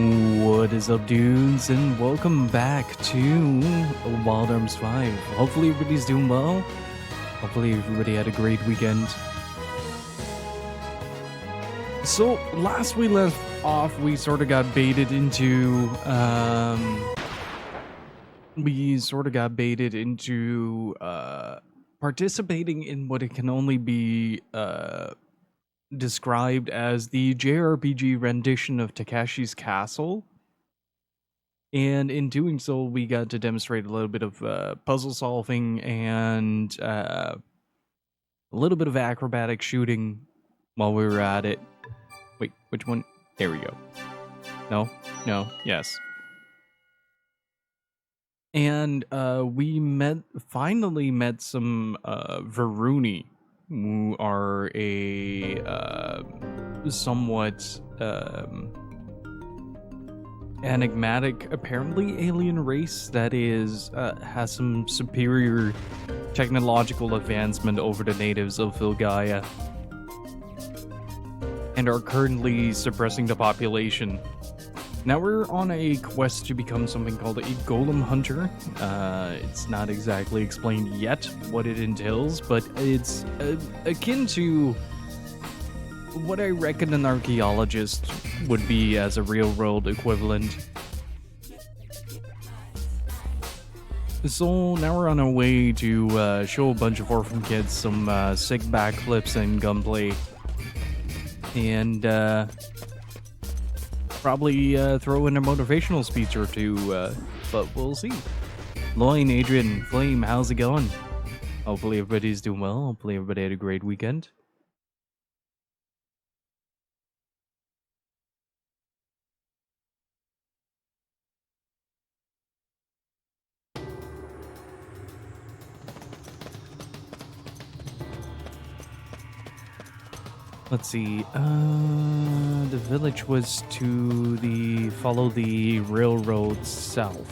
What is up, dudes, and welcome back to Wild Arms 5. Hopefully everybody's doing well. Hopefully everybody had a great weekend. So, last we left off, we sort of got baited into, participating in what it can only be, described as the JRPG rendition of Takeshi's Castle. And in doing so, we got to demonstrate a little bit of puzzle solving and a little bit of acrobatic shooting while we were at it. Wait, which one? There we go. No, yes. And we finally met some Varuni, who are a somewhat enigmatic, apparently alien race that has some superior technological advancement over the natives of Filgaia, and are currently suppressing the population. Now we're on a quest to become something called a golem hunter. It's not exactly explained yet what it entails, but it's akin to what I reckon an archaeologist would be as a real-world equivalent. So now we're on our way to show a bunch of orphan kids some sick backflips and gunplay. And probably throw in a motivational speech or two, but we'll see. Loin, Adrian, Flame, how's it going? Hopefully everybody's doing well. Hopefully everybody had a great weekend. Let's see, the village was to follow the railroad south,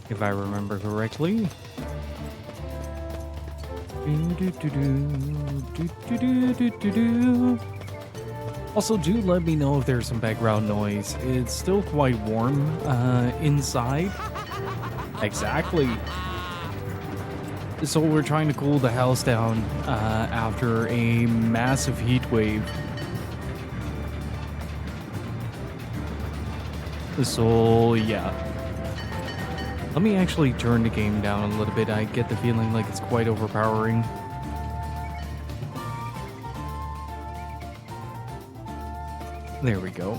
if I remember correctly. Also, do let me know if there's some background noise. It's still quite warm inside. Exactly. So we're trying to cool the house down after a massive heat wave. So yeah. Let me actually turn the game down a little bit. I get the feeling like it's quite overpowering. There we go.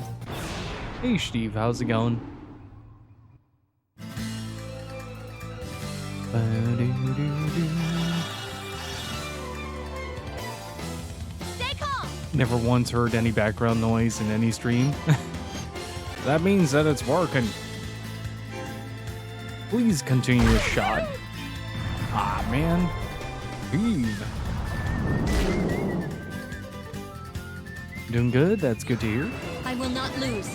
Hey Steve, how's it going? Stay calm. Never once heard any background noise in any stream. That means that it's working. Please continue a shot. Ah, man. Heave. Doing good? That's good to hear. I will not lose.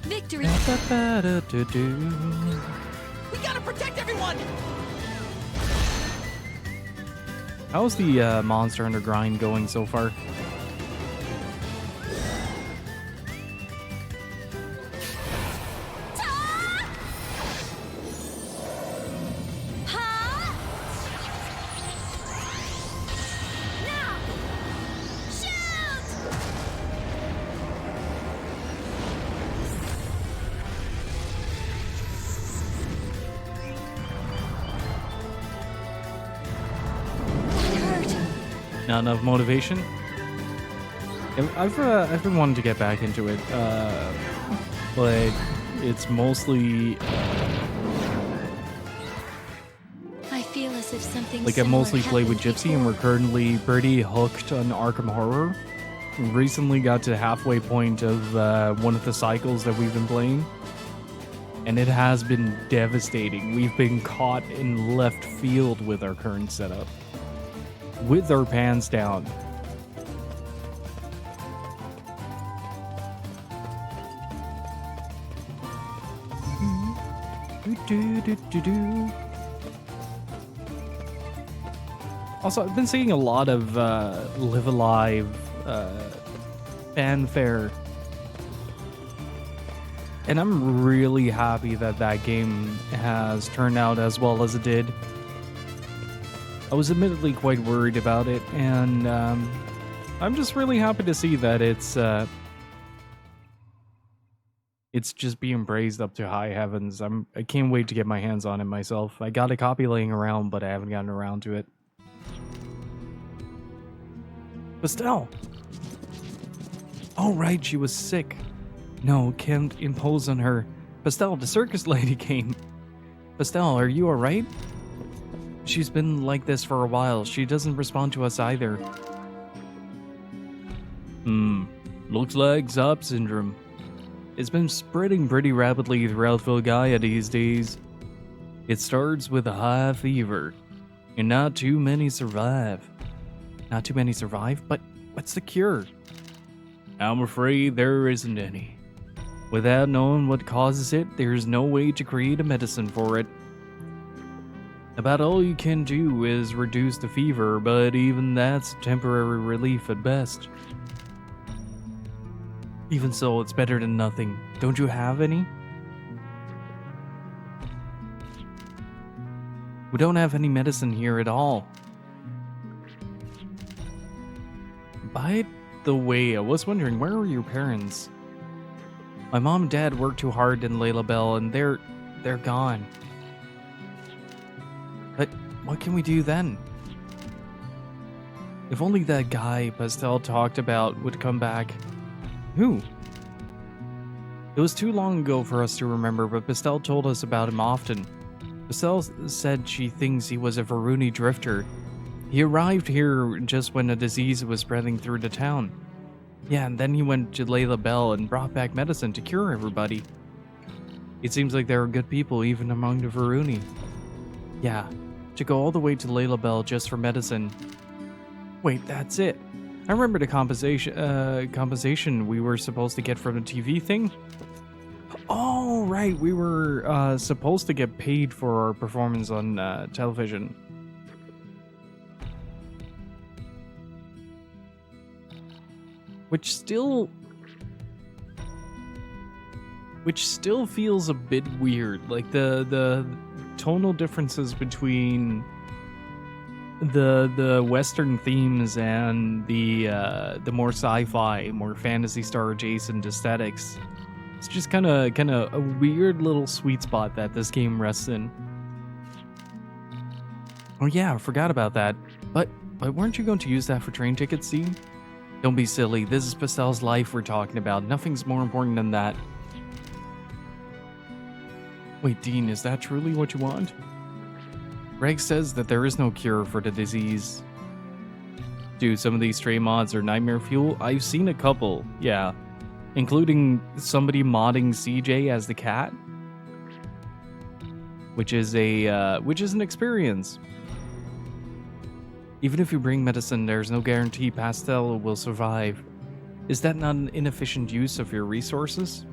Victory. We gotta protect everyone. How's the Monster Hunter grind going so far? Not enough motivation. I've been wanting to get back into it, but it's mostly I feel as if something like I mostly play with Gypsy, and we're currently pretty hooked on Arkham Horror. We recently got to the halfway point of one of the cycles that we've been playing, and it has been devastating. We've been caught in left field with our current setup, with our pants down. Also, I've been seeing a lot of Live Alive fanfare And I'm really happy that that game has turned out as well as it did. I was admittedly quite worried about it, and I'm just really happy to see that it's just being praised up to high heavens. I can't wait to get my hands on it myself. I got a copy laying around, but I haven't gotten around to it. Pastel! Oh right, she was sick. No, can't impose on her. Pastel, the circus lady came. Pastel, are you alright? She's been like this for a while. She doesn't respond to us either. Looks like Zop syndrome. It's been spreading pretty rapidly throughout Filgaia these days. It starts with a high fever, and not too many survive. Not too many survive? But what's the cure? I'm afraid there isn't any. Without knowing what causes it, there's no way to create a medicine for it. About all you can do is reduce the fever, but even that's temporary relief at best. Even so, it's better than nothing. Don't you have any? We don't have any medicine here at all. By the way, I was wondering, where are your parents? My mom and dad worked too hard in Layla Bell, and they're gone. But what can we do then? If only that guy Pastel talked about would come back. Who? It was too long ago for us to remember, but Pastel told us about him often. Pastel said she thinks he was a Varuni drifter. He arrived here just when a disease was spreading through the town. Yeah, and then he went to Layla Bell and brought back medicine to cure everybody. It seems like there are good people even among the Varuni. Yeah, to go all the way to Layla Bell just for medicine. Wait, that's it. I remember the compensation we were supposed to get from the TV thing. Oh, right, we were supposed to get paid for our performance on television. Which still feels a bit weird. Like the tonal differences between the Western themes and the more sci-fi, more Phantasy Star adjacent aesthetics. It's just kind of a weird little sweet spot that this game rests in. Oh yeah, I forgot about that. But weren't you going to use that for train tickets, Dean? Don't be silly. This is Pastel's life we're talking about. Nothing's more important than that. Wait, Dean, is that truly what you want? Greg says that there is no cure for the disease. Dude, some of these stray mods are nightmare fuel. I've seen a couple, yeah. Including somebody modding CJ as the cat. Which is an experience. Even if you bring medicine, there's no guarantee Pastel will survive. Is that not an inefficient use of your resources?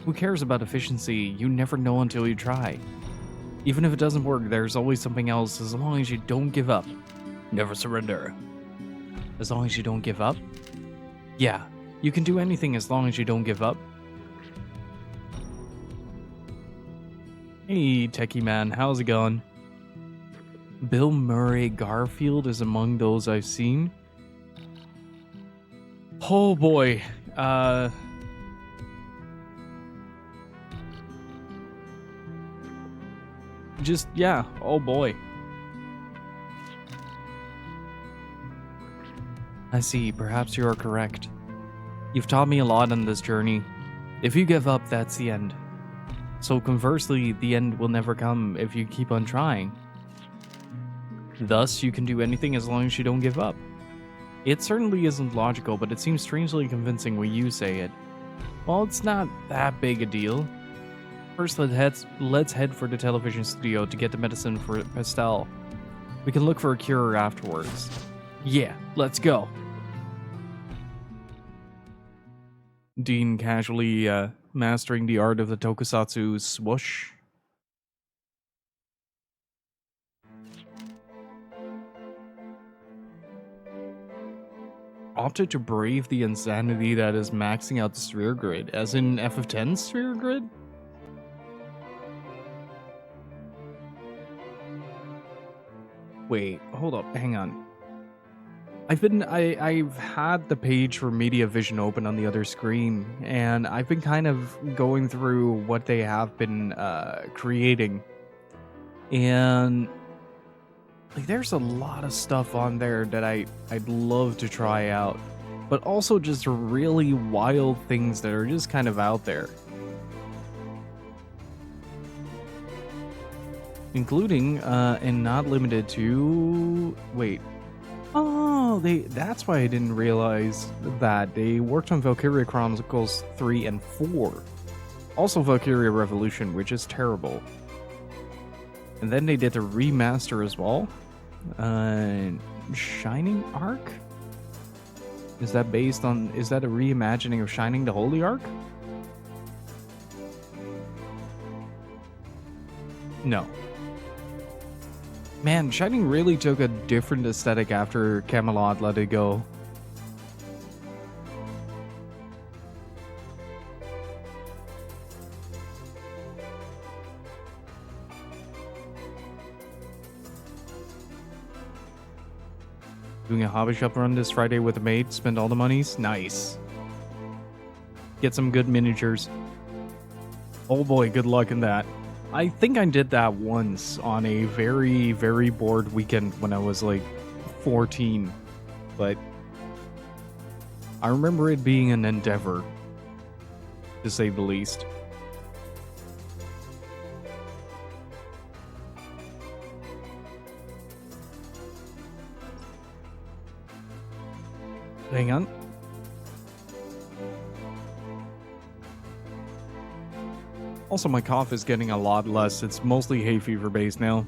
Who cares about efficiency? You never know until you try. Even if it doesn't work, there's always something else as long as you don't give up. Never surrender. As long as you don't give up? Yeah, you can do anything as long as you don't give up. Hey, techie man, how's it going? Bill Murray Garfield is among those I've seen. Oh boy, yeah, oh boy. I see, perhaps you are correct. You've taught me a lot on this journey. If you give up, that's the end. So conversely, the end will never come if you keep on trying. Thus, you can do anything as long as you don't give up. It certainly isn't logical, but it seems strangely convincing when you say it. Well, it's not that big a deal. First, let's head for the television studio to get the medicine for Pastel. We can look for a cure afterwards. Yeah, let's go. Dean casually mastering the art of the tokusatsu swoosh. opted to brave the insanity that is maxing out the sphere grid, as in FF10 sphere grid? Wait, hold up, hang on. I've had the page for Media Vision open on the other screen, and I've been kind of going through what they have been creating. And like, there's a lot of stuff on there that I'd love to try out, but also just really wild things that are just kind of out there. Including, and not limited to... Wait. Oh, that's why I didn't realize that. They worked on Valkyria Chronicles 3 and 4. Also Valkyria Revolution, which is terrible. And then they did the remaster as well. Shining Arc? Is that based on... Is that a reimagining of Shining the Holy Arc? No. Man, Shining really took a different aesthetic after Camelot let it go. Doing a hobby shop run this Friday with a mate, spend all the monies? Nice. Get some good miniatures. Oh boy, good luck in that. I think I did that once on a very, very bored weekend when I was like 14, but I remember it being an endeavor, to say the least. Hang on. Also, my cough is getting a lot less. It's mostly hay fever based now.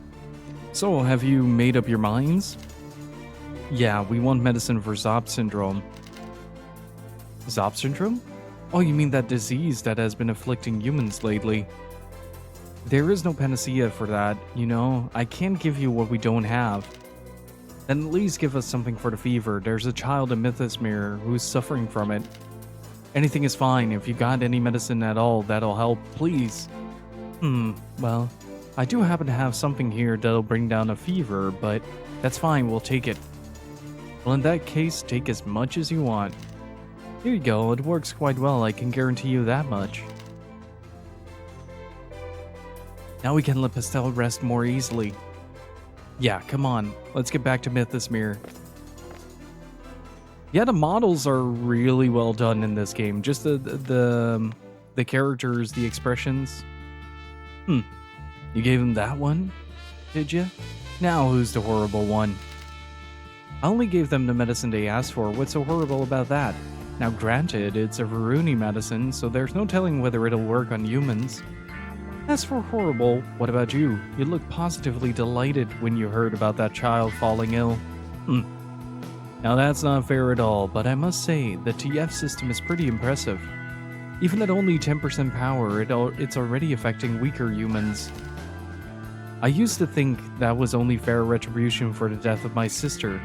So, have you made up your minds? Yeah, we want medicine for Zop syndrome. Zop syndrome? Oh, you mean that disease that has been afflicting humans lately? There is no panacea for that, you know. I can't give you what we don't have. Then at least give us something for the fever. There's a child in Mythosmere who's suffering from it. Anything is fine. If you got any medicine at all, that'll help, please. Well, I do happen to have something here that'll bring down a fever, but that's fine, we'll take it. Well, in that case, take as much as you want. Here you go, it works quite well, I can guarantee you that much. Now we can let Pastel rest more easily. Yeah, come on, let's get back to Mythosmere. Yeah, the models are really well done in this game. Just the characters, the expressions. You gave him that one? Did you? Now who's the horrible one? I only gave them the medicine they asked for. What's so horrible about that? Now granted, it's a Varuni medicine, so there's no telling whether it'll work on humans. As for horrible, what about you? You looked positively delighted when you heard about that child falling ill. Now that's not fair at all, but I must say, the TF system is pretty impressive. Even at only 10% power, it's already affecting weaker humans. I used to think that was only fair retribution for the death of my sister.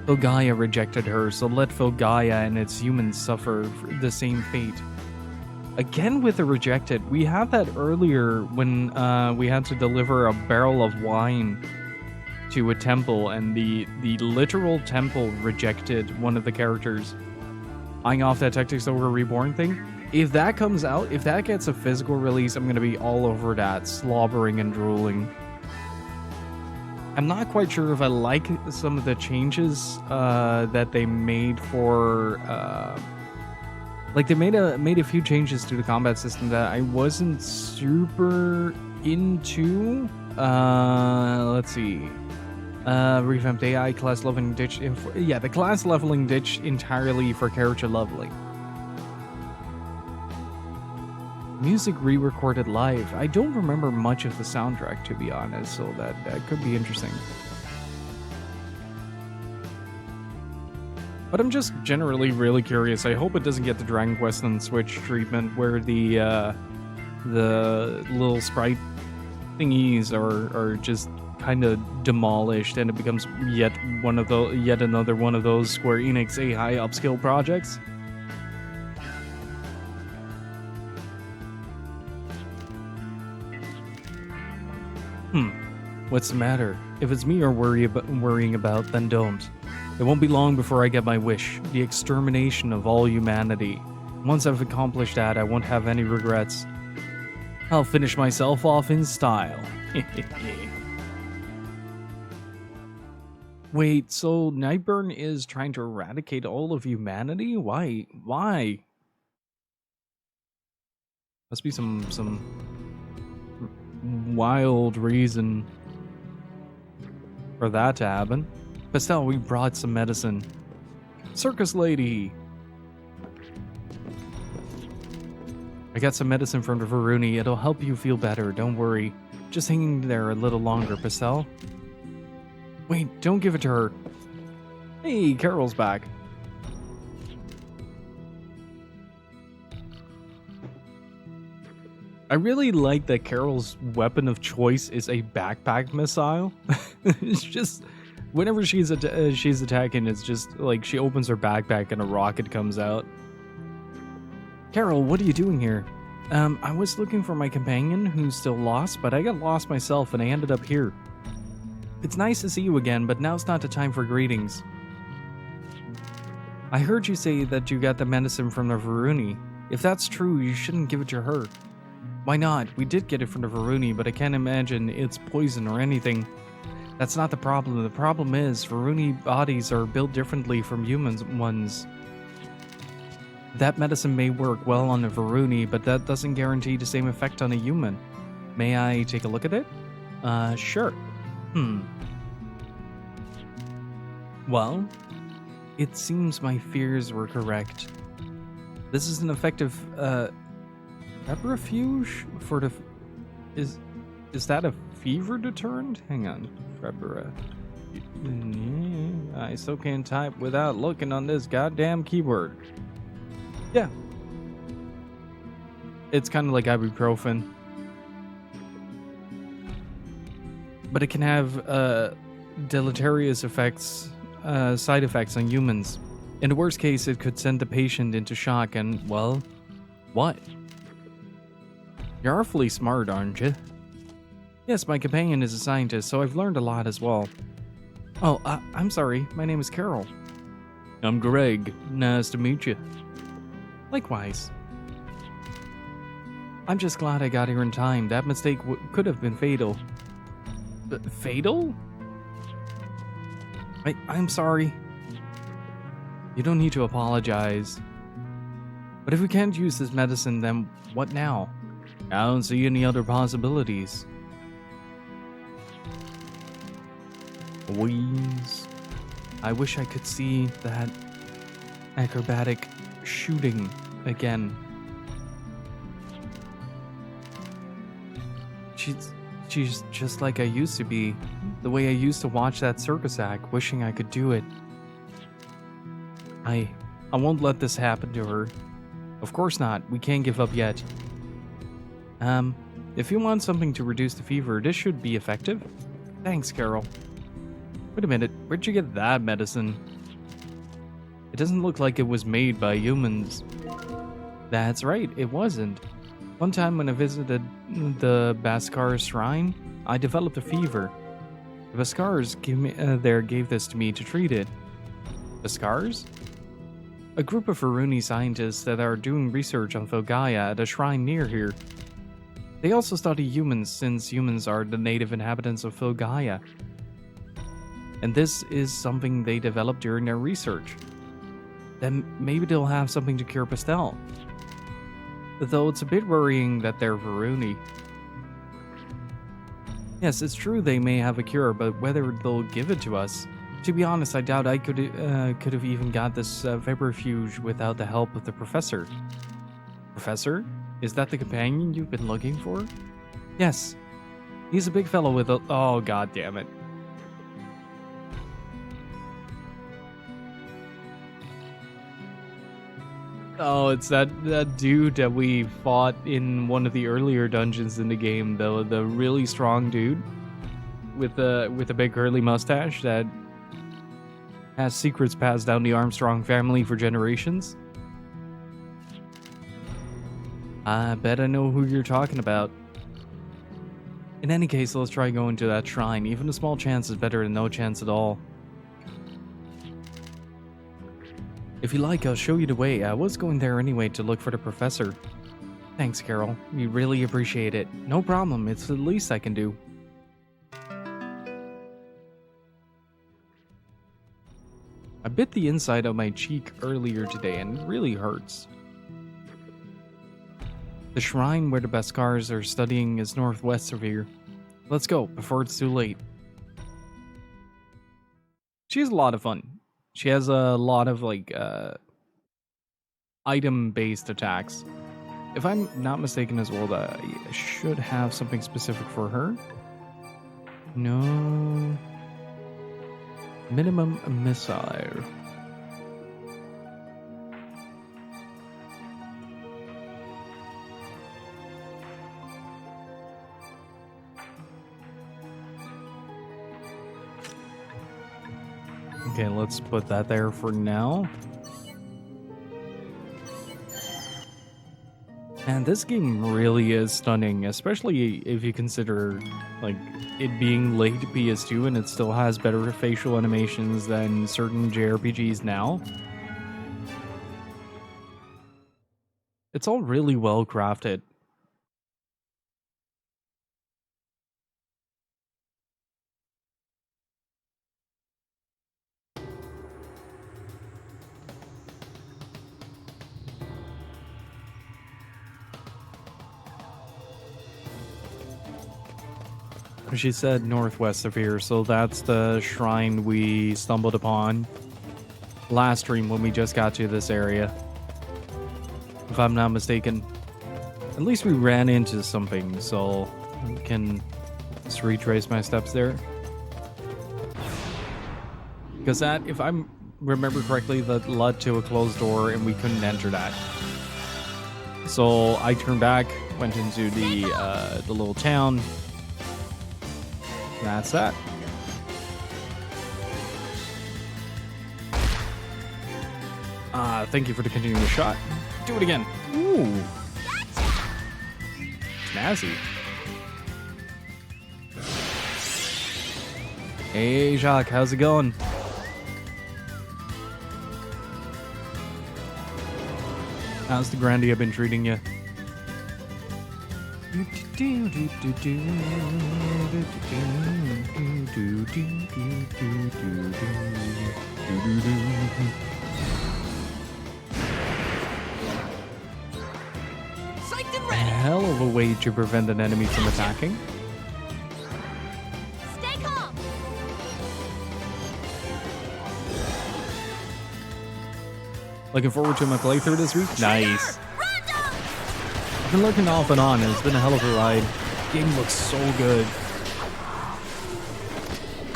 Filgaia rejected her, so let Filgaia and its humans suffer the same fate. Again with the rejected, we had that earlier when we had to deliver a barrel of wine to a temple, and the literal temple rejected one of the characters. Eyeing off that Tactics Ogre Reborn thing. If that comes out, if that gets a physical release, I'm going to be all over that, slobbering and drooling. I'm not quite sure if I like some of the changes that they made for... like, they made a few changes to the combat system that I wasn't super into. Let's see. Revamped AI, class leveling ditch. Yeah, the class leveling ditch entirely for character leveling. Music re-recorded live. I don't remember much of the soundtrack, to be honest, so that could be interesting. But I'm just generally really curious. I hope it doesn't get the Dragon Quest on Switch treatment where the little sprite thingies are just kind of demolished, and it becomes yet another one of those Square Enix AI upskill projects. What's the matter? If it's me you're worrying about, then don't. It won't be long before I get my wish, the extermination of all humanity. Once I've accomplished that, I won't have any regrets. I'll finish myself off in style. Wait, so Nightburn is trying to eradicate all of humanity? Why? Why? Must be some wild reason for that to happen. Pastel, we brought some medicine. Circus lady! I got some medicine from the Varuni. It'll help you feel better, don't worry. Just hanging there a little longer, Pastel. Wait, don't give it to her. Hey, Carol's back. I really like that Carol's weapon of choice is a backpack missile. It's just, whenever she's attacking, it's just like she opens her backpack and a rocket comes out. Carol, what are you doing here? I was looking for my companion who's still lost, but I got lost myself and I ended up here. It's nice to see you again, but now's not the time for greetings. I heard you say that you got the medicine from the Varuni. If that's true, you shouldn't give it to her. Why not? We did get it from the Varuni, but I can't imagine it's poison or anything. That's not the problem. The problem is, Varuni bodies are built differently from human ones. That medicine may work well on a Varuni, but that doesn't guarantee the same effect on a human. May I take a look at it? Sure. Well, it seems my fears were correct. This is an effective, febrifuge for the... Is that a fever deterrent? Hang on. I still can't type without looking on this goddamn keyboard. Yeah. It's kind of like ibuprofen. But it can have deleterious effects, side effects on humans. In the worst case, it could send the patient into shock and, well, what? You're awfully smart, aren't you? Yes, my companion is a scientist, so I've learned a lot as well. Oh, I'm sorry. My name is Carol. I'm Greg. Nice to meet you. Likewise. I'm just glad I got here in time. That mistake could have been fatal. Fatal? I'm sorry. You don't need to apologize. But if we can't use this medicine, then what now? I don't see any other possibilities. Wheeze. I wish I could see that acrobatic shooting again. She's just like I used to be. The way I used to watch that circus act, wishing I could do it. I won't let this happen to her. Of course not. We can't give up yet. If you want something to reduce the fever, this should be effective. Thanks, Carol. Wait a minute, where'd you get that medicine? It doesn't look like it was made by humans. That's right, it wasn't. One time when I visited the Baskar shrine, I developed a fever. The Baskars gave this to me to treat it. Baskars? A group of Varuni scientists that are doing research on Filgaia at a shrine near here. They also study humans, since humans are the native inhabitants of Filgaia. And this is something they developed during their research. Then maybe they'll have something to cure Pastel. Though it's a bit worrying that they're Varuni. Yes, it's true they may have a cure, but whether they'll give it to us... To be honest, I doubt I could have even got this febrifuge without the help of the professor. Professor? Is that the companion you've been looking for? Yes. He's a big fellow with a... Oh, god damn it. Oh, it's that dude that we fought in one of the earlier dungeons in the game, the really strong dude. with a big curly mustache that has secrets passed down the Armstrong family for generations? I bet I know who you're talking about. In any case, let's try going to that shrine. Even a small chance is better than no chance at all. If you like, I'll show you the way. I was going there anyway to look for the professor. Thanks, Carol. We really appreciate it. No problem. It's the least I can do. I bit the inside of my cheek earlier today and it really hurts. The shrine where the Beskars are studying is northwest of here. Let's go, before it's too late. She has a lot of fun. She has a lot of, like, item-based attacks. If I'm not mistaken as well, I should have something specific for her. No. Minimum missile. Okay, let's put that there for now. And this game really is stunning, especially if you consider, like, it being late PS2 and it still has better facial animations than certain JRPGs now. It's all really well crafted. She said northwest of here, so that's the shrine we stumbled upon last stream when we just got to this area. If I'm not mistaken. At least we ran into something, so I can just retrace my steps there. Because that, if I remember correctly, that led to a closed door and we couldn't enter that. So I turned back, went into the little town. That's that. Thank you for the continuing shot. Do it again. Ooh. Snazzy. Hey, Jacques, how's it going? How's the Grandia been treating you? Hell of a way to prevent an enemy from attacking. Stay calm. Looking forward to my playthrough this week. Nice. I've been looking off and on, and it's been a hell of a ride. The game looks so good.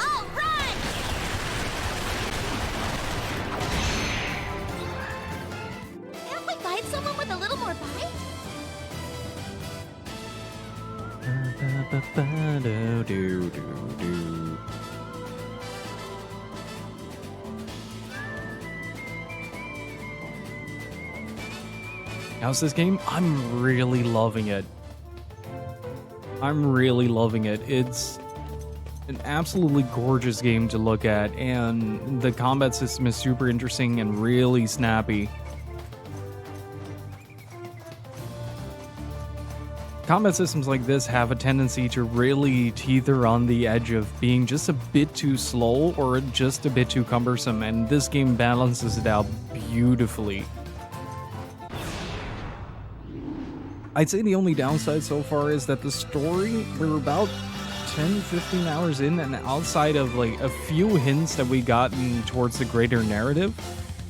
All right. Can't we find someone with a little more bite? How's this game? I'm really loving it. I'm really loving it. It's an absolutely gorgeous game to look at, and the combat system is super interesting and really snappy. Combat systems like this have a tendency to really teeter on the edge of being just a bit too slow or just a bit too cumbersome, and this game balances it out beautifully. I'd say the only downside so far is that the story, we're about 10-15 hours in, and outside of like a few hints that we gotten towards the greater narrative,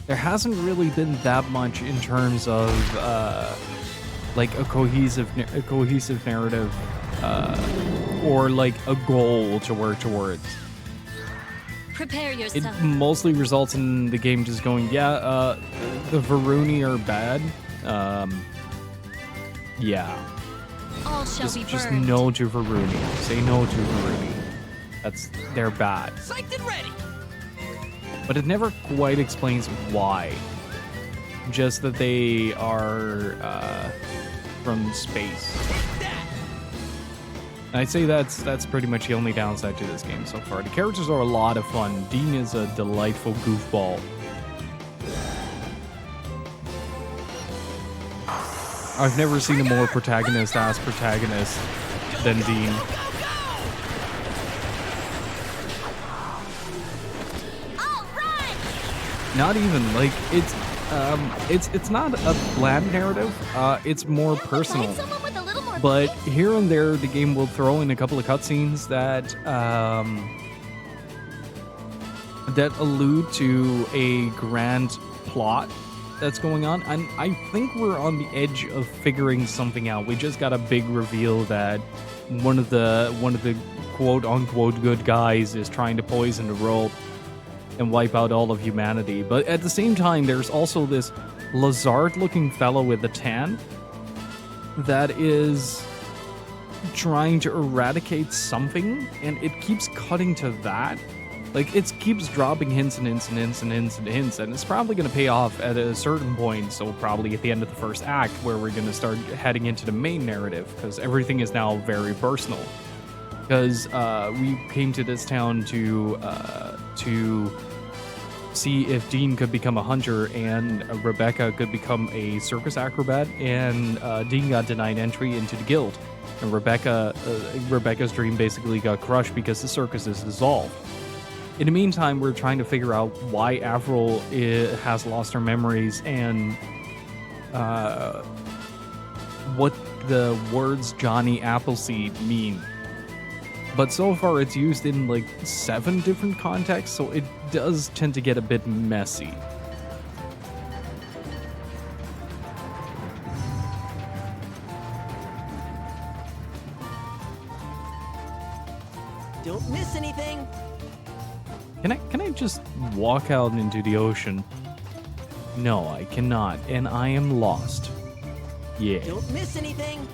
there hasn't really been that much in terms of like a cohesive narrative or like a goal to work towards. Prepare It yourself. mostly results in the game just going, yeah, the Varuni are bad. Yeah. All shall be Just burned. no to Varuni. Say no to Varuni. they're bad. Psyched and ready. But it never quite explains why. Just that they are from space. And I'd say that's pretty much the only downside to this game so far. The characters are a lot of fun. Dean is a delightful goofball. I've never seen a more protagonist-ass protagonist than Dean. Not even like it's not a bland narrative. It's more personal. But here and there, the game will throw in a couple of cutscenes that that allude to a grand plot that's going on, and I think we're on the edge of figuring something out. We just got a big reveal that one of the quote unquote good guys is trying to poison the world and wipe out all of humanity. But at the same time, there's also this lizard-looking fellow with a tan that is trying to eradicate something, and it keeps cutting to that. Like, it keeps dropping hints and hints and hints and hints and hints, and it's probably going to pay off at a certain point, so probably at the end of the first act, where we're going to start heading into the main narrative, because everything is now very personal. Because we came to this town to see if Dean could become a hunter and Rebecca could become a circus acrobat, and Dean got denied entry into the guild, and Rebecca's dream basically got crushed because the circus is dissolved. In the meantime, we're trying to figure out why Avril has lost her memories and what the words Johnny Appleseed mean. But so far it's used in like 7 different contexts, so it does tend to get a bit messy. Don't miss anything. Can I just walk out into the ocean? No, I cannot, and I am lost. Yeah. Don't miss anything.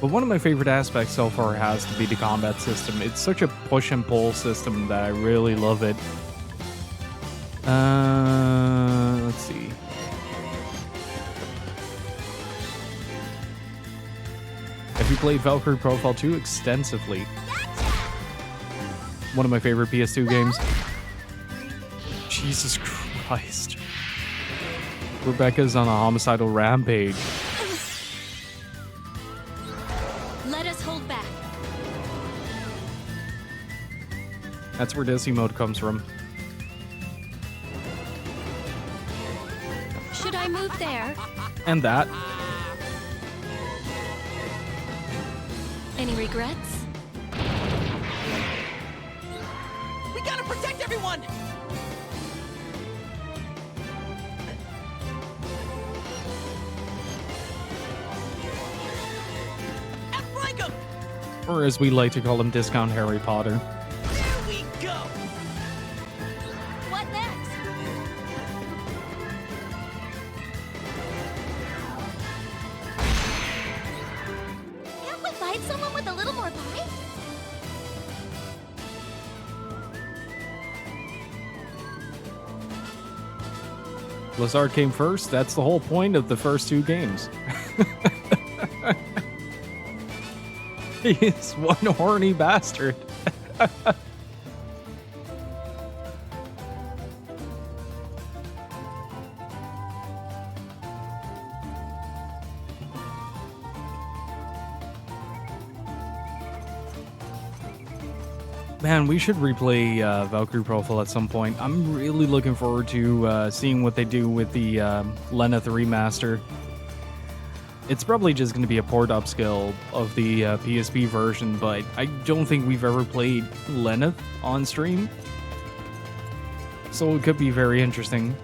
But one of my favorite aspects so far has to be the combat system. It's such a push and pull system that I really love it. Let's see. Have you played Valkyrie Profile 2 extensively? One of my favorite PS2 games. Jesus Christ. Rebecca's on a homicidal rampage. Let us hold back. That's where Desi mode comes from. Should I move there? And that. Any regrets? We gotta protect everyone. Outflank 'em. Or as we like to call him, Discount Harry Potter. There we go. What next? Can't we find someone with a little more bite? Blizzard came first. That's the whole point of the first 2 games. He's one horny bastard. Man, we should replay Valkyrie Profile at some point. I'm really looking forward to seeing what they do with the Lenneth remaster. It's probably just going to be a port upscale of the PSP version, but I don't think we've ever played Lenneth on stream. So it could be very interesting.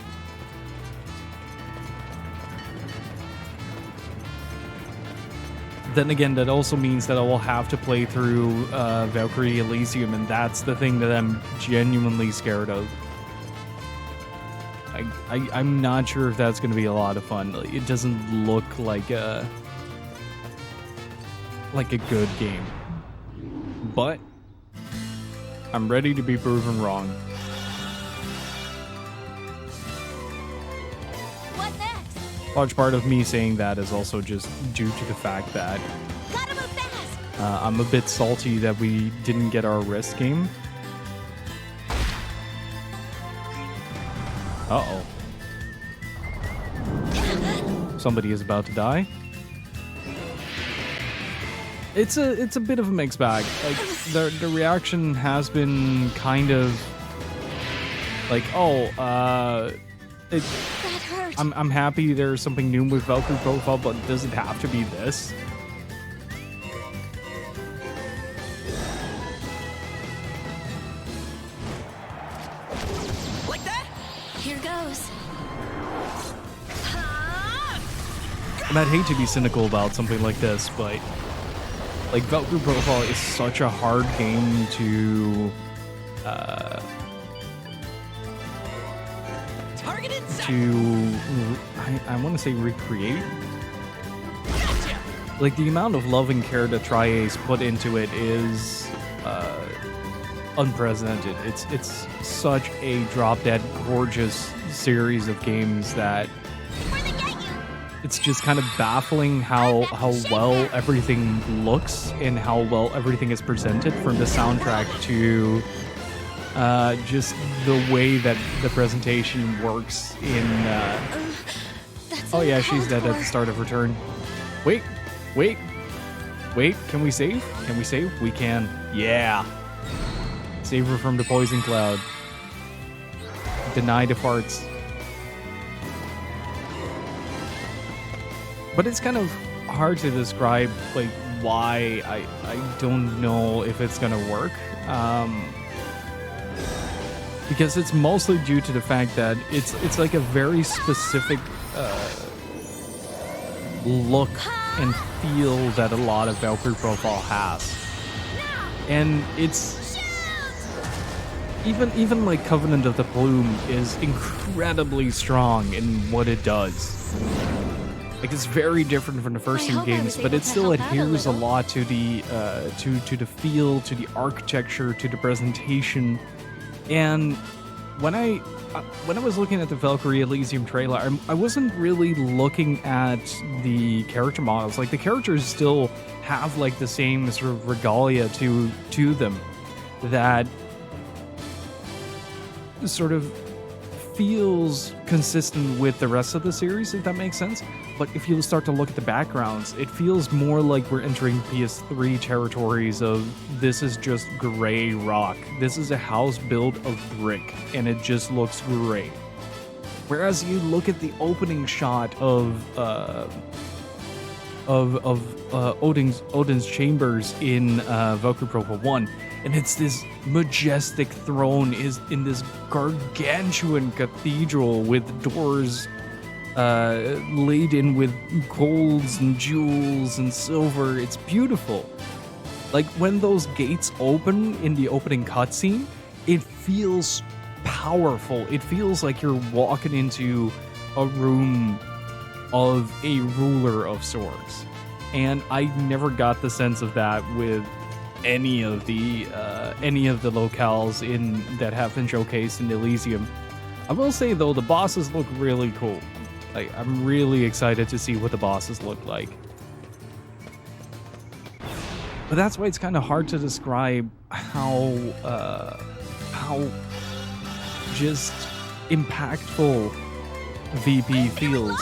Then again, that also means that I will have to play through Valkyrie Elysium, and that's the thing that I'm genuinely scared of. I'm not sure if that's going to be a lot of fun. It doesn't look like like a good game. But I'm ready to be proven wrong. What next? Large part of me saying that is also just due to the fact that Gotta move fast. I'm a bit salty that we didn't get our rest game. Uh-oh. Somebody is about to die. It's a bit of a mixed bag. Like the reaction has been kind of like, That hurt. I'm happy there's something new with Valkyrie profile, but does it have to be this? Like that? Here goes. And I'd hate to be cynical about something like this, but like Valkyrie profile is such a hard game to Targeted sight. I want to say recreate. Gotcha. Like the amount of love and care that Tri-Ace put into it is unprecedented. It's such a drop dead gorgeous series of games that Where'd they get you? it's just kind of baffling how well everything looks and how well everything is presented, from the soundtrack to just the way that the presentation works in That's oh yeah, uncalled she's dead at the for. start of her turn. Wait, can we save? Can we save? We can. Yeah. Save her from the poison cloud. Deny the farts. But it's kind of hard to describe like why. I don't know if it's gonna work. Because it's mostly due to the fact that it's like a very specific look and feel that a lot of Valkyrie profile has. And it's even like Covenant of the Plume is incredibly strong in what it does. Like it's very different from the first I two hope I games, was but able it to still help out a adheres a little. lot to the to the feel, to the architecture, to the presentation. And when I was looking at the Valkyrie Elysium trailer, I wasn't really looking at the character models. Like the characters still have like the same sort of regalia to them that sort of feels consistent with the rest of the series, if that makes sense. But if you start to look at the backgrounds, it feels more like we're entering PS3 territories of this is just gray rock. This is a house built of brick, and it just looks great. Whereas you look at the opening shot of Odin's chambers in Valkyrie Profile 1, and it's this majestic throne is in this gargantuan cathedral with doors laden with golds and jewels and silver. It's beautiful. Like when those gates open in the opening cutscene, it feels powerful. It feels like you're walking into a room of a ruler of sorts. And I never got the sense of that with any of the locales in that have been showcased in Elysium. I will say though, the bosses look really cool. Like I'm really excited to see what the bosses look like. But that's why it's kind of hard to describe how just impactful VP feels.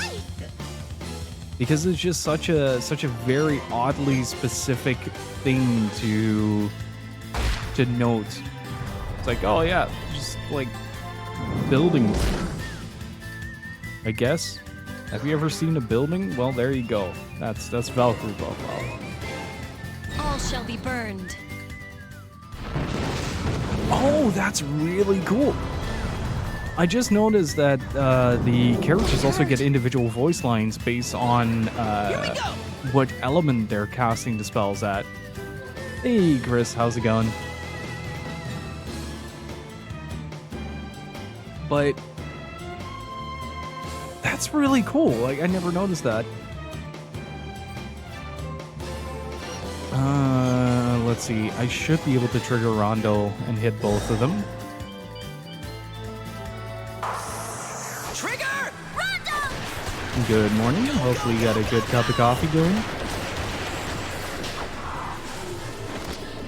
Because it's just such a very oddly specific thing to note. It's like, oh yeah, just like buildings, I guess. Have you ever seen a building? Well, there you go. That's Valkyrie profile. All shall be burned. Oh, that's really cool. I just noticed that the characters also get individual voice lines based on Here we go. what element they're casting the spells at. Hey, Chris, how's it going? But that's really cool. Like, I never noticed that. Let's see. I should be able to trigger Rondo and hit both of them. Trigger! Rondo! Good morning. Hopefully you got a good cup of coffee going.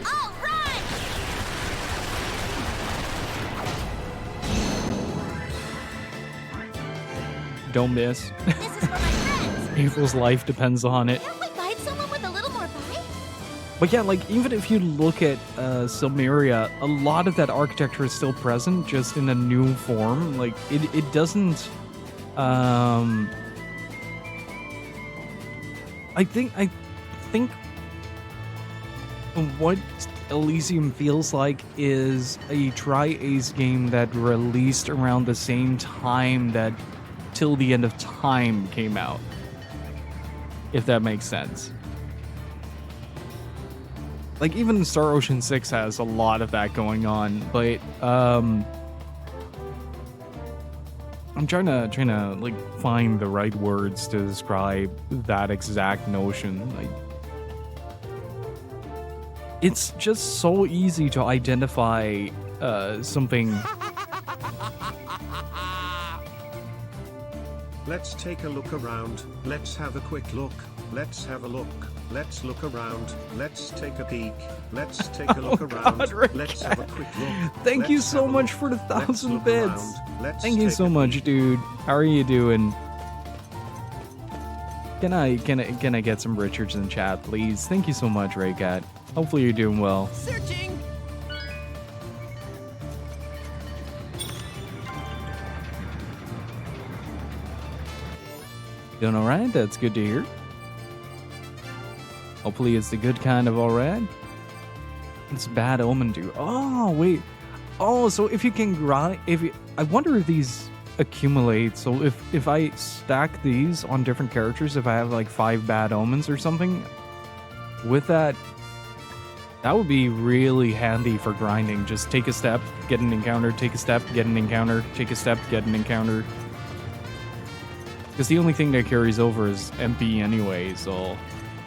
All right! Don't miss. This is for my friends. People's life depends on it. Can't we find someone with a little more bite? But yeah, like, even if you look at Silmeria, a lot of that architecture is still present, just in a new form. Like, it doesn't... I think what Elysium feels like is a Tri-Ace game that released around the same time that Till the End of Time came out. If that makes sense. Like, even Star Ocean 6 has a lot of that going on, but I'm trying to like find the right words to describe that exact notion. Like, it's just so easy to identify something. Let's take a look around. Let's have a quick look. Let's have a look. Let's look around. Let's take a peek. Let's take a look around. God, Let's have a quick look. Thank you Let's so have a much look. for the Let's 1,000 look bits. around. Let's Thank you take so a much, peek. dude. How are you doing? Can I get some Richards in chat, please? Thank you so much, Raycat. Hopefully you're doing well. Searching! Doing alright? That's good to hear. Hopefully it's the good kind of alright. It's bad omen do. Oh, wait. Oh, so if you can grind... I wonder if these accumulate. So if I stack these on different characters, if I have like 5 bad omens or something, with that would be really handy for grinding. Just take a step, get an encounter, take a step, get an encounter, take a step, get an encounter. Because the only thing that carries over is MP anyway, so you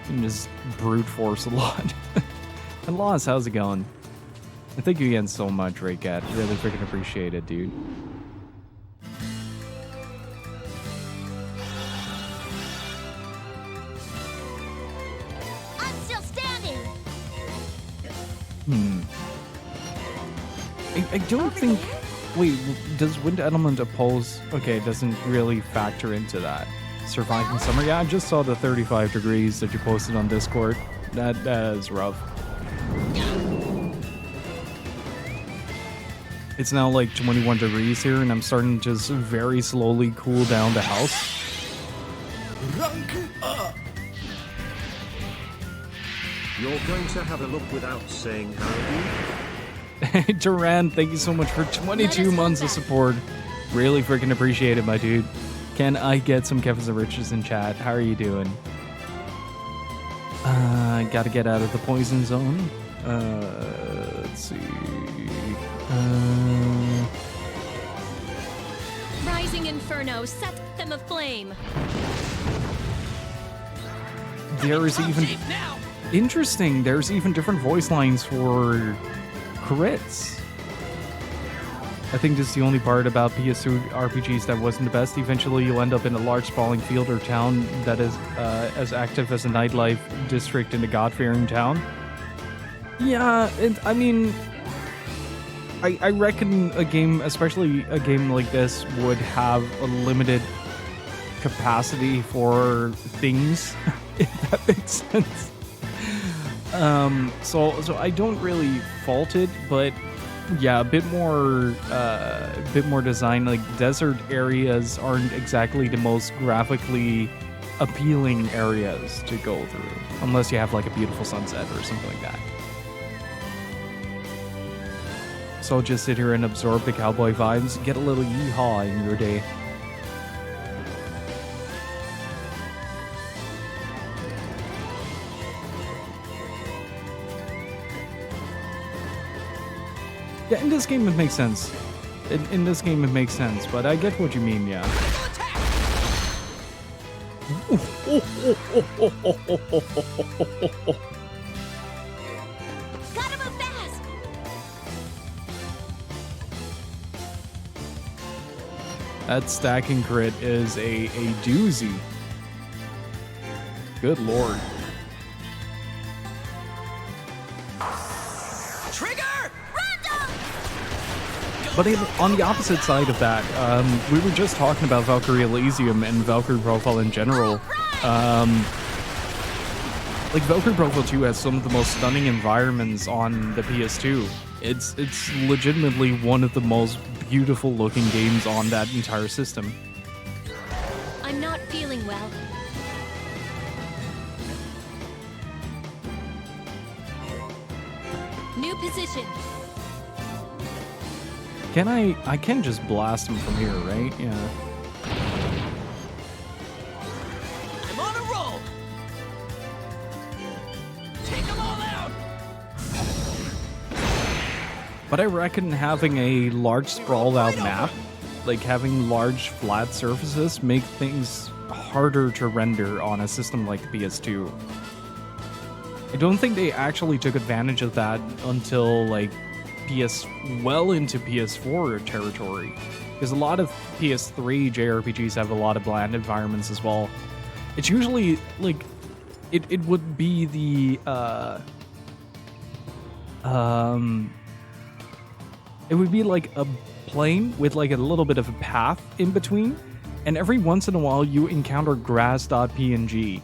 can just brute force a lot. And Loss, how's it going? And thank you again so much, Raycat. Really freaking appreciate it, dude. I'm still standing. I don't think... Wait, does Wind Element oppose... Okay, it doesn't really factor into that. Surviving summer? Yeah, I just saw the 35 degrees that you posted on Discord. That is rough. It's now like 21 degrees here, and I'm starting to just very slowly cool down the house. Rank up! You're going to have a look without saying howdy? Duran, thank you so much for 22 months of support. Really freaking appreciate it, my dude. Can I get some Kevin's and Riches in chat? How are you doing? Gotta get out of the poison zone. Let's see. Rising Inferno, set them aflame. There is even... Shape now! Interesting, there's even different voice lines for crits. I think this is the only part about PS2 RPGs that wasn't the best. Eventually you'll end up in a large sprawling field or town that is as active as a nightlife district in a god-fearing town. Yeah, I mean... I reckon a game, especially a game like this, would have a limited capacity for things, if that makes sense. So I don't really fault it, but yeah, a bit more design. Like, desert areas aren't exactly the most graphically appealing areas to go through, unless you have like a beautiful sunset or something like that. So just sit here and absorb the cowboy vibes, get a little yeehaw in your day. Yeah, in this game it makes sense. In this game it makes sense, but I get what you mean, yeah. That stacking crit is a doozy. Good lord. Trigger! But on the opposite side of that, we were just talking about Valkyrie Elysium and Valkyrie Profile in general. Like, Valkyrie Profile 2 has some of the most stunning environments on the PS2. It's legitimately one of the most beautiful looking games on that entire system. I'm not feeling well. New position. Can I can just blast him from here, right? Yeah. I'm on a roll! Take them all out! But I reckon having a large sprawled out map, like having large flat surfaces, make things harder to render on a system like the PS2. I don't think they actually took advantage of that until like well into PS4 territory, because a lot of PS3 JRPGs have a lot of bland environments as well. It's usually like it would be the it would be like a plane with like a little bit of a path in between, and every once in a while you encounter grass.png.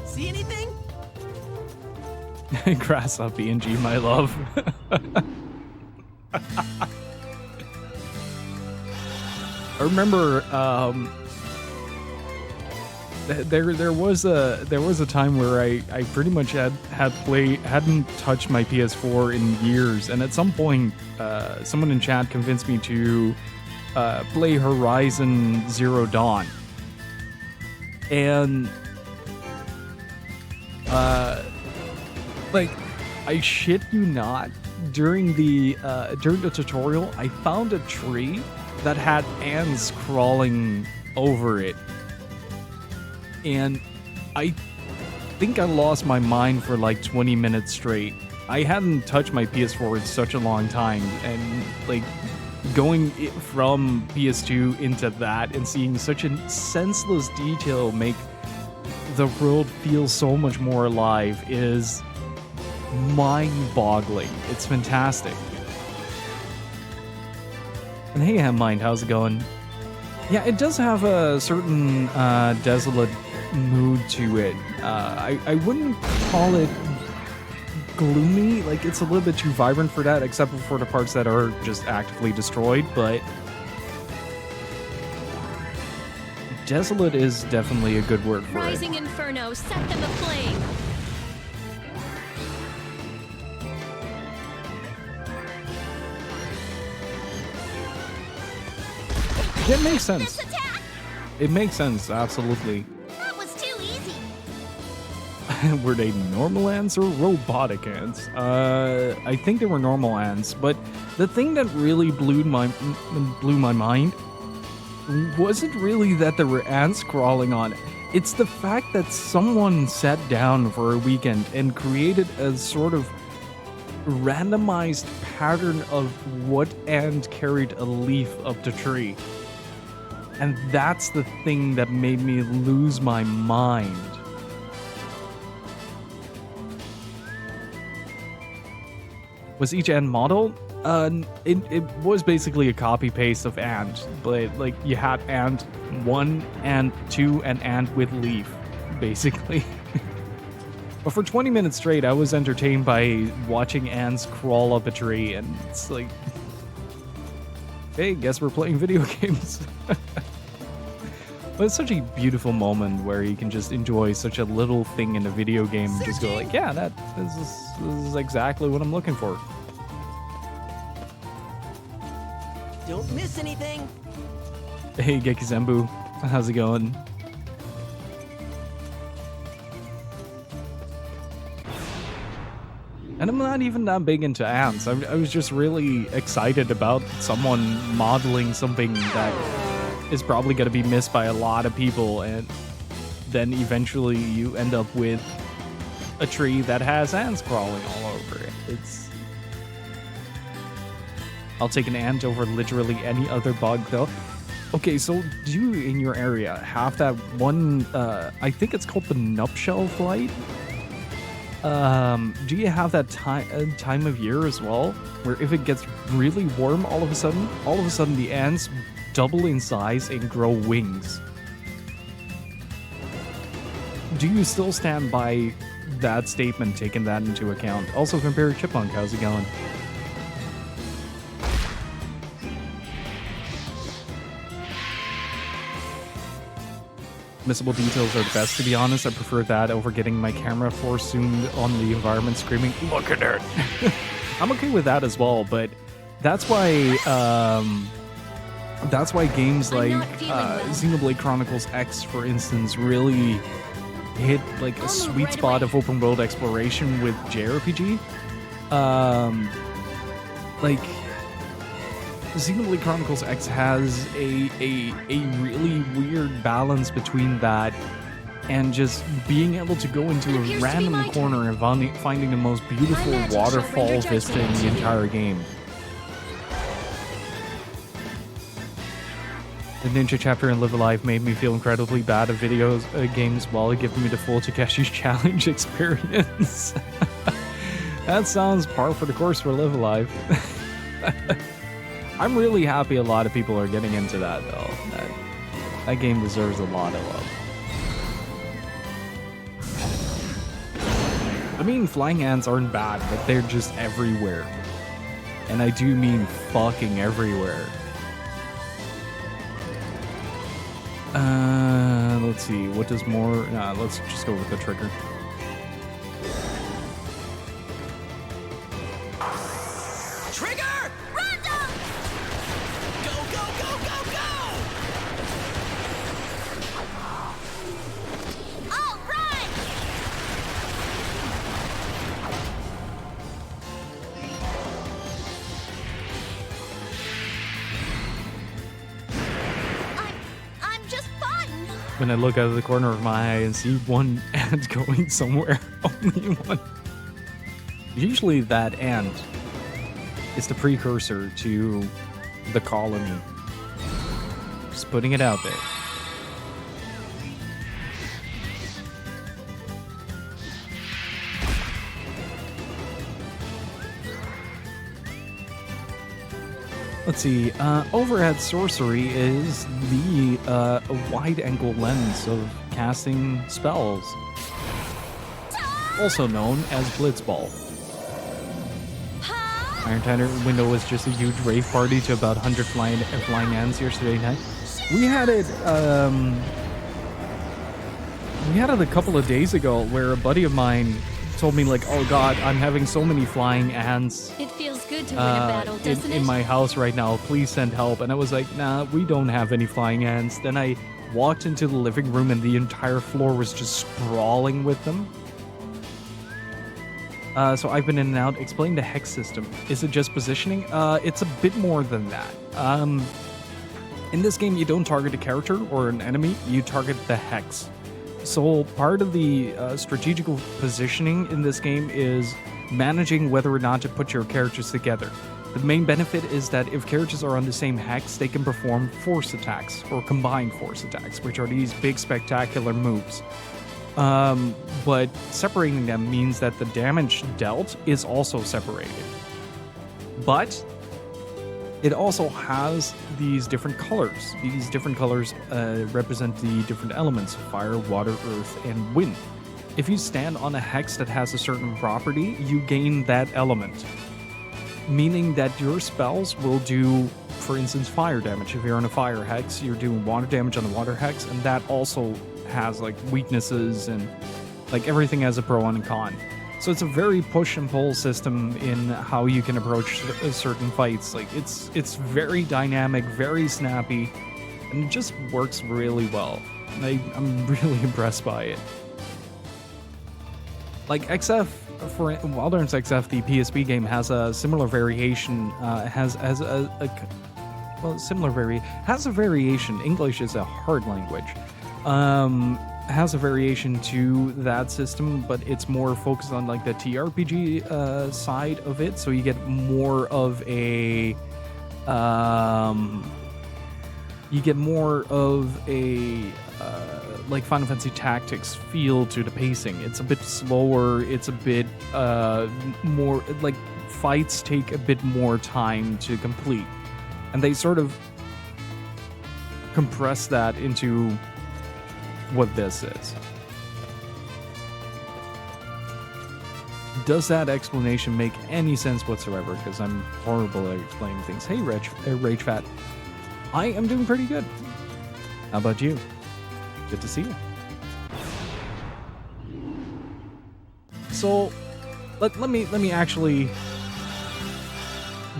See anything? Grass.png, my love. I remember there was a time where I pretty much hadn't touched my PS4 in years, and at some point someone in chat convinced me to play Horizon Zero Dawn, and like, I shit you not, during the tutorial I found a tree that had ants crawling over it, and I think I lost my mind for like 20 minutes straight. I hadn't touched my PS4 in such a long time, and like going from PS2 into that and seeing such a senseless detail make the world feel so much more alive is mind-boggling. It's fantastic. And hey, Mind, how's it going? Yeah, it does have a certain desolate mood to it. I wouldn't call it gloomy. Like, it's a little bit too vibrant for that, except for the parts that are just actively destroyed, but desolate is definitely a good word for Rising it. Inferno, set them aflame. It makes sense. This attack? It makes sense, absolutely. That was too easy. Were they normal ants or robotic ants? I think they were normal ants, but the thing that really blew my mind wasn't really that there were ants crawling on it. It's the fact that someone sat down for a weekend and created a sort of randomized pattern of what ant carried a leaf up the tree. And that's the thing that made me lose my mind. Was each ant model? It was basically a copy paste of ant, but like you had ant 1, ant 2, and ant with leaf, basically. But for 20 minutes straight, I was entertained by watching ants crawl up a tree, and it's like, hey, guess we're playing video games. But it's such a beautiful moment where you can just enjoy such a little thing in a video game and just go like, yeah, this is exactly what I'm looking for. Don't miss anything. Hey, Gekizembu, how's it going? And I'm not even that big into ants. I was just really excited about someone modeling something that is probably going to be missed by a lot of people, and then eventually you end up with a tree that has ants crawling all over it. I'll take an ant over literally any other bug, though. Okay, so do you in your area have that one, I think it's called the nuptial flight? Do you have that time of year as well, where if it gets really warm all of a sudden the ants double in size and grow wings? Do you still stand by that statement, taking that into account? Also, compare Chipmunk, how's it going? Missable details are the best, to be honest. I prefer that over getting my camera force-zoomed on the environment screaming, "Look at it!" I'm okay with that as well, but that's why games like Xenoblade Chronicles X, for instance, really hit like a sweet spot of open world exploration with JRPG. Like Xenoblade Chronicles X has a really weird balance between that and just being able to go into a random corner and finding the most beautiful waterfall vista in the entire game. The Ninja chapter in Live Alive made me feel incredibly bad at games while it gave me the full Takeshi's Challenge experience. That sounds par for the course for Live Alive. I'm really happy a lot of people are getting into that, though. That game deserves a lot of love. I mean, flying ants aren't bad, but they're just everywhere. And I do mean fucking everywhere. Let's see, what does more... let's just go with the trigger. Trigger! Random! Go, go, go, go, go! All right! I'm just fun. When I look out of the corner of my eye and see one ant going somewhere, only one. Usually that ant is the precursor to the colony. Just putting it out there. Let's see, overhead sorcery is the wide-angle lens of casting spells, also known as Blitzball. Iron Tanner window was just a huge rave party to about 100 flying ants yesterday night. We had it a couple of days ago where a buddy of mine told me, like, oh god, I'm having so many flying ants It feels good to win a battle, doesn't it? in my house right now, please send help. And I was like, nah, we don't have any flying ants. Then I walked into the living room and the entire floor was just sprawling with them. So I've been in and out. Explain the hex system. Is it just positioning? It's a bit more than that. In this game, you don't target a character or an enemy, you target the hex. So part of the strategical positioning in this game is managing whether or not to put your characters together. The main benefit is that if characters are on the same hex, they can perform force attacks or combined force attacks, which are these big spectacular moves. But separating them means that the damage dealt is also separated. But it also has these different colors. These different colors represent the different elements: fire, water, earth, and wind. If you stand on a hex that has a certain property, you gain that element. Meaning that your spells will do, for instance, fire damage. If you're on a fire hex, you're doing water damage on the water hex, and that also has like weaknesses and like everything has a pro and a con. So it's a very push and pull system in how you can approach certain fights. Like it's very dynamic, very snappy, and it just works really well. I'm really impressed by it. Like XF, for Wildlands XF, the PSP game has a similar variation. Has a variation. English is a hard language. has a variation to that system, but it's more focused on like the TRPG side of it. So you get more of a like Final Fantasy Tactics feel to the pacing. It's a bit slower. It's a bit more like fights take a bit more time to complete, and they sort of compress that into what this is. Does that explanation make any sense whatsoever? Because I'm horrible at explaining things. Hey, Rage Fat. I am doing pretty good. How about you? Good to see you. So, let me actually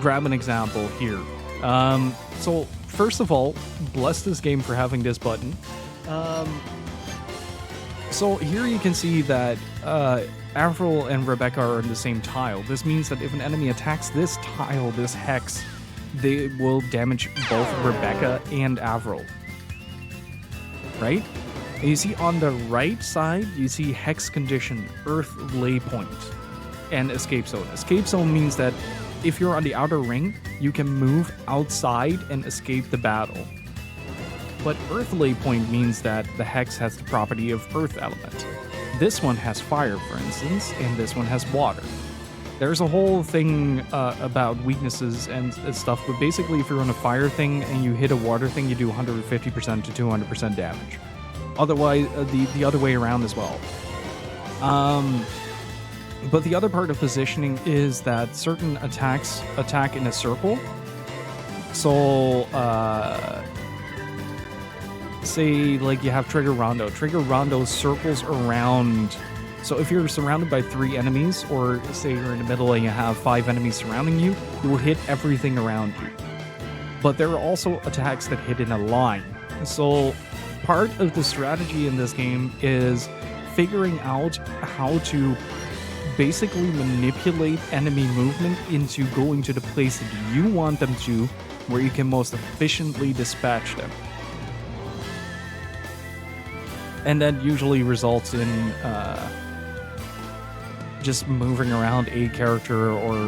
grab an example here. So first of all, bless this game for having this button. So here you can see that Avril and Rebecca are in the same tile. This means that if an enemy attacks this tile, this hex, they will damage both Rebecca and Avril. Right? And you see on the right side, you see Hex Condition, Earth Lay Point, and Escape Zone. Escape Zone means that if you're on the outer ring, you can move outside and escape the battle. But Earth Lay Point means that the Hex has the property of Earth element. This one has fire, for instance, and this one has water. There's a whole thing about weaknesses and stuff, but basically if you're on a fire thing and you hit a water thing, you do 150% to 200% damage. Otherwise, the other way around as well. But the other part of positioning is that certain attacks attack in a circle. So, say like you have Trigger Rondo. Trigger Rondo circles around. So if you're surrounded by 3 enemies, or say you're in the middle and you have 5 enemies surrounding you, you will hit everything around you. But there are also attacks that hit in a line. So part of the strategy in this game is figuring out how to basically manipulate enemy movement into going to the place that you want them to, where you can most efficiently dispatch them. And that usually results in just moving around a character or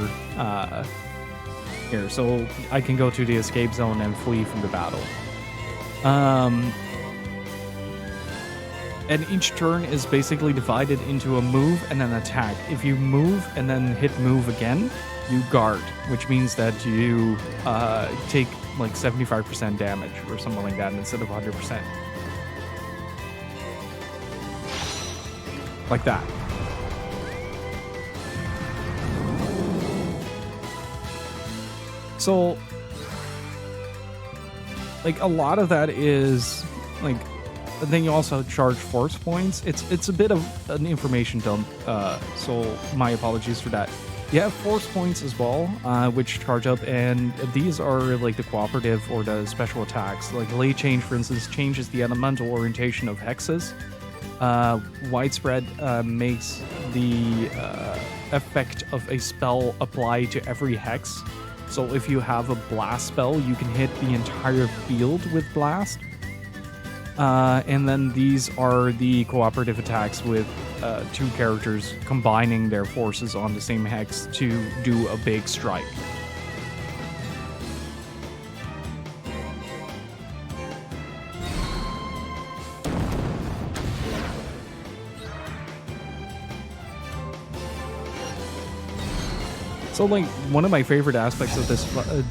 here. So I can go to the escape zone and flee from the battle. And each turn is basically divided into a move and an attack. If you move and then hit move again, you guard, which means that you take like 75% damage or something like that instead of 100%. Like that. So, like, a lot of that is, like, then you also charge force points. It's a bit of an information dump, so my apologies for that. You have force points as well, which charge up, and these are like the cooperative or the special attacks. Like Lay Change, for instance, changes the elemental orientation of hexes. Widespread makes the effect of a spell apply to every hex. So if you have a blast spell, you can hit the entire field with blast. And then these are the cooperative attacks with 2 characters combining their forces on the same hex to do a big strike. So, like, one of my favorite aspects of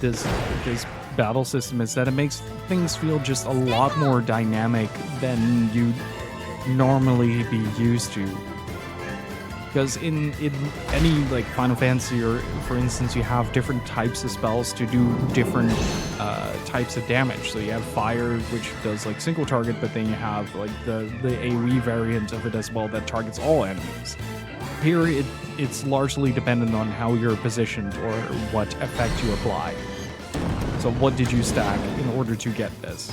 this battle system is that it makes things feel just a lot more dynamic than you'd normally be used to. Because in any, like, Final Fantasy, or for instance, you have different types of spells to do different types of damage. So you have fire, which does, like, single target, but then you have, like, the AoE variant of it as well that targets all enemies. Here, it's largely dependent on how you're positioned or what effect you apply. So what did you stack in order to get this?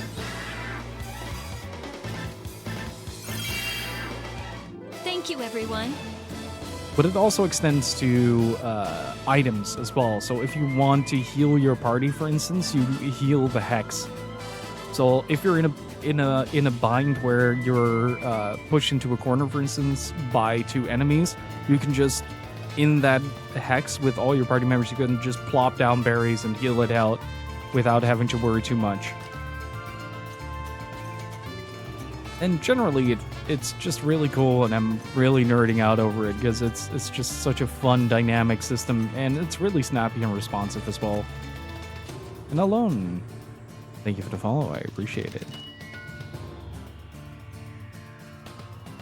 Thank you, everyone. But it also extends to items as well. So if you want to heal your party, for instance, you heal the hex. So if you're in a bind where you're pushed into a corner, for instance, by 2 enemies, you can just, in that hex with all your party members, you can just plop down berries and heal it out without having to worry too much. And generally, it's just really cool, and I'm really nerding out over it because it's just such a fun, dynamic system, and it's really snappy and responsive as well. And Alone, thank you for the follow, I appreciate it.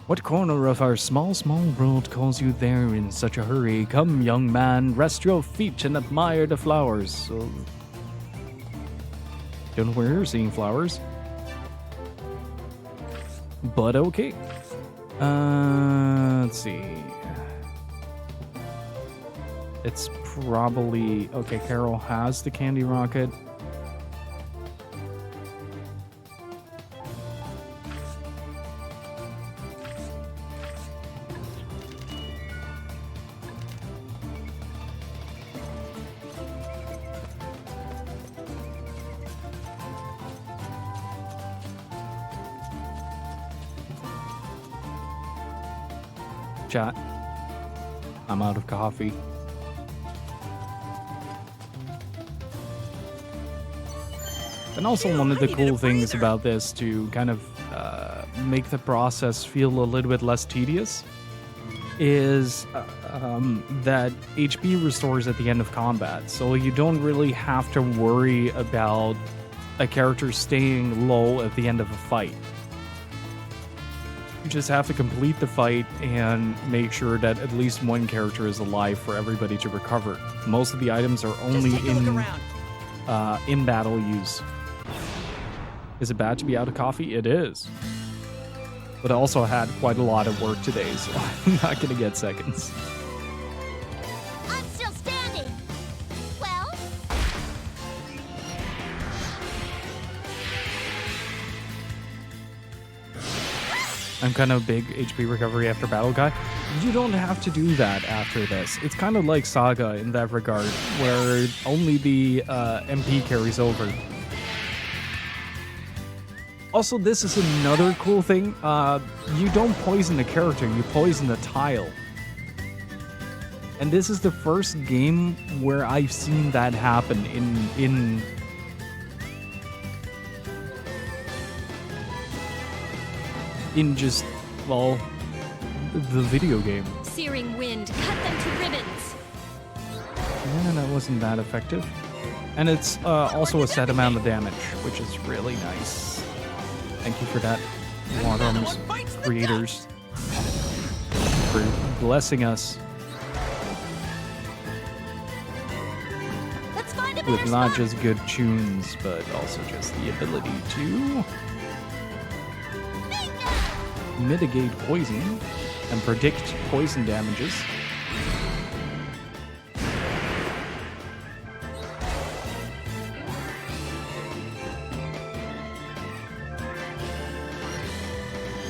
What corner of our small, small world calls you there in such a hurry? Come, young man, rest your feet and admire the flowers. So, don't know where you're seeing flowers. But okay. Let's see. It's probably... Okay, Carol has the candy rocket. Chat. I'm out of coffee. And also one of the cool things about this to kind of make the process feel a little bit less tedious is that HP restores at the end of combat. So you don't really have to worry about a character staying low at the end of a fight. You just have to complete the fight and make sure that at least one character is alive for everybody to recover. Most of the items are only in battle use. Is it bad to be out of coffee? It is. But I also had quite a lot of work today, so I'm not gonna get seconds. I'm still standing. Well, I'm kind of a big HP recovery after battle guy. You don't have to do that after this. It's kind of like Saga in that regard, where only the MP carries over. Also, this is another cool thing. You don't poison the character, you poison the tile. And this is the first game where I've seen that happen in just, well, the video game. Searing wind, cut them to ribbons. Yeah, that wasn't that effective. And it's also a set amount of damage, which is really nice. Thank you for that, Warham's creators, for blessing us let's find a better with not spot. just good tunes, but also just the ability to mitigate poison and predict poison damages.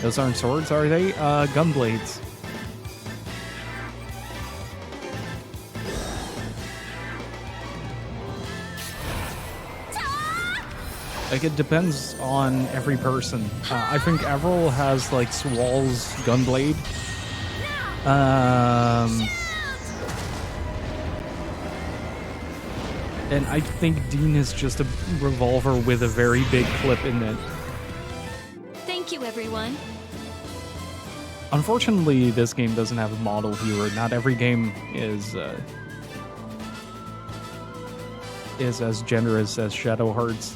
Those aren't swords, are they? Gunblades. Like, it depends on every person. I think Avril has, like, Swall's Gunblade. And I think Dean is just a revolver with a very big clip in it. Thank you, everyone. Unfortunately, this game doesn't have a model viewer. Not every game is as generous as Shadow Hearts.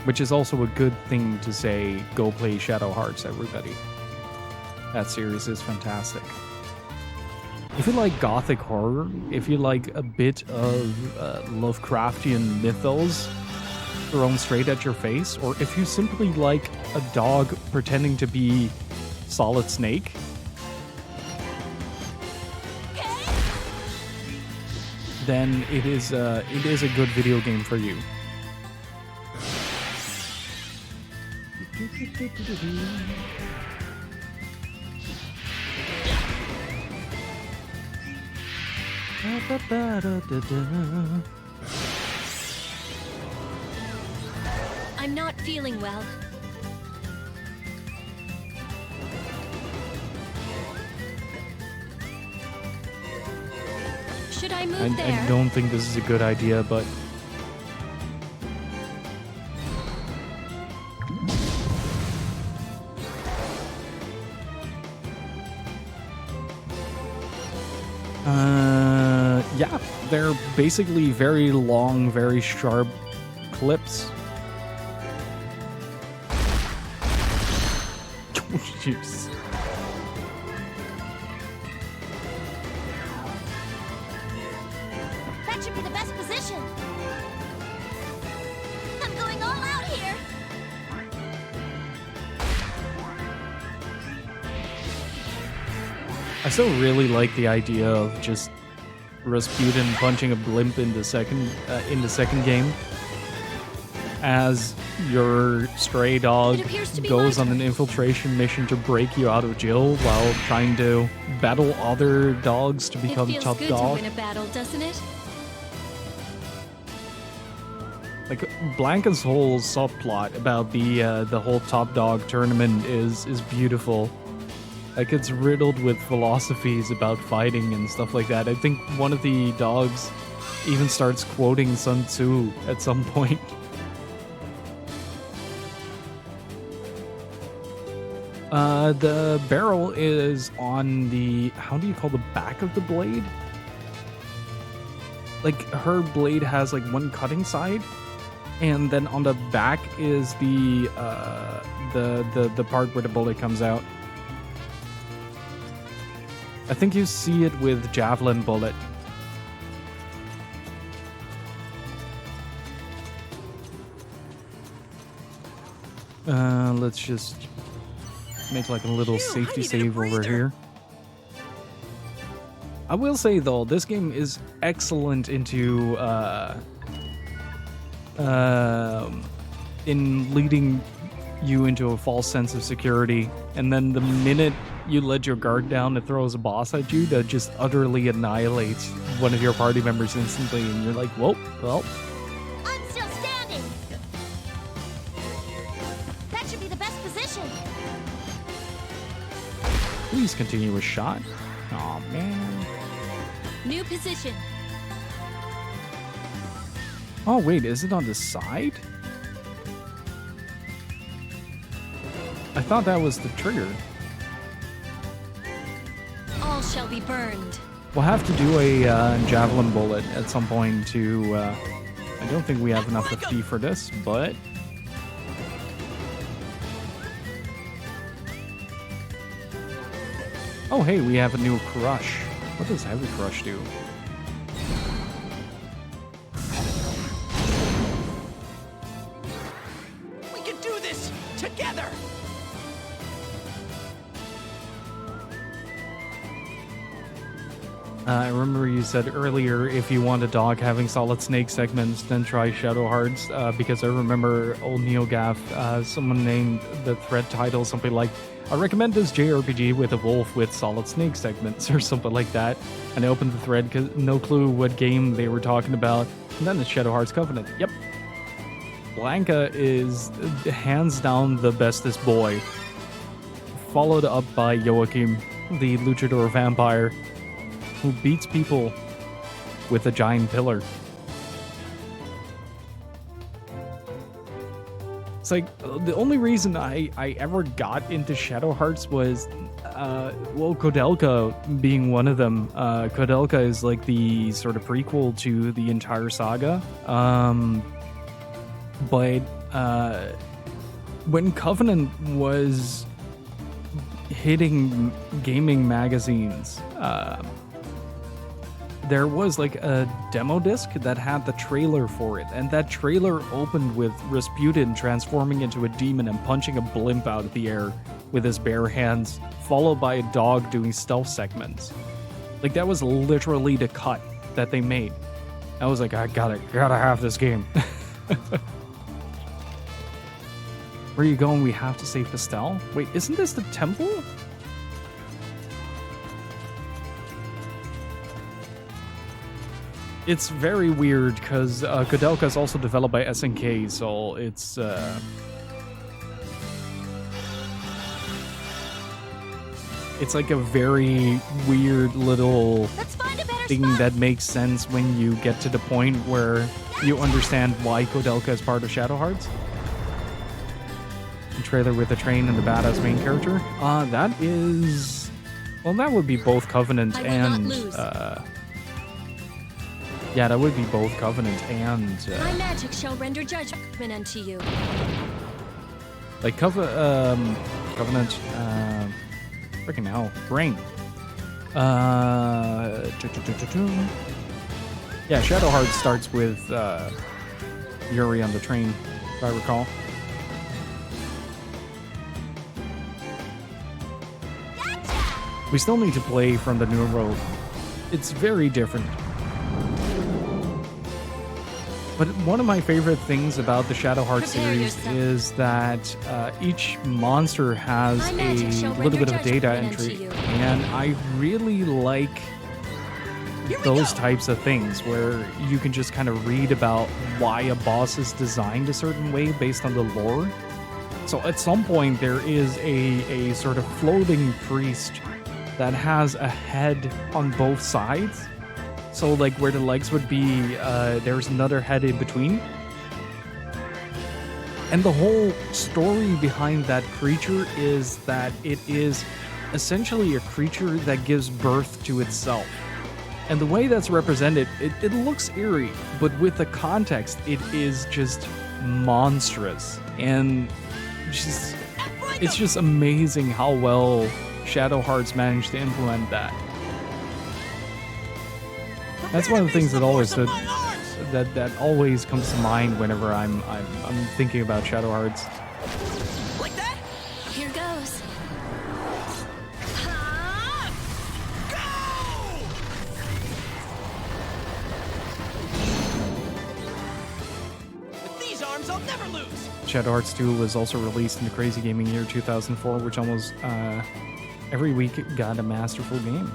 Which is also a good thing to say, go play Shadow Hearts, everybody. That series is fantastic. If you like gothic horror, if you like a bit of Lovecraftian mythos thrown straight at your face, or if you simply like a dog pretending to be Solid Snake, then it is a good video game for you. I'm not feeling well. Should I move there? I don't think this is a good idea, but... Yeah, they're basically very long, very sharp clips. Jeez. That should be the best position. I'm going all out here. I still really like the idea of just Rasputin punching a blimp in the second game, as your stray dog It appears to be goes my on an turn. infiltration mission to break you out of jail while trying to battle other dogs to It become feels top good dog. to win a battle, doesn't it? Like Blanca's whole subplot about the whole top dog tournament is beautiful. Like, it's riddled with philosophies about fighting and stuff like that. I think one of the dogs even starts quoting Sun Tzu at some point. The barrel is on the... How do you call the back of the blade? Like, her blade has, like, one cutting side, and then on the back is the part where the bullet comes out. I think you see it with javelin bullet. Let's just make like a little safety save over here. I will say though, this game is excellent into in leading you into a false sense of security, and then the minute you let your guard down, it throws a boss at you that just utterly annihilates one of your party members instantly, and you're like, whoa, well, I'm still standing. That should be the best position. please continue a shot. Aw, man. New position. Oh, wait, is it on the side? I thought that was the trigger. All shall be burned. We'll have to do a javelin bullet at some point to... I don't think we have enough FP for this, but... Oh, hey, we have a new crush. What does Heavy Crush do? We can do this together. I remember you said earlier if you want a dog having Solid Snake segments, then try Shadow Hearts, because I remember old NeoGaf, someone named the thread title something like, I recommend this JRPG with a wolf with Solid Snake segments, or something like that. And I opened the thread because no clue what game they were talking about, and then it's Shadow Hearts Covenant. Yep. Blanca is hands down the bestest boy, followed up by Joachim, the luchador vampire, who beats people with a giant pillar. It's like, the only reason I ever got into Shadow Hearts was, well, Kodelka being one of them. Kodelka is like the sort of prequel to the entire saga. But when Covenant was hitting gaming magazines, there was like a demo disc that had the trailer for it, and that trailer opened with Rasputin transforming into a demon and punching a blimp out of the air with his bare hands, followed by a dog doing stealth segments. Like, that was literally the cut that they made. I was like, I gotta have this game. Where are you going? We have to save Pastel? Wait, isn't this the temple? It's very weird because Koudelka is also developed by SNK, so it's like a very weird little Let's find a better thing spot. that makes sense when you get to the point where you understand why Koudelka is part of Shadow Hearts. The trailer with the train and the badass main character. That is... Well, that would be both Covenant I will not and... lose. Yeah, that would be both Covenant and... My magic shall render judgment unto you. like, Covenant... freaking hell. Brain. Yeah, Shadow Hearts starts with Yuri on the train, if I recall. We still need to play from the new road. It's very different. But one of my favorite things about the Shadow Hearts Prepare series yourself. is that each monster has My a magic shall little bit render of data judgment unto entry. you. And I really like those types of things where you can just kind of read about why a boss is designed a certain way based on the lore. So at some point there is a sort of floating priest that has a head on both sides. So like where the legs would be, there's another head in between. And the whole story behind that creature is that it is essentially a creature that gives birth to itself. And the way that's represented, it looks eerie, but with the context, it is just monstrous. And just, it's just amazing how well Shadow Hearts managed to implement that. That's one of the things that always that always comes to mind whenever I'm thinking about Shadow Hearts. Like that? Here goes. With these arms, I'll never lose. Shadow Hearts 2 was also released in the crazy gaming year 2004, which almost every week got a masterful game.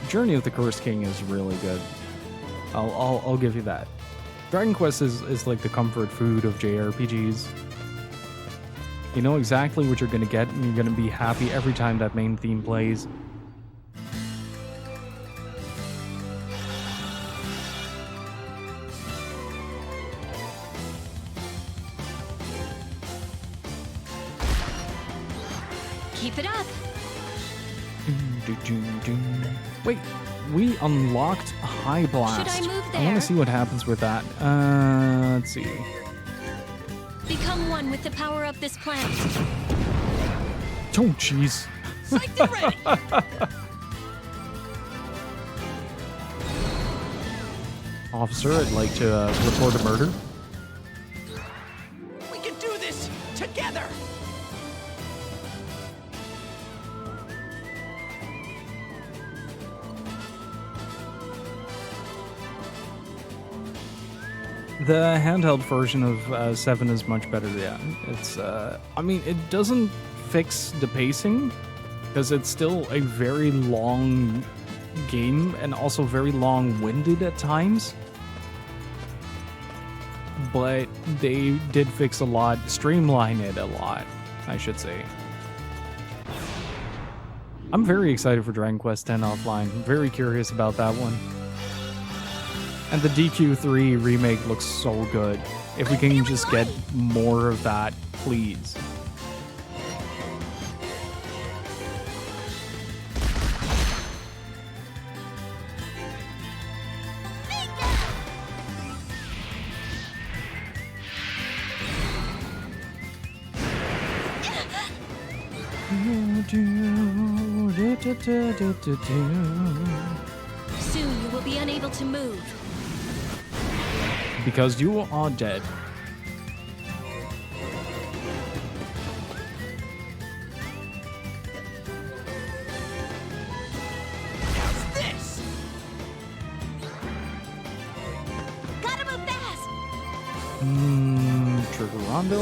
Journey of the Cursed King is really good. I'll give you that. Dragon Quest is like the comfort food of JRPGs. You know exactly what you're gonna get, and you're gonna be happy every time that main theme plays. Keep it up. Wait, we unlocked a High Blast. Should I move I want there? to see what happens with that. Let's see. Become one with the power of this planet. Oh, jeez. Psyched and ready. Officer, I'd like to report a murder. We can do this together. The handheld version of 7 is much better, yeah. It's, I mean, it doesn't fix the pacing, because it's still a very long game, and also very long-winded at times. But they did fix a lot, streamline it a lot, I should say. I'm very excited for Dragon Quest X Offline. I'm very curious about that one. And the DQ3 remake looks so good. If we can just get more of that, please. Soon you will be unable to move. Because you are dead. How's this? Gotta move fast. Trigger Rondo.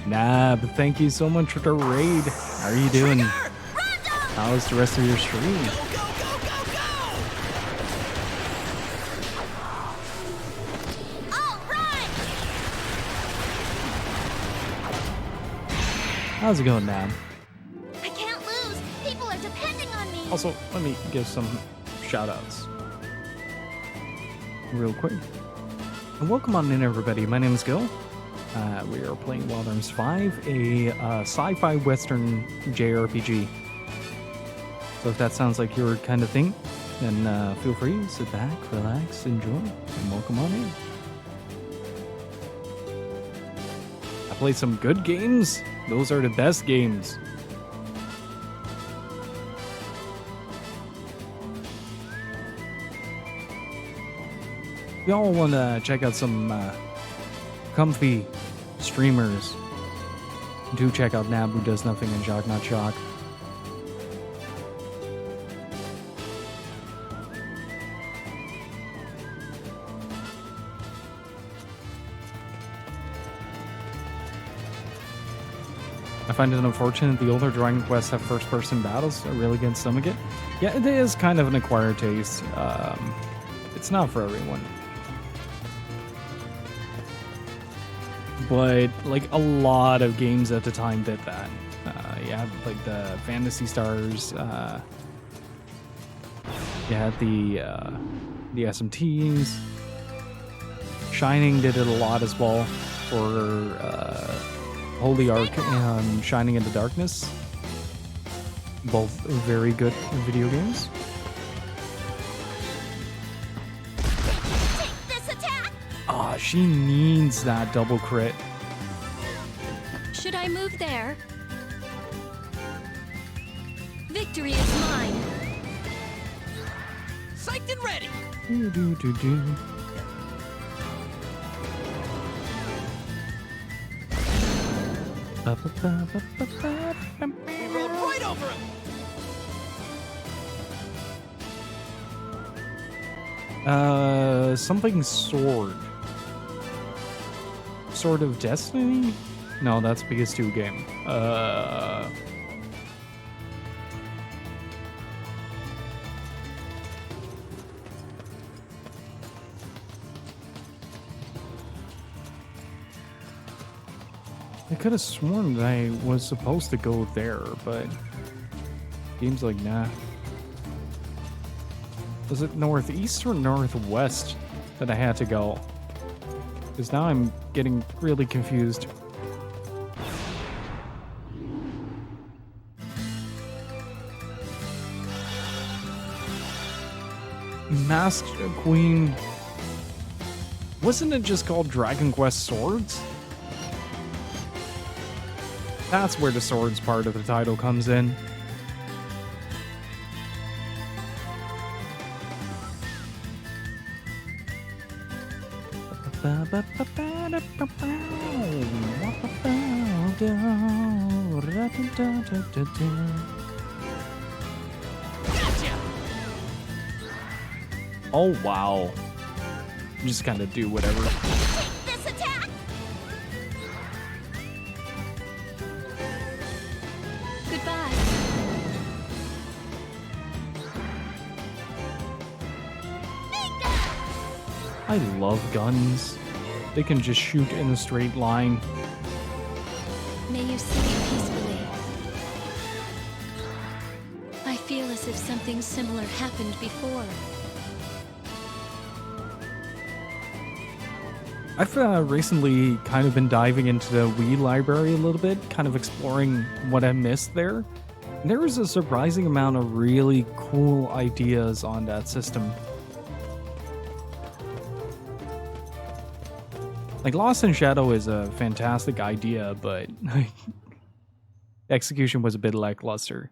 Nab, thank you so much for the raid. How are you doing? How's the rest of your stream? Go, go, go, go, go! All right! How's it going, Nab? I can't lose. People are depending on me. Also, let me give some shout outs real quick. And welcome on in, everybody. My name is Gil. We are playing Wild Arms 5, a sci-fi western JRPG. So if that sounds like your kind of thing, then feel free to sit back, relax, enjoy, and welcome on in. I played some good games. Those are the best games. If y'all want to check out some comfy streamers, do check out Nab Who Does Nothing and Jock Not Shock. I find it unfortunate the older Dragon Quests have first-person battles. I really can't stomach it. Yeah, it is kind of an acquired taste. It's not for everyone. But like a lot of games at the time did that. You had like the Fantasy Stars. You had the SMTs. Shining did it a lot as well for Holy Ark and Shining in the Darkness. Both very good video games. Take this attack. Ah, she needs that double crit. Should I move there? Victory is mine. Psyched and ready! Do. We rode right over him! Something sword. Sword of Destiny? No, that's a PS2 game. I could have sworn that I was supposed to go there, but game's like, nah. Was it northeast or northwest that I had to go? Because now I'm getting really confused. Masked Queen. Wasn't it just called Dragon Quest Swords? That's where the swords part of the title comes in. Gotcha! Oh wow. Just kind of do whatever. Take this attack. Goodbye. I love guns. They can just shoot in a straight line. May you sleep peacefully. I feel as if something similar happened before. I've recently kind of been diving into the Wii library a little bit, kind of exploring what I missed there. And there was a surprising amount of really cool ideas on that system. Like, Lost in Shadow is a fantastic idea, but execution was a bit lackluster.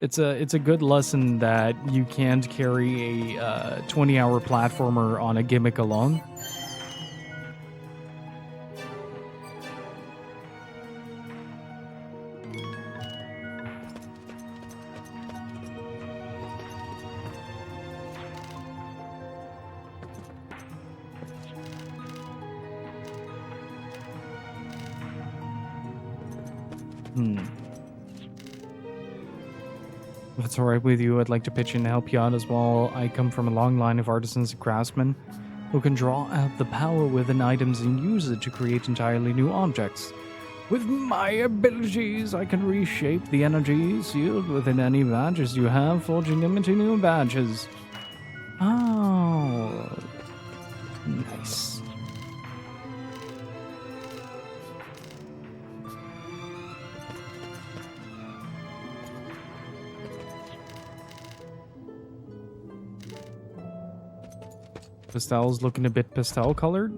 It's a good lesson that you can't carry a 20-hour platformer on a gimmick alone. If it's alright with you, I'd like to pitch in and help you out as well. I come from a long line of artisans and craftsmen who can draw out the power within items and use it to create entirely new objects. With my abilities, I can reshape the energy sealed within any badges you have, forging them into new badges. Oh, nice. Pastel's looking a bit pastel colored.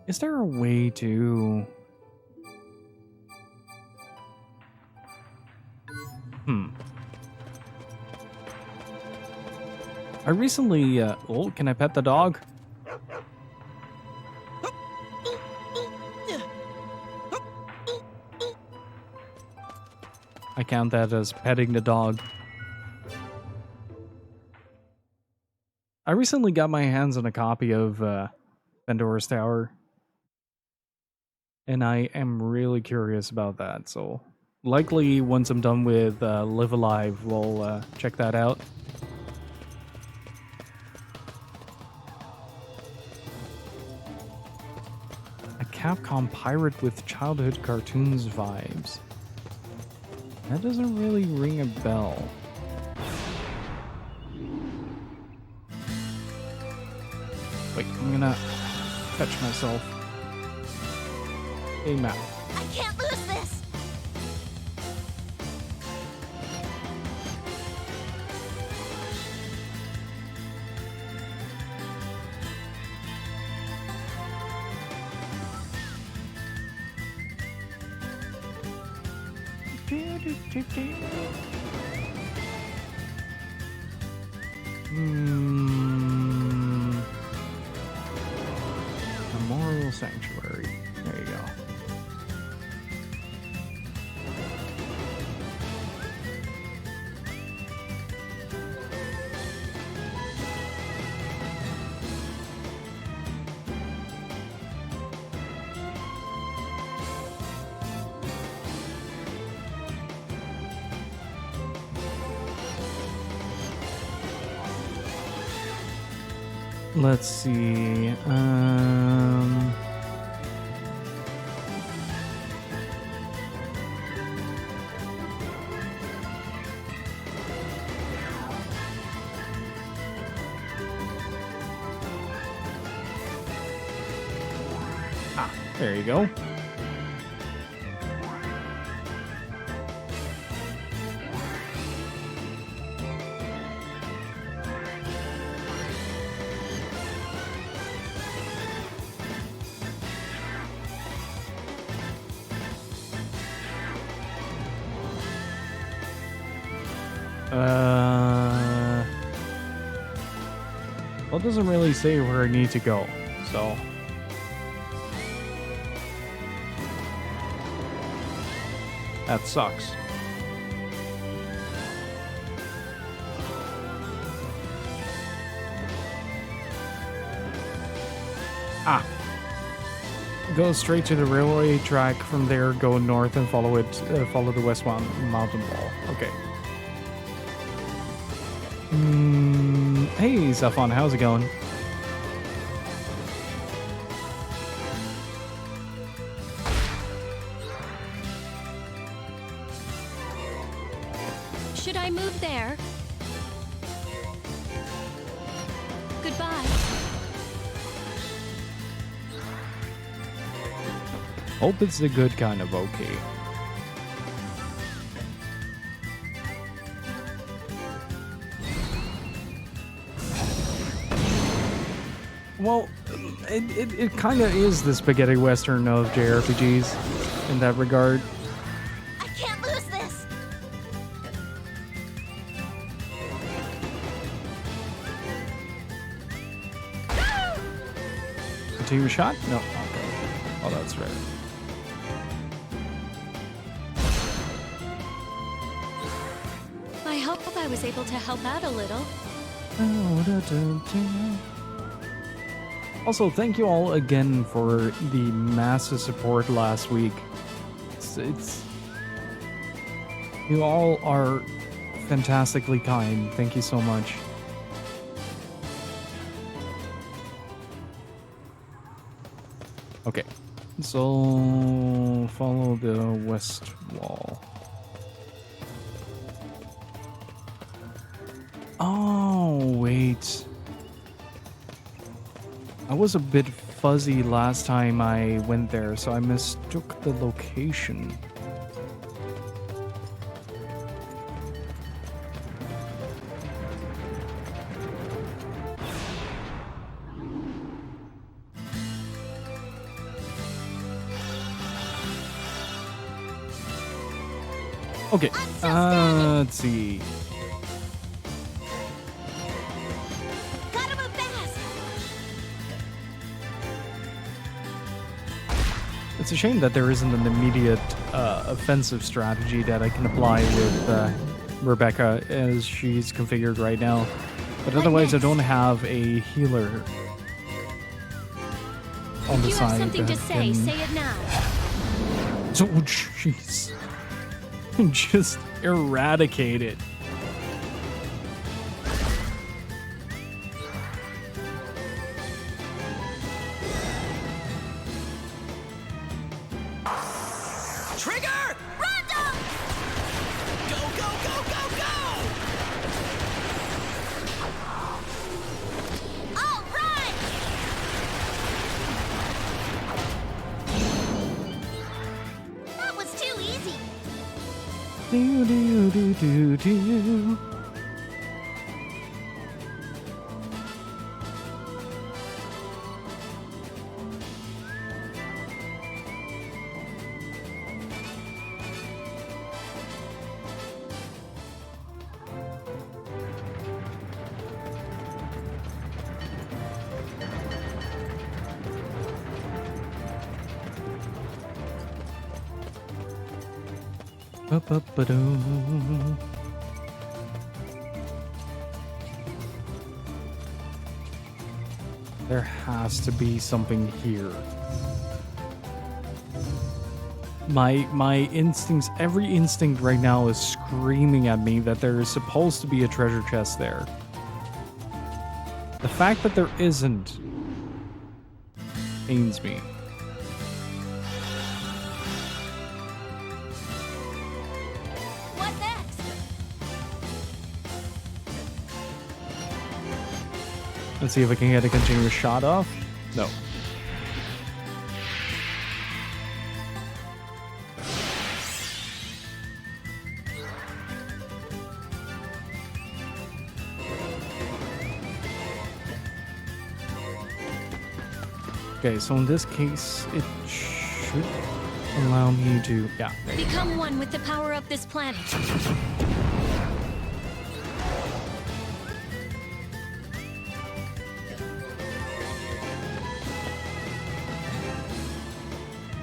Is there a way to... I recently, oh, can I pet the dog? I count that as petting the dog. I recently got my hands on a copy of Pandora's Tower. And I am really curious about that, so likely once I'm done with Live Alive, we'll check that out. A Capcom pirate with childhood cartoons vibes. That doesn't really ring a bell. Wait, I'm gonna catch myself. Hey, Matt. I can't lose this! Memorial Sanctuary. There you go. Let's see. There you go. Well, it doesn't really say where I need to go, so. That sucks. Ah. Go straight to the railway track. From there, go north and follow it. Follow the West Mountain Wall. Okay. Hey, Zafon, how's it going? Should I move there? Goodbye. Hope it's the good kind of okay. Well, it kind of is the spaghetti western of JRPGs in that regard. I can't lose this! Continue shot? No. Okay. Oh, that's right. I hope I was able to help out a little. Also, thank you all again for the massive support last week. It's you all are fantastically kind. Thank you so much. Okay, so follow the west wall. Oh, wait. I was a bit fuzzy last time I went there, so I mistook the location. Okay, let's see. Gotta move fast. It's a shame that there isn't an immediate offensive strategy that I can apply with Rebecca as she's configured right now. But otherwise, I don't have a healer on If the you side. have something to that say, can- say it now. Oh, jeez. Just eradicate it. Trigger! Rondo! Go, go, go, go, go! All right! That was too easy. Do do do do do. Ba-ba-ba-doo. There has to be something here. My instincts, every instinct right now is screaming at me that there is supposed to be a treasure chest there. The fact that there isn't pains me. What next? Let's see if I can get a continuous shot off. No. Okay, so in this case, it should allow me to... Yeah, there you go. Become one with the power of this planet.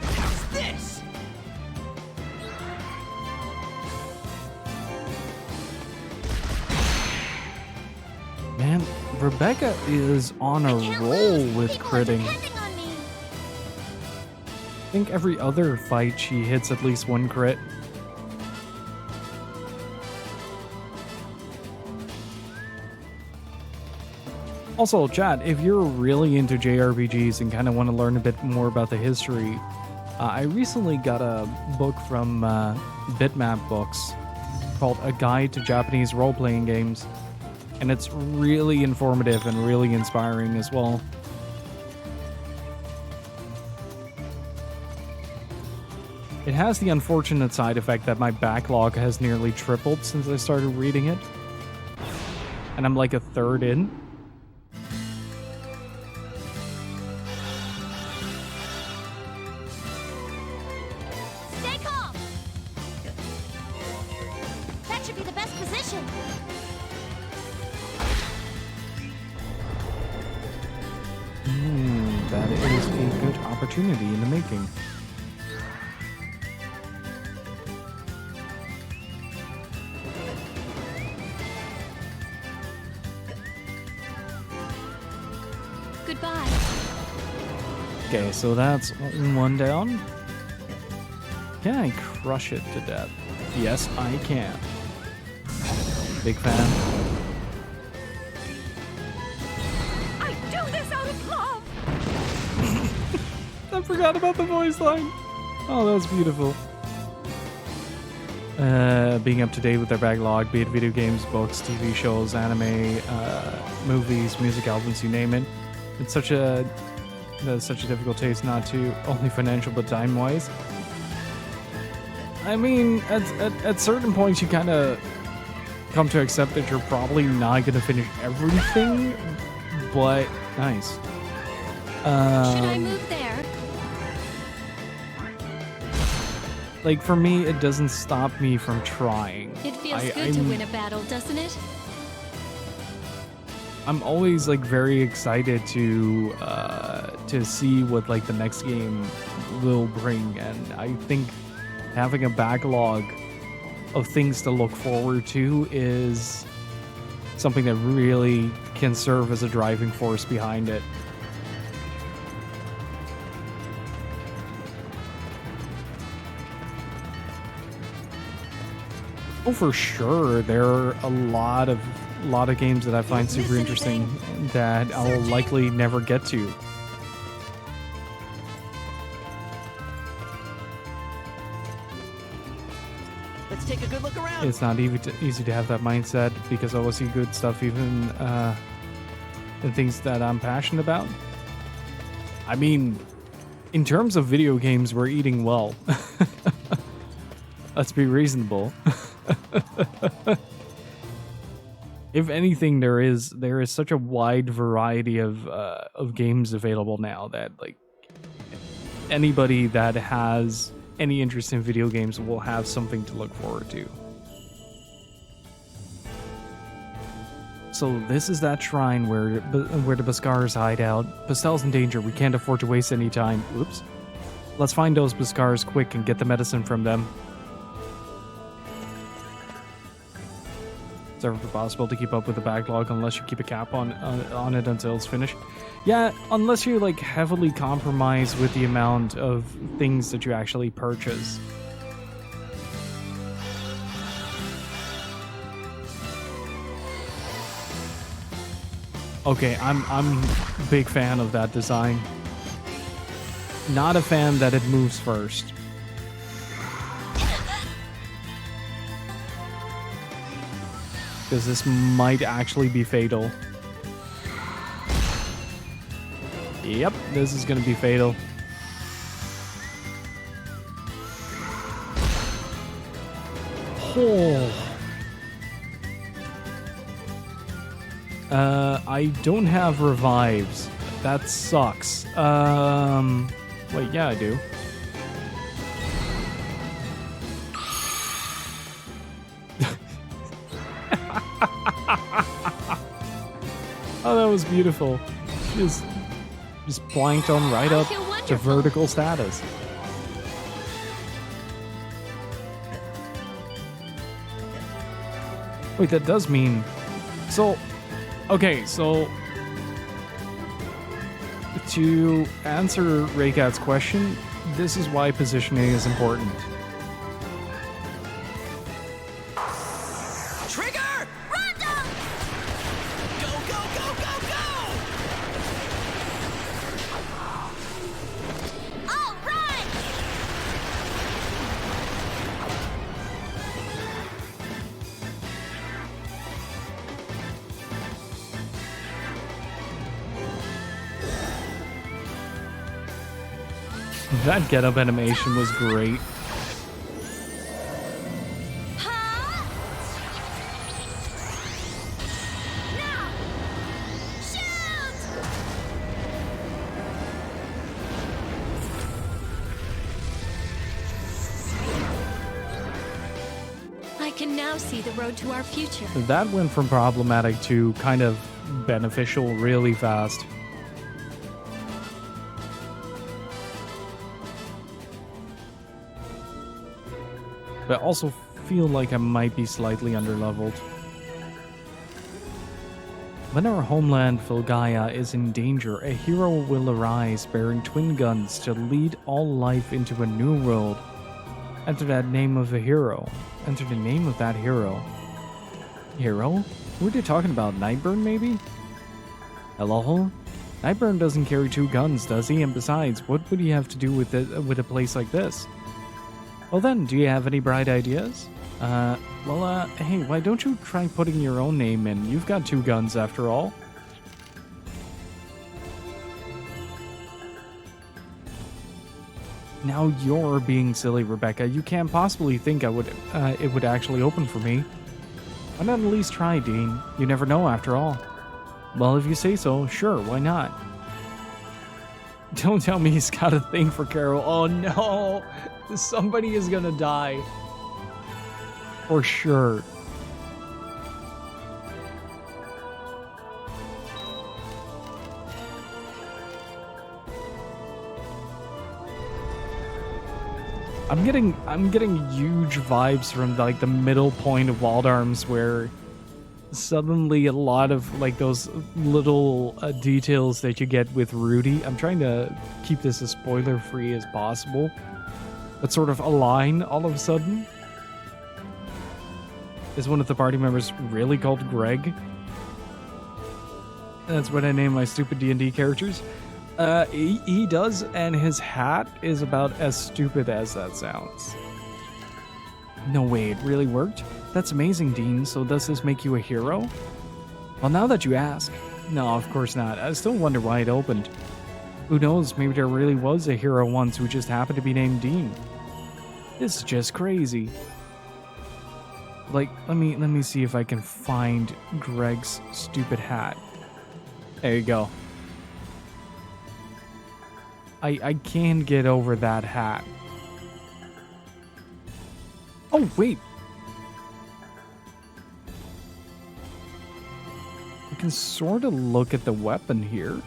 How's this? Man, Rebecca is on a Can't roll lose. with People are critting. depending on me. I think every other fight she hits at least one crit. Also, chat, if you're really into JRPGs and kind of want to learn a bit more about the history, I recently got a book from Bitmap Books called A Guide to Japanese Role-Playing Games, and it's really informative and really inspiring as well. It has the unfortunate side effect that my backlog has nearly tripled since I started reading it, and I'm like a third in. Stay calm. That should be the best position. That is a good opportunity in the making. Goodbye. Okay, so that's one down. Can I crush it to death? Yes, I can. Big fan. I do this out of love. I forgot about the voice line. Oh, that was beautiful. Being up to date with their backlog, be it video games, books, TV shows, anime, movies, music albums, you name it. It's such a difficult taste, not to only financial but time-wise. I mean, at certain points, you kind of come to accept that you're probably not going to finish everything, but nice. Should I move there? Like, for me, it doesn't stop me from trying. It feels good to win a battle, doesn't it? I'm always, like, very excited to see what, like, the next game will bring, and I think having a backlog of things to look forward to is something that really can serve as a driving force behind it. Oh, for sure. There are a lot of games that I find super interesting that I'll likely never get to. Let's take a good look around. It's not easy to have that mindset because I will see good stuff even in things that I'm passionate about. I mean, in terms of video games, we're eating well. Let's be reasonable. If anything, there is such a wide variety of games available now that, like, anybody that has any interest in video games will have something to look forward to. So this is that shrine where the Beskars hide out. Pastel's in danger. We can't afford to waste any time. Oops. Let's find those Beskars quick and get the medicine from them. It's never possible to keep up with the backlog unless you keep a cap on it until it's finished. Yeah, unless you, like, heavily compromise with the amount of things that you actually purchase. Okay, I'm a big fan of that design. Not a fan that it moves first. Because this might actually be fatal. Yep, this is going to be fatal. Oh. I don't have revives. That sucks. Wait, yeah, I do. Oh, that was beautiful. Just planked on right up to vertical status. Wait, that does mean... So, okay, so... To answer Raycat's question, this is why positioning is important. Trigger! Rondo! Go, go, go, go, go! All right! That get-up animation was great. Huh? Now! Shoot! I can now see the road to our future. That went from problematic to kind of beneficial really fast. But I also feel like I might be slightly underleveled. When our homeland Filgaia is in danger, a hero will arise bearing twin guns to lead all life into a new world. Enter that name of a hero. Enter the name of that hero. Hero? Who are they talking about? Nightburn, maybe? Hello? Nightburn doesn't carry two guns, does he? And besides, what would he have to do with a place like this? Well then, do you have any bright ideas? Hey, why don't you try putting your own name in? You've got two guns after all. Now you're being silly, Rebecca. You can't possibly think it would actually open for me. Why not at least try, Dean? You never know after all. Well, if you say so, sure, why not? Don't tell me he's got a thing for Carol. Oh no! Somebody is gonna die. For sure. I'm getting huge vibes from like the middle point of Wild Arms where suddenly a lot of like those little details that you get with Rudy. I'm trying to keep this as spoiler free as possible, but sort of align all of a sudden. Is one of the party members really called Greg? That's what I name my stupid D&D characters. He does, and his hat is about as stupid as that sounds. No way, it really worked? That's amazing, Dean. So does this make you a hero? Well, now that you ask. No, of course not. I still wonder why it opened. Who knows, maybe there really was a hero once who just happened to be named Dean. This is just crazy. Like, let me see if I can find Greg's stupid hat. There you go. I can get over that hat. Oh, wait. You can sort of look at the weapon here.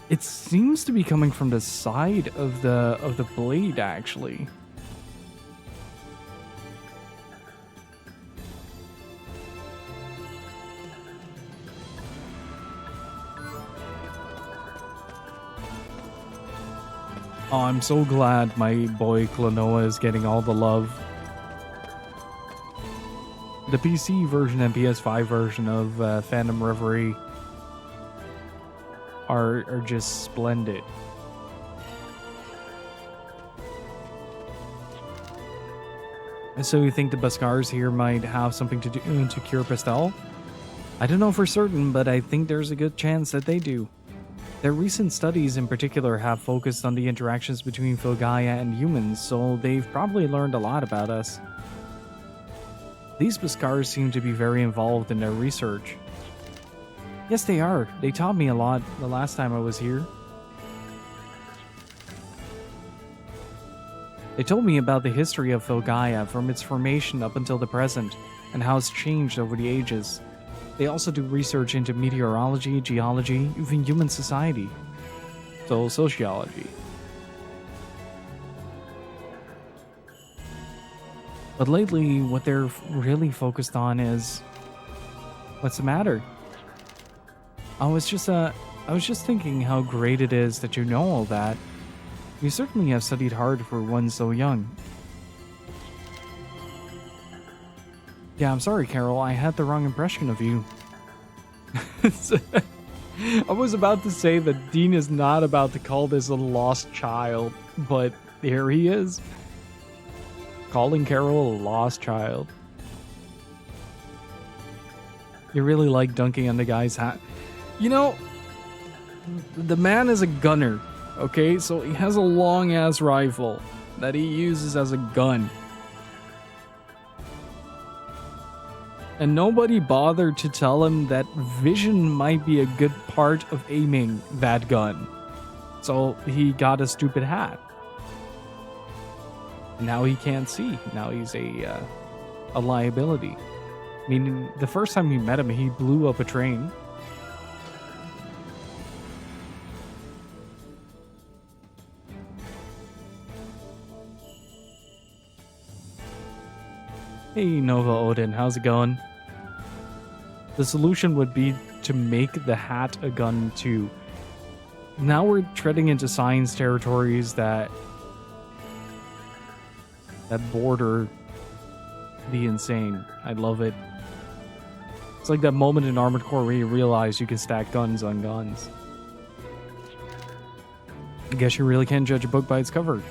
It seems to be coming from the side of the blade, actually. Oh, I'm so glad my boy Klonoa is getting all the love. The PC version and PS5 version of Phantom Reverie are just splendid. So you think the Beskars here might have something to do to cure Pastel? I don't know for certain, but I think there's a good chance that they do. Their recent studies in particular have focused on the interactions between Filgaia and humans, so they've probably learned a lot about us. These Beskars seem to be very involved in their research. Yes, they are. They taught me a lot the last time I was here. They told me about the history of Filgaia from its formation up until the present, and how it's changed over the ages. They also do research into meteorology, geology, even human society. So, sociology. But lately, what they're really focused on is... What's the matter? I was just thinking how great it is that you know all that. You certainly have studied hard for one so young. Yeah, I'm sorry, Carol. I had the wrong impression of you. I was about to say that Dean is not about to call this a lost child, but here he is. Calling Carol a lost child. You really like dunking on the guy's hat. You know, the man is a gunner, okay? So he has a long-ass rifle that he uses as a gun. And nobody bothered to tell him that vision might be a good part of aiming that gun. So he got a stupid hat. Now he can't see. Now he's a liability. Meaning, the first time we met him, he blew up a train. Hey Nova Odin, how's it going? The solution would be to make the hat a gun too. Now we're treading into science territories that border the insane. I love it. It's like that moment in Armored Core where you realize you can stack guns on guns. I guess you really can't judge a book by its cover.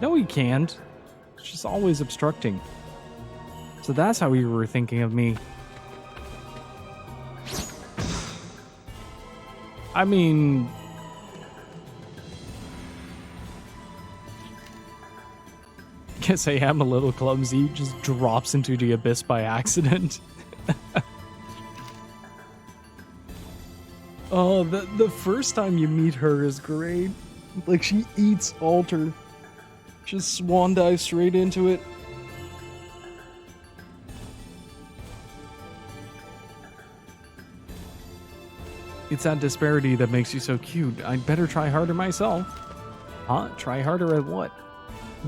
No, you can't. It's just always obstructing. So that's how you were thinking of me. I mean... guess I am a little clumsy. Just drops into the abyss by accident. Oh, the first time you meet her is great. Like, she eats Alter. Just swan dive straight into it. It's that disparity that makes you so cute. I'd better try harder myself. Huh? Try harder at what?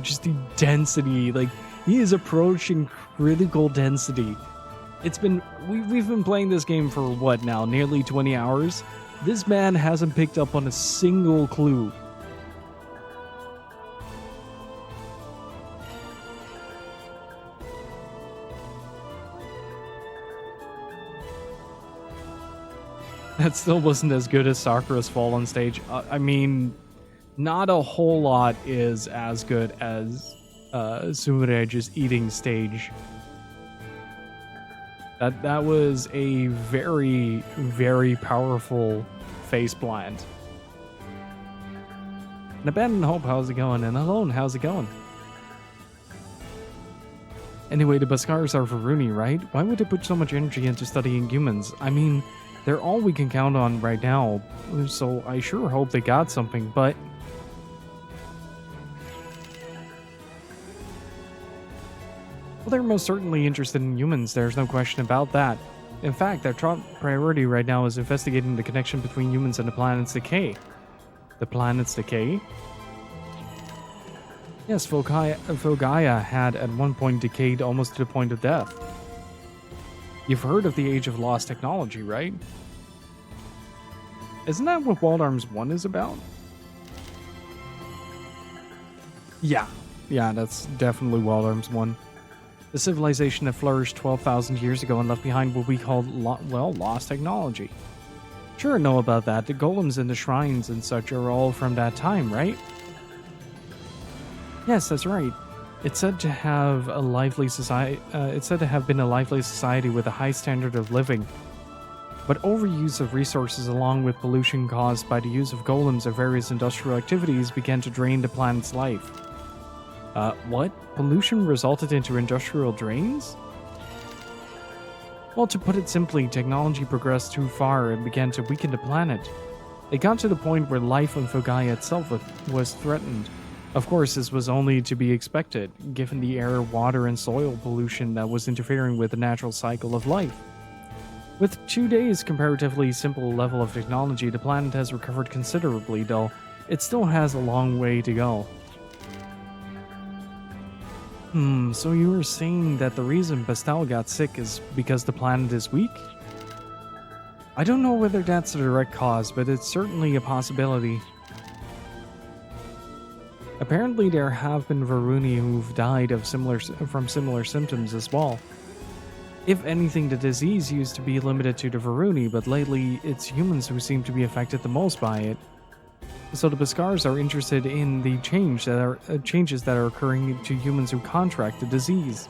Just the density. Like, he is approaching critical density. It's been... We've been playing this game for what now? Nearly 20 hours? This man hasn't picked up on a single clue. That still wasn't as good as Sakura's fall on stage. I mean, not a whole lot is as good as Sumire's eating stage. That was a very, very powerful face plant. And Abandoned Hope, how's it going? And Alone, how's it going? Anyway, the Baskars are Varuni, right? Why would they put so much energy into studying humans? I mean, they're all we can count on right now, so I sure hope they got something, but... well, they're most certainly interested in humans, there's no question about that. In fact, their top priority right now is investigating the connection between humans and the planet's decay. The planet's decay? Yes, Filgaia had at one point decayed almost to the point of death. You've heard of the Age of Lost Technology, right? Isn't that what Wild Arms 1 is about? Yeah, that's definitely Wild Arms 1. The civilization that flourished 12,000 years ago and left behind what we call, lost technology. Sure, I know about that. The golems and the shrines and such are all from that time, right? Yes, that's right. It's said to have a lively society. It's said to have been a lively society with a high standard of living. But overuse of resources, along with pollution caused by the use of golems or various industrial activities, began to drain the planet's life. What? Pollution resulted into industrial drains? Well, to put it simply, technology progressed too far and began to weaken the planet. It got to the point where life on Filgaia itself was threatened. Of course, this was only to be expected, given the air, water, and soil pollution that was interfering with the natural cycle of life. With 2 days' comparatively simple level of technology, the planet has recovered considerably, though it still has a long way to go. So you were saying that the reason Bastel got sick is because the planet is weak? I don't know whether that's a direct cause, but it's certainly a possibility. Apparently there have been Varuni who've died from similar symptoms as well. If anything, the disease used to be limited to the Varuni, but lately it's humans who seem to be affected the most by it. So the Baskars are interested in the changes that are occurring to humans who contract the disease.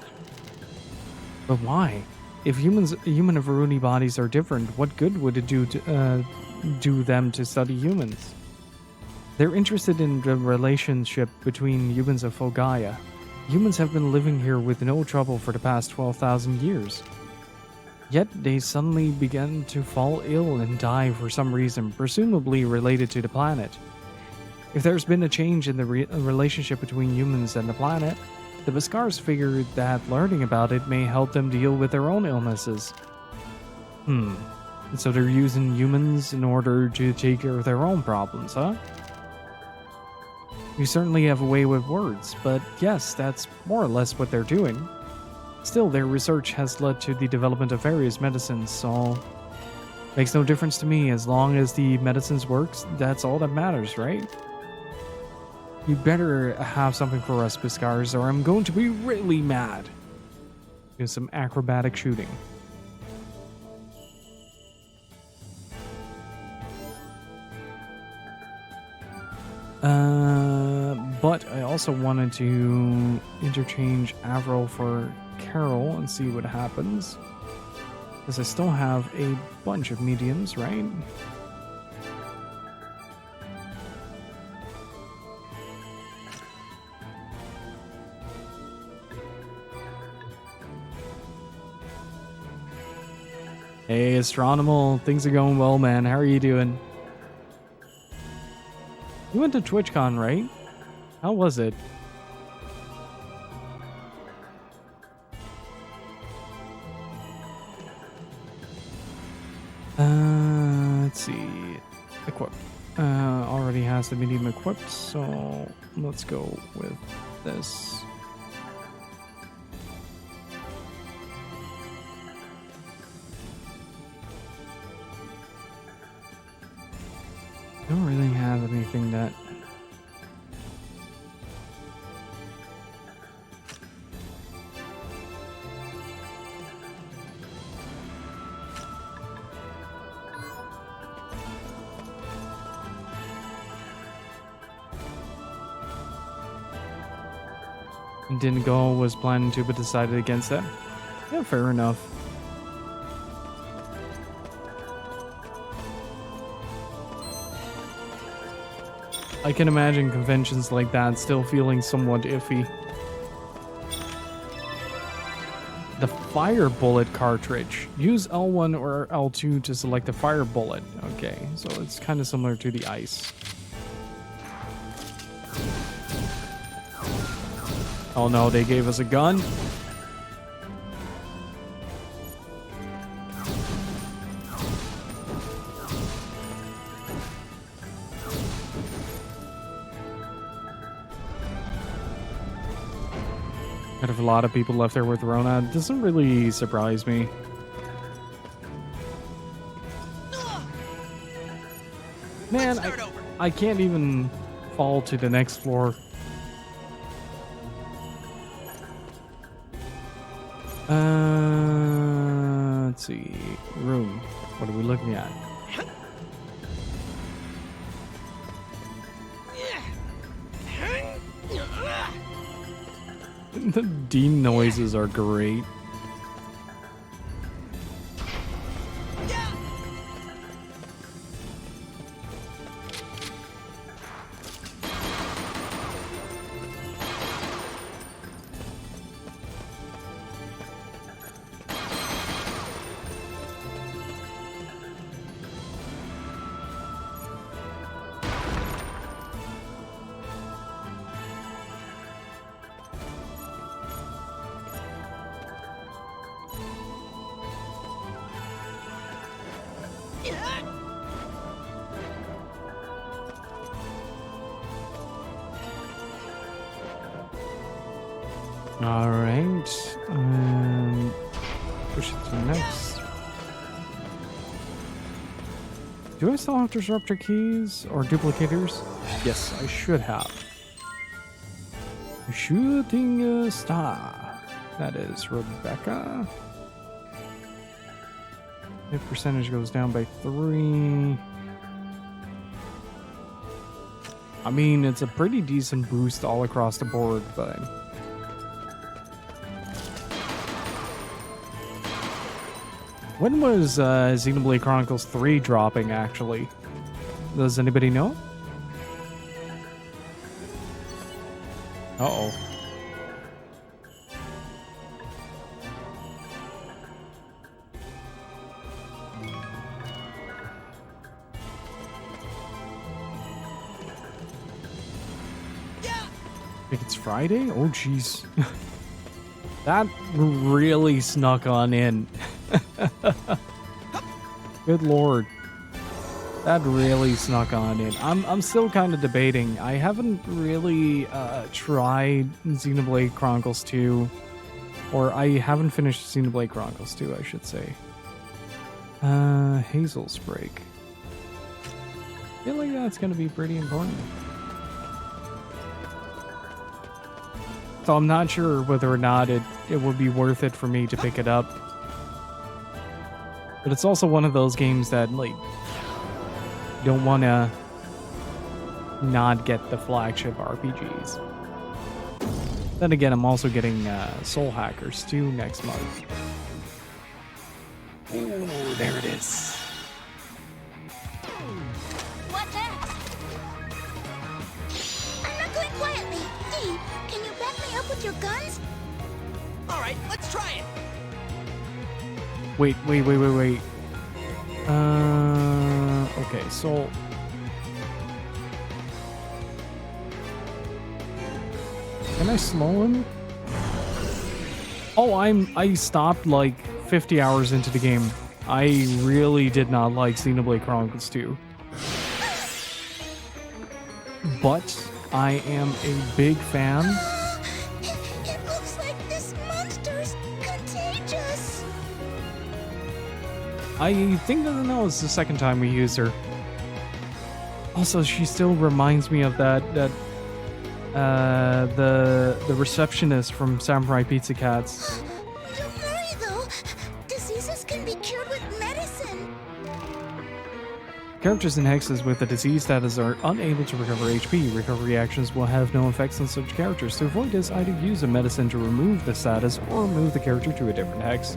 But why? If human and Varuni bodies are different, what good would it do them to study humans? They're interested in the relationship between humans and Filgaia. Humans have been living here with no trouble for the past 12,000 years. Yet they suddenly began to fall ill and die for some reason, presumably related to the planet. If there's been a change in the relationship between humans and the planet, the Baskars figured that learning about it may help them deal with their own illnesses. So they're using humans in order to take care of their own problems, huh? You certainly have a way with words, but yes, that's more or less what they're doing. Still, their research has led to the development of various medicines, so makes no difference to me. As long as the medicines works, that's all that matters, right? You better have something for us, Biscars, or I'm going to be really mad. Do some acrobatic shooting. But I also wanted to interchange Avril for Carol and see what happens. Because I still have a bunch of mediums, right? Hey, Astronomal, things are going well, man. How are you doing? You went to TwitchCon, right? How was it? Let's see. Equip. Already has the medium equipped, so let's go with this. Don't really have anything that didn't go, was planning to, but decided against that. Yeah, fair enough. I can imagine conventions like that still feeling somewhat iffy. The fire bullet cartridge. Use L1 or L2 to select the fire bullet. Okay, so it's kind of similar to the ice. Oh no, they gave us a gun. Out of a lot of people left there with Rona, it doesn't really surprise me. Man, I can't even fall to the next floor. Let's see. Room. What are we looking at? The Dean noises are great. Alright. Push it to next. Do I still have disruptor keys or duplicators? Yes, I should have. Shooting star. That is Rebecca. Hit percentage goes down by 3. I mean, it's a pretty decent boost all across the board, but when was Xenoblade Chronicles 3 dropping, actually? Does anybody know? Uh-oh. I think it's Friday? Oh, jeez. That really snuck on in. Good lord. That really snuck on in. I'm still kind of debating. I haven't really tried Xenoblade Chronicles 2 Or I haven't finished Xenoblade Chronicles 2, I should say. Hazel's Break. I feel like that's going to be pretty important. So I'm not sure whether or not it would be worth it for me to pick it up. But it's also one of those games that, like, you don't want to not get the flagship RPGs. Then again, I'm also getting Soul Hackers 2 next month. Ooh, there it is. What next? I'm not going quietly. Dee, can you back me up with your guns? All right, let's try it. Wait. Okay, so... Can I slow him? Oh, I stopped like 50 hours into the game. I really did not like Xenoblade Chronicles 2. But I am a big fan. It looks like this monster's contagious. I think that it's the second time we used her. Also, she still reminds me of the receptionist from Samurai Pizza Cats. Don't worry though. Diseases can be cured with medicine. Characters in hexes with a disease status are unable to recover HP. Recovery actions will have no effects on such characters. To avoid this, either use a medicine to remove the status or move the character to a different hex.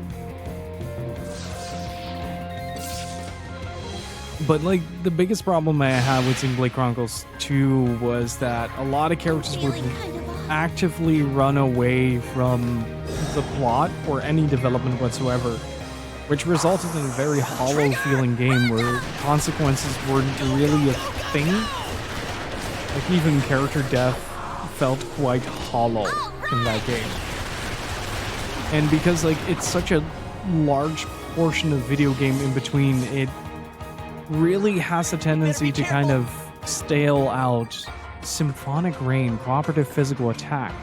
But like the biggest problem I had with Xenoblade Chronicles 2 was that a lot of characters would Feeling kind of off. actively run away from the plot or any development whatsoever, which resulted in a very hollow feeling game where consequences weren't really a thing. Like even character death felt quite hollow in that game. And because like it's such a large portion of video game in between, it really has a tendency to kind of stale out symphonic rain, cooperative physical attack.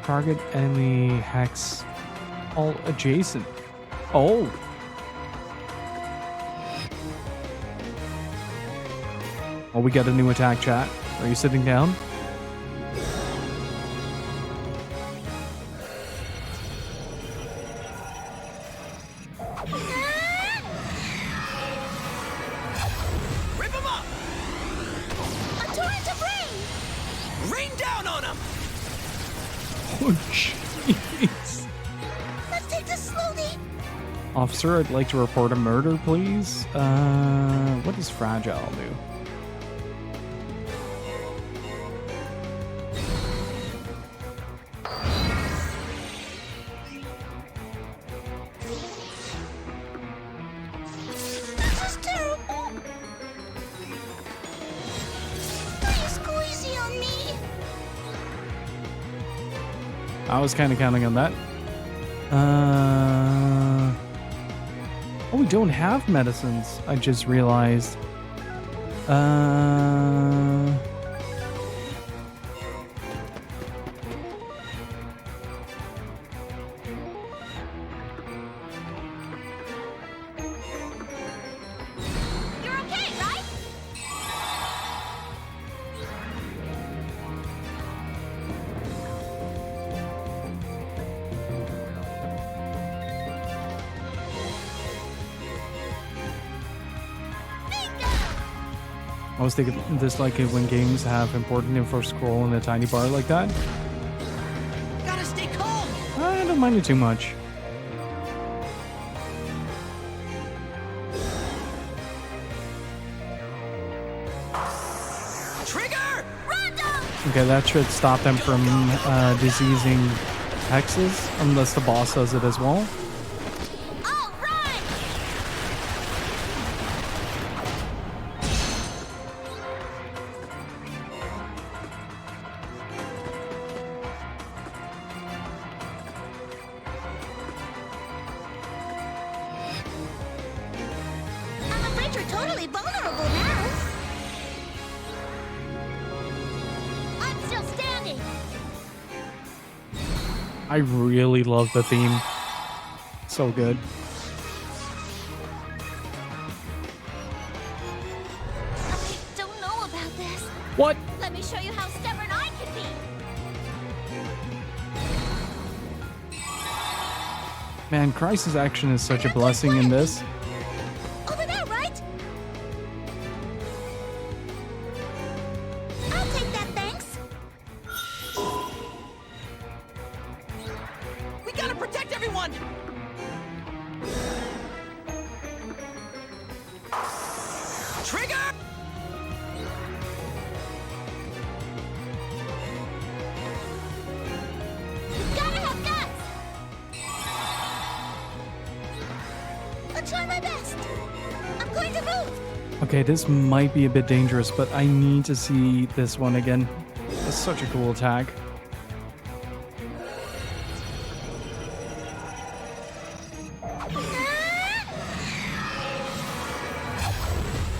Target enemy hex all adjacent. Oh. Oh, we got a new attack, chat. Are you sitting down? Rip him up. A torrent of rain. Rain down on him. Oh, jeez. Let's take this slowly. Officer, I'd like to report a murder, please. What does Fragile do? This is terrible. Please go easy on me. I was kind of counting on that. Oh, we don't have medicines. I just realized. You're okay, right? I was thinking this like it when games have important info scroll in a tiny bar like that. Gotta stay calm. I don't mind it too much. Trigger. Okay, that should stop them from diseasing hexes, unless the boss does it as well. All right. I'm afraid you're totally vulnerable now. I'm still standing. I really love the theme. So good. I don't know about this. What? Let me show you how stubborn I can be. Man, Crisis Action is such a blessing in this. Over there, right? I'll take that, thanks. We gotta protect everyone! Trigger! Gotta have guts. I'll try my best. I'm going to move. Okay, this might be a bit dangerous, but I need to see this one again. It's such a cool attack.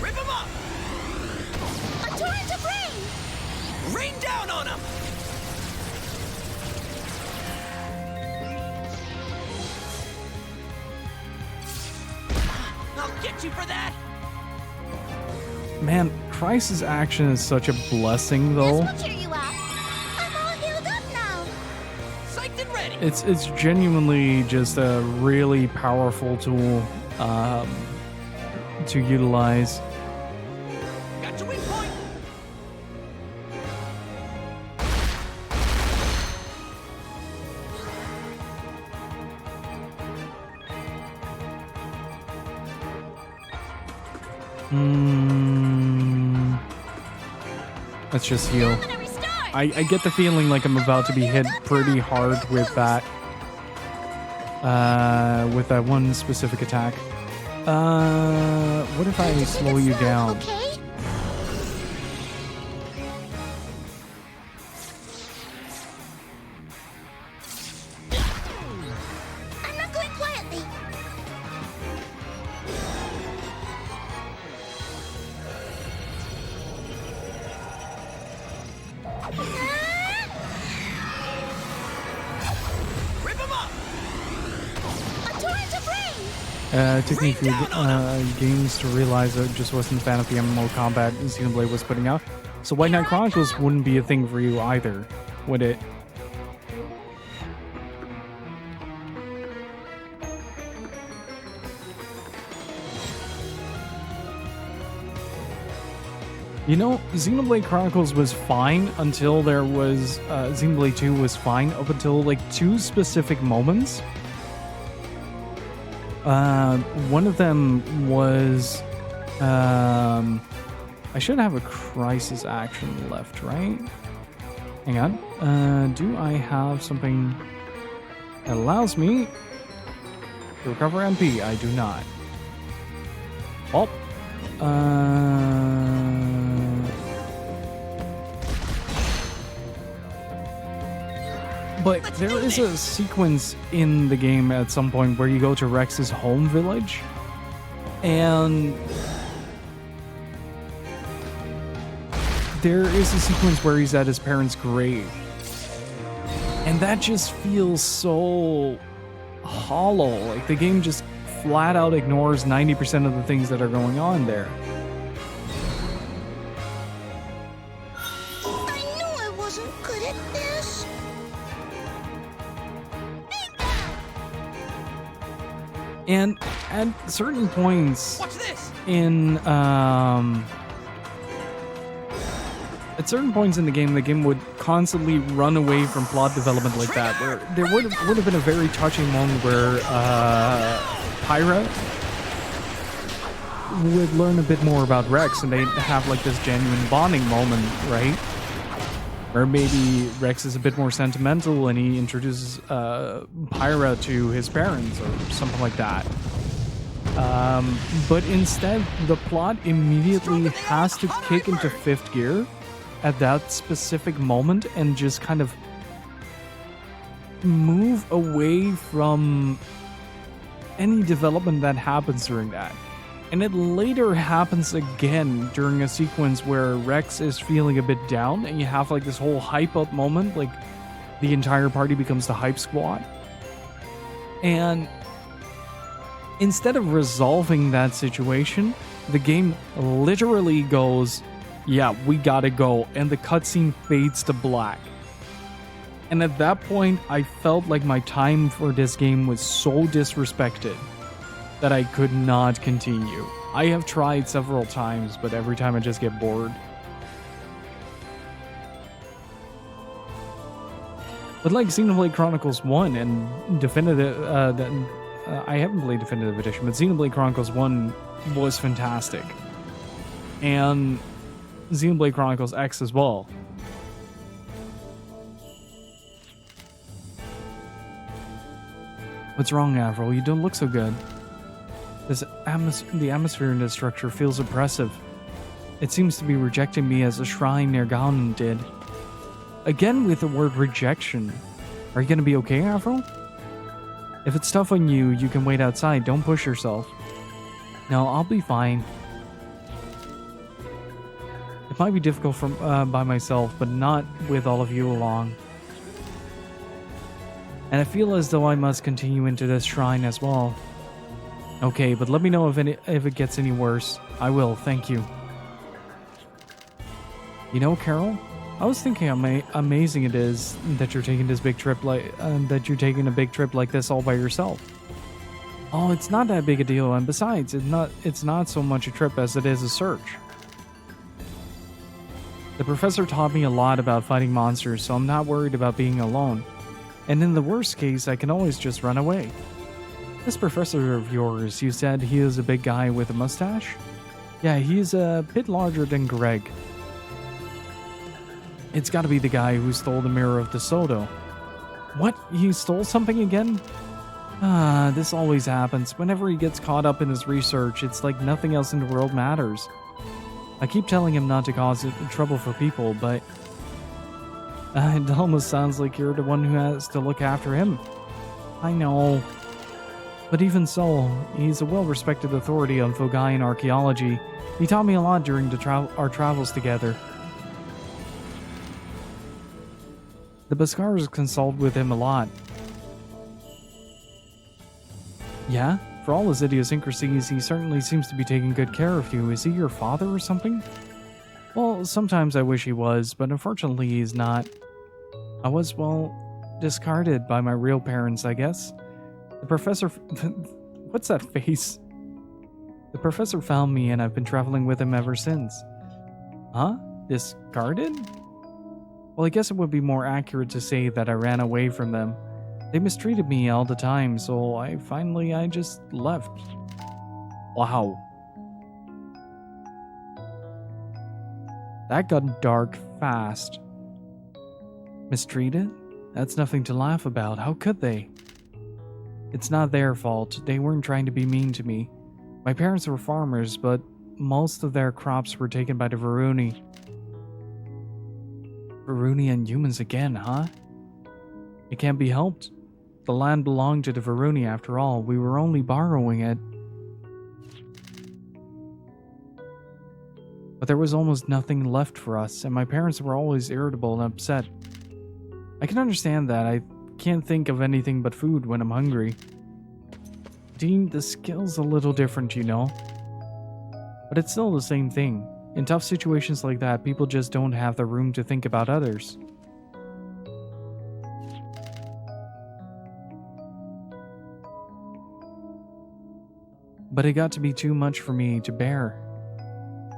Rip him up! A torrent of rain. Rain down on him! I'll get you for that! Man, Crisis Action is such a blessing, though. This will cheer you up. I'm all healed up now. Psyched and ready! It's genuinely just a really powerful tool to utilize. Got your weak point! Let's just heal. I'm gonna restart. I get the feeling like I'm about to be hit pretty hard with that one specific attack. What if I slow you down? Okay. I'm not going quietly. Rip him up! A torrent of rain. It took me a few games to realize I just wasn't a fan of the MMO combat Xenoblade was putting out. So White Knight Chronicles wouldn't be a thing for you either, would it? You know, Xenoblade Chronicles was fine until there was Xenoblade 2 was fine up until like two specific moments. One of them was I should have a Crisis Action left, right? Hang on. Do I have something that allows me to recover MP? I do not. Oh. But there is a sequence in the game at some point where you go to Rex's home village, and there is a sequence where he's at his parents' grave, and that just feels so hollow. Like the game just flat out ignores 90% of the things that are going on there. I knew I wasn't good at this. And at certain points Watch this! in the game would constantly run away from plot development like that, where there would have been a very touching moment where Pyra would learn a bit more about Rex, and they'd have like this genuine bonding moment, right? Or maybe Rex is a bit more sentimental and he introduces Pyra to his parents or something like that. But instead, the plot immediately has to kick into fifth gear at that specific moment and just kind of move away from any development that happens during that. And it later happens again during a sequence where Rex is feeling a bit down and you have like this whole hype up moment, like the entire party becomes the hype squad. And instead of resolving that situation, the game literally goes, yeah, we gotta go, and the cutscene fades to black. And at that point, I felt like my time for this game was so disrespected that I could not continue. I have tried several times, but every time I just get bored. But like Xenoblade Chronicles 1 and Definitive, I haven't played Definitive Edition, but Xenoblade Chronicles 1 was fantastic. And Xenoblade Chronicles X as well. What's wrong, Avril? You don't look so good. The atmosphere in this structure feels oppressive. It seems to be rejecting me as a shrine near Ganon did. Again with the word rejection. Are you gonna be okay, Avril? If it's tough on you, you can wait outside. Don't push yourself. No, I'll be fine. It might be difficult by myself, but not with all of you along. And I feel as though I must continue into this shrine as well. Okay, but let me know if it gets any worse. I will, thank you. You know, Carol, I was thinking how amazing it is that you're taking this big trip a big trip like this all by yourself. Oh, it's not that big a deal, and besides, it's not so much a trip as it is a search. The professor taught me a lot about fighting monsters, so I'm not worried about being alone. And in the worst case, I can always just run away. This professor of yours, you said he is a big guy with a mustache? Yeah, he's a bit larger than Greg. It's gotta be the guy who stole the mirror of the Soto. What? He stole something again? Ah, this always happens. Whenever he gets caught up in his research, it's like nothing else in the world matters. I keep telling him not to cause trouble for people, but it almost sounds like you're the one who has to look after him. I know. But even so, he's a well-respected authority on Filgaian archaeology. He taught me a lot during our travels together. The Beskars consult with him a lot. Yeah? For all his idiosyncrasies, he certainly seems to be taking good care of you. Is he your father or something? Well, sometimes I wish he was, but unfortunately he's not. I was, well, discarded by my real parents, I guess. The professor... What's that face? The professor found me and I've been traveling with him ever since. Huh? Discarded? Well, I guess it would be more accurate to say that I ran away from them. They mistreated me all the time, so I just left. Wow. That got dark fast. Mistreated? That's nothing to laugh about. How could they? It's not their fault. They weren't trying to be mean to me. My parents were farmers, but most of their crops were taken by the Varuni. Varuni and humans again, huh? It can't be helped. The land belonged to the Varuni after all. We were only borrowing it. But there was almost nothing left for us, and my parents were always irritable and upset. I can understand that. I can't think of anything but food when I'm hungry. Dean, the skill's a little different, you know. But it's still the same thing. In tough situations like that, people just don't have the room to think about others. But it got to be too much for me to bear.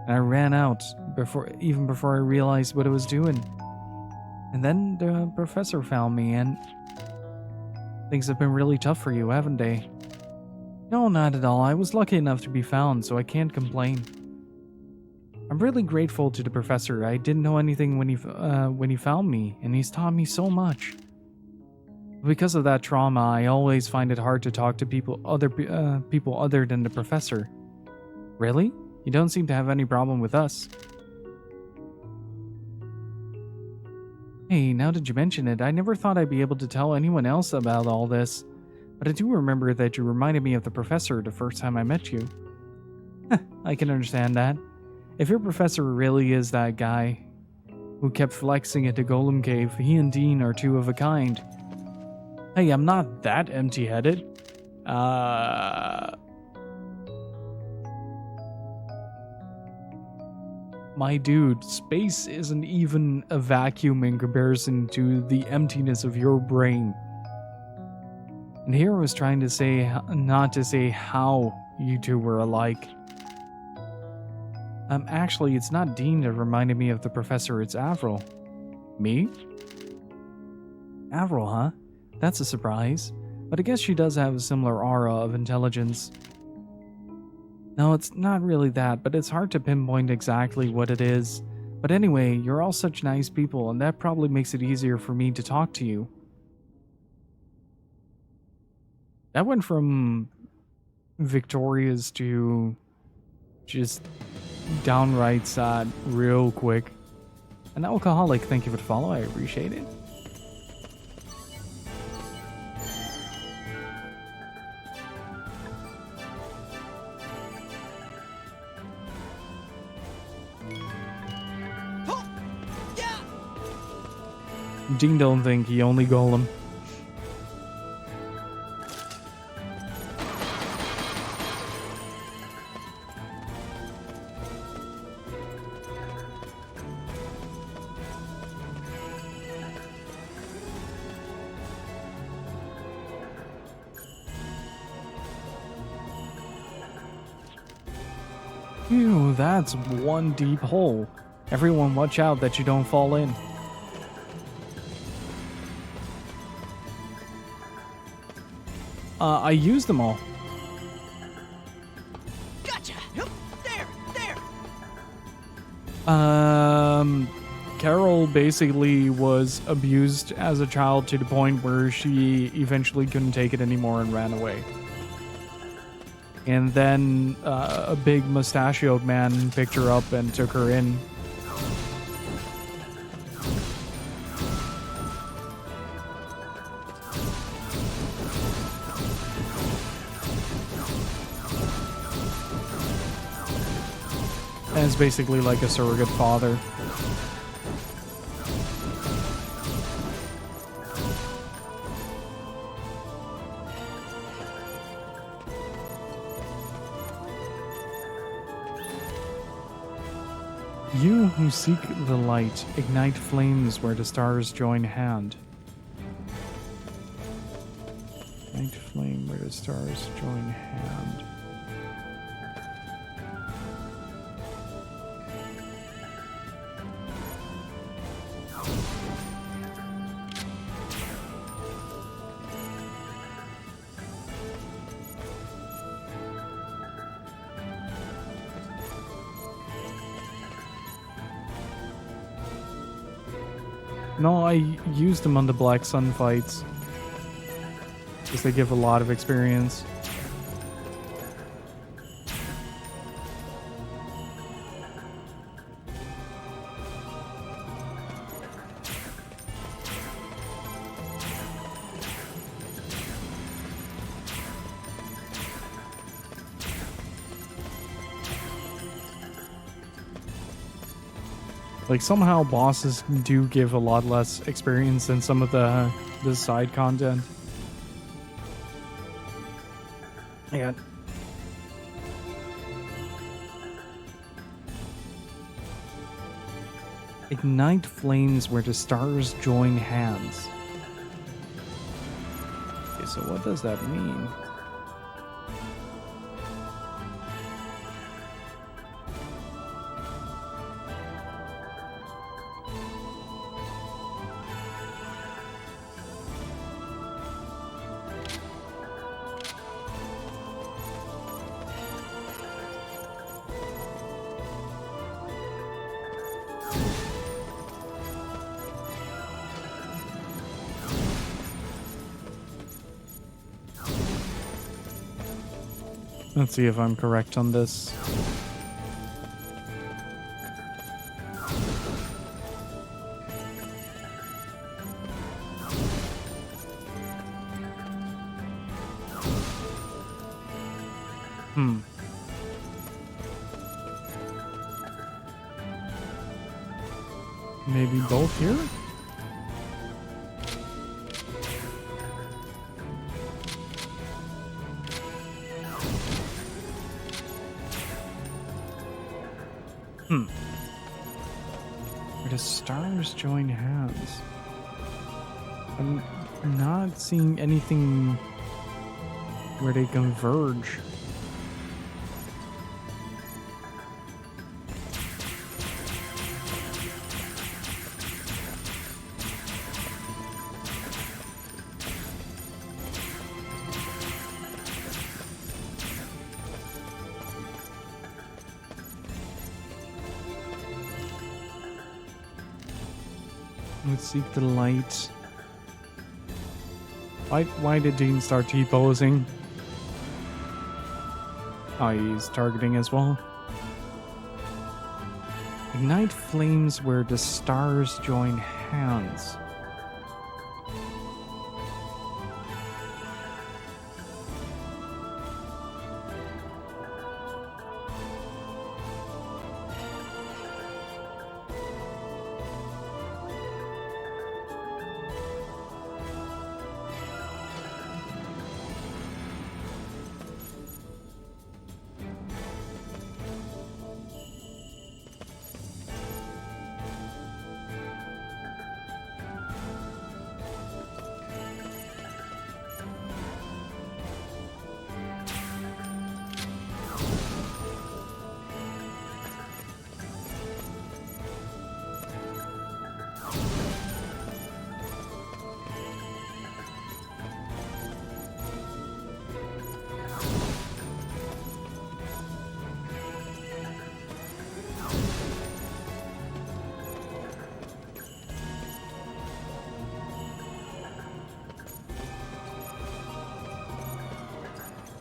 And I ran out even before I realized what I was doing. And then the professor found me, and things have been really tough for you, haven't they? No, not at all. I was lucky enough to be found, so I can't complain. I'm really grateful to the professor. I didn't know anything when he found me, and he's taught me so much. Because of that trauma, I always find it hard to talk to people other than the professor. Really? You don't seem to have any problem with us. Hey, now that you mention it, I never thought I'd be able to tell anyone else about all this. But I do remember that you reminded me of the professor the first time I met you. I can understand that. If your professor really is that guy, who kept flexing at the Golem Cave. He and Dean are two of a kind. Hey, I'm not that empty-headed. My dude, space isn't even a vacuum in comparison to the emptiness of your brain. And here I was trying to say, not to say how you two were alike. Actually, it's not Dean that reminded me of the professor, it's Avril. Me? Avril, huh? That's a surprise. But I guess she does have a similar aura of intelligence. No, it's not really that, but it's hard to pinpoint exactly what it is. But anyway, you're all such nice people, and that probably makes it easier for me to talk to you. That went from victorious to just downright sad real quick. An alcoholic, thank you for the follow, I appreciate it. Dean don't think he only Golem. Ew, that's one deep hole. Everyone watch out that you don't fall in. I used them all. Gotcha. Yep. There. Carol basically was abused as a child to the point where she eventually couldn't take it anymore and ran away. And then a big mustachioed man picked her up and took her in. As basically like a surrogate father. You who seek the light, ignite flames where the stars join hand. Ignite flame where the stars join hand. No, I used them on the Black Sun fights. Because they give a lot of experience. Like, somehow bosses do give a lot less experience than some of the side content. Yeah. Ignite flames where the stars join hands. Okay, so what does that mean? Let's see if I'm correct on this. Maybe both here? Where the stars join hands. I'm not seeing anything where they converge. Let's seek the light. Why did Dean start T-posing? Oh, he's targeting as well. Ignite flames where the stars join hands.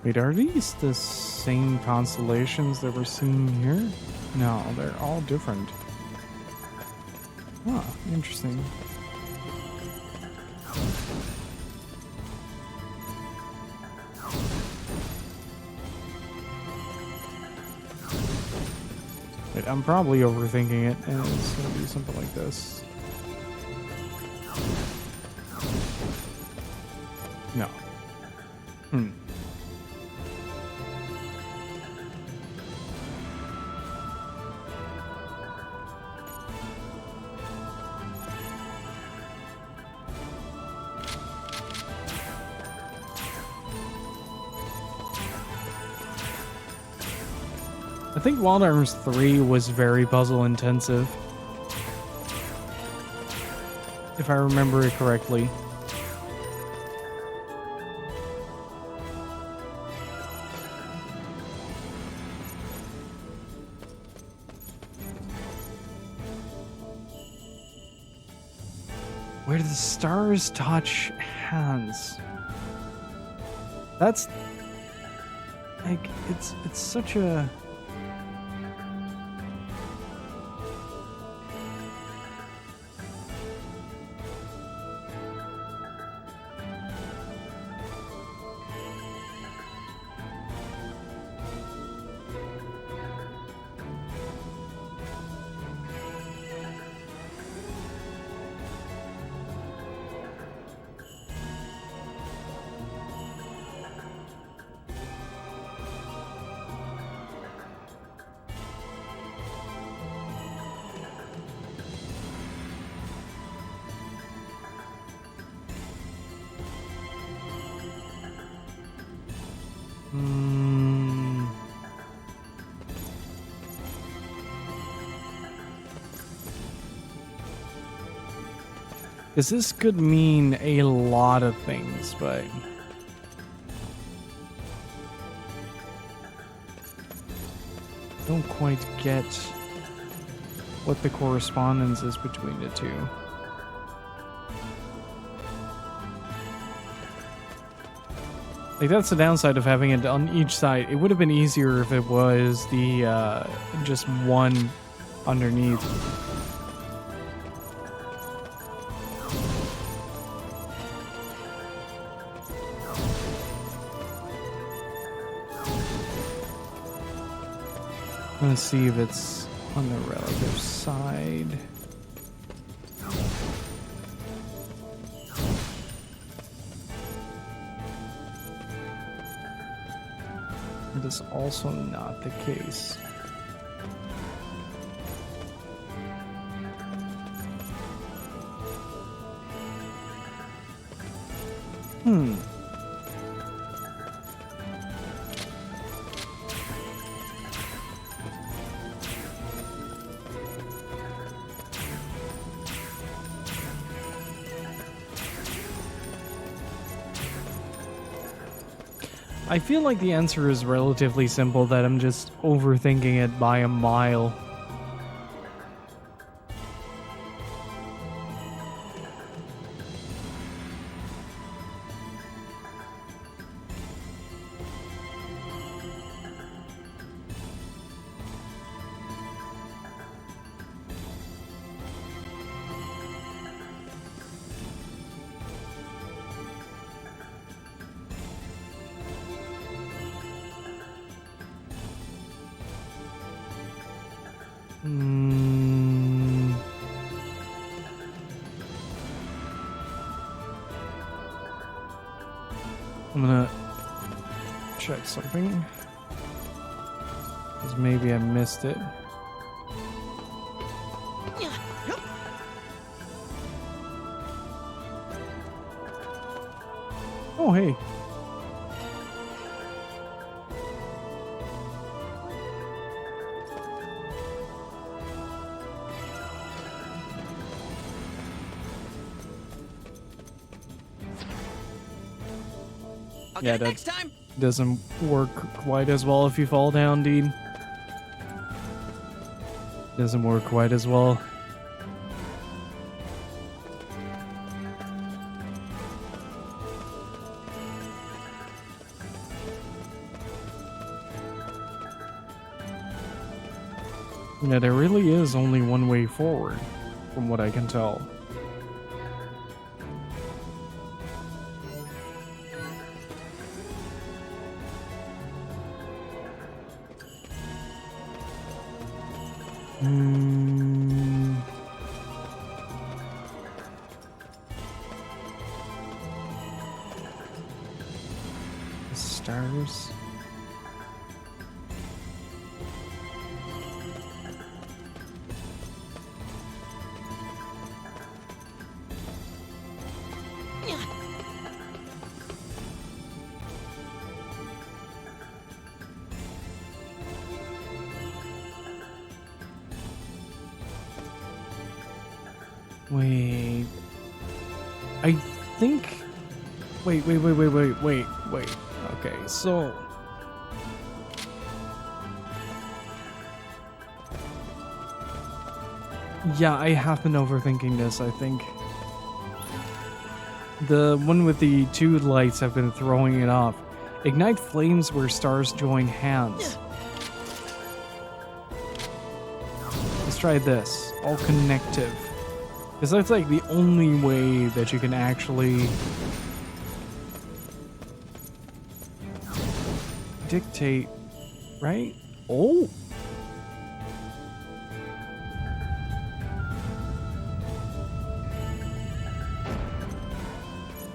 Wait, are these the same constellations that we're seeing here? No, they're all different. Huh, interesting. Wait, I'm probably overthinking it, and it's gonna be something like this. No. I think Wild Arms 3 was very puzzle intensive, if I remember it correctly. Where the stars touch hands. That's like it's such a because this could mean a lot of things, but I don't quite get what the correspondence is between the two. Like, that's the downside of having it on each side. It would have been easier if it was the just one underneath. Let's see if it's on the relative side. It is also not the case. I feel like the answer is relatively simple, that I'm just overthinking it by a mile. I'm gonna check something, because maybe I missed it. Oh, hey. I'll Yeah, get it that next time. doesn't work quite as well if you fall down, Dean. Doesn't work quite as well. Yeah, there really is only one way forward, from what I can tell. Stars. Wait. I think. Wait. Okay, so. Yeah, I have been overthinking this, I think. The one with the two lights have been throwing it off. Ignite flames where stars join hands. Let's try this. All connective. Because that's like the only way that you can actually dictate, right? Oh!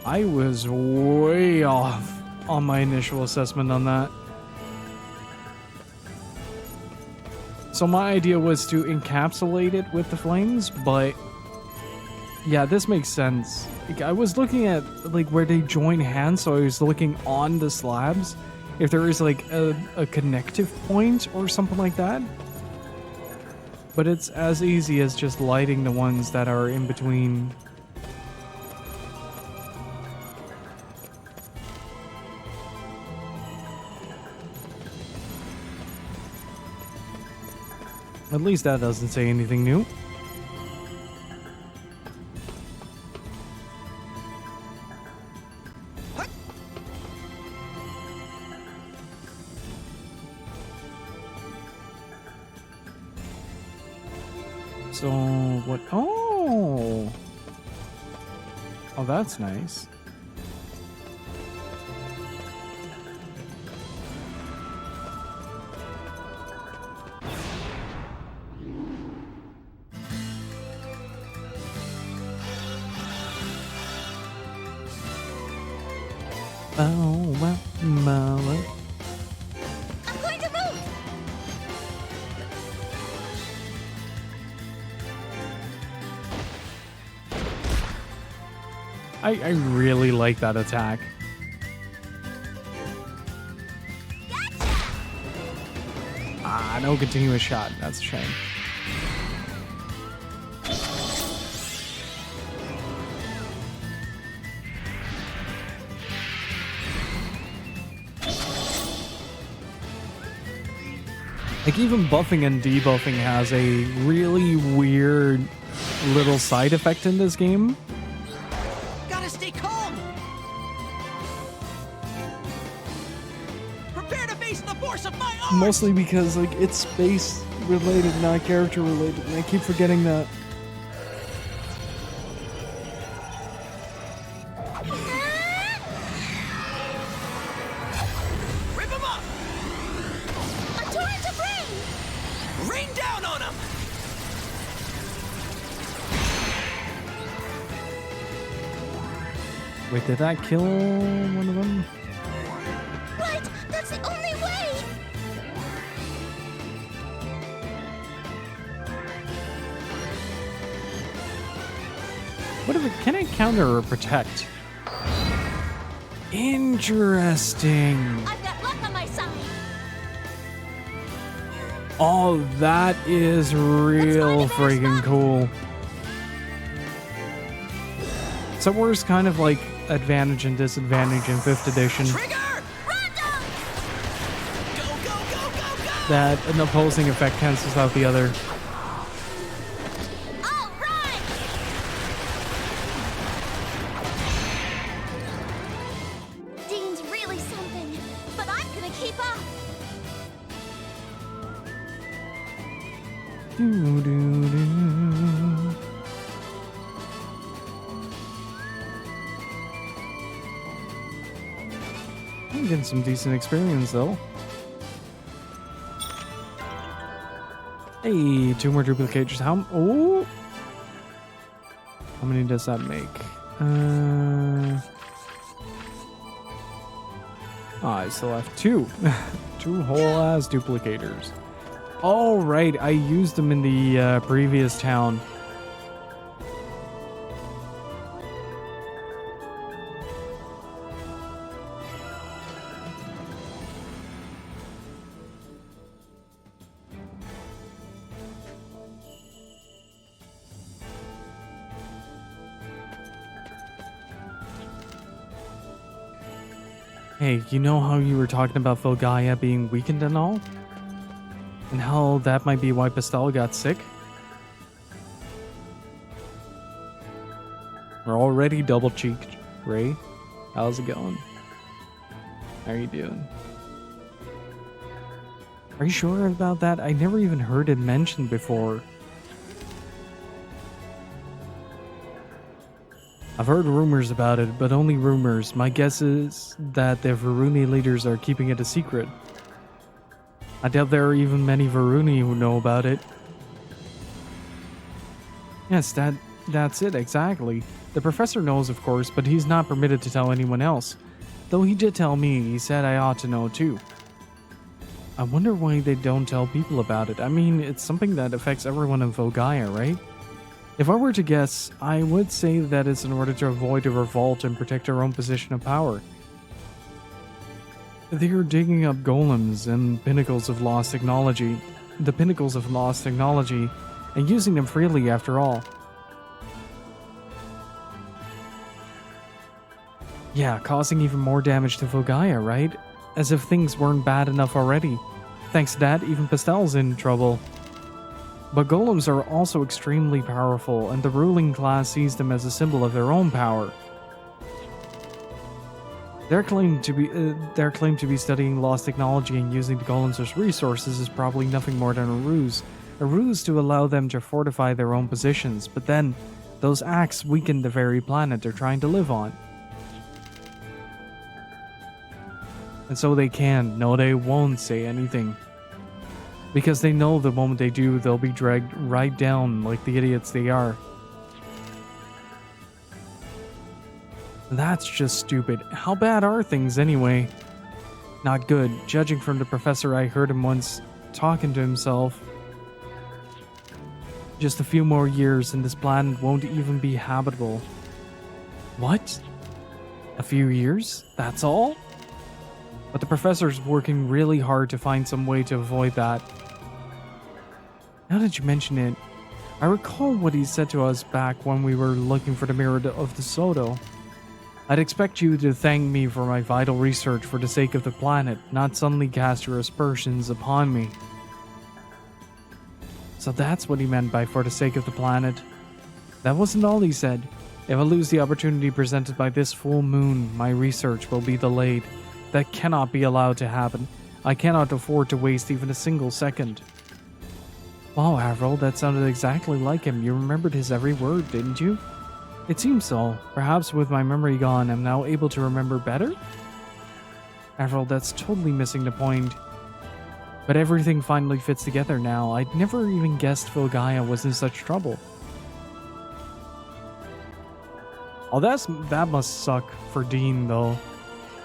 I was way off on my initial assessment on that. So my idea was to encapsulate it with the flames, but yeah, this makes sense. Like, I was looking at like where they join hands, so I was looking on the slabs if there is like a connective point or something like that. But it's as easy as just lighting the ones that are in between. At least that doesn't say anything new. So what? Oh, that's nice. Oh, well. I really like that attack. Ah, no continuous shot. That's a shame. Like, even buffing and debuffing has a really weird little side effect in this game. Gotta stay calm. Prepare to face the force of my arm. Mostly because, like, it's space related, not character related, and I keep forgetting that. Rip him up. A torrent of rain! Rain down on him. Wait, did that kill one of them? Right! That's the only way! What if it, can it counter or protect? Interesting. I've got luck on my side. Oh, that is real freaking cool. So where's kind of like advantage and disadvantage in 5th edition? Trigger. Rondo. Go, go, go, go, go. That an opposing effect cancels out the other. All right. Dean's really something, but I'm gonna keep up. Doo-doo-doo. I'm getting some decent experience though. Hey, 2 more duplicators. How many does that make? I still have 2. 2 whole ass duplicators. All right, I used them in the previous town. Hey, you know how you were talking about Filgaia being weakened and all? And how that might be why Pastel got sick? We're already double-cheeked. Ray, how's it going? How are you doing? Are you sure about that? I never even heard it mentioned before. I've heard rumors about it, but only rumors. My guess is that the Varuni leaders are keeping it a secret. I doubt there are even many Varuni who know about it. Yes, that's it, exactly. The professor knows, of course, but he's not permitted to tell anyone else. Though he did tell me, he said I ought to know too. I wonder why they don't tell people about it. I mean, it's something that affects everyone in Filgaia, right? If I were to guess, I would say that it's in order to avoid a revolt and protect our own position of power. They are digging up golems and pinnacles of lost technology, and using them freely after all. Yeah, causing even more damage to Filgaia, right? As if things weren't bad enough already. Thanks to that, even Pastel's in trouble. But golems are also extremely powerful, and the ruling class sees them as a symbol of their own power. Their claim to be studying lost technology and using the golems as resources is probably nothing more than a ruse to allow them to fortify their own positions. But then, those acts weaken the very planet they're trying to live on. And so they won't say anything. Because they know the moment they do, they'll be dragged right down like the idiots they are. That's just stupid. How bad are things anyway? Not good. Judging from the professor, I heard him once talking to himself. Just a few more years and this planet won't even be habitable. What? A few years? That's all? But the professor's working really hard to find some way to avoid that. Now that you mention it, I recall what he said to us back when we were looking for the mirror of the Soto. I'd expect you to thank me for my vital research for the sake of the planet, not suddenly cast your aspersions upon me. So that's what he meant by for the sake of the planet. That wasn't all he said. If I lose the opportunity presented by this full moon, my research will be delayed. That cannot be allowed to happen. I cannot afford to waste even a single second. Wow, Avril, that sounded exactly like him. You remembered his every word, didn't you? It seems so. Perhaps with my memory gone, I'm now able to remember better? Avril, that's totally missing the point. But everything finally fits together now. I'd never even guessed Filgaia was in such trouble. Oh, that must suck for Dean, though.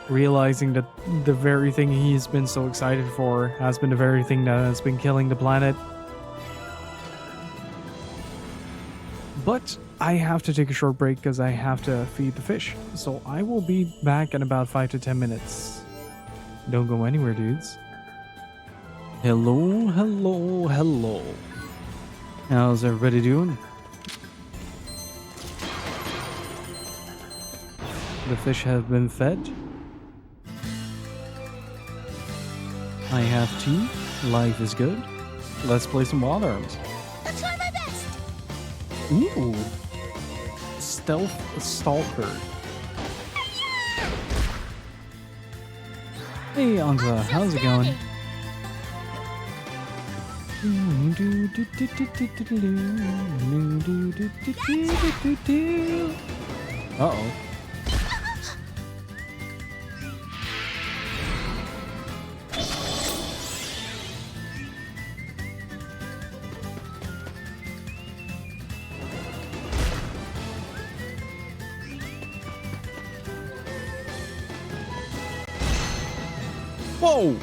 Realizing that the very thing he's been so excited for has been the very thing that has been killing the planet. But I have to take a short break because I have to feed the fish. So I will be back in about 5 to 10 minutes. Don't go anywhere, dudes. Hello, hello, hello. How's everybody doing? The fish have been fed. I have tea. Life is good. Let's play some Wild Arms. I'll try my best. Ooh. Stealth Stalker. Hey, Anza, how's it going? Uh-oh. Whoa!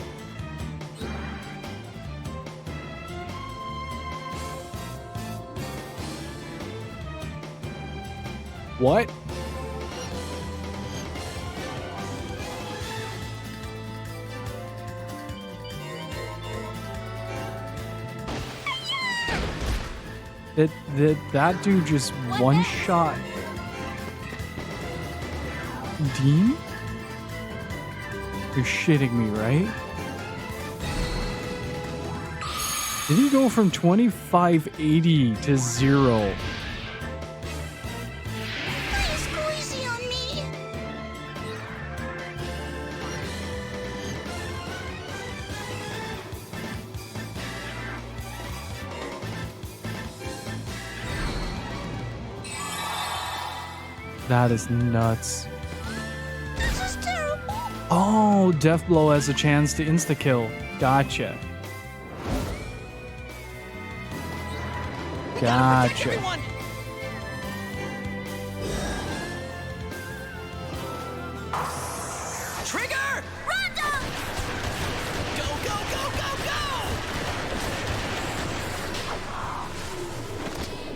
What? That dude just one shot Dean? You're shitting me, right? Did he go from 2580 to 0? Are you squeezy on me? That is nuts. This is terrible. Oh, Death Blow has a chance to insta-kill. Gotcha. Gotcha. Everyone! Trigger! Rondo! Go, go, go, go, go!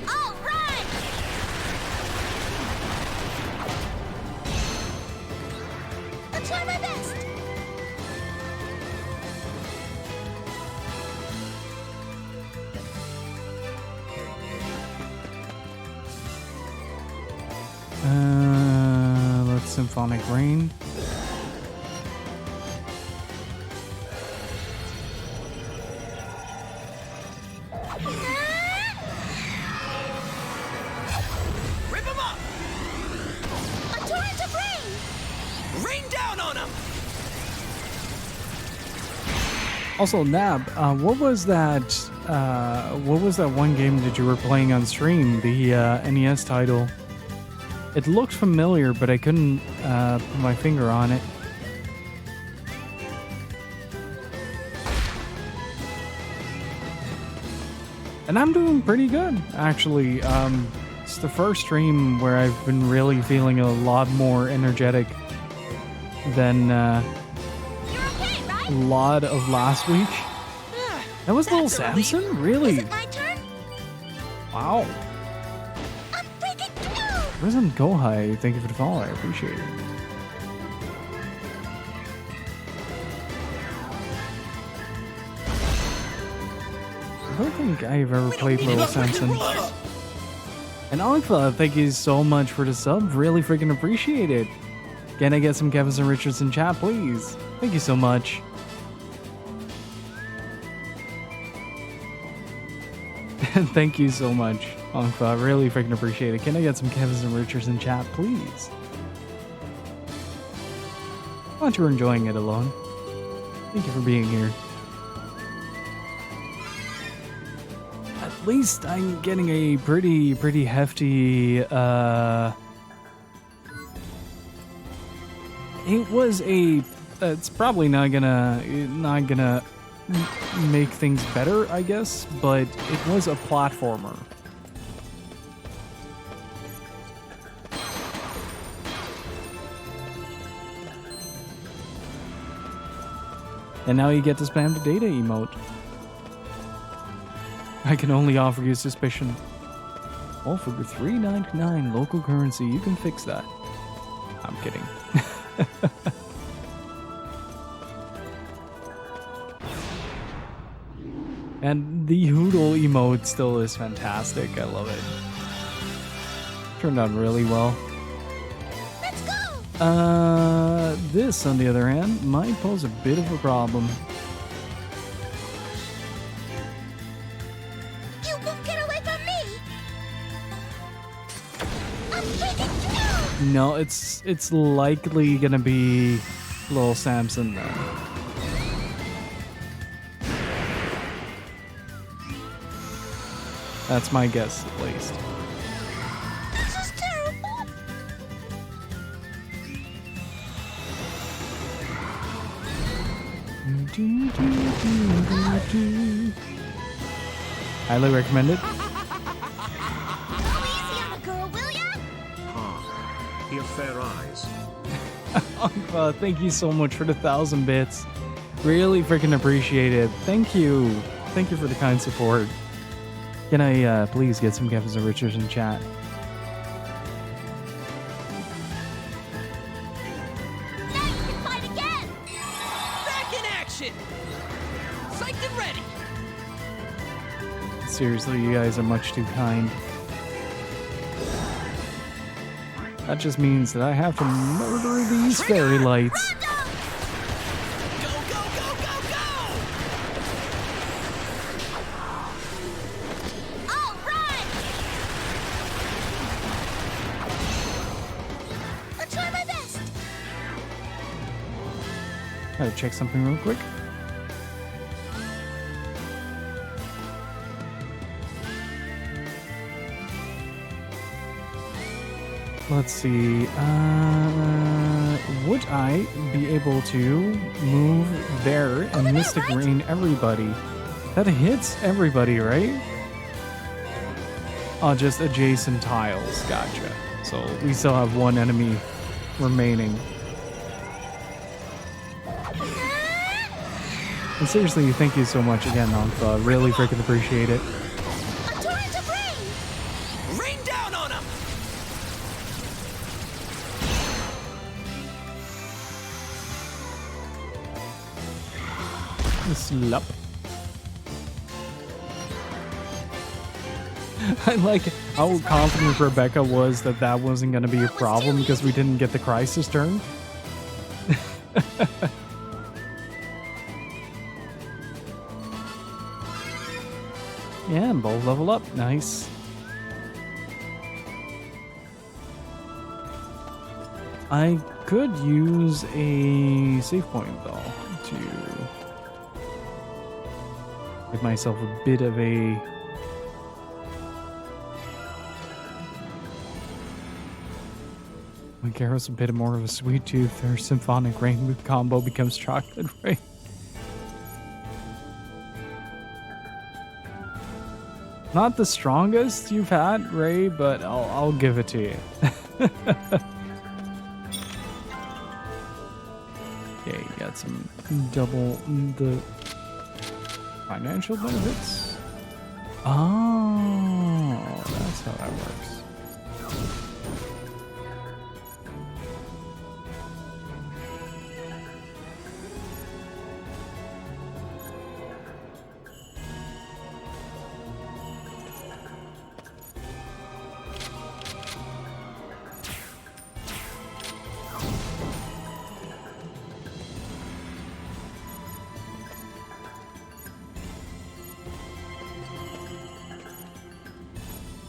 All right! I'll try my best. Let's Symphonic Rain. Rip him up! A torrent of rain. Rain down on him! Also, Nab, what was that? What was that one game that you were playing on stream? The NES title. It looked familiar, but I couldn't put my finger on it. And I'm doing pretty good, actually. It's the first stream where I've been really feeling a lot more energetic than You're okay, a right? lot of last week. That was Little That's a relief. Samson? Really? Is it my turn? Wow. I'm breaking through. Resident Gohai, thank you for the follow. I appreciate it. I don't think I've ever played Little Samson. And Alpha, thank you so much for the sub. Really freaking appreciate it. Can I get some Kevins and Richards in chat, please? Thank you so much. Thank you so much, Alpha. I really freaking appreciate it. Can I get some Kevins and Richards in chat, please? Glad you're enjoying it alone. Thank you for being here. At least I'm getting a pretty hefty, it was a, it's probably not gonna make things better, I guess, but it was a platformer. And now you get to spam the data emote. I can only offer you suspicion. Well, for $3.99 local currency, you can fix that. I'm kidding. And the Hoodle emote still is fantastic. I love it. Turned out really well. Let's go! This, on the other hand, might pose a bit of a problem. You won't get away from me! I'm breaking through! No, it's likely gonna be Little Samson then. That's my guess, at least. This is terrible! Highly recommend it. Go easy on the girl, will ya? Ah, he have fair eyes. Thank you so much for the 1,000 bits. Really freaking appreciate it. Thank you. Thank you for the kind support. Can I please get some Kevins and Richards in chat? Now you can fight again! Back in action! Psyched and ready! Seriously, you guys are much too kind. That just means that I have to murder these fairy lights. Go, go, go, go, go! All right! I'll try my best! Gotta check something real quick. Let's see. Would I be able to move there and Mystic Rain everybody? That hits everybody, right? Oh, just adjacent tiles. Gotcha. So we still have one enemy remaining. And seriously, thank you so much again, Nongfa. Really freaking appreciate it. A torrent of rain! Rain down on him! Slup. I like how confident Rebecca was that that wasn't going to be a problem because we didn't get the crisis turn. Yeah, and both level up. Nice. I could use a save point though to give myself a bit of a when Garrow's a bit more of a sweet tooth, her symphonic rain with combo becomes chocolate rain. Not the strongest you've had, Ray, but I'll give it to you. Okay, you got some double the financial benefits. Oh, that's how that works.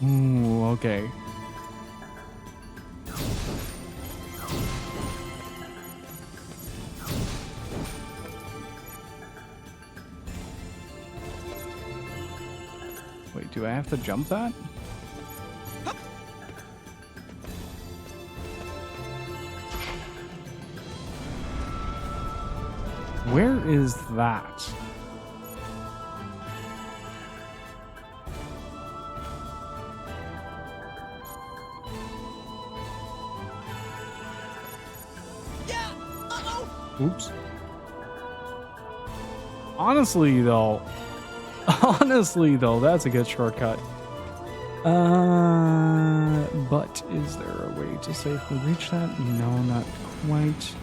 Ooh, okay. Wait, do I have to jump that? Where is that? Yeah. Uh-oh. Oops. Honestly, though, that's a good shortcut. But is there a way to safely reach that? No, not quite.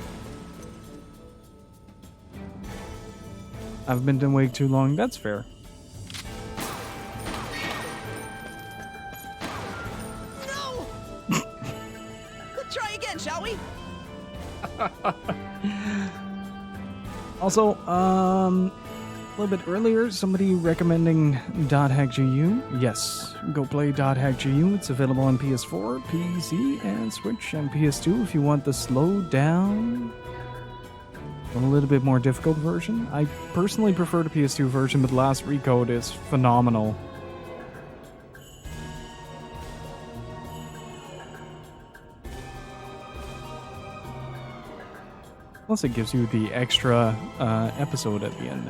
I've been awake too long. That's fair. No. Let's try again, shall we? Also, a little bit earlier, somebody recommending .hack.gu. Yes, go play .hack.gu. It's available on PS4, PC, and Switch, and PS2 if you want the slowed down, a little bit more difficult version. I personally prefer the PS2 version, but the last recode is phenomenal. Plus, it gives you the extra episode at the end.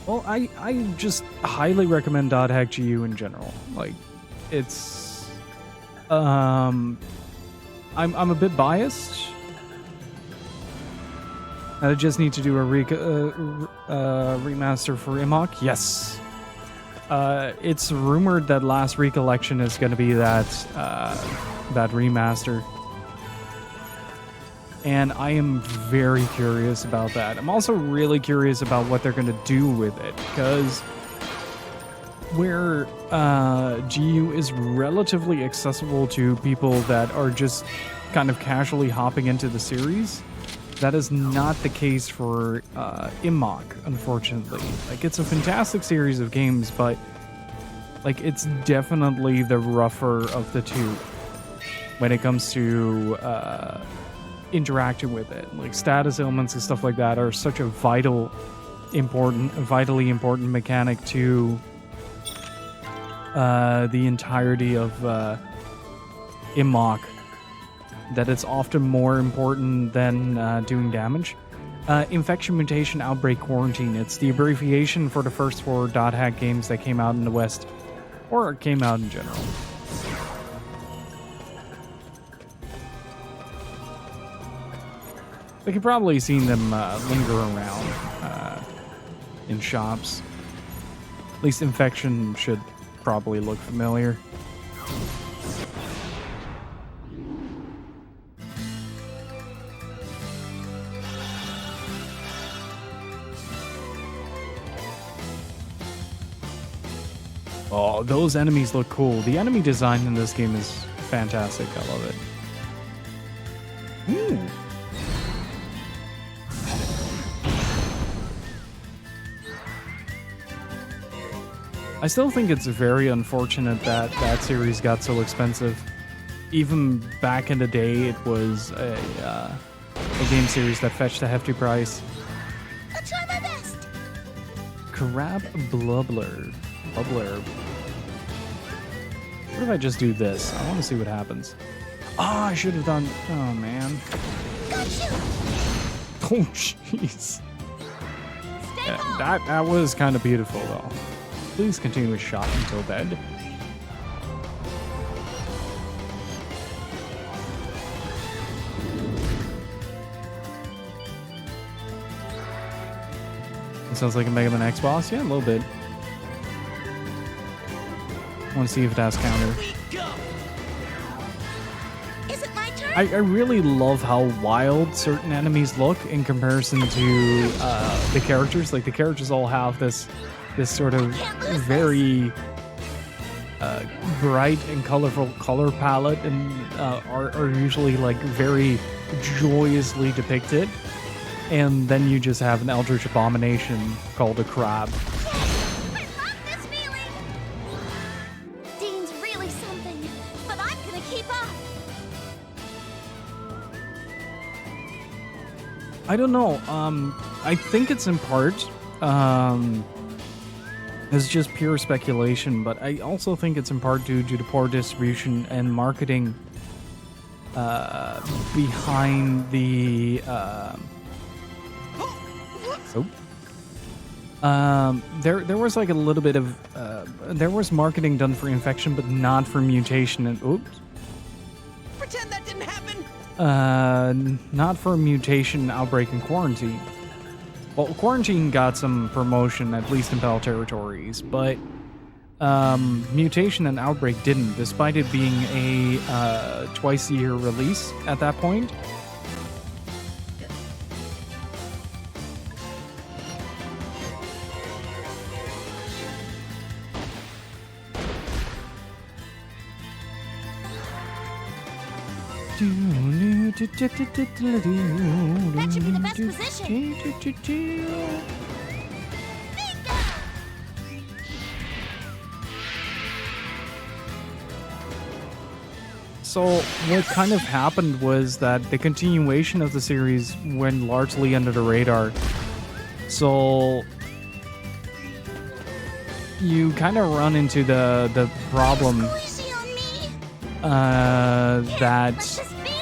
Well, I just highly recommend .hack.gu in general. Like, it's I'm a bit biased. I just need to do a remaster for Imhawk. Yes. It's rumored that Last Recollection is going to be that remaster. And I am very curious about that. I'm also really curious about what they're going to do with it, because where GU is relatively accessible to people that are just kind of casually hopping into the series, that is not the case for Imhawk, unfortunately. Like, it's a fantastic series of games, but like, it's definitely the rougher of the two when it comes to interacting with it. Like, status elements and stuff like that are such a vitally important mechanic to the entirety of Imhawk, that it's often more important than doing damage. Infection, Mutation, Outbreak, Quarantine. It's the abbreviation for the first 4 .hack games that came out in the West, or came out in general. Like, you've probably seen them linger around in shops. At least Infection should probably look familiar. Oh, those enemies look cool. The enemy design in this game is fantastic. I love it. Ooh. I still think it's very unfortunate that that series got so expensive. Even back in the day, it was a game series that fetched a hefty price. I'll try my best. Crab Blubbler. What if I just do this? I want to see what happens. Oh, I should have done... Oh, man. Got you. Oh, jeez. Yeah, that was kind of beautiful, though. Please continue with shot until dead. It sounds like a Mega Man X boss. Yeah, a little bit. I want to see if it has counter. Is it my turn? I really love how wild certain enemies look in comparison to the characters. Like, the characters all have this this sort of very bright and colorful color palette, and are usually like very joyously depicted. And then you just have an eldritch abomination called a crab. I love this feeling! Dean's really something, but I'm gonna keep up. I don't know. I think it's in part. It's just pure speculation, but I also think it's in part due to the poor distribution and marketing behind the. There was like a little bit of there was marketing done for infection, but not for mutation. And oops. Pretend that didn't happen. Not for mutation, outbreak, and quarantine. Well, quarantine got some promotion, at least in Battle Territories, but mutation and outbreak didn't, despite it being a twice-a-year release at that point. That should be the best position. So what kind of happened was that the continuation of the series went largely under the radar. So you kind of run into the problem Squishy on me. that Let's just beat us.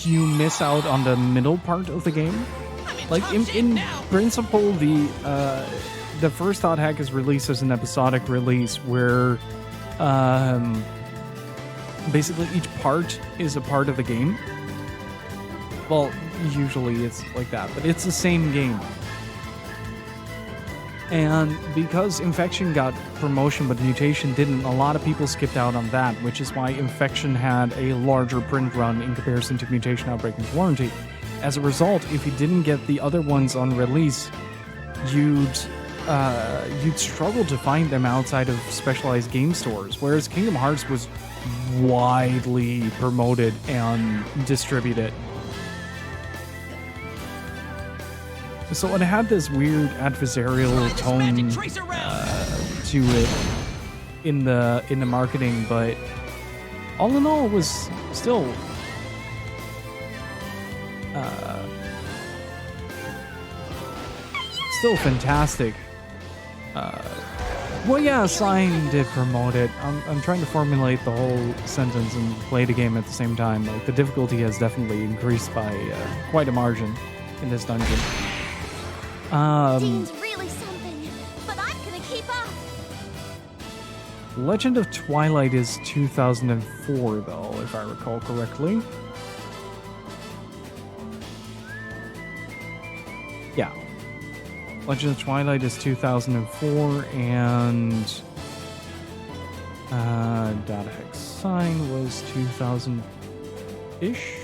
you miss out on the middle part of the game. I'm in Like tough shape in now. principle, the first Thought Hack is released as an episodic release where basically each part is a part of the game. Well, usually it's like that, but it's the same game. And because Infection got promotion but Mutation didn't, a lot of people skipped out on that, which is why Infection had a larger print run in comparison to Mutation, Outbreak, and Quarantine. As a result, if you didn't get the other ones on release, you'd struggle to find them outside of specialized game stores, whereas Kingdom Hearts was widely promoted and distributed. So it had this weird adversarial Try this tone magic tracer round. to it in the marketing, but all in all, it was still fantastic. Well, yeah, Sign did promote it. I'm trying to formulate the whole sentence and play the game at the same time. Like, the difficulty has definitely increased by quite a margin in this dungeon. Dean's really something, but I'm gonna keep up. Legend of Twilight is 2004, though, if I recall correctly. Yeah. Legend of Twilight is 2004, and Data Hex Sign was 2000-ish.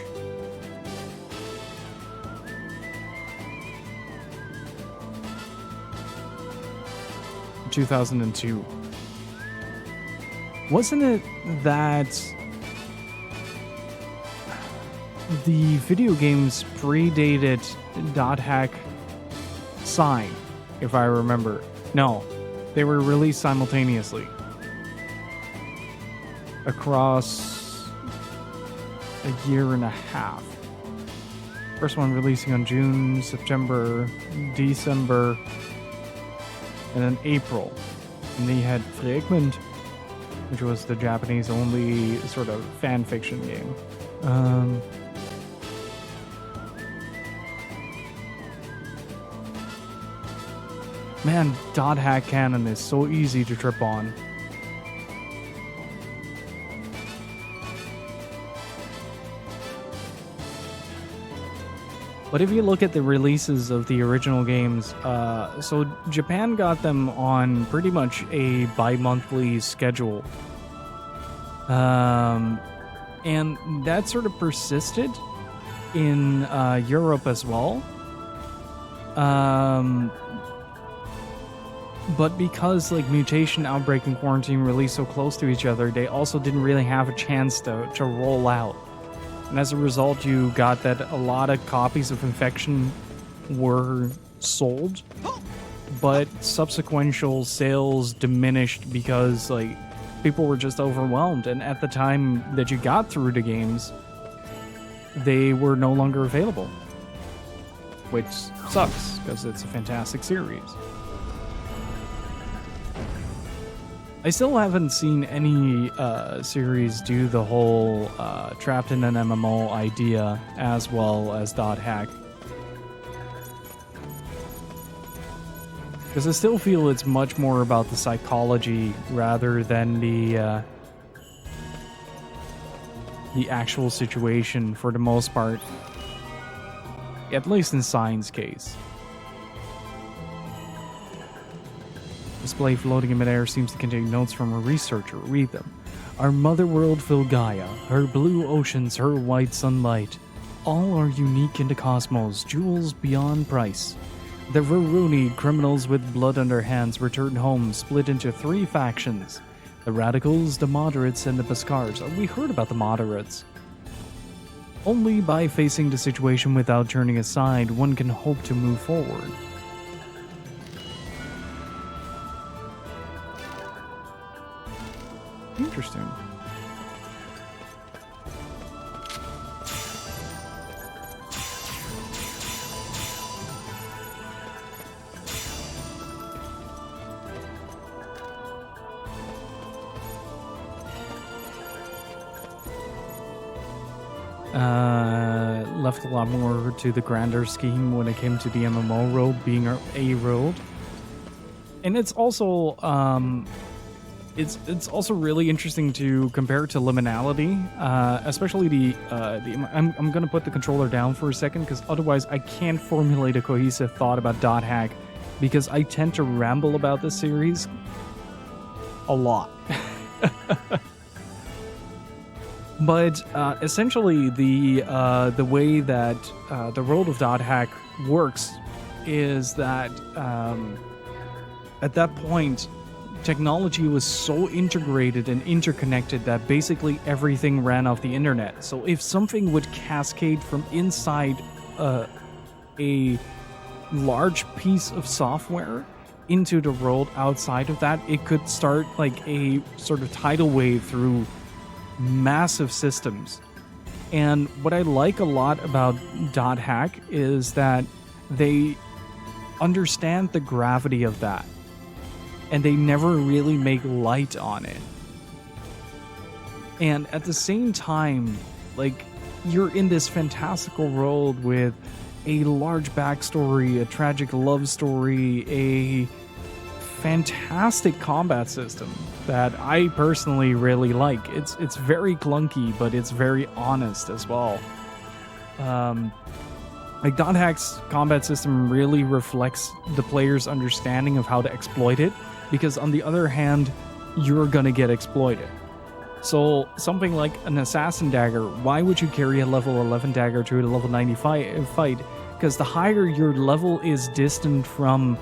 In 2002. Wasn't it that the video games predated Dot Hack Sign, if I remember? No, they were released simultaneously across a year and a half. First one releasing on June, September, December, and then April. And then you had Fragment, which was the Japanese only sort of fan fiction game. Man, Dot Hack canon is so easy to trip on. But if you look at the releases of the original games, so Japan got them on pretty much a bi-monthly schedule. And that sort of persisted in Europe as well. But because like Mutation, Outbreak, and Quarantine released so close to each other, they also didn't really have a chance to roll out. And as a result, you got that a lot of copies of Infection were sold, but subsequential sales diminished because like people were just overwhelmed. And at the time that you got through the games, they were no longer available, which sucks because it's a fantastic series. I still haven't seen any series do the whole trapped in an MMO idea as well as .hack. Because I still feel it's much more about the psychology rather than the actual situation for the most part. At least in Science case. Display floating in midair seems to contain notes from a researcher. Read them. Our mother world Filgaia, her blue oceans, her white sunlight, all are unique in the cosmos, jewels beyond price. The Veruni, criminals with blood on their hands, return home, split into 3 factions. The radicals, the moderates, and the Beskars. Oh, we heard about the moderates. Only by facing the situation without turning aside, one can hope to move forward. Interesting. Left a lot more to the grander scheme when it came to the MMO road being a road. And it's also it's also really interesting to compare to Liminality, especially I'm gonna put the controller down for a second because otherwise I can't formulate a cohesive thought about .hack because I tend to ramble about this series a lot. But essentially, the way that the world of .hack works is that at that point, technology was so integrated and interconnected that basically everything ran off the internet. So if something would cascade from inside a large piece of software into the world outside of that, it could start like a sort of tidal wave through massive systems. And what I like a lot about .hack is that they understand the gravity of that, and they never really make light on it. And at the same time, like, you're in this fantastical world with a large backstory, a tragic love story, a fantastic combat system that I personally really like. It's very clunky, but it's very honest as well. Like .hack's combat system really reflects the player's understanding of how to exploit it, because on the other hand, you're gonna get exploited. So something like an assassin dagger, why would you carry a level 11 dagger to a level 95 fight? Because the higher your level is distant from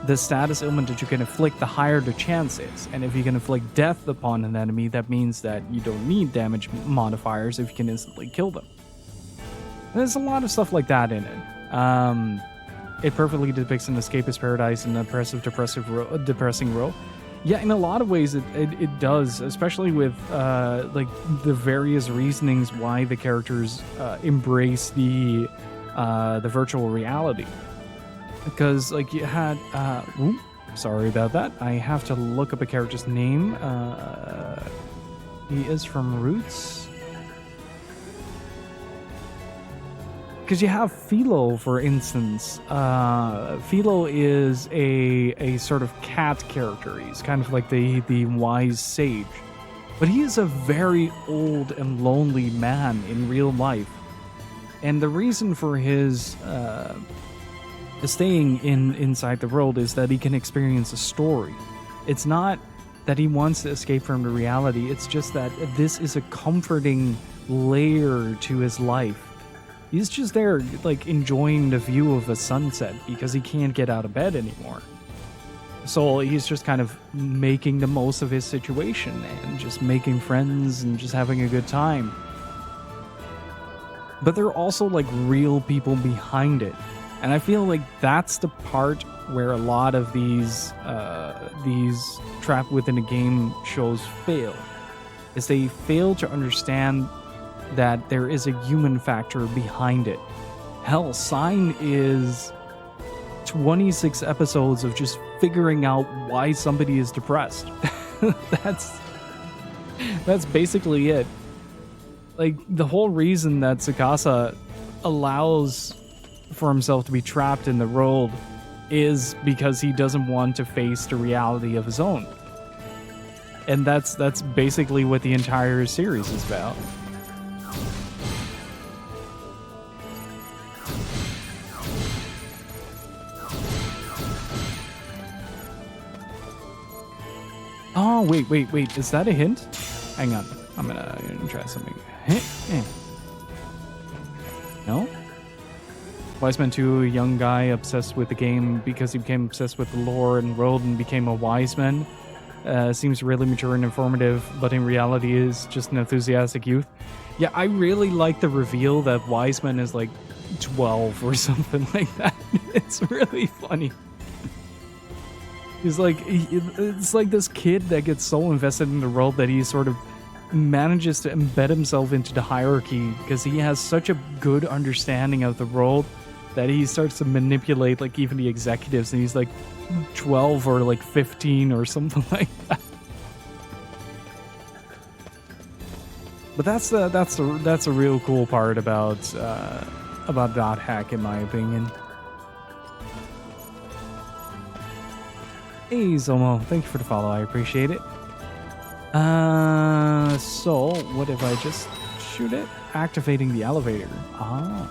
the status ailment that you can inflict, the higher the chance is. And if you can inflict death upon an enemy, that means that you don't need damage modifiers if you can instantly kill them. And there's a lot of stuff like that in it. It perfectly depicts an escapist paradise and an oppressive, depressing role. Yeah, in a lot of ways it does, especially with like the various reasonings why the characters embrace the virtual reality. Because, like, you had... sorry about that. I have to look up a character's name. He is from Roots. Because you have Philo, for instance. Philo is a sort of cat character. He's kind of like the wise sage. But he is a very old and lonely man in real life. And the reason for his... staying inside the world is that he can experience a story. It's not that he wants to escape from the reality, it's just that this is a comforting layer to his life. He's just there, like, enjoying the view of a sunset because he can't get out of bed anymore. So he's just kind of making the most of his situation and just making friends and just having a good time. But there are also, like, real people behind it. And I feel like that's the part where a lot of these trapped within a game shows fail. Is they fail to understand that there is a human factor behind it. Hell, Sign is 26 episodes of just figuring out why somebody is depressed. That's basically it. Like, the whole reason that Tsukasa allows for himself to be trapped in the world is because he doesn't want to face the reality of his own. And that's basically what the entire series is about. Oh, wait. Is that a hint? Hang on. I'm gonna try something. No? Wise Man 2, a young guy obsessed with the game because he became obsessed with the lore and world and became a wise man. Seems really mature and informative, but in reality is just an enthusiastic youth. Yeah, I really like the reveal that Wise Man is like 12 or something like that. It's really funny. He's like, it's like this kid that gets so invested in the world that he sort of manages to embed himself into the hierarchy because he has such a good understanding of the world that he starts to manipulate like even the executives, and he's like 12 or like 15 or something like that. But that's a real cool part about Dot Hack, in my opinion. Hey Zomo, thank you for the follow, I appreciate it. So what if I just shoot it? Activating the elevator. Ah.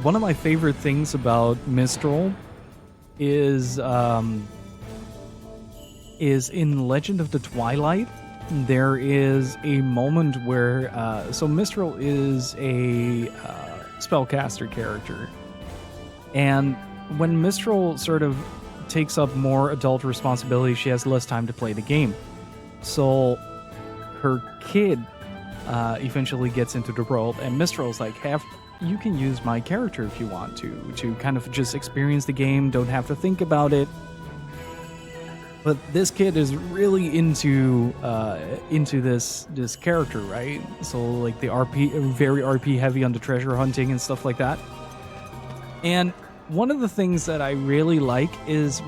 One of my favorite things about Mistral is in Legend of the Twilight. There is a moment where so Mistral is a spellcaster character, and when Mistral sort of takes up more adult responsibility, she has less time to play the game. So her kid eventually gets into the world, and Mistral's like, you can use my character if you want to kind of just experience the game, don't have to think about it. But this kid is really into this character, right? So like the RP, very RP heavy on the treasure hunting and stuff like that. And one of the things that I really like is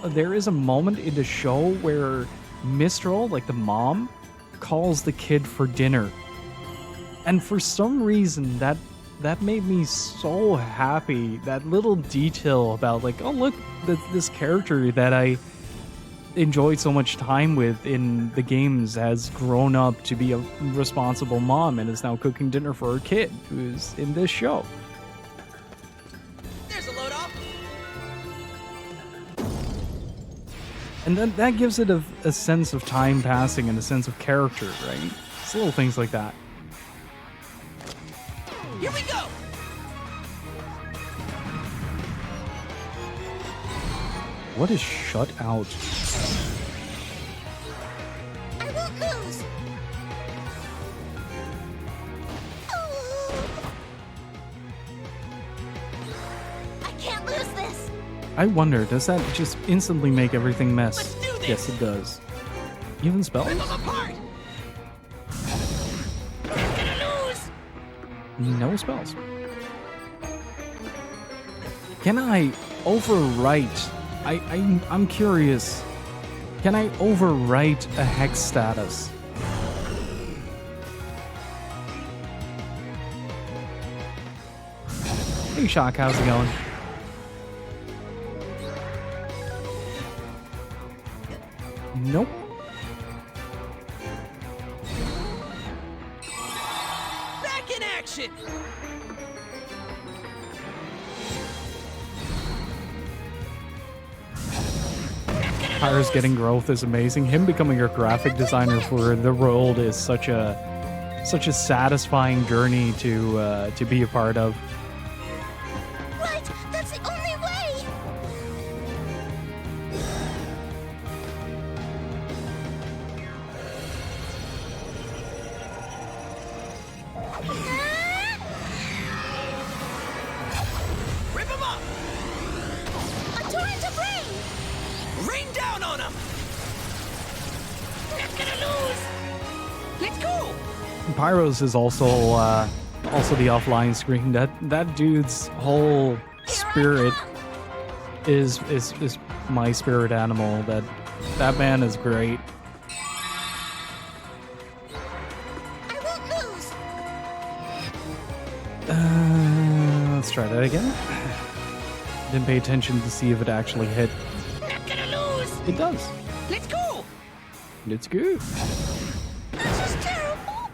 there is a moment in the show where Mistral, like the mom, calls the kid for dinner, and for some reason that made me so happy. That little detail about like, oh look, this character that I enjoyed so much time with in the games has grown up to be a responsible mom and is now cooking dinner for her kid who's in this show. There's a load off. And then that gives it a sense of time passing and a sense of character, right? It's little things like that. Here we go. What is shut out? I won't lose. Oh. I can't lose this. I wonder, does that just instantly make everything mess? Let's do this. Yes, it does. Even spells? Rip 'em apart. You're gonna lose. No spells. Can I overwrite? I'm curious. Can I overwrite a hex status? Hey Shock, how's it going? Nope. Back in action. Pyro's getting growth is amazing. Him becoming a graphic designer for the world is such a satisfying journey to be a part of. Right, that's the only way. Rip him up! A torrent of rain. Rain down on him! Not gonna lose! Let's go! Pyro's is also the offline screen. That dude's whole spirit is my spirit animal. That man is great. I won't lose. Let's try that again. Didn't pay attention to see if it actually hit. Not gonna lose! It does. Let's go! It's good. This is terrible.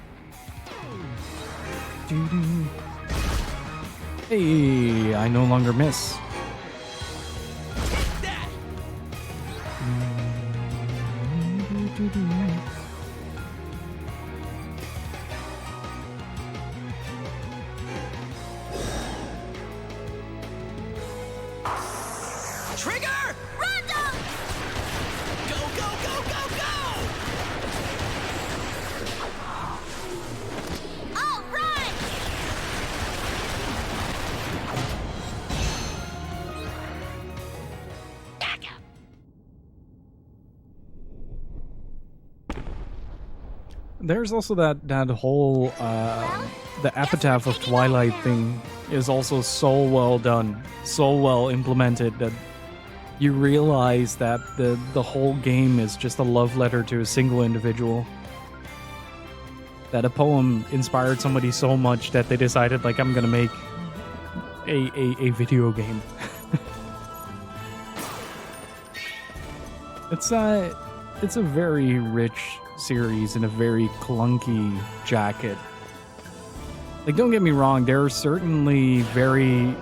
Doo-doo. Hey, I no longer miss. Take that! Trigger! Rondo! Go, go, go, go, go! All right! There's also that whole the epitaph of Twilight thing is also so well done, so well implemented that you realize that the whole game is just a love letter to a single individual. That a poem inspired somebody so much that they decided, like, I'm gonna make a video game. It's a very rich series in a very clunky jacket. Like, don't get me wrong, there are certainly very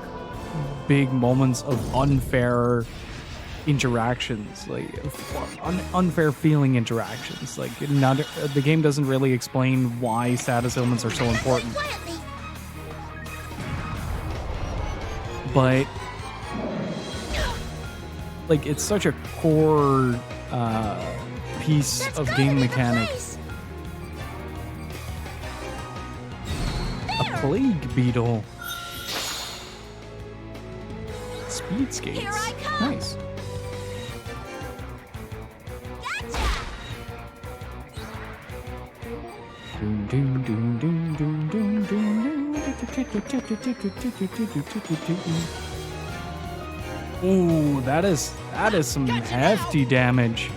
big moments of unfair interactions, like unfair feeling interactions. Like, not, the game doesn't really explain why status elements are so important, Quietly. but like, it's such a core piece That's of gotta game be the mechanics. place. A plague beetle. Speed skates. Here I come. Nice. Gotcha! Doom, doom, doom, doom, doom, doom, doom, doom. Ooh, that is some hefty damage.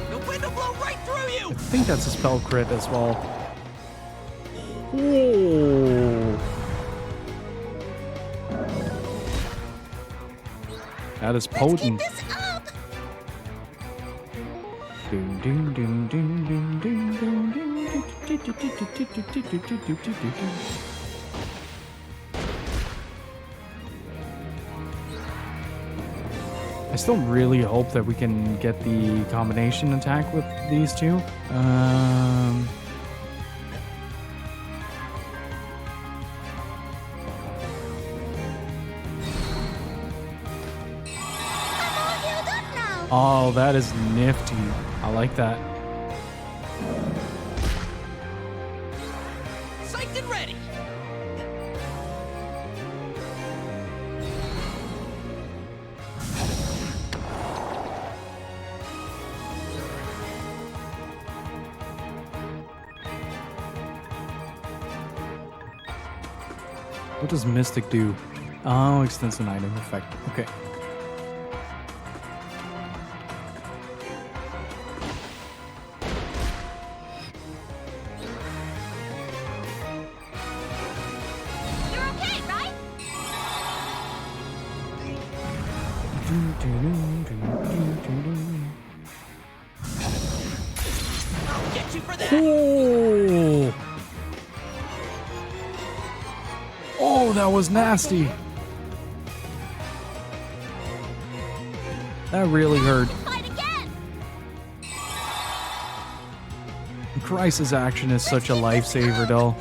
The wind will blow right through you! I think that's a spell crit as well. Ooh. That is Let's keep potent. this up. Doom, doom, doom, doom, doom, doom, doom, doom. I still really hope that we can get the combination attack with these two. I'm all healed up now. Oh, that is nifty. I like that. Psyched and ready! What does Mystic do? Oh, extends an item effect. Okay. You're okay, right? I'll get you for that! Oh! Oh, that was nasty. That really hurt. Fight again! Crisis action is such a lifesaver, though.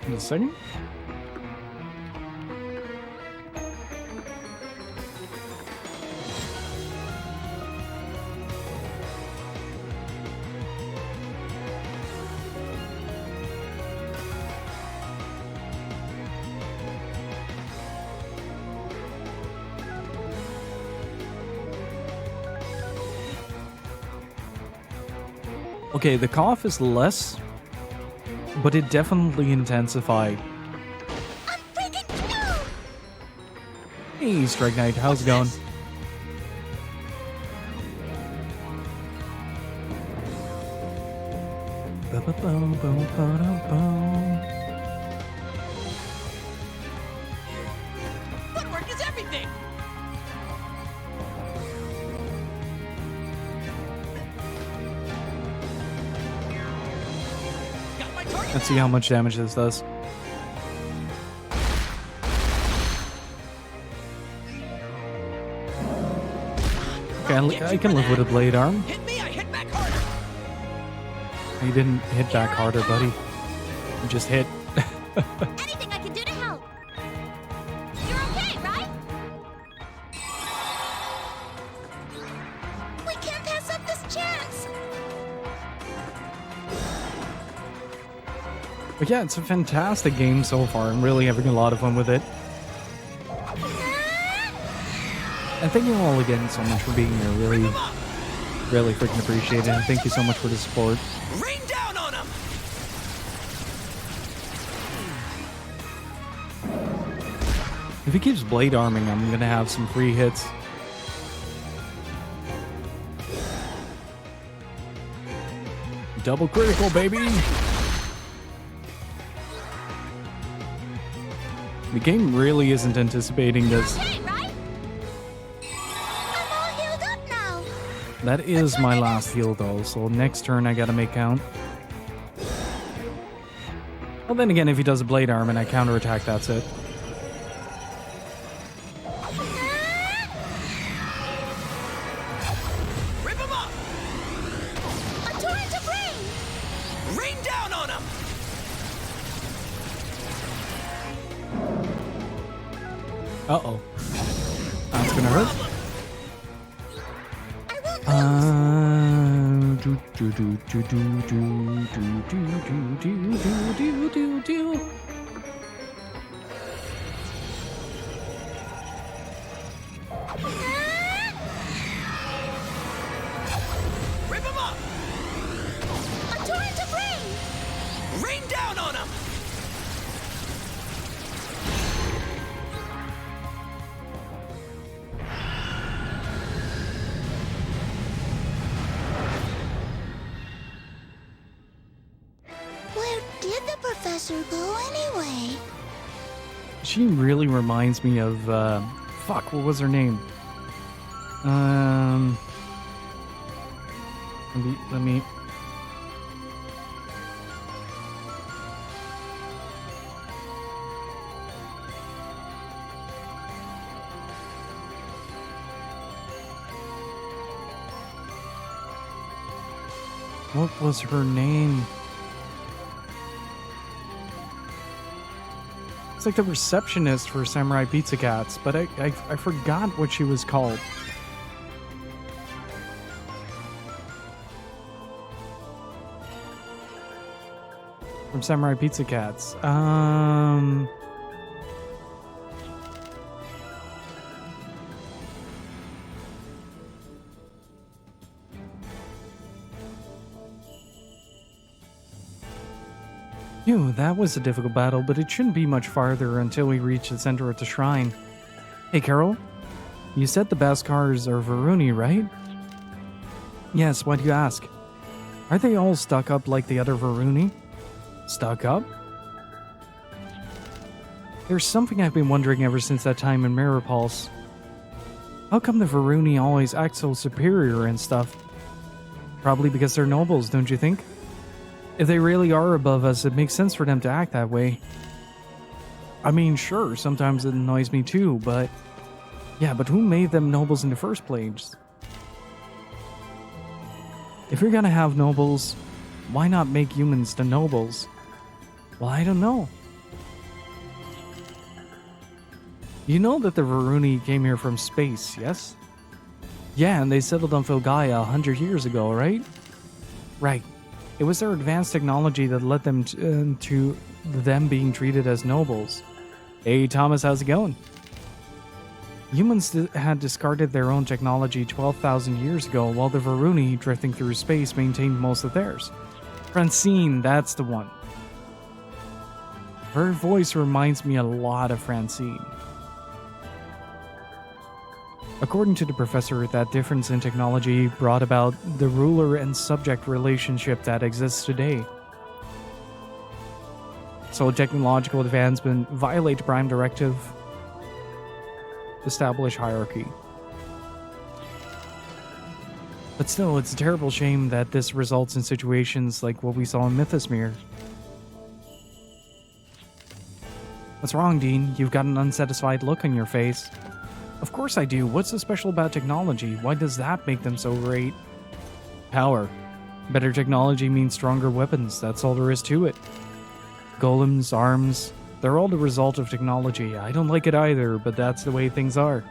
In a second. Okay, the cough is less, but it definitely intensified. I'm freaking through! Hey, Strike Knight, how's it going? Footwork is everything! Got my target. Let's see how much damage this does. Okay, I can live with a blade arm. Hit me, I hit back harder! You didn't hit back harder, buddy. You just hit. Anything I can do to help? You're okay, right? We can't pass up this chance! But yeah, it's a fantastic game so far. I'm really having a lot of fun with it. And thank you all again so much for being here. Really, really freaking appreciate it. And thank you so much for the support. Rain down on him! If he keeps blade arming, I'm gonna have some free hits. Double critical, baby! The game really isn't anticipating this. Okay, right? I'm all healed up now! That is my last heal though, so next turn I gotta make count. Well then again, if he does a blade arm and I counterattack, that's it. Rip him up! A torrent of rain! Rain down on him! Uh-oh. That's gonna hurt. I won't lose! Do do do do do do do do do do do do. Rip him up! A torrent of rain! Rain down on him! Where did the professor go anyway? She really reminds me of, fuck, what was her name? Let me... What was her name? It's like the receptionist for Samurai Pizza Cats, but I forgot what she was called. From Samurai Pizza Cats. Phew, that was a difficult battle, but it shouldn't be much farther until we reach the center of the shrine. Hey, Carol? You said the Baskars are Varuni, right? Yes, why do you ask? Are they all stuck up like the other Varuni? Stuck up? There's something I've been wondering ever since that time in Mirror Pulse. How come the Varuni always act so superior and stuff? Probably because they're nobles, don't you think? If they really are above us, it makes sense for them to act that way. I mean, sure, sometimes it annoys me too, but... Yeah, but who made them nobles in the first place? If you're gonna have nobles, why not make humans the nobles? Well, I don't know. You know that the Varuni came here from space, yes? Yeah, and they settled on Filgaia 100 years ago, right? Right. It was their advanced technology that led them to them being treated as nobles. Hey, Thomas, how's it going? Humans had discarded their own technology 12,000 years ago, while the Varuni, drifting through space, maintained most of theirs. Francine, that's the one. Her voice reminds me a lot of Francine. According to the professor, that difference in technology brought about the ruler and subject relationship that exists today. So technological advancement violate the Prime Directive, establish hierarchy. But still, it's a terrible shame that this results in situations like what we saw in Mythosmere. What's wrong, Dean? You've got an unsatisfied look on your face. Of course I do. What's so special about technology? Why does that make them so great? Power. Better technology means stronger weapons. That's all there is to it. Golems, arms, they're all the result of technology. I don't like it either, but that's the way things are.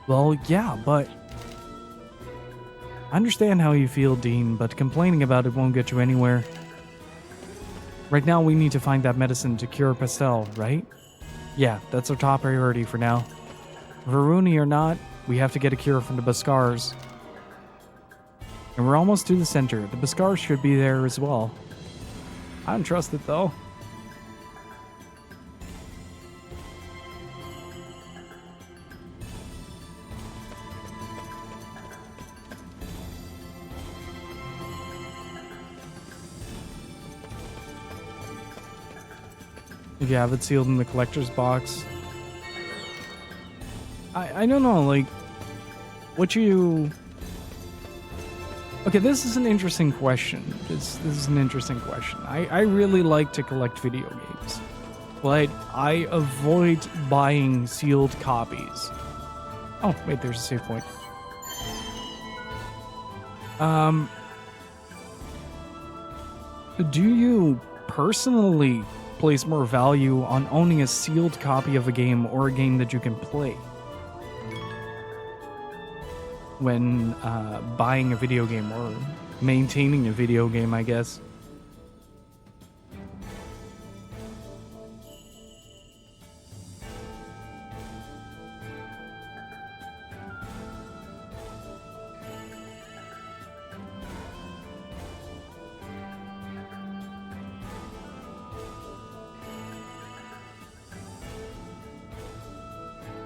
Well, yeah, but... I understand how you feel, Dean, but complaining about it won't get you anywhere. Right now, we need to find that medicine to cure Pastel, right? Yeah, that's our top priority for now. Varuni or not, we have to get a cure from the Beskars. And we're almost to the center. The Beskars should be there as well. I don't trust it, though. If you have it sealed in the collector's box. I don't know, like, what you... Okay, this is an interesting question. This is an interesting question. I really like to collect video games, but I avoid buying sealed copies. Oh, wait, there's a save point. Do you personally place more value on owning a sealed copy of a game or a game that you can play when buying a video game or maintaining a video game, I guess?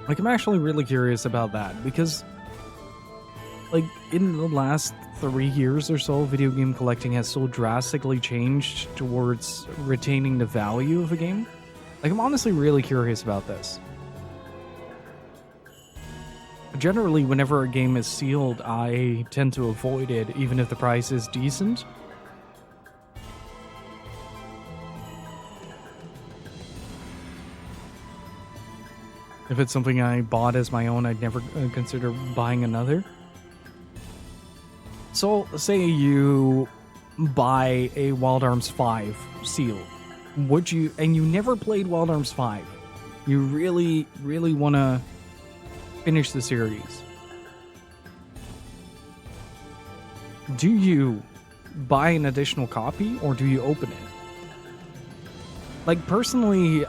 Like, I'm actually really curious about that, because, like, in the last 3 years or so, video game collecting has so drastically changed towards retaining the value of a game. Like, I'm honestly really curious about this. Generally, whenever a game is sealed, I tend to avoid it, even if the price is decent. If it's something I bought as my own, I'd never consider buying another. So, say you buy a Wild Arms 5 seal. Would you, and you never played Wild Arms 5. You really, really want to finish the series. Do you buy an additional copy, or do you open it? Like, personally,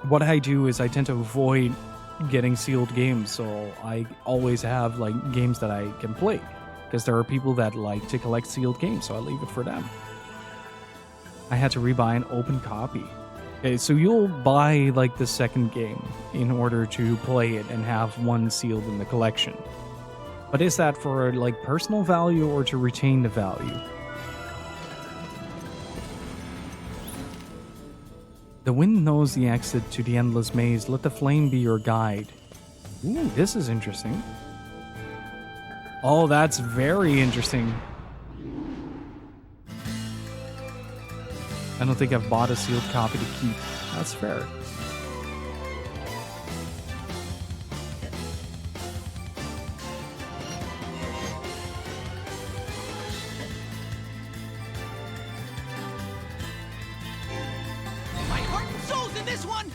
what I do is I tend to avoid getting sealed games, so I always have, like, games that I can play. Because there are people that like to collect sealed games, so I leave it for them. I had to rebuy an open copy. Okay, so you'll buy, like, the second game in order to play it and have one sealed in the collection. But is that for, like, personal value or to retain the value? The wind knows the exit to the endless maze. Let the flame be your guide. Ooh, this is interesting. Oh, that's very interesting. I don't think I've bought a sealed copy to keep. That's fair. My heart and soul's in this one.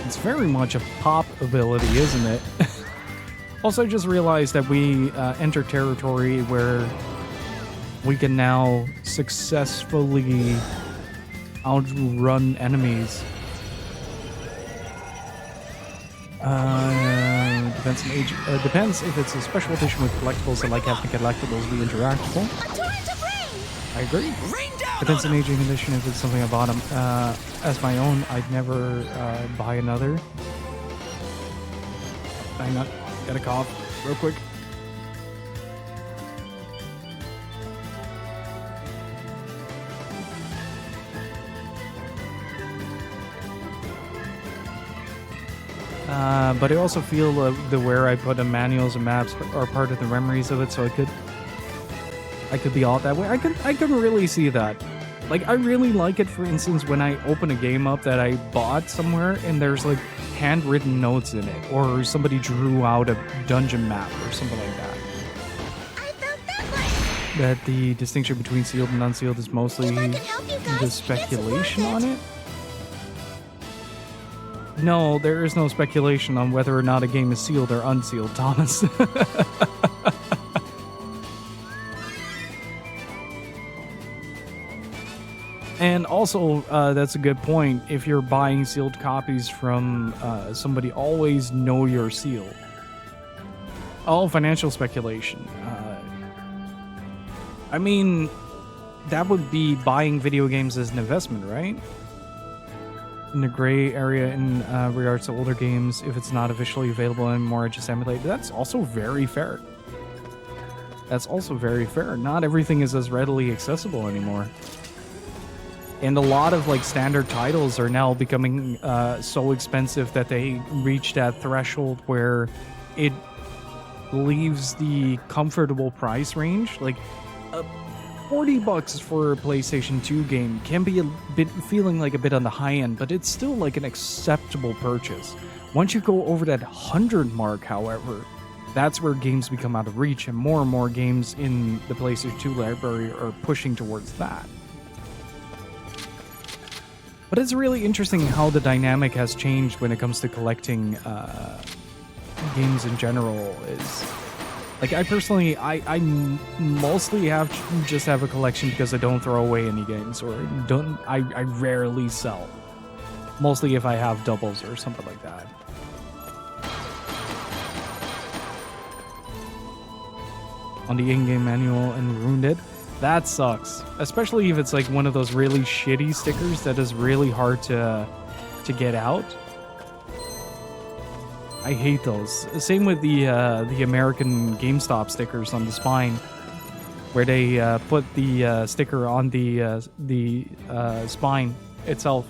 It's very much a pop ability, isn't it? Also, I just realized that we enter territory where we can now successfully outrun enemies. Depends on age. Depends if it's a special edition with collectibles. I like having collectibles be interactable. A torrent of rain! I agree. Rain down Depends on on 'em. aging condition. If it's something I bought them as my own, I'd never buy another. Hang on, get a cough real quick. But I also feel the where I put the manuals and maps are part of the memories of it, so I could be all that way. I could really see that. Like, I really like it, for instance, when I open a game up that I bought somewhere and there's like handwritten notes in it, or somebody drew out a dungeon map or something like that. I felt that way! That the distinction between sealed and unsealed is mostly If I can help you guys, the it's speculation worth on it. No, there is no speculation on whether or not a game is sealed or unsealed, Thomas. And also, that's a good point. If you're buying sealed copies from somebody, always know you're sealed. All financial speculation. I mean, that would be buying video games as an investment, right? In the gray area in regards to older games, if it's not officially available anymore, I just emulate. That's also very fair. That's also very fair. Not everything is as readily accessible anymore. And a lot of like standard titles are now becoming so expensive that they reach that threshold where it leaves the comfortable price range. Like $40 for a PlayStation 2 game can be a bit feeling like a bit on the high end, but it's still like an acceptable purchase. Once you go over that 100 mark, however, that's where games become out of reach, and more games in the PlayStation 2 library are pushing towards that. But it's really interesting how the dynamic has changed when it comes to collecting games in general. Is like, I personally, I mostly just have a collection because I don't throw away any games, or I rarely sell. Mostly if I have doubles or something like that. On the in-game manual and ruined it. That sucks. Especially if it's like one of those really shitty stickers that is really hard to get out. I hate those. Same with the American GameStop stickers on the spine, where they put the sticker on the spine itself.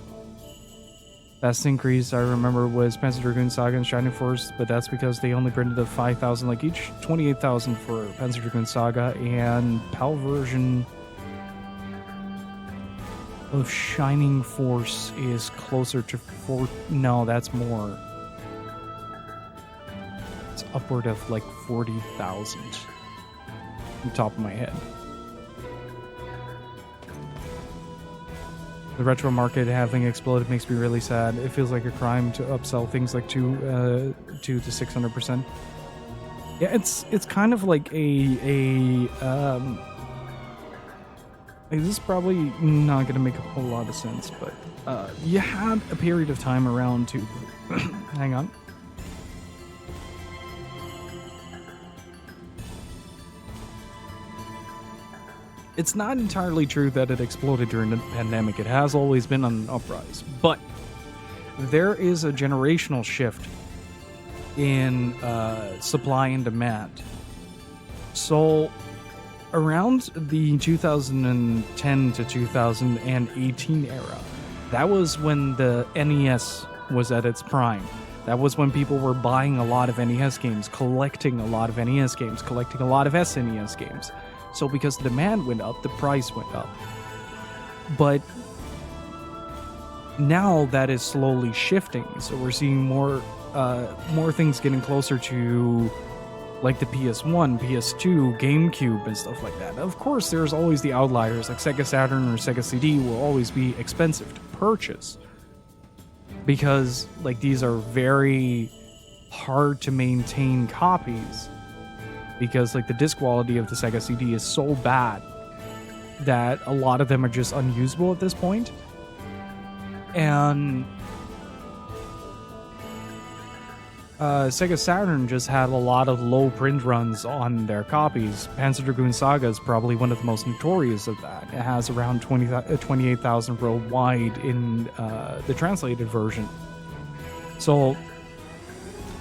Best increase I remember was Panzer Dragoon Saga and Shining Force, but that's because they only printed the 5,000 like each. 28,000 for Panzer Dragoon Saga, and PAL version of Shining Force is closer to 4. No, that's more. It's upward of like 40,000 from the top of my head. The retro market having exploded makes me really sad. It feels like a crime to upsell things like 2 to 600%. Yeah, it's kind of like this is probably not going to make a whole lot of sense, but you had a period of time around to hang on. It's not entirely true that it exploded during the pandemic. It has always been on an uprise. But there is a generational shift in supply and demand. So around the 2010 to 2018 era, that was when the NES was at its prime. That was when people were buying a lot of NES games, collecting a lot of NES games, collecting a lot of SNES games. So because the demand went up, the price went up. But now that is slowly shifting. So we're seeing more things getting closer to like the PS1, PS2, GameCube, and stuff like that. Of course, there's always the outliers, like Sega Saturn or Sega CD will always be expensive to purchase. Because like these are very hard to maintain copies. Because like the disc quality of the Sega CD is so bad that a lot of them are just unusable at this point. And Sega Saturn just had a lot of low print runs on their copies. Panzer Dragoon Saga is probably one of the most notorious of that. It has around 28,000 worldwide in the translated version. So,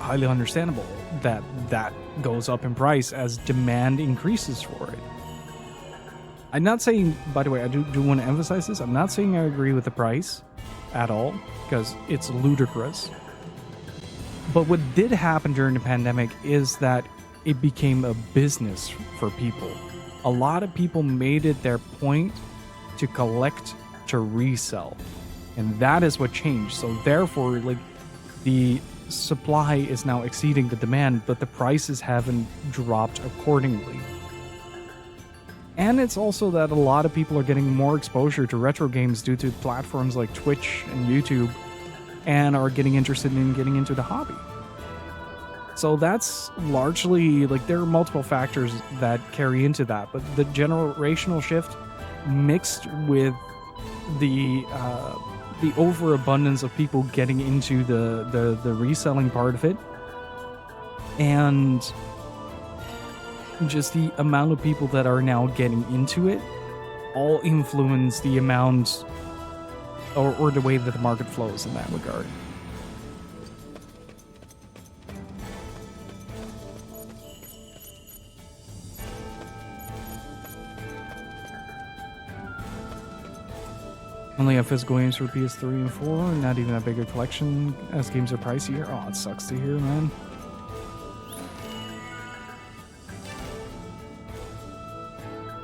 highly understandable that that goes up in price as demand increases for it. I'm not saying, by the way, I do want to emphasize this, I'm not saying I agree with the price at all, because it's ludicrous. But what did happen during the pandemic is that it became a business for people. A lot of people made it their point to collect, to resell. And that is what changed. So therefore, like, the supply is now exceeding the demand, but the prices haven't dropped accordingly. And it's also that a lot of people are getting more exposure to retro games due to platforms like Twitch and YouTube, and are getting interested in getting into the hobby. So that's largely, like, there are multiple factors that carry into that, but the generational shift mixed with the overabundance of people getting into the reselling part of it, and just the amount of people that are now getting into it, all influence the amount or the way that the market flows in that regard. Only have physical games for PS3 and 4, not even a bigger collection as games are pricier. Oh, it sucks to hear, man.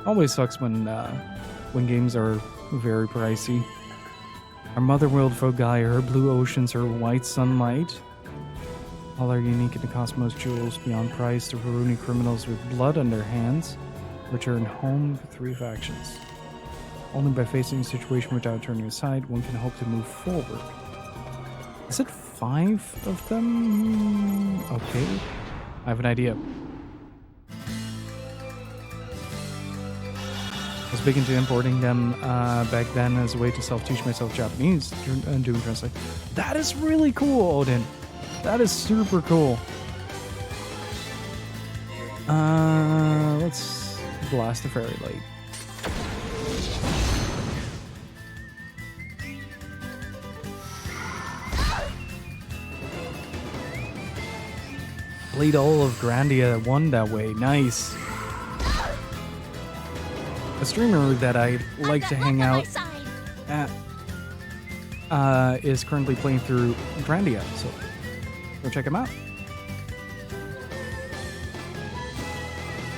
Always sucks when games are very pricey. Our mother world Filgaia, her blue oceans, her white sunlight. All are unique in the cosmos, jewels beyond price to ruining criminals with blood on their hands. Return home for 3 factions. Only by facing a situation without turning aside, one can hope to move forward. Is it 5 of them? Okay. I have an idea. I was big into importing them back then as a way to self-teach myself Japanese and doing translate. That is really cool, Odin. That is super cool. Let's blast the fairy lake. Played all of Grandia 1 that way. Nice. A streamer that I like to hang out at is currently playing through Grandia, so go check him out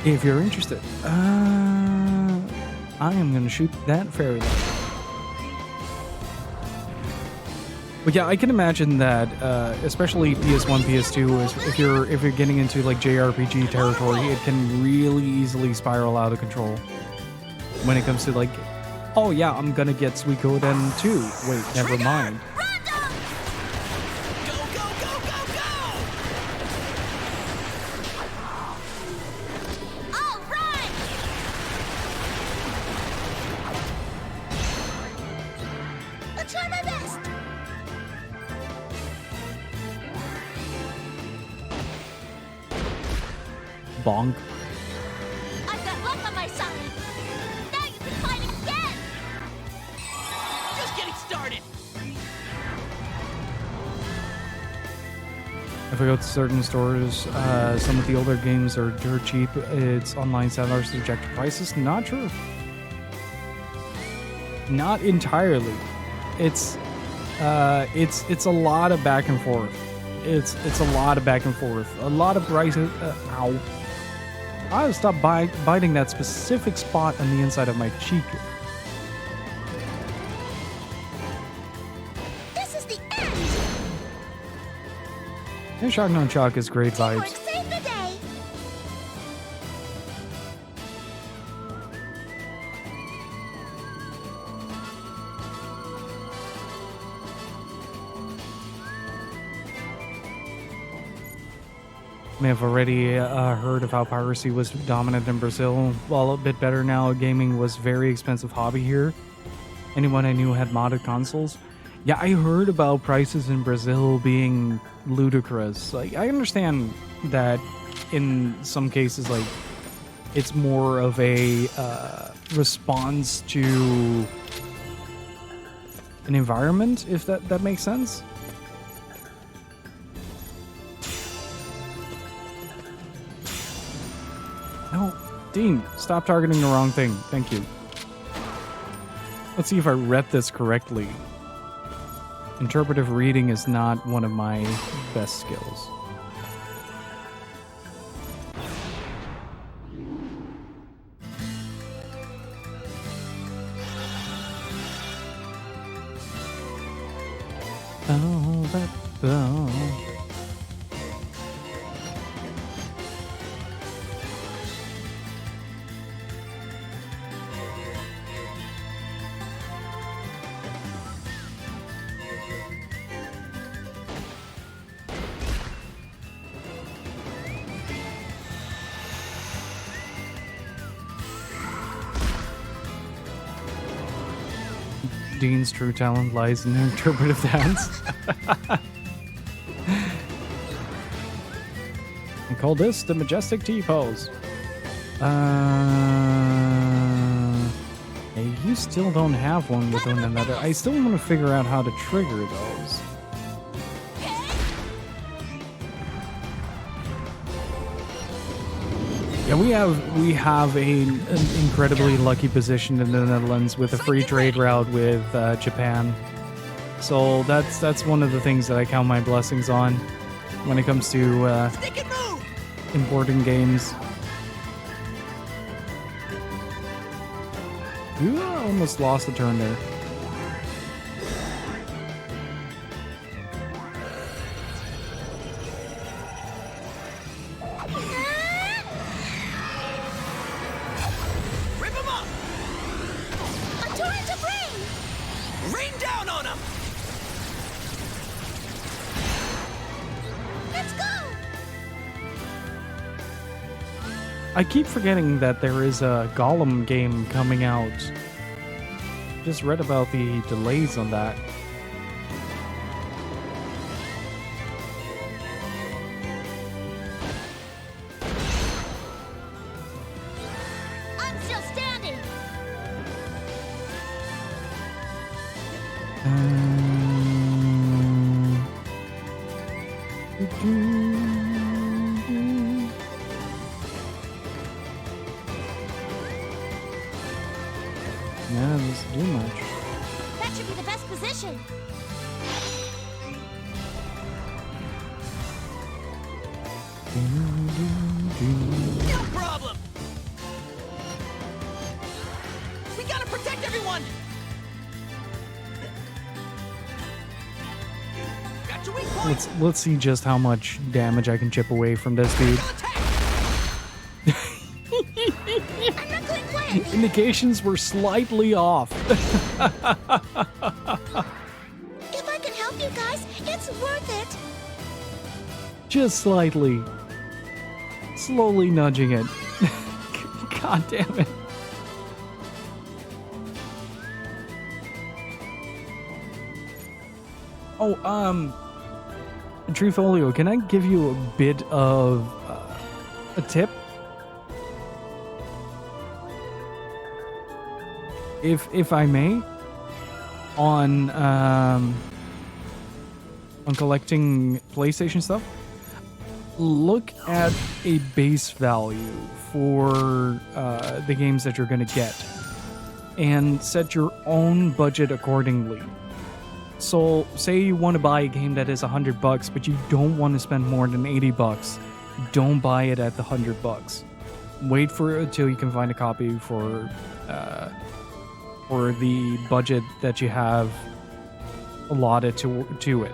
if you're interested. I am gonna shoot that fairy light. But yeah, I can imagine that, especially PS1, PS2, is if you're getting into like JRPG territory, it can really easily spiral out of control. When it comes to like, oh yeah, I'm gonna get Suikoden 2. Wait, never mind. Go, go, go, go, go! All right! I'll try my best. Bonk. I've got luck on my side. Now you can fight again. Just getting started. If I go to certain stores, some of the older games are dirt cheap. It's online sellers reject prices. Not true. Not entirely. It's a lot of back and forth. it's a lot of back and forth, a lot of prices. Ow! I gotta stop biting that specific spot on the inside of my cheek. This is the end! And Shock Non Shock is great Teamwork vibes. saved the day! May have already heard of how piracy was dominant in Brazil. Well, a bit better now. Gaming was very expensive hobby here. Anyone I knew had modded consoles. Yeah, I heard about prices in Brazil being ludicrous. Like, I understand that in some cases, like, it's more of a response to an environment, if that makes sense. No, Dean, stop targeting the wrong thing. Thank you. Let's see if I read this correctly. Interpretive reading is not one of my best skills. Oh, that bell. Dean's true talent lies in interpretive dance. I call this the majestic T-pose. Hey, you still don't have one within another. I still want to figure out how to trigger those. Yeah, we have an incredibly lucky position in the Netherlands with a free trade route with Japan. So that's one of the things that I count my blessings on when it comes to importing games. Ooh, I almost lost a turn there. I keep forgetting that there is a Gollum game coming out. Just read about the delays on that. I'm still standing. Yeah, this do much. That should be the best position. No problem. We gotta protect everyone. Got your weak point. Let's see just how much damage I can chip away from this dude. I'm not going quiet! Indications were slightly off. If I can help you guys, it's worth it! Just slightly. Slowly nudging it. God damn it. Oh, Trufolio, can I give you a bit of a tip? If I may, on collecting PlayStation stuff, look at a base value for the games that you're going to get and set your own budget accordingly. So, say you want to buy a game that is $100, but you don't want to spend more than $80. Don't buy it at the $100. Wait for until you can find a copy for the budget that you have allotted to it.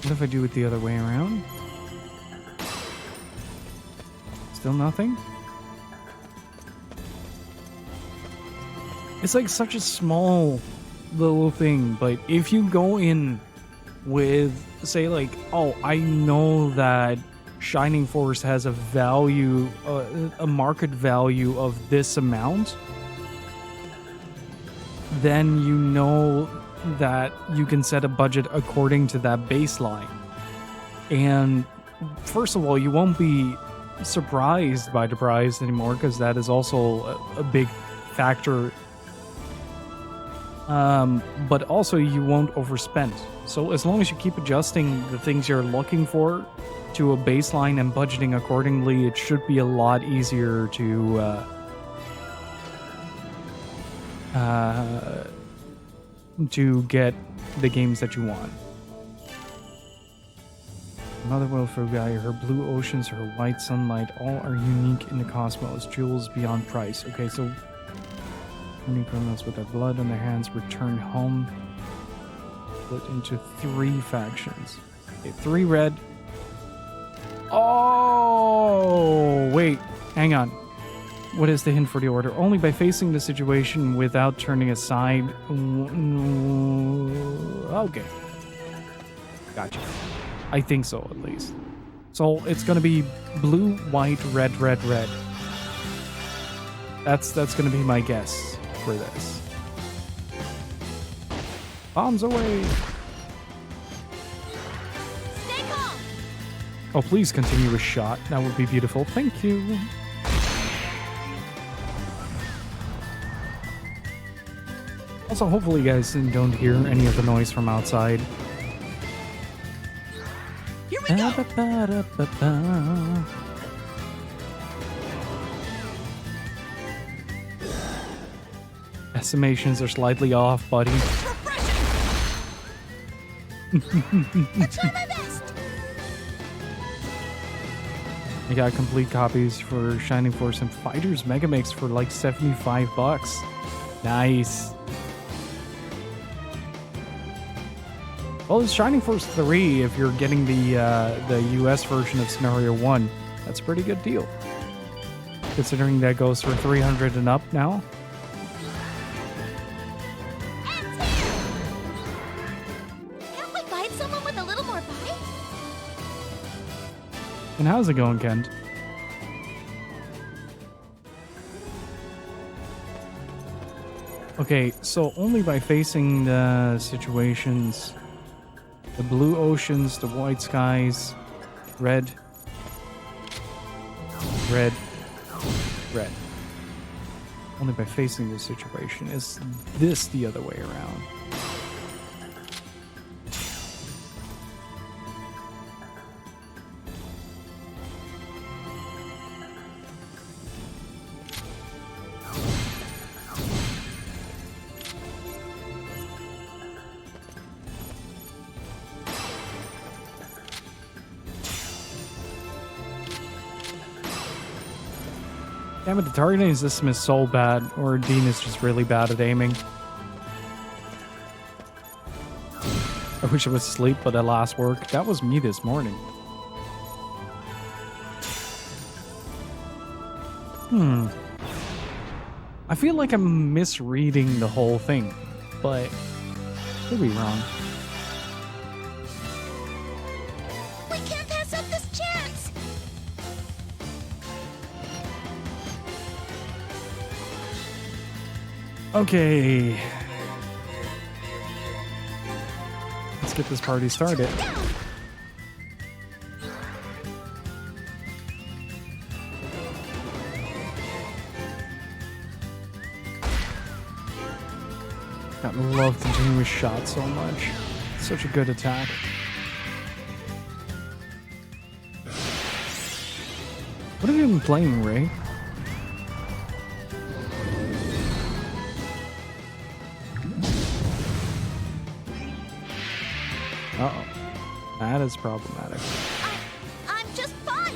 What if I do it the other way around? Still nothing? It's like such a small little thing, but if you go in with, say, like, oh, I know that Shining Force has a value, a market value of this amount, then you know that you can set a budget according to that baseline. And first of all, you won't be surprised by the price anymore, because that is also a big factor. But also you won't overspend. So as long as you keep adjusting the things you're looking for to a baseline and budgeting accordingly, it should be a lot easier to get the games that you want. Motherwell Filgaia, her blue oceans, her white sunlight, all are unique in the cosmos. Jewels beyond price. Okay, so many criminals with their blood on their hands return home. Split into 3 factions. Okay, 3 red. Oh, wait, hang on. What is the hint for the order? Only by facing the situation without turning aside. Okay. Gotcha. I think so, at least. So it's gonna be blue, white, red, red, red. That's gonna be my guess for this. Bombs away! Stay calm. Oh, please continue with shot. That would be beautiful. Thank you. Also, hopefully you guys don't hear any of the noise from outside. Here we go. Estimations are slightly off, buddy. I'll try my best. I got complete copies for Shining Force and Fighters Mega Mix for like $75. Nice. Well, it's Shining Force 3 if you're getting the US version of Scenario 1. That's a pretty good deal. Considering that goes for 300 and up now. Can't we find someone with a little more bite? And how's it going, Kent? Okay, so only by facing the situations, the blue oceans, the white skies, red, red, red. Only by facing the situation. Is this the other way around? Damn it, the targeting system is so bad, or Dean is just really bad at aiming. I wish I was asleep, but at last work. That was me this morning. I feel like I'm misreading the whole thing, but could be wrong. We can't pass up this chance. Okay. Let's get this party started. I love continuous shot so much. Such a good attack. What have you been playing, Ray? Uh-oh. That is problematic. I'm just fine.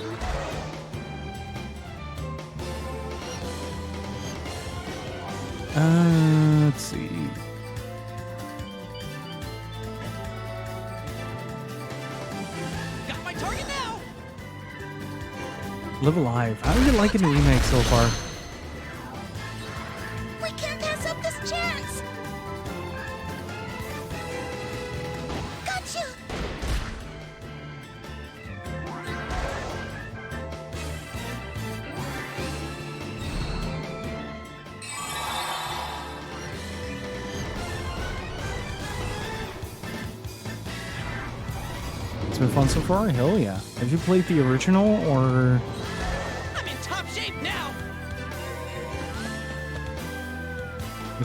Let's see. Got my target now. Live Alive. How are you liking the remake so far? We can't pass up this chance. Gotcha. It's been fun so far? Hell yeah. Have you played the original or... I'm in top shape now.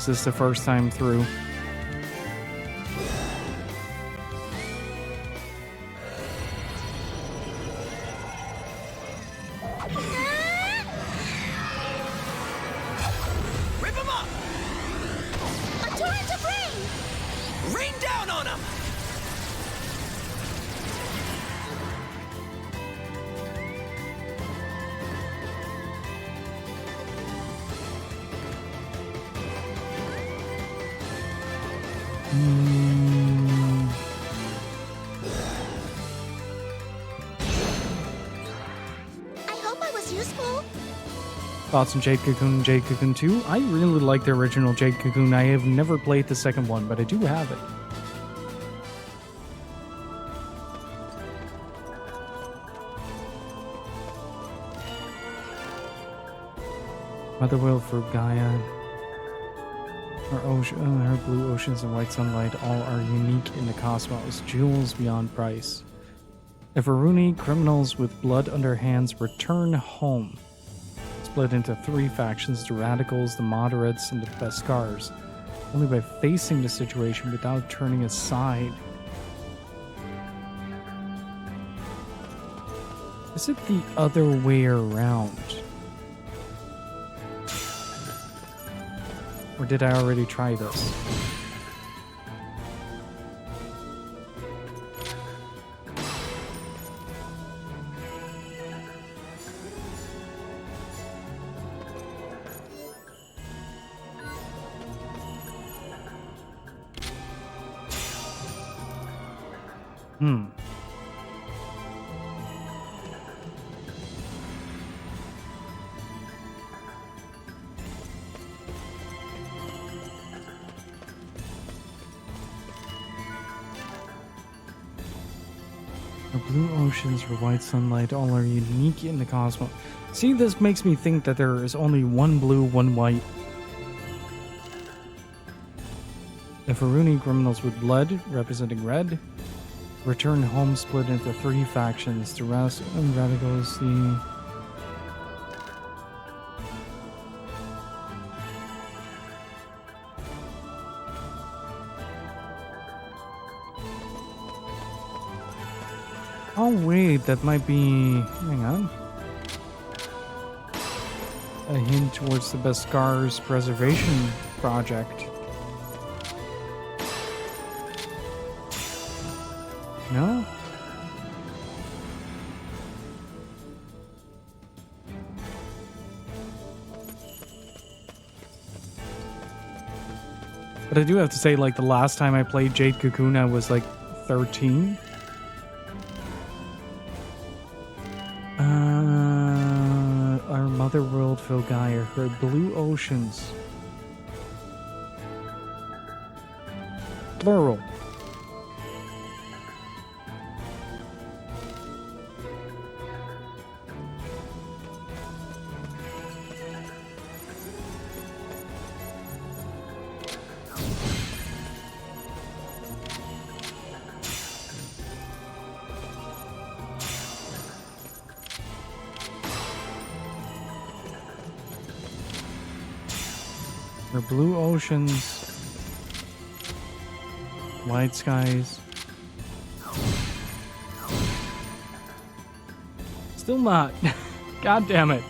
is this the first time through? Rip him up. A torrent of rain. Rain down on him. I hope I was useful. Thoughts on Jade Cocoon and Jade Cocoon 2? I really like the original Jade Cocoon. I have never played the second one, but I do have it. Motherworld Filgaia. Her blue oceans and white sunlight all are unique in the cosmos, jewels beyond price. The Varuni criminals with blood on their hands return home. Split into three factions: the radicals, the moderates, and the Beskars. Only by facing the situation without turning aside. Is it the other way around? Or did I already try this? The blue oceans or white sunlight all are unique in the cosmos. See, this makes me think that there is only one blue, one white. The Varuni criminals with blood, representing red, return home split into three factions. The radicals, the... Oh wait, that might be... hang on. A hint towards the Beskars preservation project. No? But I do have to say, like, the last time I played Jade Cocoon, I was like 13. Our mother world, Filgaia, her blue oceans. Plural. Her blue oceans White skies. Still not. God damn it.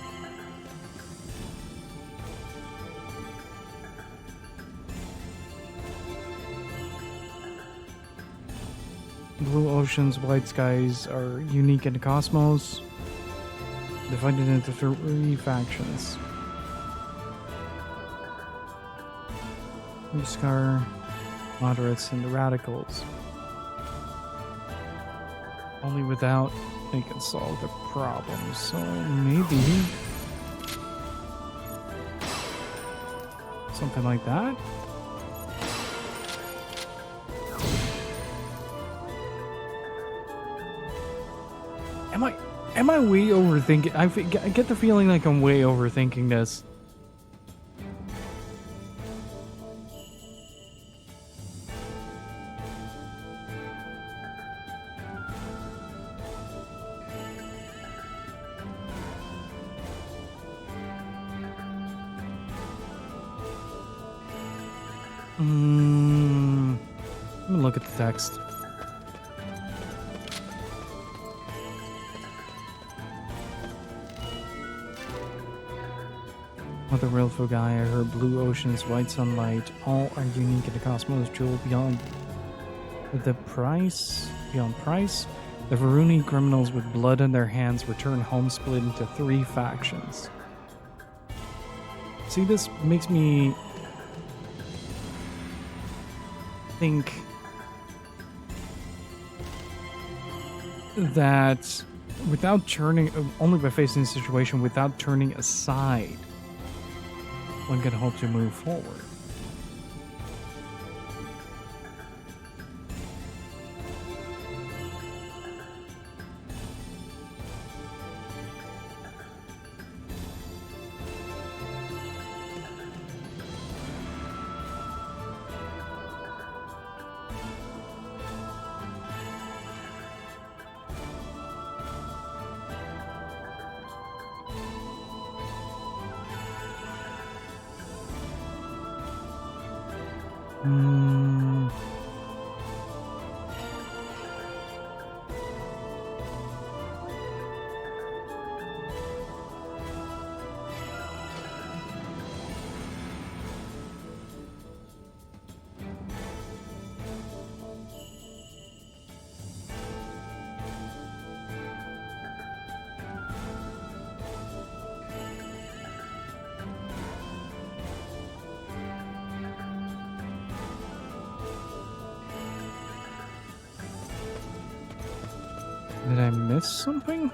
Blue oceans, white skies are unique in the cosmos. Divided into 3 factions. Scar, moderates, and the radicals. Only without they can solve the problem. So maybe something like that. Am I way overthinking? I get the feeling like I'm way overthinking this. Let me look at the text. Other real Filgaia, her blue oceans, white sunlight, all are unique in the cosmos. Jewel beyond the price, beyond price. The Varuni criminals with blood in their hands return home split into 3 factions. See, this makes me think that without turning, only by facing the situation without turning aside, one can hope to move forward. Did I miss something?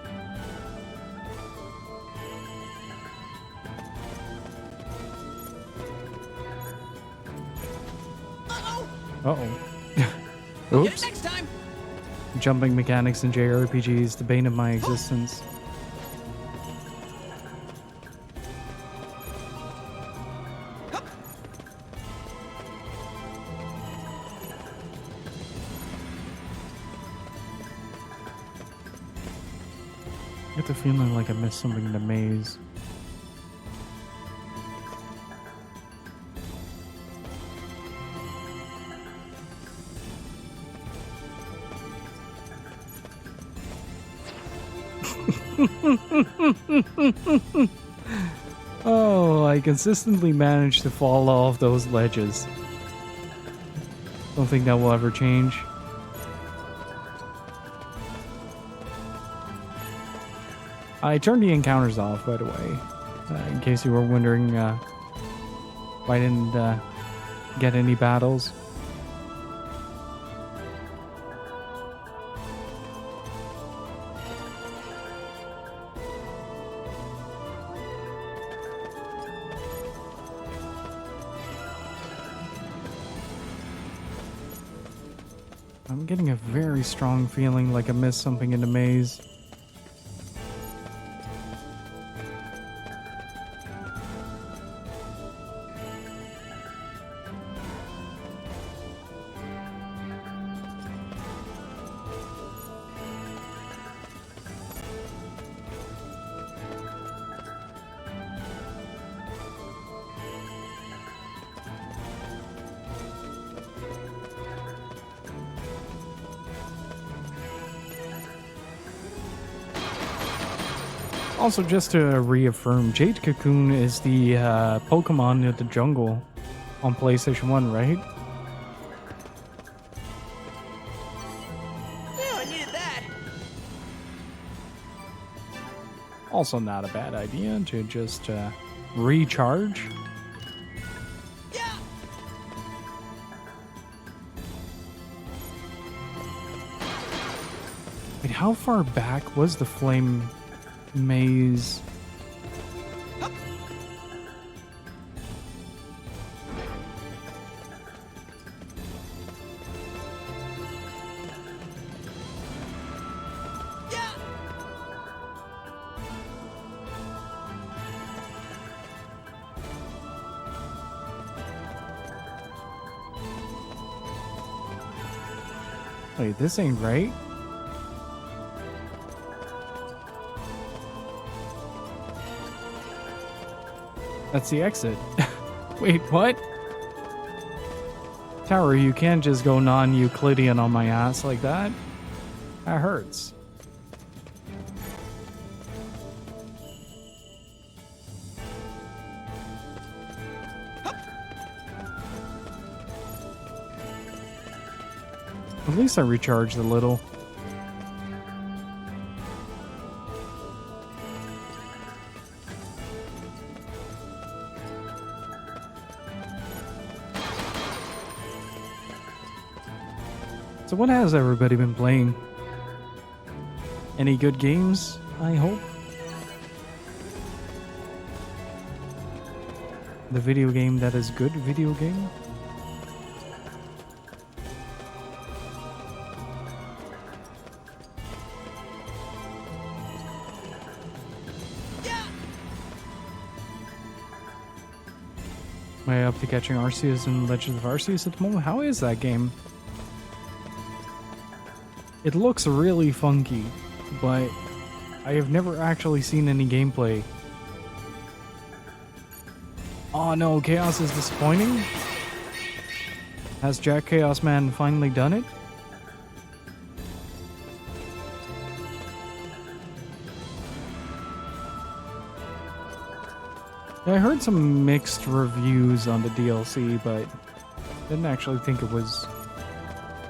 Uh-oh. Oops. Next time. Jumping mechanics in JRPGs, the bane of my existence. I get the feeling like I missed something in the maze. Oh, I consistently manage to fall off those ledges. Don't think that will ever change. I turned the encounters off, by the way, in case you were wondering why I didn't get any battles. I'm getting a very strong feeling like I missed something in the maze. Also, just to reaffirm, Jade Cocoon is the Pokemon of the jungle on PlayStation 1, right? Oh, I needed that. Also, not a bad idea to just recharge. Yeah. Wait, how far back was the flame maze? Yeah. Wait, this ain't right. That's the exit. Wait, what? Tower, you can't just go non-Euclidean on my ass like that. That hurts. At least I recharged a little. So what has everybody been playing? Any good games, I hope? The video game that is good video game? Yeah. Am I up to catching Arceus and Legends of Arceus at the moment? How is that game? It looks really funky, but I have never actually seen any gameplay. Oh no, Chaos is disappointing? Has Jack Chaos Man finally done it? I heard some mixed reviews on the DLC, but didn't actually think it was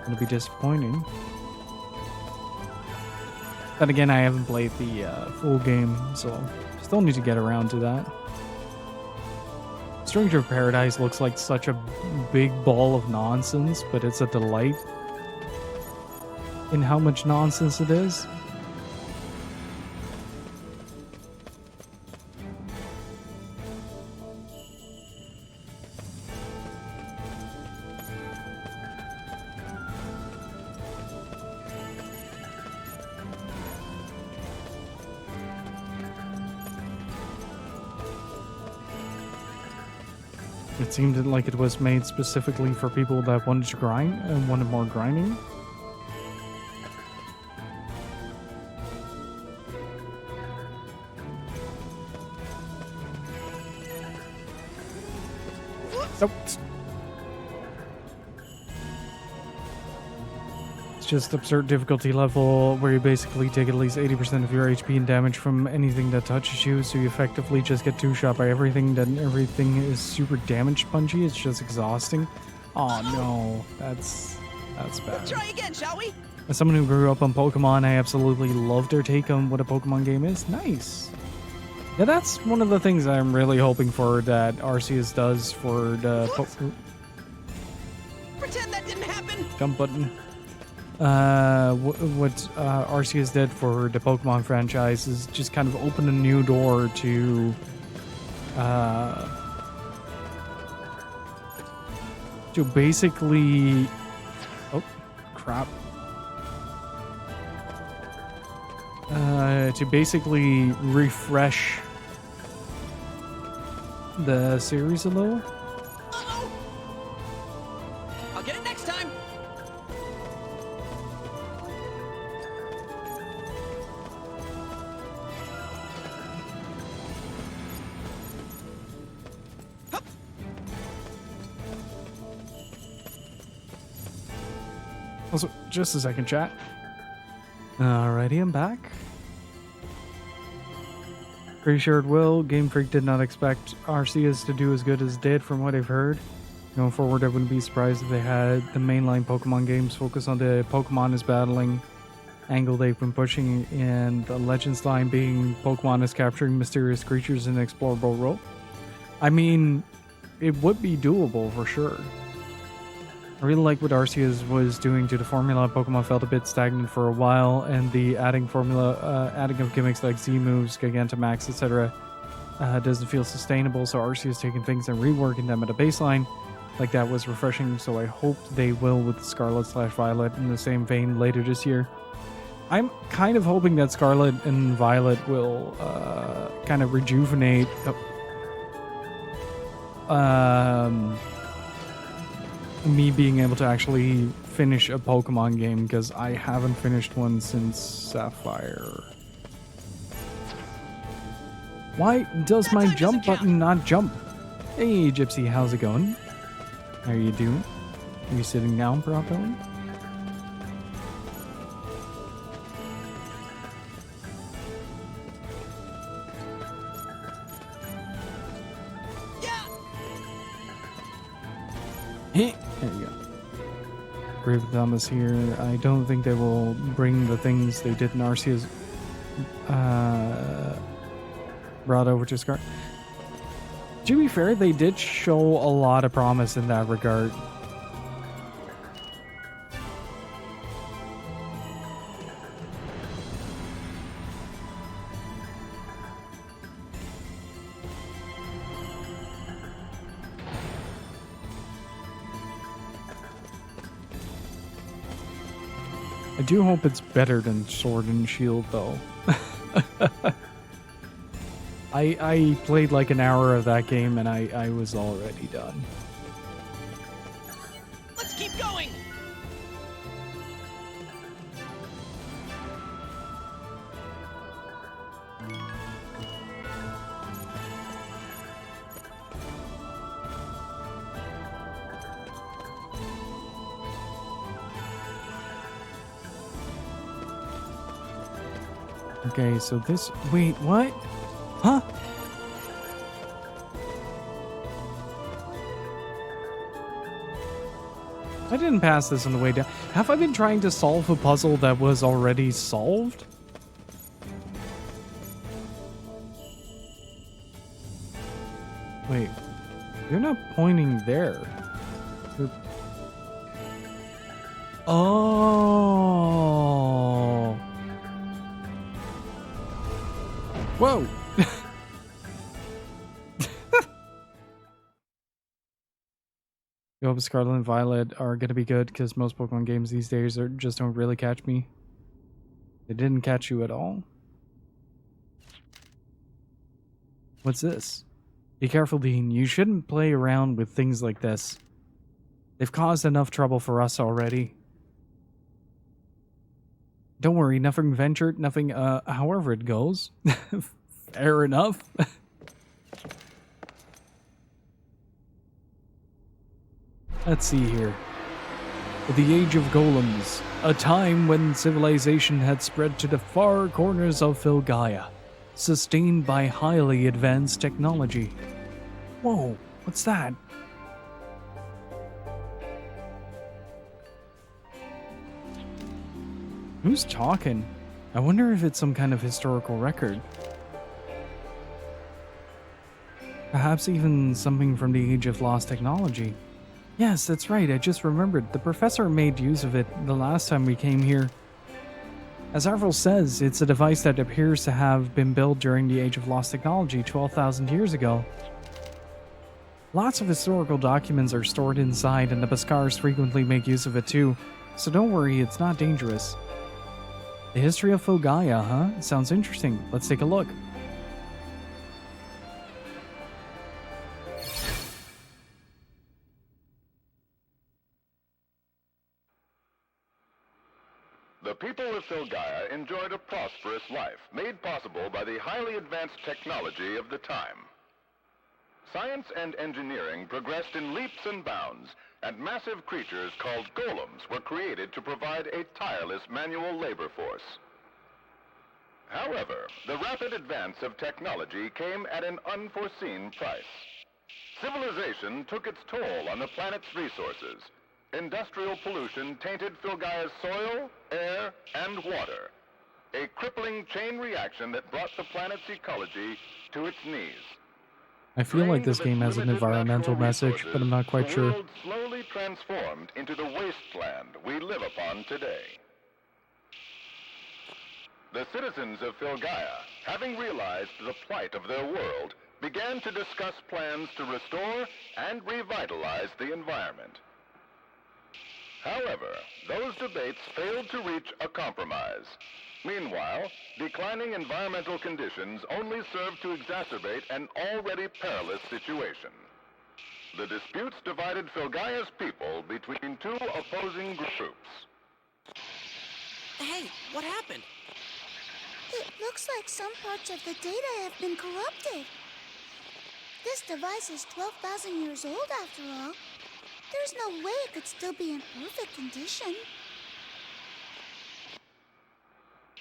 going to be disappointing. Then again, I haven't played the full game, so still need to get around to that. Stranger of Paradise looks like such a big ball of nonsense, but it's a delight in how much nonsense it is. It seemed like it was made specifically for people that wanted to grind and wanted more grinding. Nope. It's just absurd difficulty level where you basically take at least 80% of your HP and damage from anything that touches you, so you effectively just get two-shot by everything, then everything is super damage punchy. It's just exhausting. Oh no, that's bad. Try again, shall we? As someone who grew up on Pokemon, I absolutely love their take on what a Pokemon game is. Nice. Yeah, that's one of the things I'm really hoping for that Arceus does for the Pretend that didn't happen. jump button. What Arceus did for the Pokemon franchise is just kind of open a new door to basically, oh crap, to basically refresh the series a little. Uh-oh. I'll get it next time. Hup. Also, just a second, chat. Alrighty, I'm back. Pretty sure it will. Game Freak did not expect Arceus to do as good as it did from what I've heard. Going forward, I wouldn't be surprised if they had the mainline Pokemon games focus on the Pokemon is battling angle they've been pushing, and the Legends line being Pokemon is capturing mysterious creatures in an explorable world. I mean, it would be doable for sure. I really like what Arceus was doing to the formula. Pokemon felt a bit stagnant for a while, and the adding of gimmicks like Z moves, Gigantamax, etc. Doesn't feel sustainable. So Arceus taking things and reworking them at a baseline like that was refreshing. So I hope they will with Scarlet/Violet in the same vein later this year. I'm kind of hoping that Scarlet and Violet will kind of rejuvenate me being able to actually finish a Pokemon game, because I haven't finished one since Sapphire. Why does my jump button not jump? Hey Gypsy, how's it going? How are you doing? Are you sitting down properly? There you go. Brave Thomas here. I don't think they will bring the things they did in Arceus brought over to Scar. To be fair, they did show a lot of promise in that regard. I do hope it's better than Sword and Shield, though. I played like an hour of that game and I was already done. Let's keep going! Okay, so this... Wait, what? Huh? I didn't pass this on the way down. Have I been trying to solve a puzzle that was already solved? Wait, you're not pointing there. You're... Oh. Whoa. I hope Scarlet and Violet are going to be good, because most Pokemon games these days just don't really catch me. They didn't catch you at all. What's this? Be careful, Dean. You shouldn't play around with things like this. They've caused enough trouble for us already. Don't worry, nothing ventured, nothing, however it goes. Fair enough. Let's see here. The Age of Golems, a time when civilization had spread to the far corners of Filgaia, sustained by highly advanced technology. Whoa, what's that? Who's talking? I wonder if it's some kind of historical record. Perhaps even something from the Age of Lost Technology. Yes, that's right, I just remembered. The professor made use of it the last time we came here. As Avril says, it's a device that appears to have been built during the Age of Lost Technology 12,000 years ago. Lots of historical documents are stored inside, and the Beskars frequently make use of it too, so don't worry, it's not dangerous. The history of Filgaia, huh? Sounds interesting. Let's take a look. The people of Filgaia enjoyed a prosperous life, made possible by the highly advanced technology of the time. Science and engineering progressed in leaps and bounds, and massive creatures called golems were created to provide a tireless manual labor force. However, the rapid advance of technology came at an unforeseen price. Civilization took its toll on the planet's resources. Industrial pollution tainted Filgaia's soil, air, and water. A crippling chain reaction that brought the planet's ecology to its knees. I feel like this game has an environmental message, but I'm not quite the sure. world slowly transformed into the wasteland we live upon today. The citizens of Filgaia, having realized the plight of their world, began to discuss plans to restore and revitalize the environment. However, those debates failed to reach a compromise. Meanwhile, declining environmental conditions only served to exacerbate an already perilous situation. The disputes divided Filgaia's people between two opposing groups. Hey, what happened? It looks like some parts of the data have been corrupted. This device is 12,000 years old after all. There's no way it could still be in perfect condition.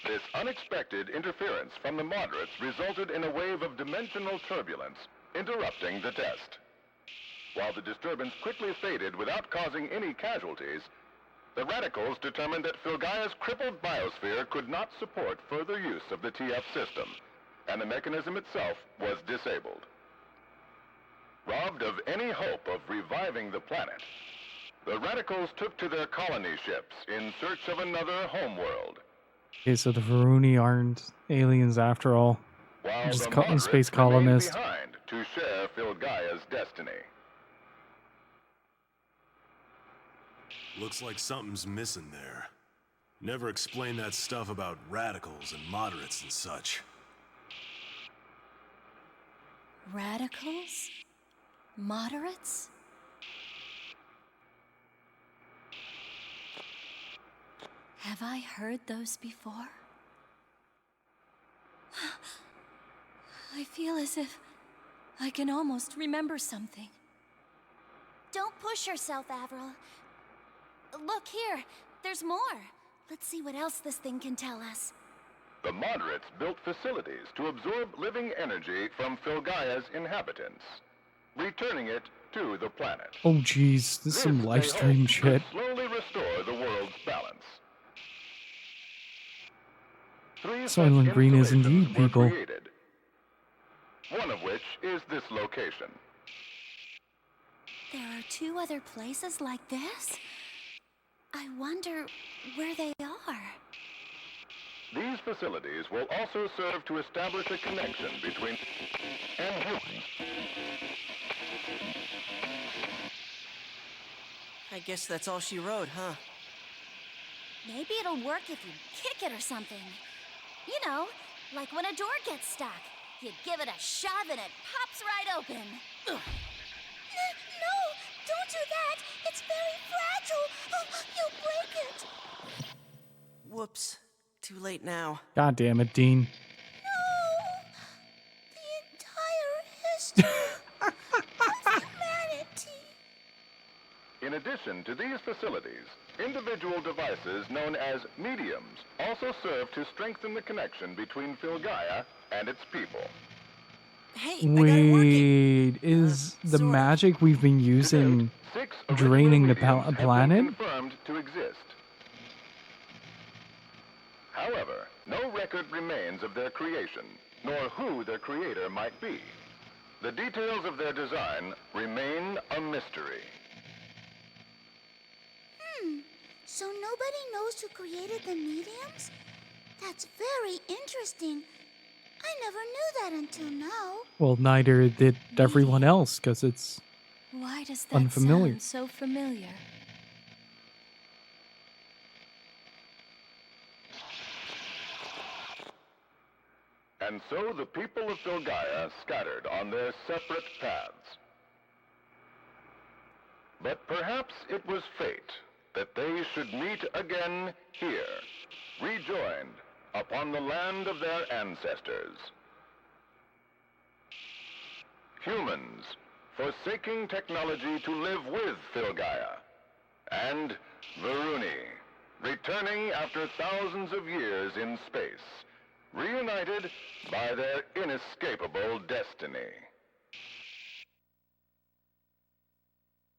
This unexpected interference from the moderates resulted in a wave of dimensional turbulence, interrupting the test. While the disturbance quickly faded without causing any casualties, the radicals determined that Filgaia's crippled biosphere could not support further use of the TF system, and the mechanism itself was disabled. Robbed of any hope of reviving the planet, the radicals took to their colony ships in search of another homeworld. Okay, so the Varuni aren't aliens after all. While Just the moderates space remained colonists. behind to share Filgaia's destiny. Looks like something's missing there. Never explain that stuff about radicals and moderates and such. Radicals? Moderates? Have I heard those before? I feel as if I can almost remember something. Don't push yourself, Avril. Look here, there's more. Let's see what else this thing can tell us. The moderates built facilities to absorb living energy from Filgaia's inhabitants, returning it to the planet. Oh jeez, this is some This, live they stream hoped, shit. could slowly restore the world's balance. Three Soylent such Green is installations indeed, were people. created, one of which is this location. There are two other places like this? I wonder where they are. These facilities will also serve to establish a connection between and humans. I guess that's all she wrote, huh? Maybe it'll work if you kick it or something. You know, like when a door gets stuck. You give it a shove and it pops right open. No, don't do that. It's very fragile. Oh, you'll break it. Whoops. Too late now. God damn it, Dean. The entire history of humanity. In addition to these facilities, individual devices known as mediums also serve to strengthen the connection between Filgaia and its people. Hey, I got it working. Wait, is the sorta. magic we've been To using date, 6 draining the original mediums have been planet? confirmed to exist. However, no record remains of their creation, nor who their creator might be. The details of their design remain a mystery. So nobody knows who created the mediums? That's very interesting. I never knew that until now. Well, neither did everyone else, because it's Why does that unfamiliar. sound so familiar? And so the people of Filgaia scattered on their separate paths. But perhaps it was fate that they should meet again here, rejoined upon the land of their ancestors. Humans forsaking technology to live with Filgaia, and Varuni returning after thousands of years in space reunited by their inescapable destiny.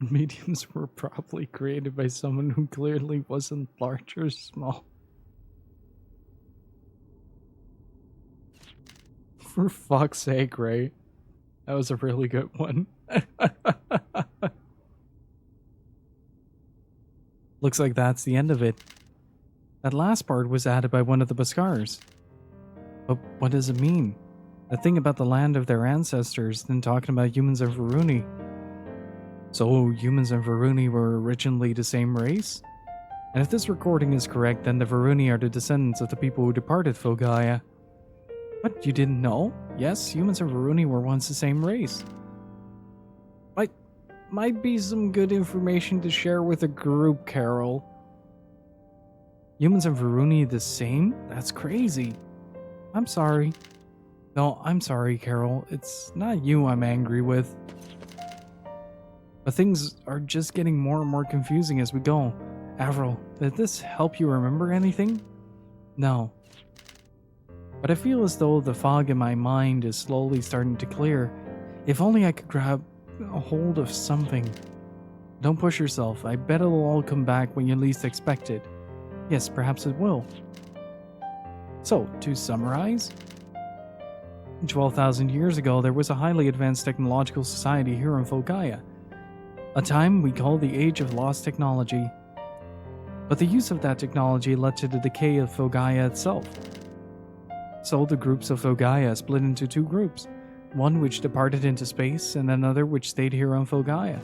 Mediums were probably created by someone who clearly wasn't large or small. For fuck's sake, Ray. That was a really good one. Looks like that's the end of it. That last part was added by one of the Beskars. But what does it mean? The thing about the land of their ancestors, then talking about humans and Varuni. So, humans and Varuni were originally the same race? And if this recording is correct, then the Varuni are the descendants of the people who departed Filgaia. What, you didn't know? Yes, humans and Varuni were once the same race. Might be some good information to share with a group, Carol. Humans and Varuni the same? That's crazy. I'm sorry. No, I'm sorry, Carol. It's not you I'm angry with. But things are just getting more and more confusing as we go. Avril, did this help you remember anything? No. But I feel as though the fog in my mind is slowly starting to clear. If only I could grab a hold of something. Don't push yourself. I bet it'll all come back when you least expect it. Yes, perhaps it will. So, to summarize, 12,000 years ago, there was a highly advanced technological society here in Filgaia. A time we call the Age of Lost Technology. But the use of that technology led to the decay of Filgaia itself. So the groups of Filgaia split into two groups. One which departed into space, and another which stayed here on Filgaia.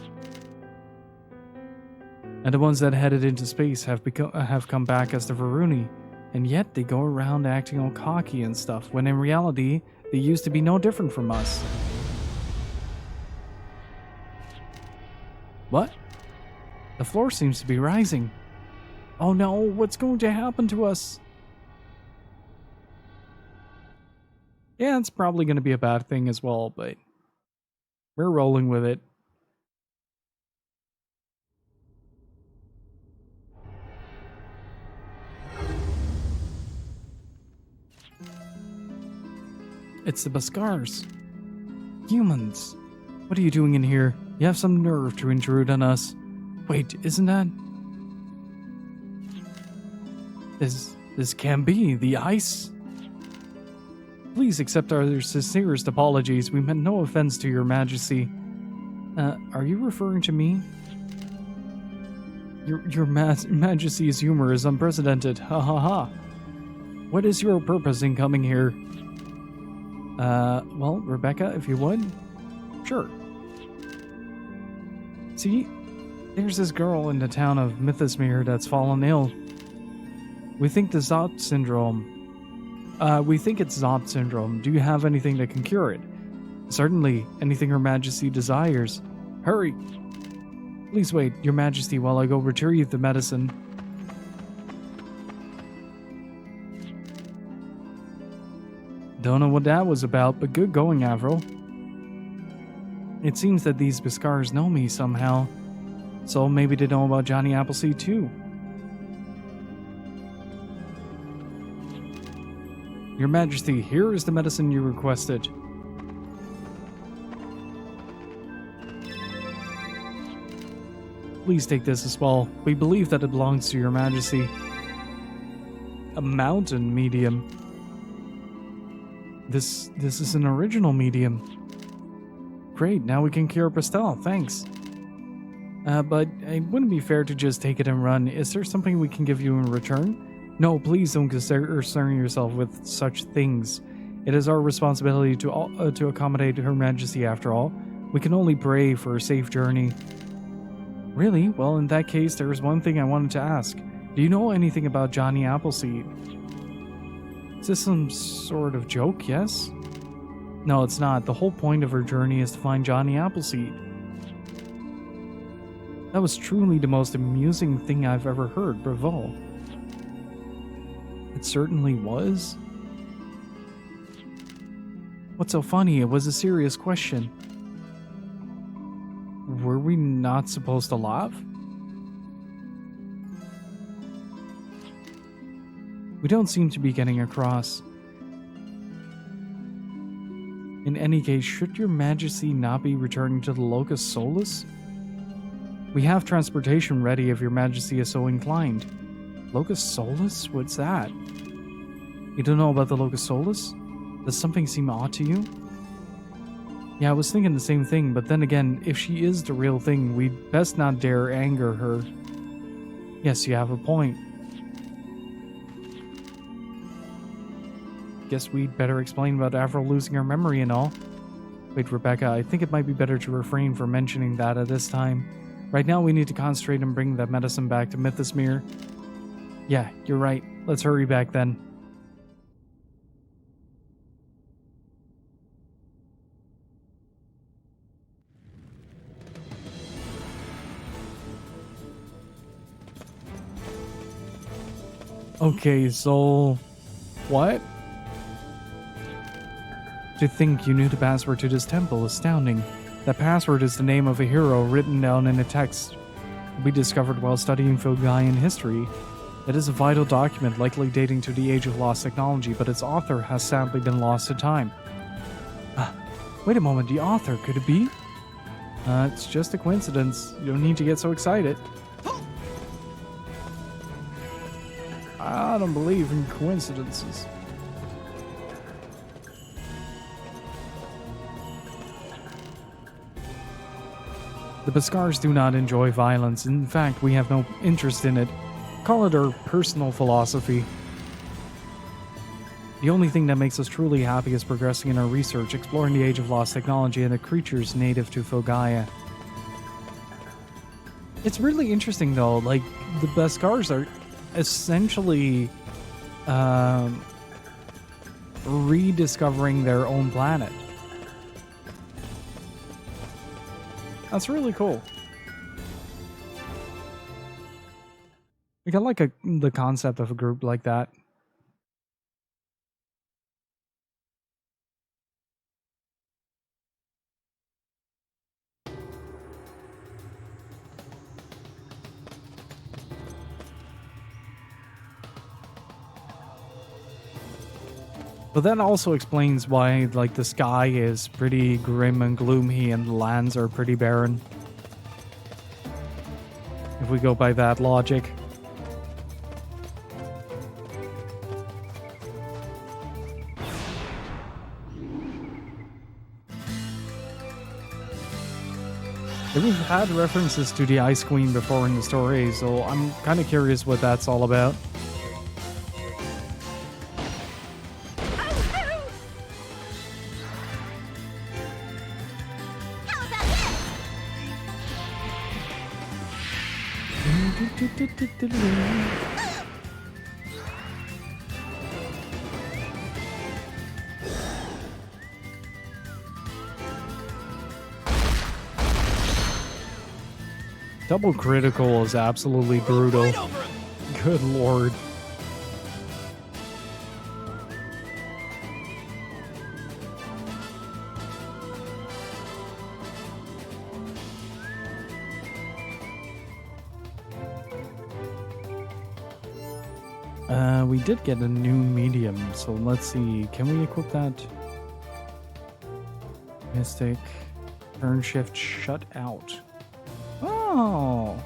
And the ones that headed into space have come back as the Varuni, and yet they go around acting all cocky and stuff, when in reality, they used to be no different from us. What? The floor seems to be rising. Oh no, what's going to happen to us? Yeah, it's probably going to be a bad thing as well, but we're rolling with it. It's the Beskars. Humans. What are you doing in here? You have some nerve to intrude on us. Wait, isn't that... This can't be. The ice... Please accept our sincerest apologies. We meant no offense to your majesty. Are you referring to me? Your majesty's humor is unprecedented. Ha ha ha. What is your purpose in coming here? Well, Rebecca, if you would. Sure. See, there's this girl in the town of Mythosmere that's fallen ill. We think it's Zot syndrome. Do you have anything that can cure it? Certainly, anything Her Majesty desires. Hurry! Please wait, Your Majesty, while I go retrieve the medicine. Don't know what that was about, but good going, Avril. It seems that these Beskars know me somehow, so maybe they know about Johnny Appleseed too. Your Majesty, here is the medicine you requested. Please take this as well. We believe that it belongs to Your Majesty. A mountain medium. This is an original medium. Great, now we can cure Pastel, thanks. But it wouldn't be fair to just take it and run. Is there something we can give you in return? No, please don't concern yourself with such things. It is our responsibility to accommodate Her Majesty after all. We can only pray for a safe journey. Really? Well, in that case, there is one thing I wanted to ask. Do you know anything about Johnny Appleseed? Is this some sort of joke, yes? No, it's not. The whole point of her journey is to find Johnny Appleseed. That was truly the most amusing thing I've ever heard, bravo. It certainly was. What's so funny? It was a serious question. Were we not supposed to laugh? We don't seem to be getting across. In any case, should your majesty not be returning to the Locus Solus? We have transportation ready if your majesty is so inclined. Locus Solus? What's that? You don't know about the Locus Solus? Does something seem odd to you? Yeah, I was thinking the same thing, but then again, if she is the real thing, we'd best not dare anger her. Yes, you have a point. Guess we'd better explain about Avril losing her memory and all. Wait, Rebecca, I think it might be better to refrain from mentioning that at this time. Right now we need to concentrate and bring that medicine back to Mythosmere. Yeah, you're right. Let's hurry back then. Okay, so... what? To think you knew the password to this temple, astounding. That password is the name of a hero written down in a text we discovered while studying Filgaian history. It is a vital document likely dating to the age of lost technology, but its author has sadly been lost to time. Wait a moment, the author, could it be? It's just a coincidence. You don't need to get so excited. I don't believe in coincidences. The Beskars do not enjoy violence. In fact, we have no interest in it. Call it our personal philosophy. The only thing that makes us truly happy is progressing in our research, exploring the age of lost technology and the creatures native to Filgaia. It's really interesting though, like, the Beskars are essentially rediscovering their own planet. That's really cool. I got like the concept of a group like that. But that also explains why, like, the sky is pretty grim and gloomy and the lands are pretty barren. If we go by that logic. We've had references to the Ice Queen before in the story, so I'm kind of curious what that's all about. Double critical is absolutely brutal. Good lord. We did get a new medium, so let's see. Can we equip that? Mystic. Turn shift shut out. Oh.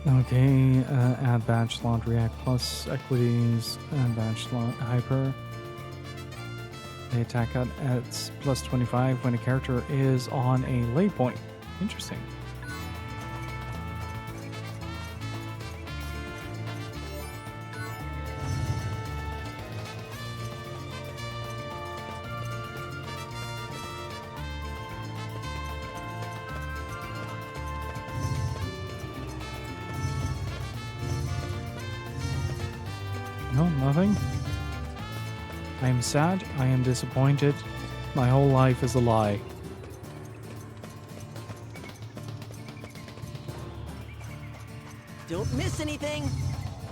Okay, add badge slot, react plus equities, add badge slot, hyper. The attack adds plus 25 when a character is on a lay point. Interesting. No, nothing. I am sad, I am disappointed. My whole life is a lie. Don't miss anything.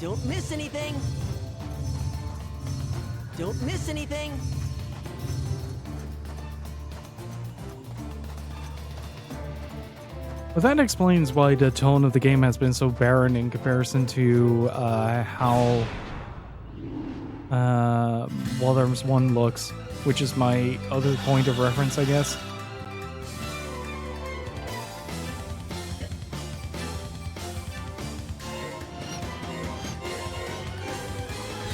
Don't miss anything. Don't miss anything. Well, that explains why the tone of the game has been so barren in comparison to how Waldarms 1 looks, which is my other point of reference, I guess.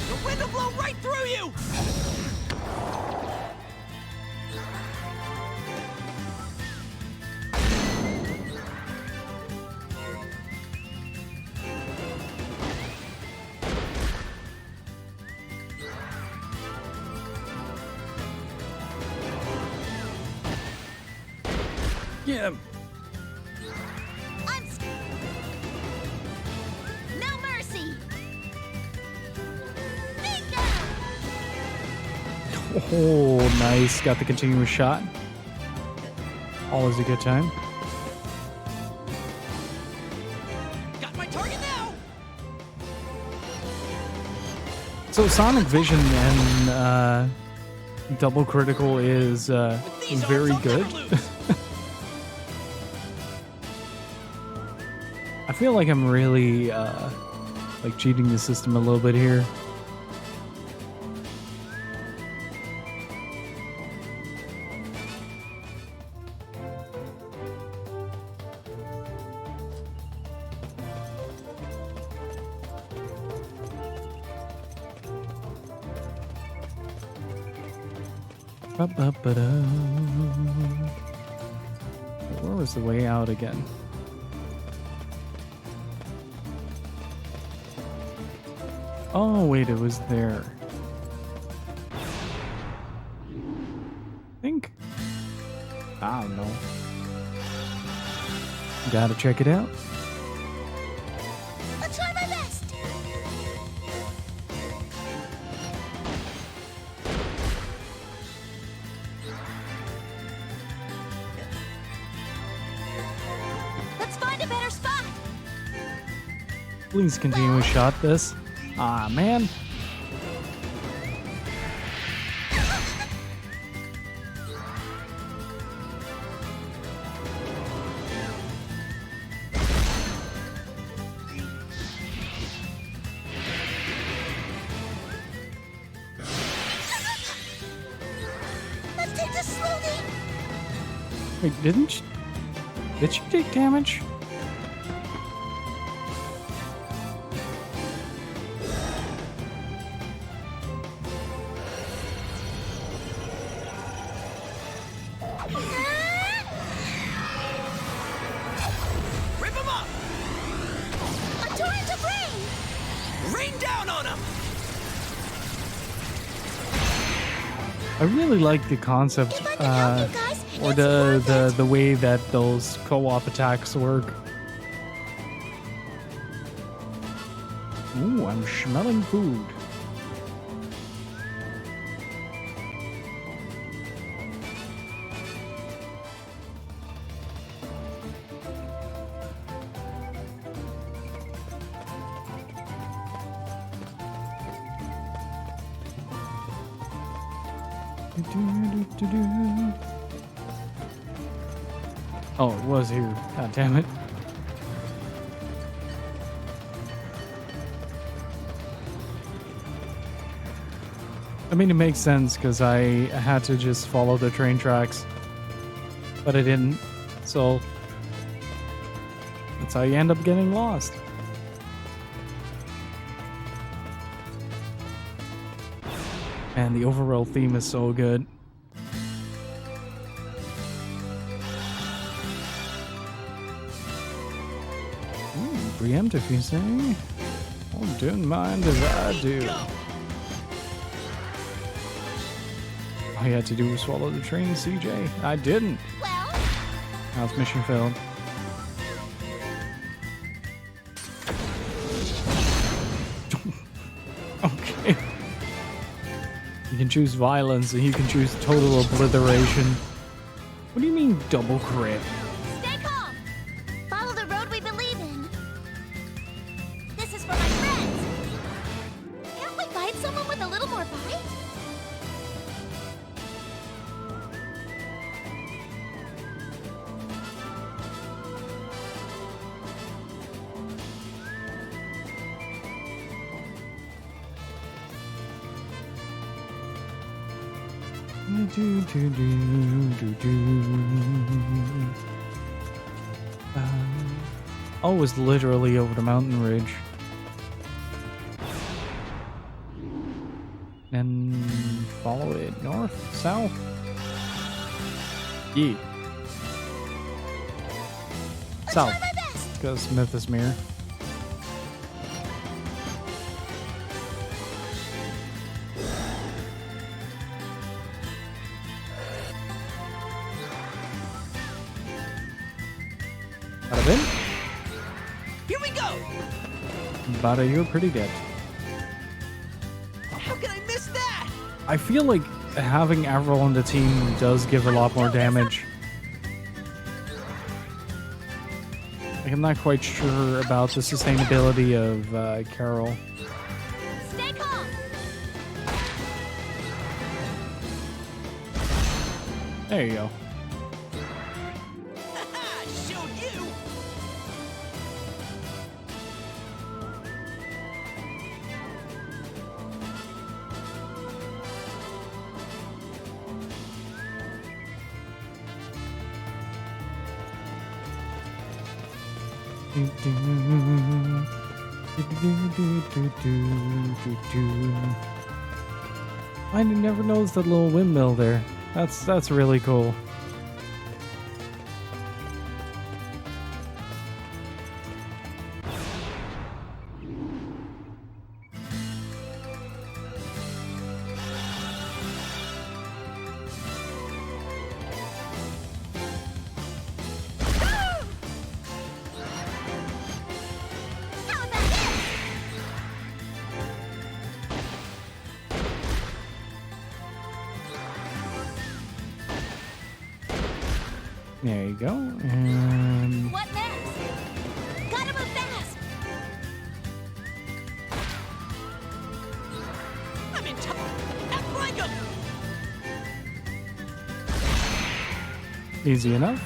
The wind will blow right through you! Yeah. No mercy! Bingo! Oh, nice. Got the continuous shot. Always a good time. Got my target now! So Sonic Vision and Double Critical is very good. I feel like I'm really like cheating the system a little bit here. Ba-ba-ba-da. Where was the way out again? Oh, wait, it was there. I think. I don't know. Gotta check it out. I'll try my best. Let's find a better spot! Please continue to shot this. Ah, man. Let's take this slowly. Wait, did she take damage? Rip him up! A torrent of rain. Rain down on him! I really like the concept, If I can help you guys, or it's the worth the way that those co-op attacks work. Ooh, I'm smelling food. Oh, it was here. God damn it. I mean, it makes sense because I had to just follow the train tracks, but I didn't. So that's how you end up getting lost. And the overall theme is so good. Preemptive, you say? Oh, don't mind if I do. All you had to do was swallow the train, CJ. I didn't. Well, House mission failed. Okay. You can choose violence and you can choose total obliteration. What do you mean double crit? stay calm! Follow the road we believe in. Oh, it was literally over the mountain ridge. And follow it north, south. Yeah. South. Go to Smith's Mirror. Bada bing. Here we go! Bada, you're pretty dead. How can I miss that? I feel like having Avril on the team does give a lot more damage. Like, I'm not quite sure about the sustainability of Carol. Stay calm. There you go. Haha, showed you! I never noticed that little windmill there. That's really cool. How about this? There you go. And What next? Gotta move fast. I'm in trouble. Act like him! easy enough.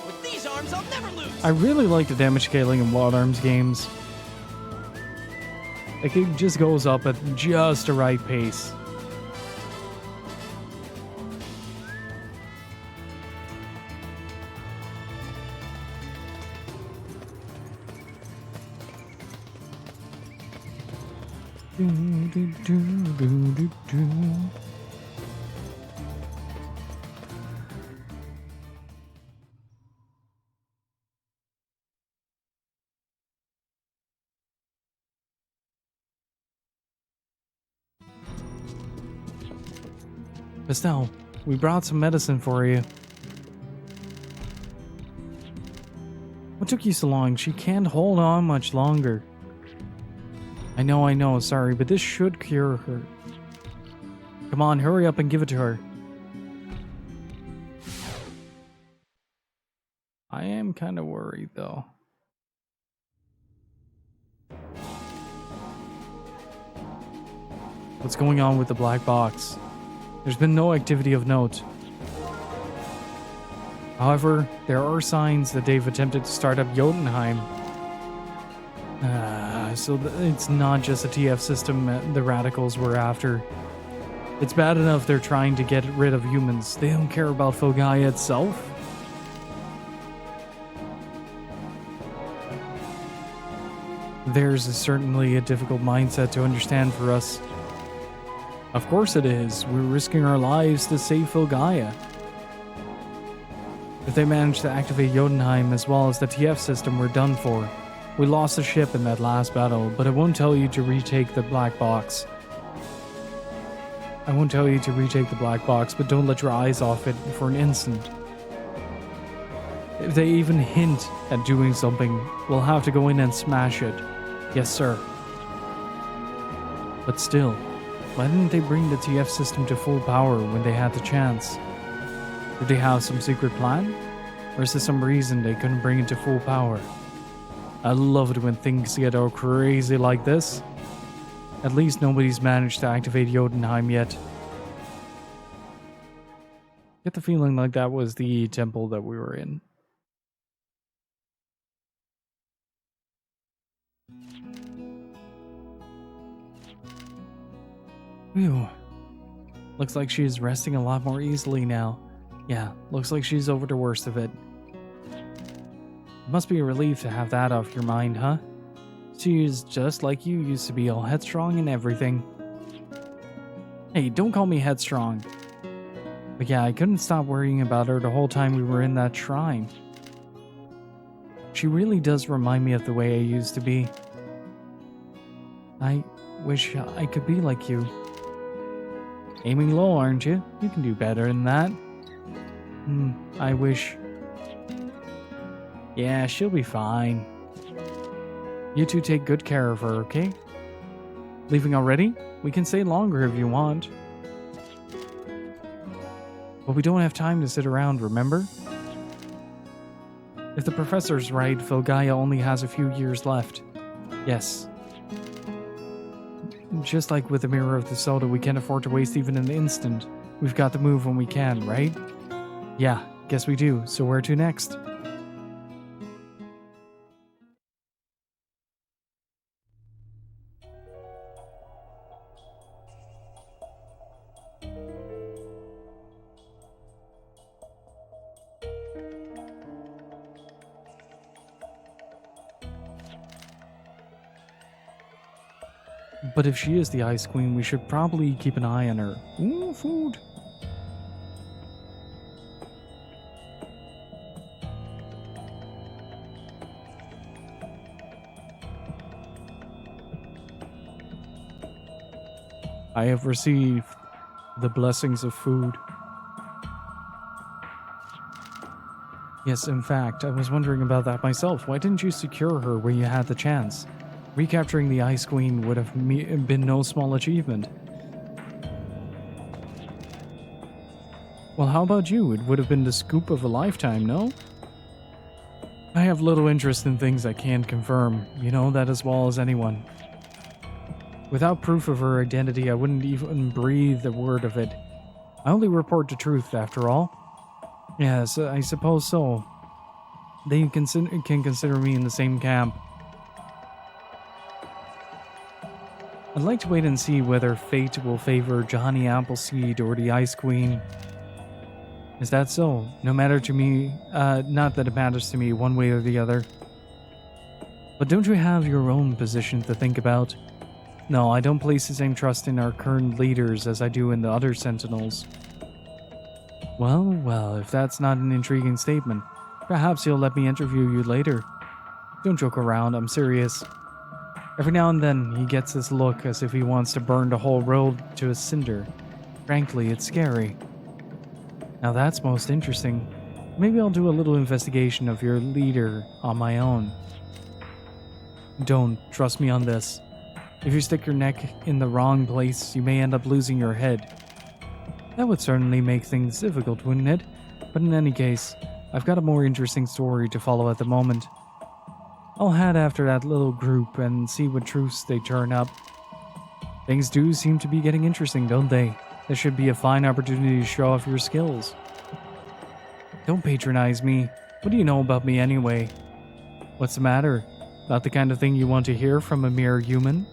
With these arms, I'll never lose! I really like the damage scaling in Wild Arms games. Like, it just goes up at just the right pace. Estelle, we brought some medicine for you. What took you so long? She can't hold on much longer. I know, sorry, but this should cure her. Come on, hurry up and give it to her. I am kind of worried, though. What's going on with the black box? There's been no activity of note. However, there are signs that they've attempted to start up Jotunheim. So it's not just a TF system the radicals were after. It's bad enough they're trying to get rid of humans. They don't care about Filgaia itself. Theirs is certainly a difficult mindset to understand for us. Of course it is. We're risking our lives to save Filgaia. If they manage to activate Jotunheim as well as the TF system, we're done for. We lost the ship in that last battle, but I won't tell you to retake the black box. I won't tell you to retake the black box, but don't let your eyes off it for an instant. If they even hint at doing something, we'll have to go in and smash it. Yes, sir. But still, why didn't they bring the TF system to full power when they had the chance? Did they have some secret plan? Or is there some reason they couldn't bring it to full power? I love it when things get all crazy like this. At least nobody's managed to activate Jotunheim yet. Get the feeling like that was the temple that we were in. Phew. Looks like she's resting a lot more easily now. Yeah, looks like she's over the worst of it. It must be a relief to have that off your mind, huh? She's just like you used to be, all headstrong and everything. Hey, don't call me headstrong. But yeah, I couldn't stop worrying about her the whole time we were in that shrine. She really does remind me of the way I used to be. I wish I could be like you. Aiming low, aren't you? You can do better than that. I wish... Yeah, she'll be fine. You two take good care of her, okay? Leaving already? We can stay longer if you want. But we don't have time to sit around, remember? If the professor's right, Filgaia only has a few years left. Yes. Just like with the Mirror of the Soda, we can't afford to waste even an instant. We've got to move when we can, right? Yeah, guess we do. So where to next? But if she is the Ice Queen, we should probably keep an eye on her. Ooh, food. I have received the blessings of food. Yes, in fact, I was wondering about that myself. Why didn't you secure her when you had the chance? Recapturing the Ice Queen would have been no small achievement. Well, how about you? It would have been the scoop of a lifetime, no? I have little interest in things I can't confirm. You know that as well as anyone. Without proof of her identity, I wouldn't even breathe a word of it. I only report the truth, after all. Yes, I suppose so. They can consider me in the same camp. I'd like to wait and see whether fate will favor Johnny Appleseed or the Ice Queen. Is that so? No matter to me, not that it matters to me one way or the other. But don't you have your own position to think about? No, I don't place the same trust in our current leaders as I do in the other Sentinels. Well, if that's not an intriguing statement, perhaps you'll let me interview you later. Don't joke around, I'm serious. Every now and then, he gets this look as if he wants to burn the whole world to a cinder. Frankly, it's scary. Now that's most interesting. Maybe I'll do a little investigation of your leader on my own. Don't trust me on this. If you stick your neck in the wrong place, you may end up losing your head. That would certainly make things difficult, wouldn't it? But in any case, I've got a more interesting story to follow at the moment. I'll head after that little group and see what truths they turn up. Things do seem to be getting interesting, don't they? This should be a fine opportunity to show off your skills. Don't patronize me. What do you know about me anyway? What's the matter? Not the kind of thing you want to hear from a mere human?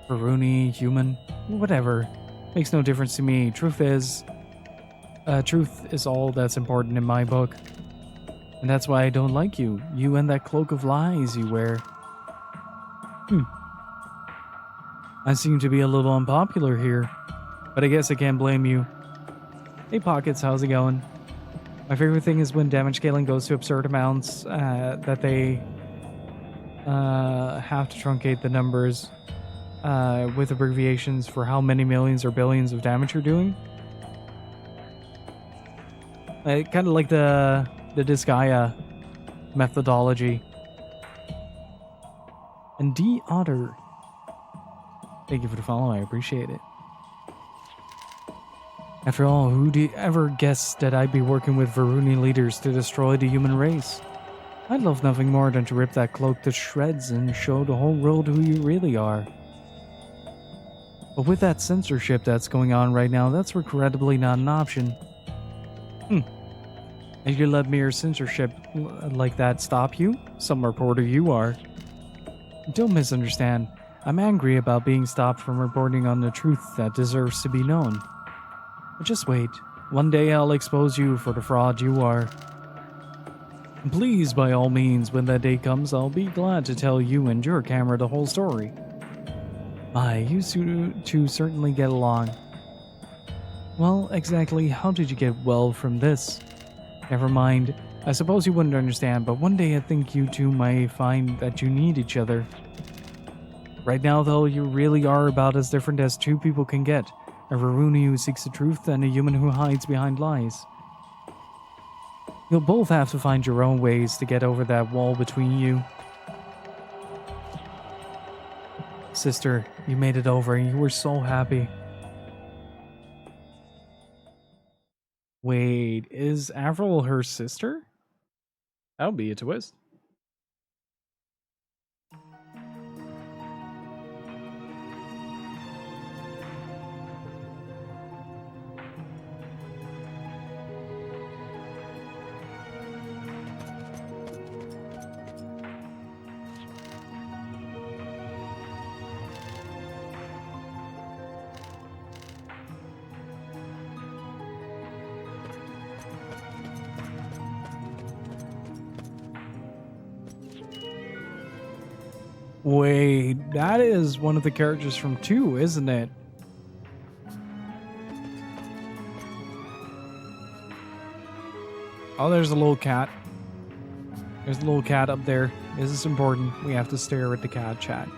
Varuni, human, whatever. Makes no difference to me. Truth is all that's important in my book. And that's why I don't like you. You and that cloak of lies you wear. I seem to be a little unpopular here. But I guess I can't blame you. Hey Pockets, how's it going? My favorite thing is when damage scaling goes to absurd amounts that they have to truncate the numbers with abbreviations for how many millions or billions of damage you're doing. Kind of like the Disgaea methodology. And D. Otter. Thank you for the follow, I appreciate it. After all, who'd ever guess that I'd be working with Varuni leaders to destroy the human race? I'd love nothing more than to rip that cloak to shreds and show the whole world who you really are. But with that censorship that's going on right now, that's regrettably not an option. And you let mere censorship like that stop you? Some reporter you are. Don't misunderstand. I'm angry about being stopped from reporting on the truth that deserves to be known. But just wait. One day I'll expose you for the fraud you are. Please, by all means, when that day comes, I'll be glad to tell you and your camera the whole story. You two certainly get along. Well, exactly how did you get well from this? Never mind. I suppose you wouldn't understand, but one day I think you two might find that you need each other. Right now, though, you really are about as different as two people can get. A Varuni who seeks the truth and a human who hides behind lies. You'll both have to find your own ways to get over that wall between you. Sister, you made it over and you were so happy. Wait, is Avril her sister? That would be a twist. Wait, that is one of the characters from 2, isn't it? Oh, there's a little cat. There's a little cat up there. This is important. We have to stare at the cat, chat.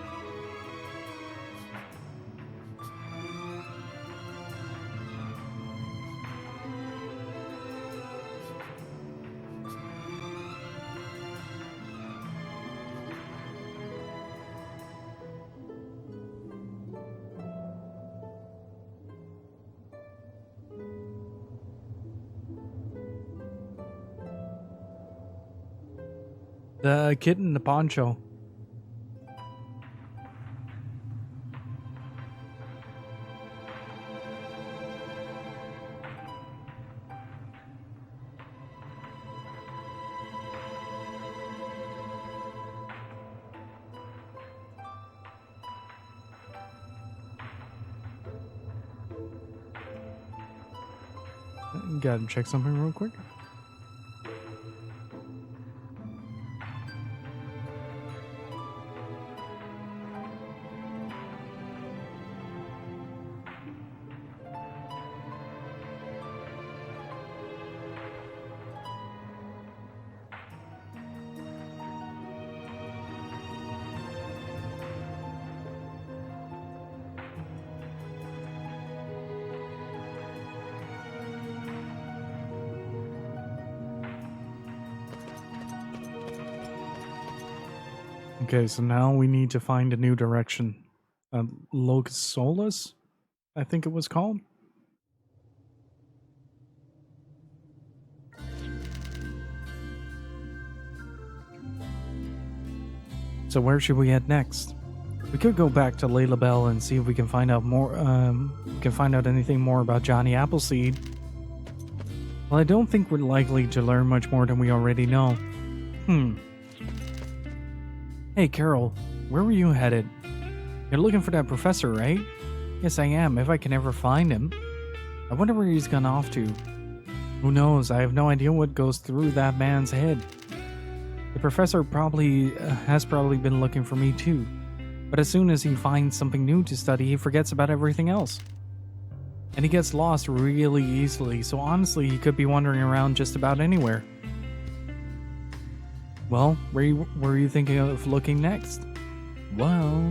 The kid in the poncho. Gotta check something real quick. Okay, so now we need to find a new direction. Locus Solus, I think it was called. So where should we head next? We could go back to Layla Bell and see if we can find out more. We can find out anything more about Johnny Appleseed. Well, I don't think we're likely to learn much more than we already know. Hey, Carol, where were you headed? You're looking for that professor, right? Yes, I am, if I can ever find him. I wonder where he's gone off to. Who knows? I have no idea what goes through that man's head. The professor has probably been looking for me too. But as soon as he finds something new to study, he forgets about everything else. And he gets lost really easily, so honestly, he could be wandering around just about anywhere. Well, where were you thinking of looking next? Well,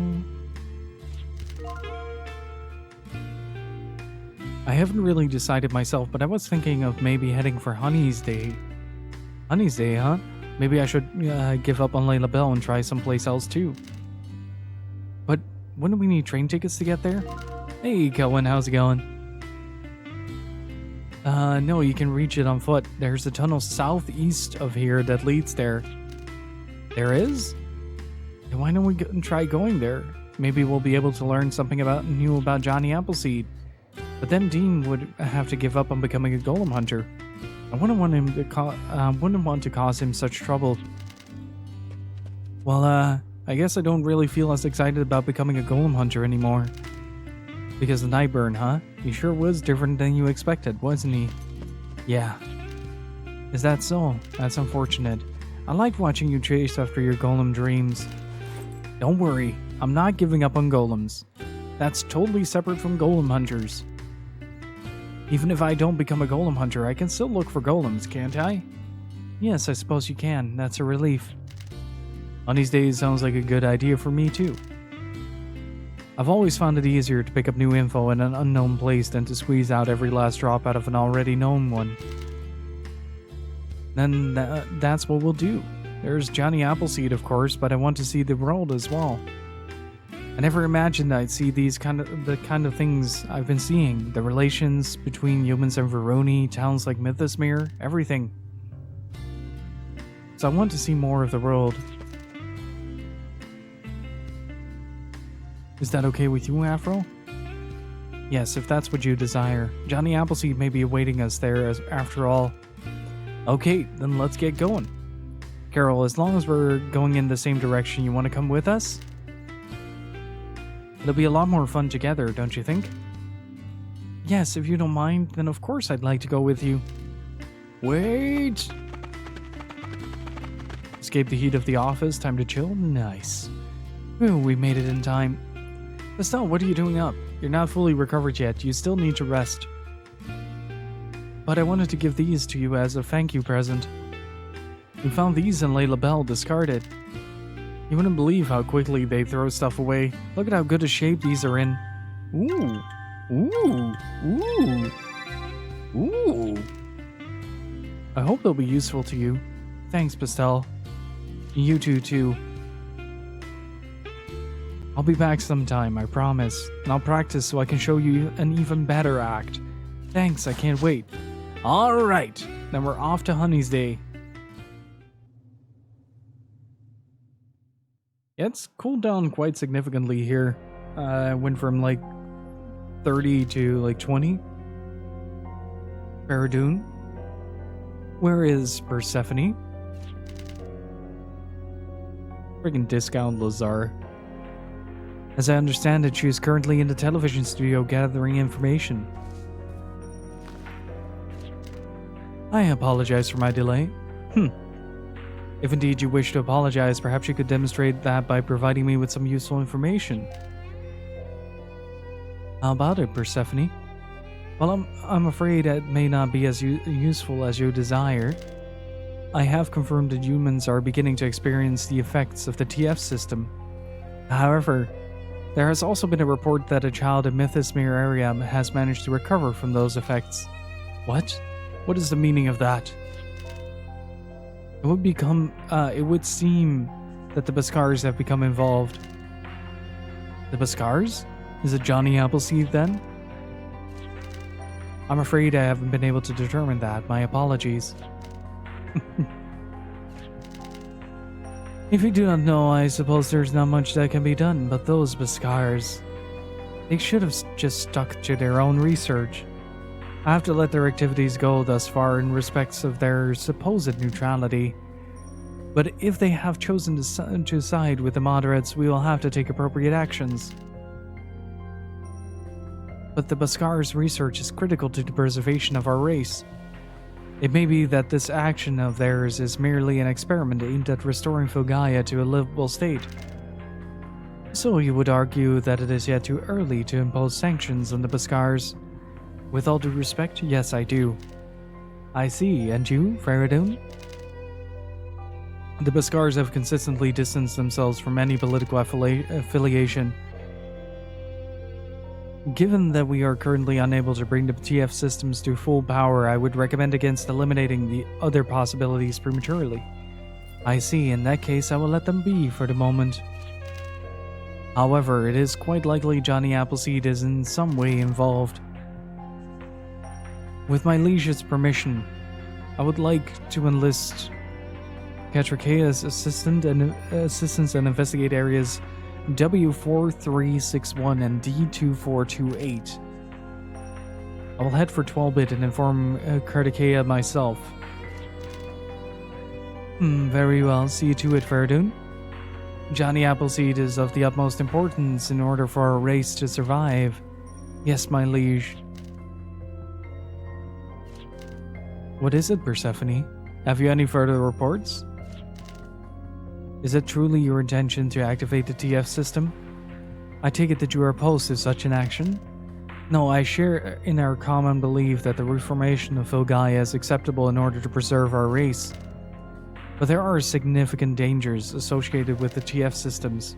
I haven't really decided myself, but I was thinking of maybe heading for Honey's Day. Honey's Day, huh? Maybe I should give up on Layla Bell and try someplace else too. But wouldn't we need train tickets to get there? Hey, Kelvin, how's it going? No, you can reach it on foot. There's a tunnel southeast of here that leads there. There is? Then why don't we go and try going there? Maybe we'll be able to learn something new about Johnny Appleseed. But then Dean would have to give up on becoming a golem hunter. I wouldn't want him to wouldn't want to cause him such trouble. Well, I guess I don't really feel as excited about becoming a golem hunter anymore. Because of Nightburn, huh? He sure was different than you expected, wasn't he? Yeah. Is that so? That's unfortunate. I liked watching you chase after your golem dreams. Don't worry, I'm not giving up on golems. That's totally separate from golem hunters. Even if I don't become a golem hunter, I can still look for golems, can't I? Yes, I suppose you can. That's a relief. On these days, sounds like a good idea for me too. I've always found it easier to pick up new info in an unknown place than to squeeze out every last drop out of an already known one. Then that's what we'll do. There's Johnny Appleseed, of course, but I want to see the world as well. I never imagined I'd see the kind of things I've been seeing. The relations between humans and Veroni, towns like Mythosmere, everything. So I want to see more of the world. Is that okay with you, Afro? Yes, if that's what you desire. Johnny Appleseed may be awaiting us there after all. Okay, then let's get going. Carol, as long as we're going in the same direction, you want to come with us? It'll be a lot more fun together, don't you think? Yes, if you don't mind, then of course I'd like to go with you. Wait! Escape the heat of the office, time to chill? Nice. Ooh, we made it in time. Estelle, what are you doing up? You're not fully recovered yet, you still need to rest. But I wanted to give these to you as a thank you present. We found these in Layla Bell discarded. You wouldn't believe how quickly they throw stuff away. Look at how good a shape these are in. Ooh. Ooh. Ooh. Ooh. I hope they'll be useful to you. Thanks, Pastel. You too. I'll be back sometime, I promise. And I'll practice so I can show you an even better act. Thanks, I can't wait. Alright, then we're off to Honey's Day. It's cooled down quite significantly here. Went from like 30 to like 20. Faradun. Where is Persephone? Friggin' discount Lazar. As I understand it, she is currently in the television studio gathering information. I apologize for my delay. If indeed you wish to apologize, perhaps you could demonstrate that by providing me with some useful information. How about it, Persephone? Well, I'm afraid it may not be as useful as you desire. I have confirmed that humans are beginning to experience the effects of the TF system. However, there has also been a report that a child in Mythosmere area has managed to recover from those effects. What? What is the meaning of that? It would seem that the Beskars have become involved. The Beskars? Is it Johnny Appleseed then? I'm afraid I haven't been able to determine that. My apologies. If you do not know, I suppose there's not much that can be done, but those Beskars, they should have just stuck to their own research. I have to let their activities go thus far in respects of their supposed neutrality. But if they have chosen to side with the moderates, we will have to take appropriate actions. But the Beskars' research is critical to the preservation of our race. It may be that this action of theirs is merely an experiment aimed at restoring Filgaia to a livable state. So you would argue that it is yet too early to impose sanctions on the Beskars. With all due respect, yes, I do. I see, and you, Faradun? The Beskars have consistently distanced themselves from any political affiliation. Given that we are currently unable to bring the TF systems to full power, I would recommend against eliminating the other possibilities prematurely. I see, in that case I will let them be for the moment. However, it is quite likely Johnny Appleseed is in some way involved. With my liege's permission, I would like to enlist Katrikea's assistance and investigate areas W4361 and D2428. I will head for 12-bit and inform Katrikea myself. Very well, see you to it, Faradun. Johnny Appleseed is of the utmost importance in order for our race to survive. Yes, my liege. What is it, Persephone? Have you any further reports? Is it truly your intention to activate the TF system? I take it that you are opposed to such an action? No, I share in our common belief that the reformation of Filgaia is acceptable in order to preserve our race. But there are significant dangers associated with the TF systems.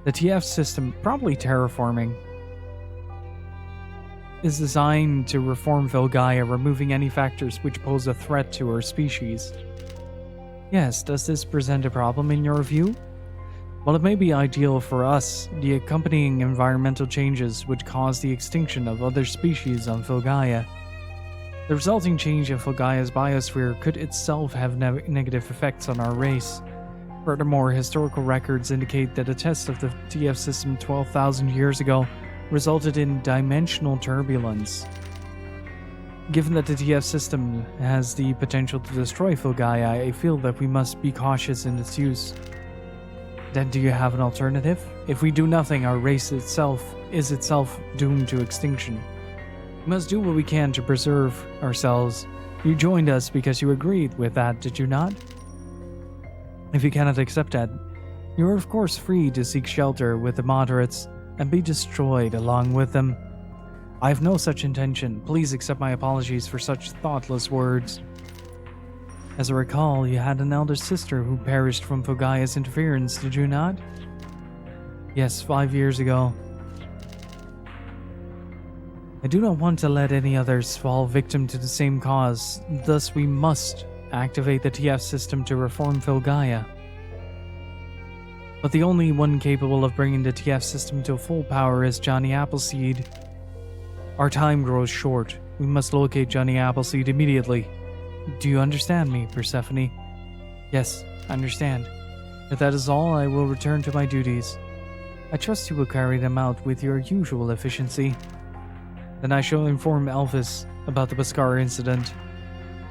The TF system, probably terraforming, is designed to reform Filgaia, removing any factors which pose a threat to our species. Yes, does this present a problem in your view? While it may be ideal for us, the accompanying environmental changes would cause the extinction of other species on Filgaia. The resulting change of Filgaia's biosphere could itself have negative effects on our race. Furthermore, historical records indicate that a test of the TF system 12,000 years ago resulted in dimensional turbulence. Given that the TF system has the potential to destroy Filgaia, I feel that we must be cautious in its use. Then do you have an alternative? If we do nothing, our race is itself doomed to extinction. We must do what we can to preserve ourselves. You joined us because you agreed with that, did you not? If you cannot accept that, you are of course free to seek shelter with the moderates and be destroyed along with them. I have no such intention. Please accept my apologies for such thoughtless words. As I recall, you had an elder sister who perished from Filgaia's interference, did you not? Yes, 5 years ago. I do not want to let any others fall victim to the same cause, thus we must activate the TF system to reform Filgaia. But the only one capable of bringing the TF system to full power is Johnny Appleseed. Our time grows short. We must locate Johnny Appleseed immediately. Do you understand me, Persephone? Yes, I understand. If that is all, I will return to my duties. I trust you will carry them out with your usual efficiency. Then I shall inform Elvis about the Beskar incident.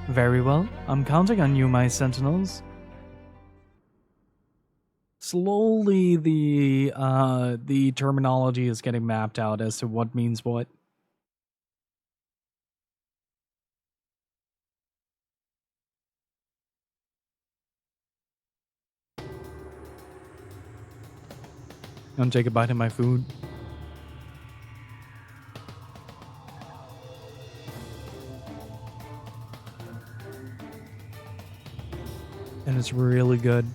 Very well. I'm counting on you, my sentinels. Slowly, the terminology is getting mapped out as to what means what. I'm gonna take a bite of my food. And it's really good.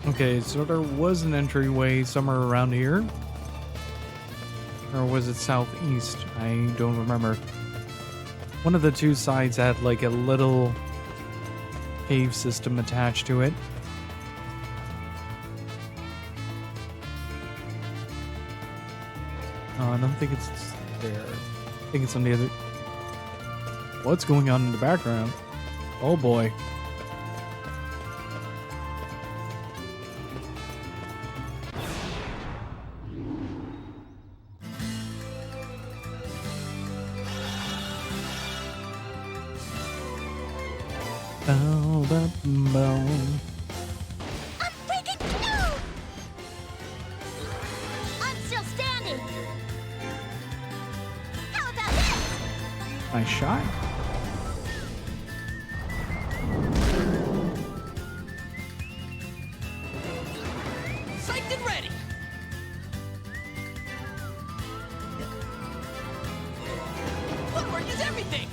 Okay, so there was an entryway somewhere around here. Or was it southeast? I don't remember. One of the two sides had like a little cave system attached to it. I don't think it's there. I think it's on the other... What's going on in the background? Oh boy. I'm freaking no! I'm still standing. How about this? Nice shot. Psyched and ready. Footwork is everything.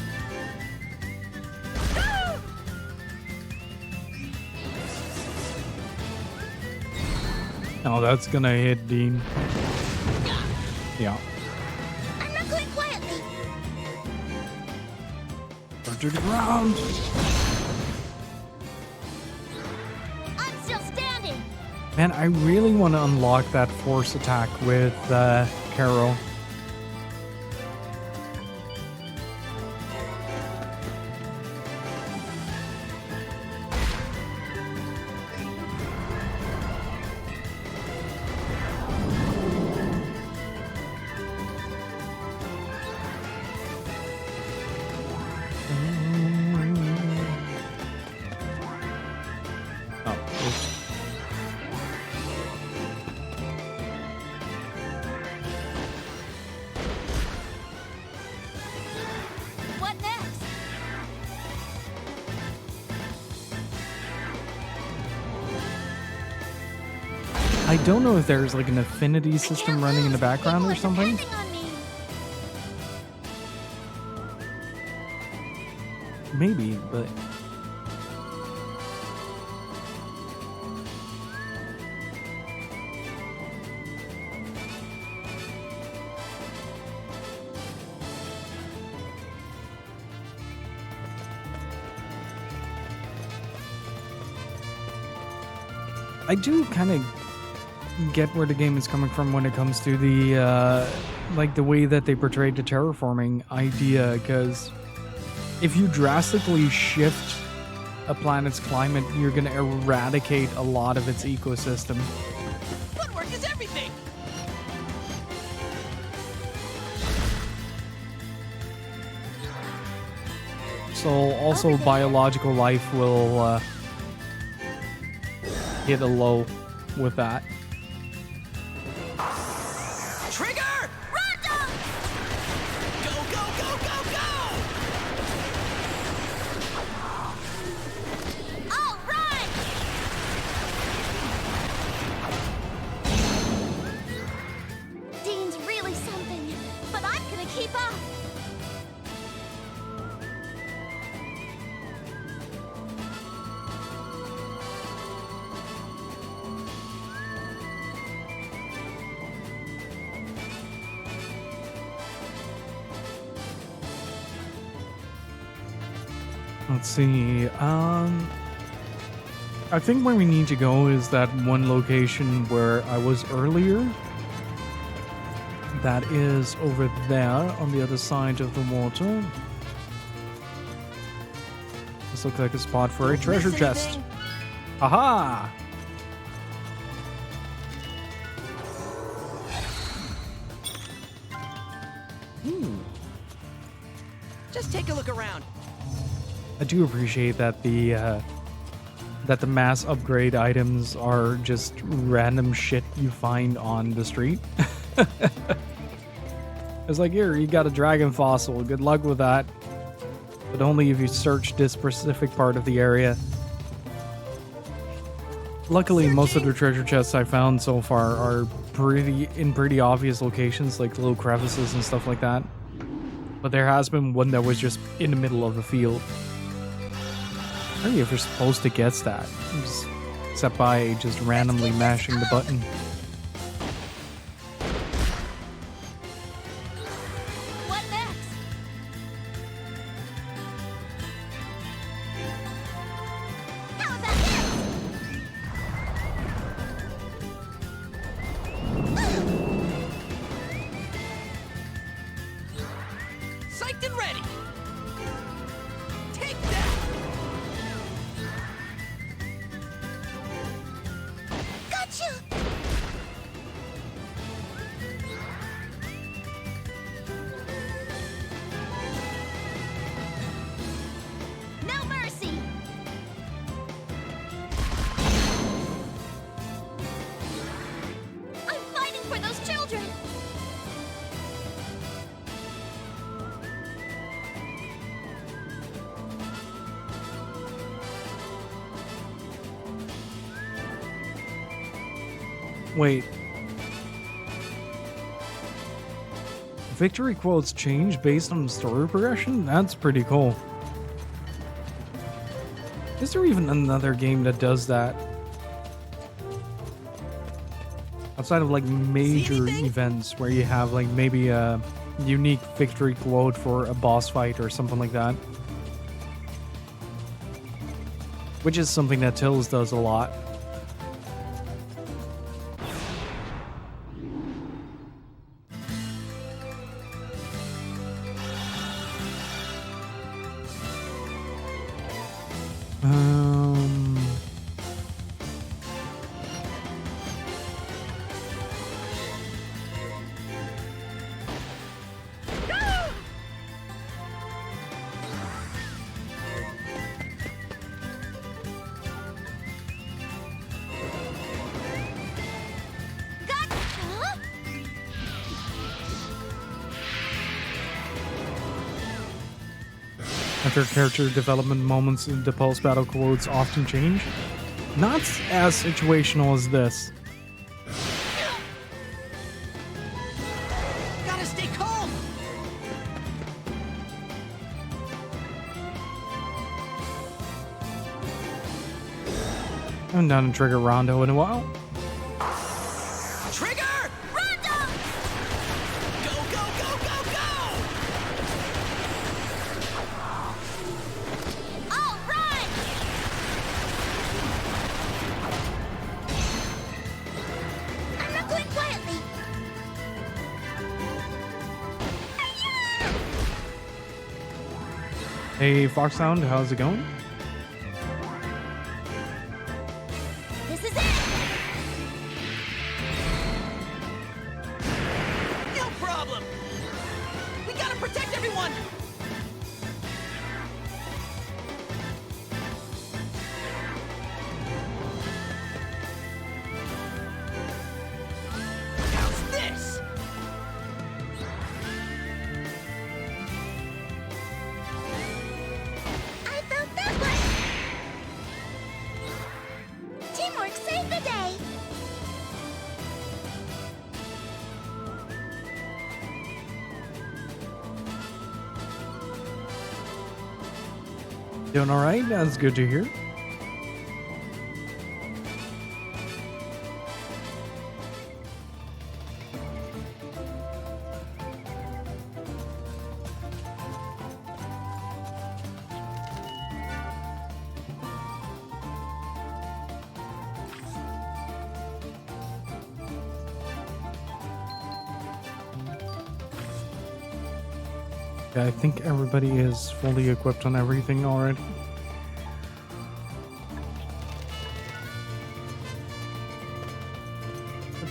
Oh, that's gonna hit Dean. Yeah. I'm not going quietly. Burn to the ground. I'm still standing. Man, I really want to unlock that force attack with Carol. What next? I don't know if there's like an affinity system running in the background or something. Depending on me. Maybe, but I do kind of get where the game is coming from when it comes to the like the way that they portrayed the terraforming idea, because if you drastically shift a planet's climate, you're going to eradicate a lot of its ecosystem. Footwork is everything. So also biological life will hit a low with that. Trigger! Rondo! Go, go, go, go, go! All right. Dean's really something, but I'm gonna keep up. Let's see. I think where we need to go is that one location where I was earlier. That is over there on the other side of the water. This looks like a spot for a treasure chest. Aha! Just take a look around. I do appreciate that the mass upgrade items are just random shit you find on the street. It's like, here, you got a dragon fossil. Good luck with that. But only if you search this specific part of the area. Luckily, most of the treasure chests I found so far are pretty obvious locations, like little crevices and stuff like that. But there has been one that was just in the middle of a field. I don't know if you're supposed to guess that, except by just randomly mashing the button. What next? How about this? Psyched and ready. Take that. Gotcha! No mercy. I'm fighting for those children. Wait. Victory quotes change based on story progression? That's pretty cool. Is there even another game that does that? Outside of like major events where you have like maybe a unique victory quote for a boss fight or something like that. Which is something that Tills does a lot. After character development moments, the pulse battle quotes often change. Not as situational as this. Gotta stay calm. I haven't done a trigger rondo in a while. Trigger! Rondo! Go, go, go, go, go! All right! I'm not going quietly. Hey, Foxhound, how's it going? This is it! No problem! We gotta protect everyone! How's this? I felt that one. Teamwork saved the day. Doing alright? That's good to hear. Yeah, I think everybody is fully equipped on everything already.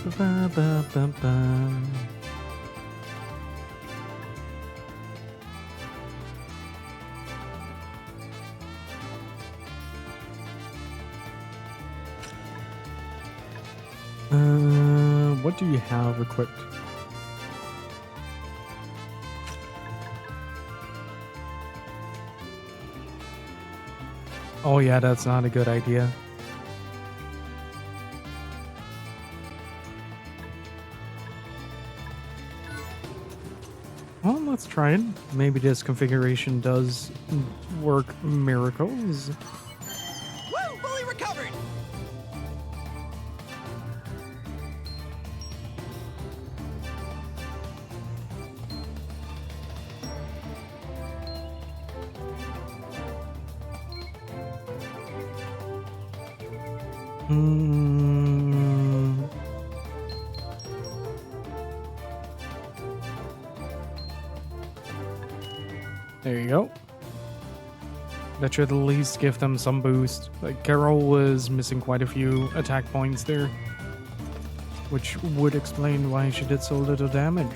Ba-ba-ba-ba-ba. What do you have equipped? Oh yeah, that's not a good idea. Well, let's try it. Maybe this configuration does work miracles. Woo! Fully recovered! There you go. That should at least give them some boost. Like Carol was missing quite a few attack points there, which would explain why she did so little damage.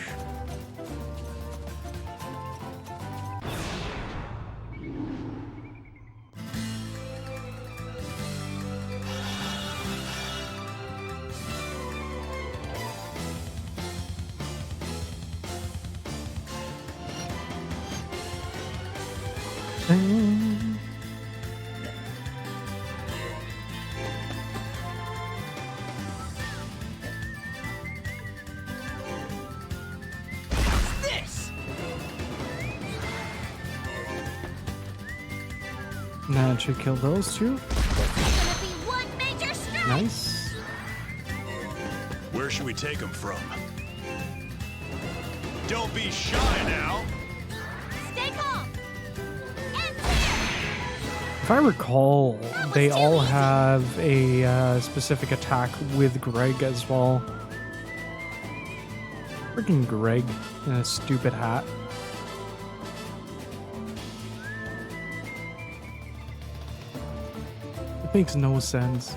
This! Now it should kill those two. Gonna be one major strike! Nice. Where should we take him from? Don't be shy now. Stay calm. And If I recall, they all have a specific attack with Greg as well. Freaking Greg in a stupid hat. It makes no sense.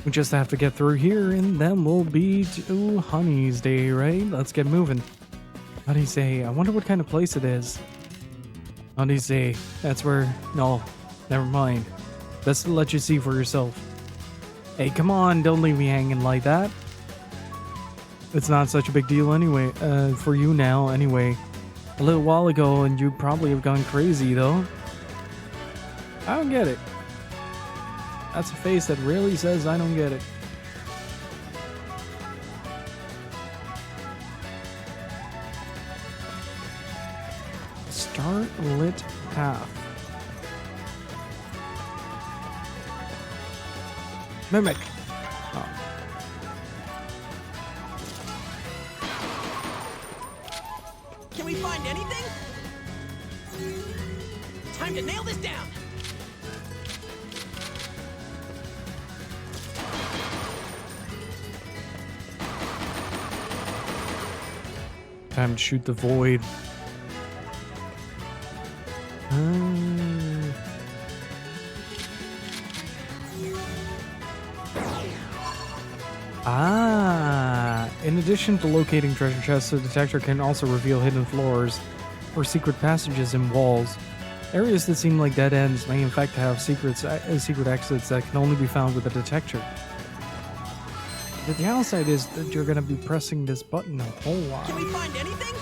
We just have to get through here, and then we'll be to Honey's Day, right? Let's get moving. Honey's Day. I wonder what kind of place it is. Honey's Day. That's where... No, never mind. Best to let you see for yourself. Hey, come on, don't leave me hanging like that. It's not such a big deal anyway, for you now, anyway. A little while ago, and you probably have gone crazy, though. I don't get it. That's a face that really says I don't get it. Starlit path. Mimic. Oh. Can we find anything? Time to nail this down. Time to shoot the void. In addition to locating treasure chests, the detector can also reveal hidden floors or secret passages in walls. Areas that seem like dead ends may in fact have secret exits that can only be found with a detector. The downside is that you're going to be pressing this button a whole lot. Can we find anything?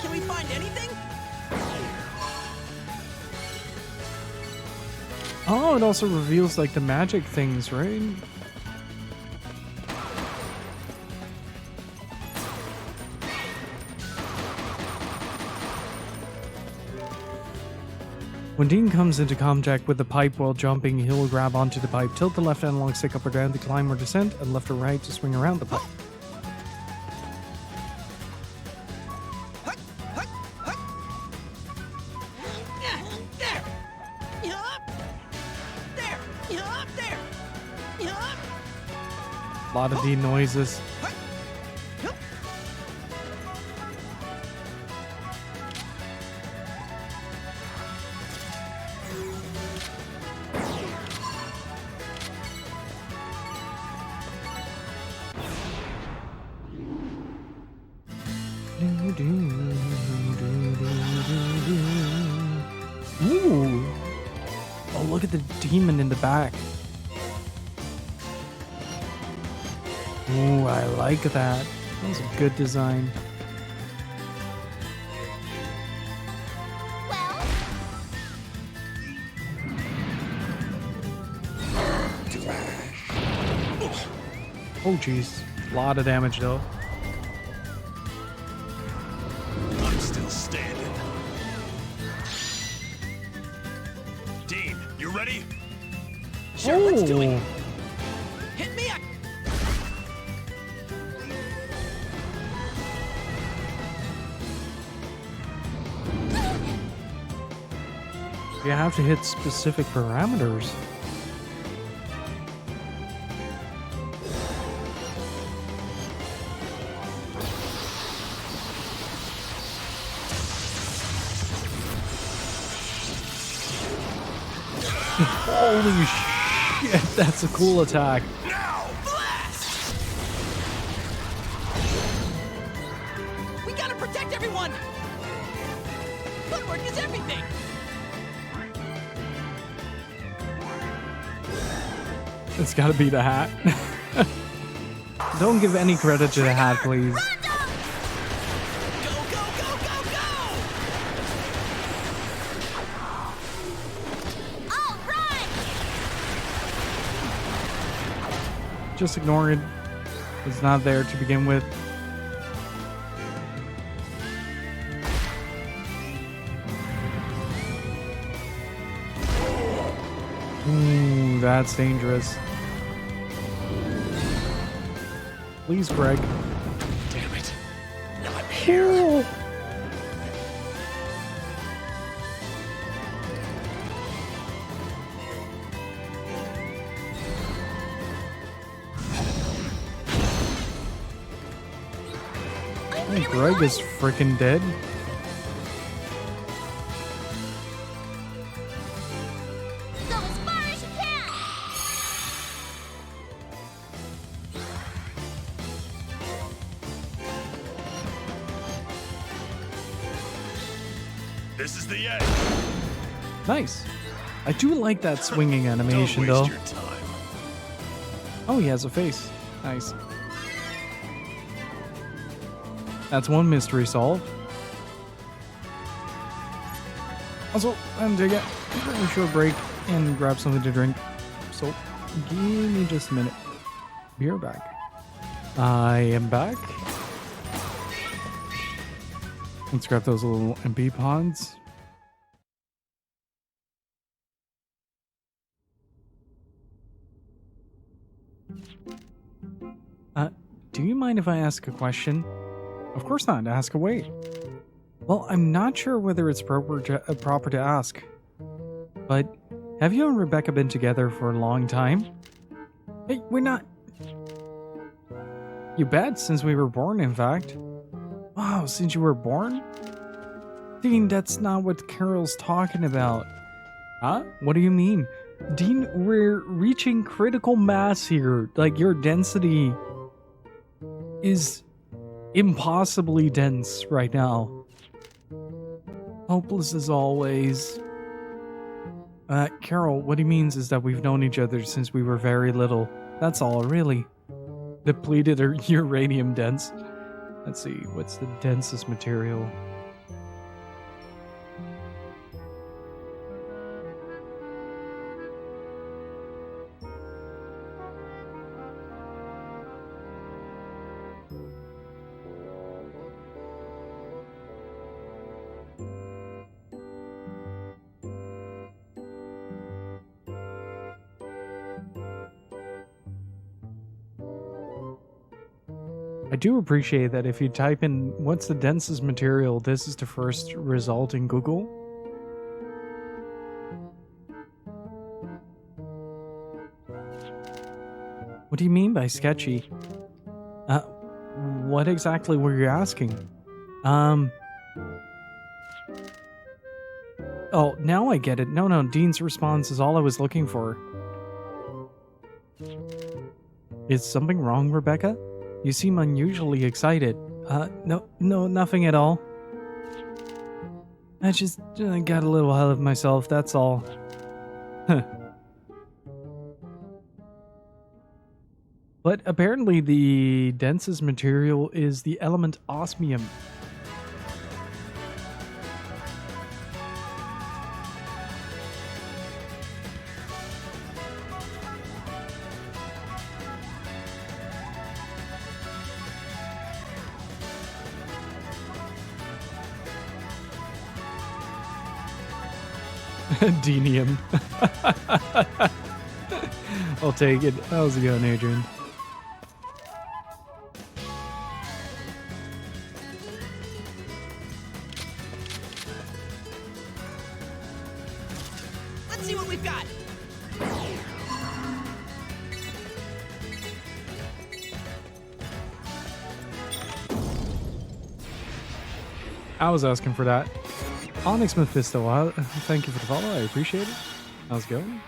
Can we find anything? Oh, it also reveals like the magic things, right? When Dean comes into contact with the pipe while jumping, he'll grab onto the pipe, tilt the left analog stick up or down to climb or descend, and left or right to swing around the pipe. A lot of Dean noises. Ooh. Oh, look at the demon in the back. Ooh, I like that. That's a good design. well, Oh, jeez. A lot of damage, though. I'm still standing. Dean, you ready? Sure, let's do it. Oh, Hit me up. you have to hit specific parameters. Holy shit, that's a cool attack. Now! Blast! We gotta protect everyone. Footwork is everything. It's gotta be the hat. Don't give any credit to the hat, please. Go, go, go, go, go! all Just ignore it. It's not there to begin with. Ooh, that's dangerous. Please, Greg. Damn it. Not here. Oh, Greg is freaking dead. Go as far as you can! This is the end. Nice. I do like that swinging animation, Don't though. waste your time. Oh, he has a face. Nice. That's one mystery solved. Also, I'm gonna take a short break and grab something to drink. So, give me just a minute. Be right back. I am back. Let's grab those little MP pods. Do you mind if I ask a question? Of course not. Ask away. Well, I'm not sure whether it's proper to ask, but have you and Rebecca been together for a long time? Hey, we're not. You bet, since we were born, in fact. Wow, since you were born? Dean, that's not what Carol's talking about. Huh? What do you mean? Dean, we're reaching critical mass here. Like, your density is impossibly dense right now. Hopeless as always. Carol, what he means is that we've known each other since we were very little. That's all, really. Depleted or uranium dense. Let's see, what's the densest material? I do appreciate that if you type in what's the densest material, this is the first result in Google. What do you mean by sketchy? What exactly were you asking? Oh, now I get it. No, Dean's response is all I was looking for. Is something wrong, Rebecca? You seem unusually excited. No, nothing at all. I just got a little ahead of myself, that's all. But apparently the densest material is the element osmium. Denium. I'll take it. How's it going, Adrian? Let's see what we've got. I was asking for that. Onyx Mephisto, thank you for the follow. I appreciate it. How's it going?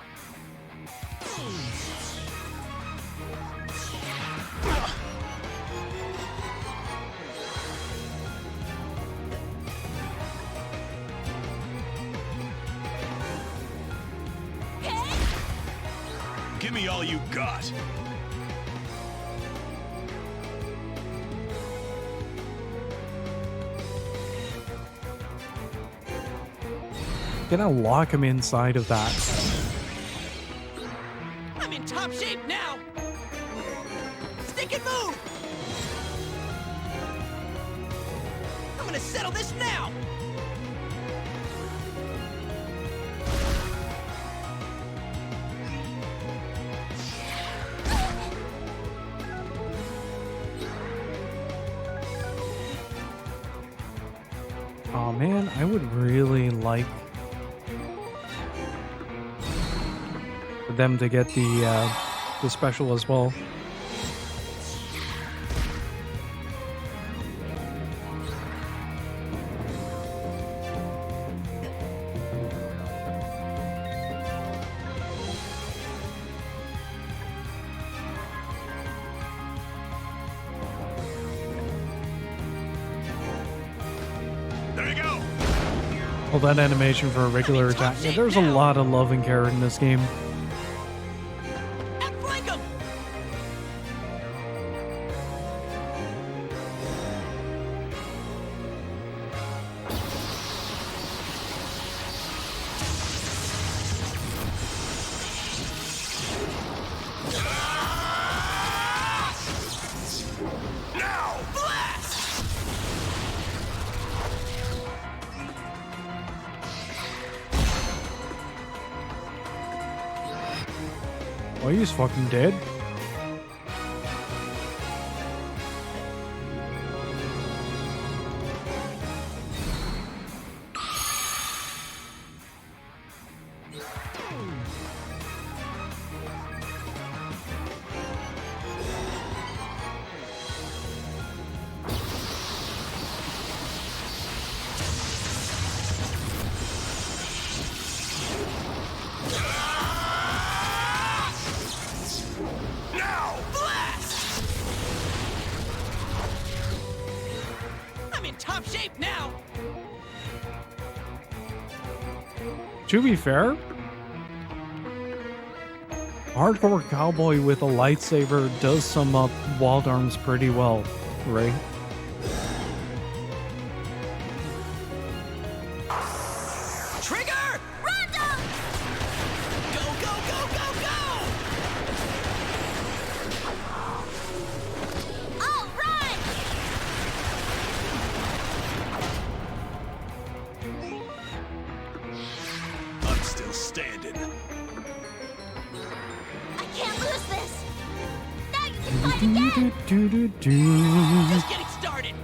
Give me all you got. Gonna lock him inside of that. I'm in top shape now. Make it move! I'm gonna settle this now! Oh man, I would really like for them to get the special as well. There you go. Well, that animation for a regular attack. Yeah, there's a lot of love and care in this game. Outflank him! Now! Blast! Oh, he's fucking dead. Now! Blast! I'm in top shape now! To be fair, hardcore cowboy with a lightsaber does sum up Wild Arms pretty well, right? Trigger! Rondo! Go, go, go, go, go! All right! I'm still standing. I can't lose this! Now you can fight again! Just getting started!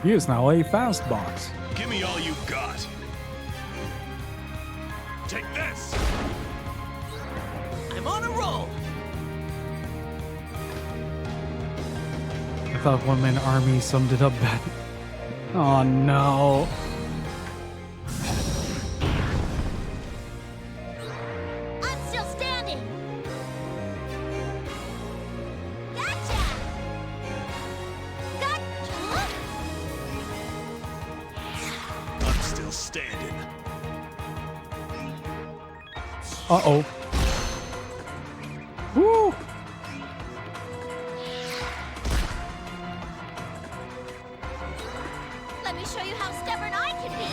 He is now a fast box. Give me all you got. Take this. I'm on a roll! I thought One Man Army summed it up better. Oh no. I'm still standing! Gotcha! Gotcha! I'm still standing. Uh-oh. Woo! Let me show you how stubborn I can be!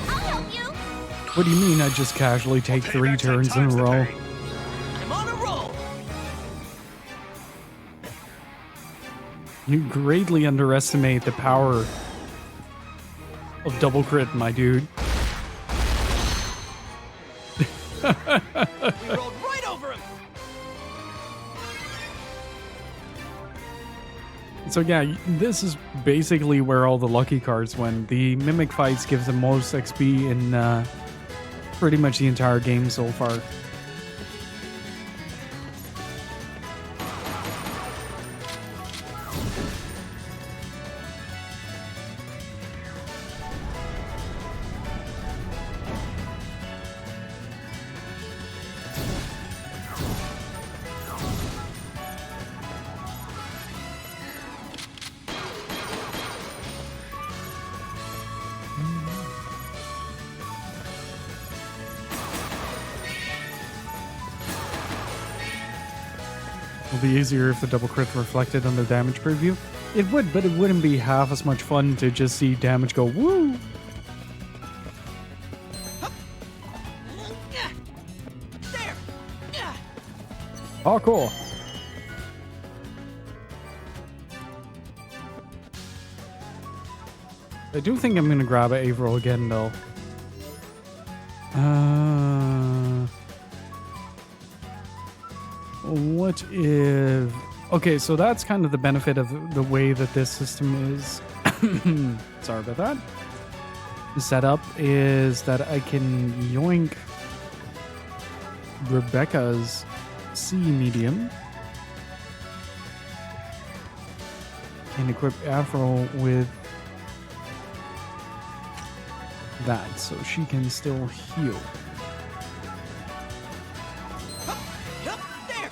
I'll help you! What do you mean I just casually take Payback's 3 like turns in times a the row? pay. I'm on a roll! You greatly underestimate the power of double crit, my dude. We rolled right over him! So yeah, this is basically where all the lucky cards went. The Mimic Fights gives the most XP in pretty much the entire game so far. It'll be easier if the double crit reflected on the damage preview. It would, but it wouldn't be half as much fun to just see damage go woo. Stay Oh, cool. I do think I'm gonna grab Averill again, though. What if... Okay, so that's kind of the benefit of the way that this system is. Sorry about that. The setup is that I can yoink Rebecca's C medium and equip Afro with that, so she can still heal. There.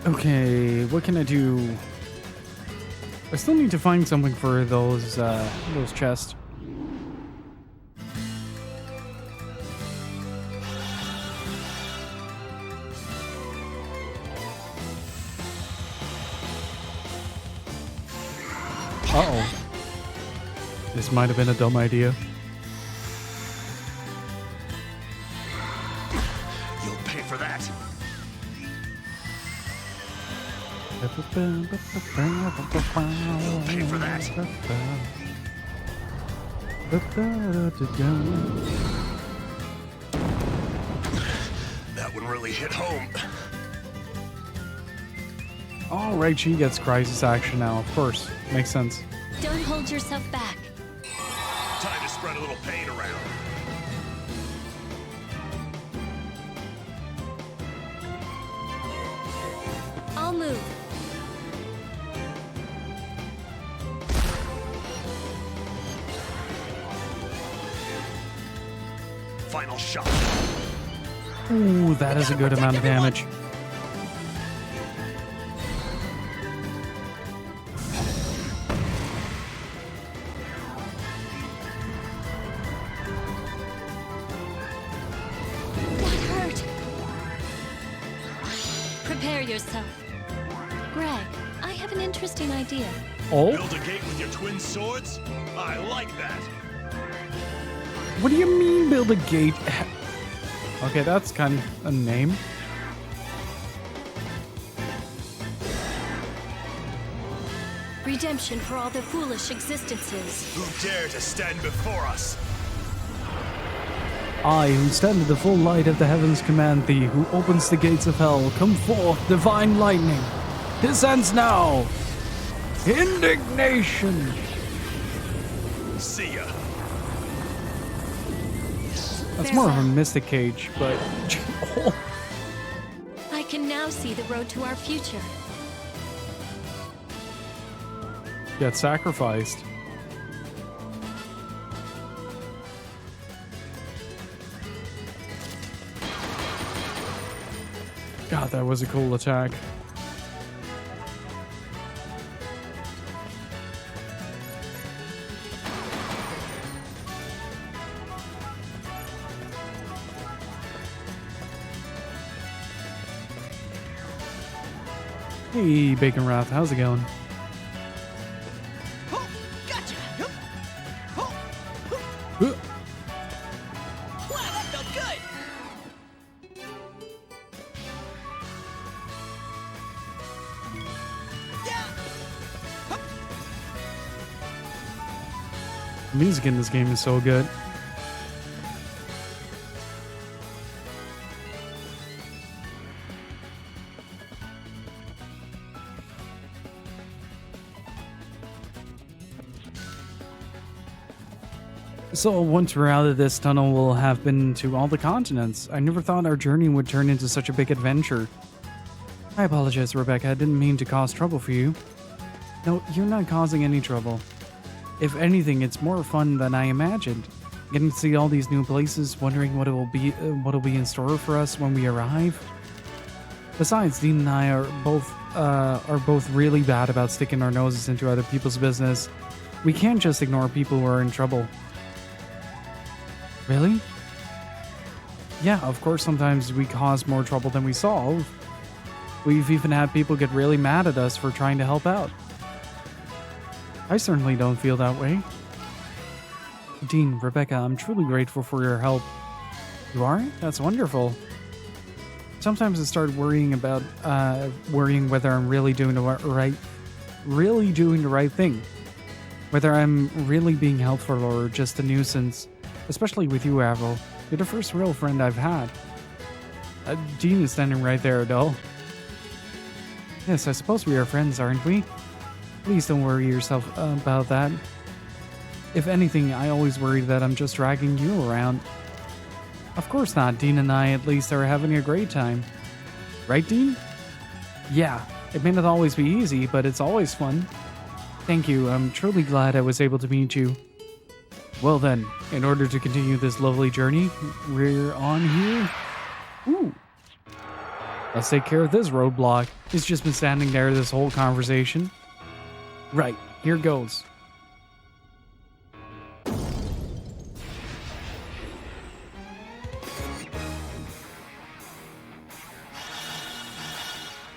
Okay, what can I do? I still need to find something for those chests. Uh-oh. This might have been a dumb idea. You'll pay for that. You'll pay for that. That one really hit home. Alright, she gets crisis action now, of course. Makes sense. Don't hold yourself back. Time to spread a little pain around. I'll move. Final shot. Ooh, that is a good amount of damage. That hurt. Prepare yourself. Greg, I have an interesting idea. Oh? Build a gate with your twin swords? I like that. What do you mean build a gate? Okay, that's kind of a name. Redemption for all their foolish existences. Who dare to stand before us? I, who stand in the full light of the heavens, command thee, who opens the gates of hell, come forth, divine lightning. This ends now. Indignation. See ya. That's more of a mystic cage, but... I can now see the road to our future. Get sacrificed. God, that was a cool attack. Hey, Bacon Wrath, how's it going? Oh, gotcha. Oh, Uh, wow, that felt good. Yeah. The music in this game is so good. So once we're out of this tunnel, we'll have been to all the continents. I never thought our journey would turn into such a big adventure. I apologize, Rebecca. I didn't mean to cause trouble for you. No, you're not causing any trouble. If anything, it's more fun than I imagined. Getting to see all these new places, wondering what'll be in store for us when we arrive. Besides, Dean and I are both really bad about sticking our noses into other people's business. We can't just ignore people who are in trouble. Really? Yeah, of course sometimes we cause more trouble than we solve. We've even had people get really mad at us for trying to help out. I certainly don't feel that way. Dean, Rebecca, I'm truly grateful for your help. You are? That's wonderful. Sometimes I start worrying about worrying whether I'm really doing the right thing. Whether I'm really being helpful or just a nuisance. Especially with you, Avril. You're the first real friend I've had. Dean is standing right there, though. Yes, I suppose we are friends, aren't we? Please don't worry yourself about that. If anything, I always worry that I'm just dragging you around. Of course not. Dean and I at least are having a great time. Right, Dean? Yeah, it may not always be easy, but it's always fun. Thank you. I'm truly glad I was able to meet you. Well then, in order to continue this lovely journey, we're on here. Ooh. Let's take care of this roadblock. He's just been standing there this whole conversation. Right, here goes.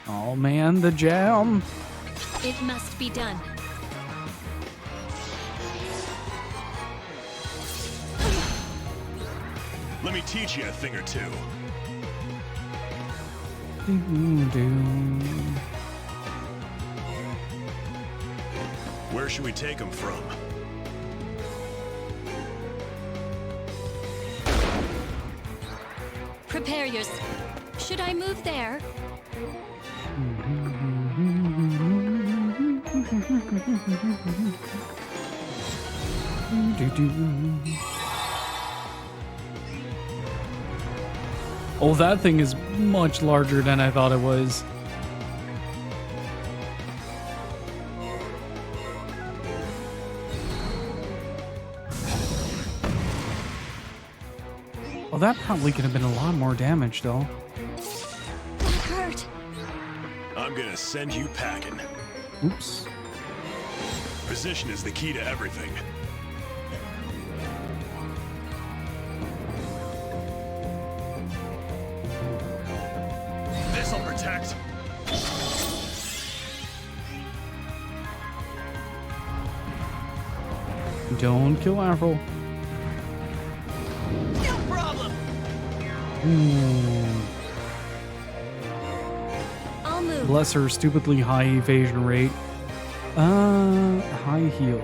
Oh man, the jam. It must be done. Let me teach you a thing or two. Where should we take him from? Prepare yourself. Should I move there? Oh, that thing is much larger than I thought it was. Well, that probably could have been a lot more damage, though. That hurt. I'm gonna send you packing. Oops. Position is the key to everything. This'll protect. Don't kill Avril. No problem. I'll move. Bless her stupidly high evasion rate. High heal.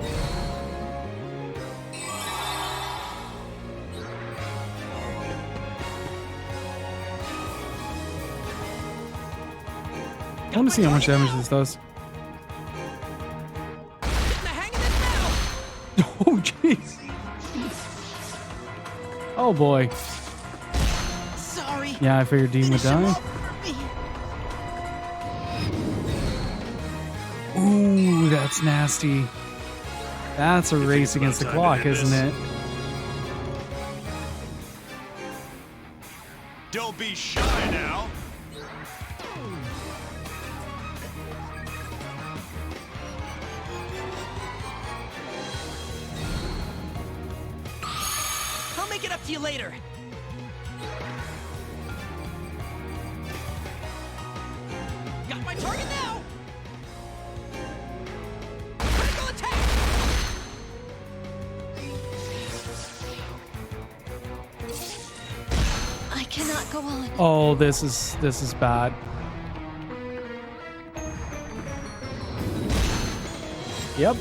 I want to see how much damage this does. Getting the hang of this now. Oh, jeez. Oh, boy. Sorry. Yeah, I figured Dean would Finish him die. off for me. Ooh, that's nasty. That's a race against the about time clock, to end isn't this? it? Don't be shy now. I'll make it up to you later. Got my target now. Critical attack. I cannot go on. Oh, this is bad. Yep.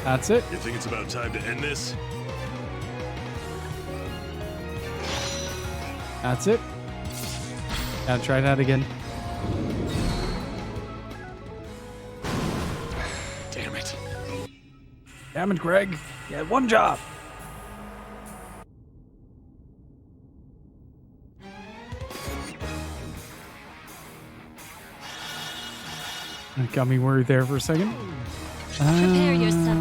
That's it. You think it's about time to end this? That's it. Gotta try that again. Damn it. Damn it, Greg. You had one job. That got me worried there for a second. Prepare yourself.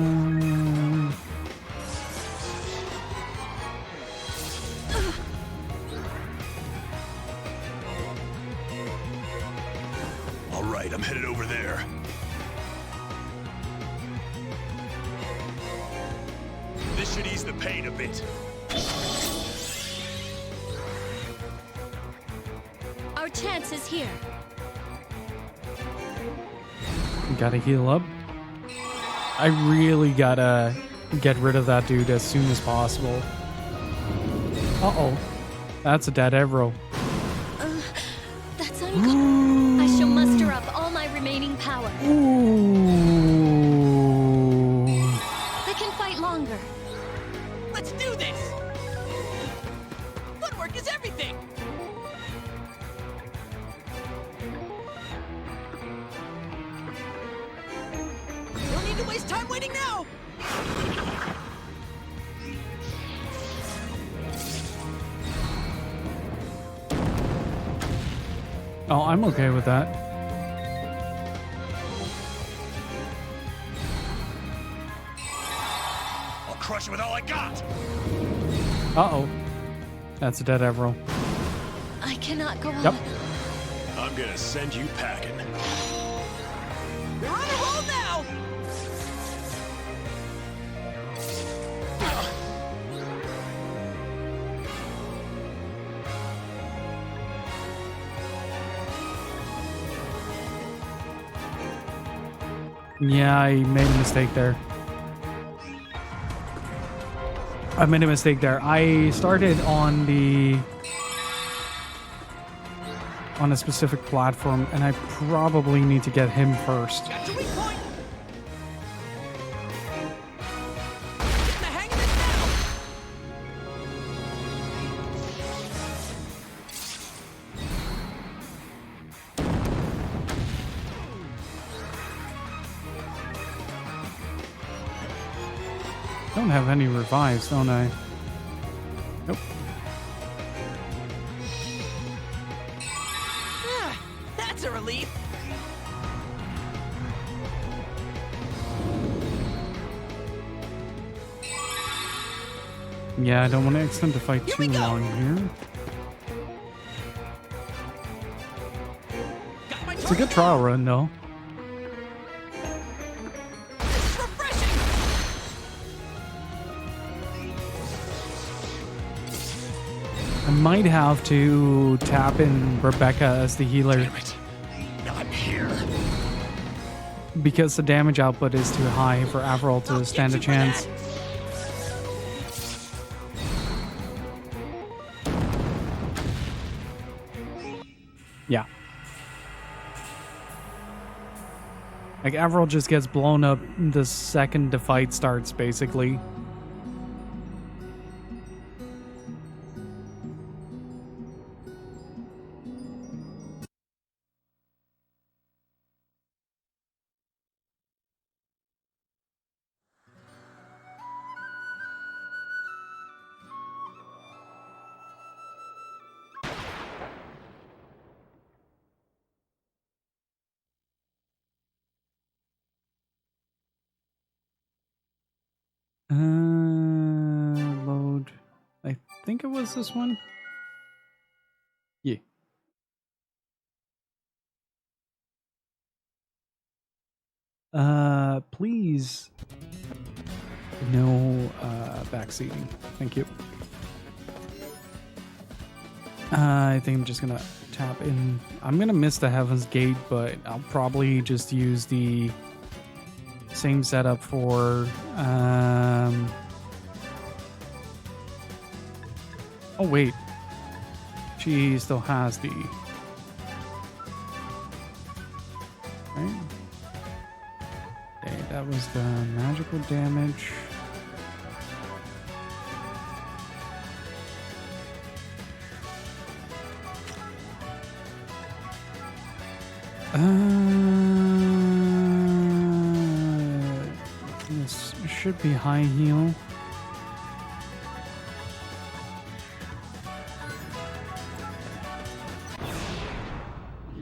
All right, I'm headed over there. This should ease the pain a bit. Our chance is here. Gotta heal up. I really gotta get rid of that dude as soon as possible. Uh-oh. That's a dead arrow. That's uncool. I shall muster up all my remaining power. Ooh. I can fight longer. Let's do this! Footwork is everything! No need to waste time waiting now! Oh, I'm okay with that. I'll crush it with all I got. Uh-oh. That's a dead arrow. I cannot go Yep. on. I'm gonna send you packing. We're on a roll now! Yeah, I made a mistake there. I started on a specific platform, and I probably need to get him first. Got your weak point! Getting the hang of it now! Don't have any revives, don't I? Nope. Ah, that's a relief! Yeah, I don't want to extend the fight Here too we go. long here. Got my It's a target good trial run, though. This is refreshing! I might have to tap in Rebecca as the healer Damn it. I'm here. because the damage output is too high for Avril to I'll stand a get you for chance. that. Yeah. Like, Avril just gets blown up the second the fight starts, basically. Load. I think it was this one. Yeah. Please. No, backseating. Thank you. I think I'm just gonna tap in. I'm gonna miss the Heaven's Gate, but I'll probably just use the same setup for, oh wait. She still has the... Right? Okay, that was the magical damage. This should be high heal.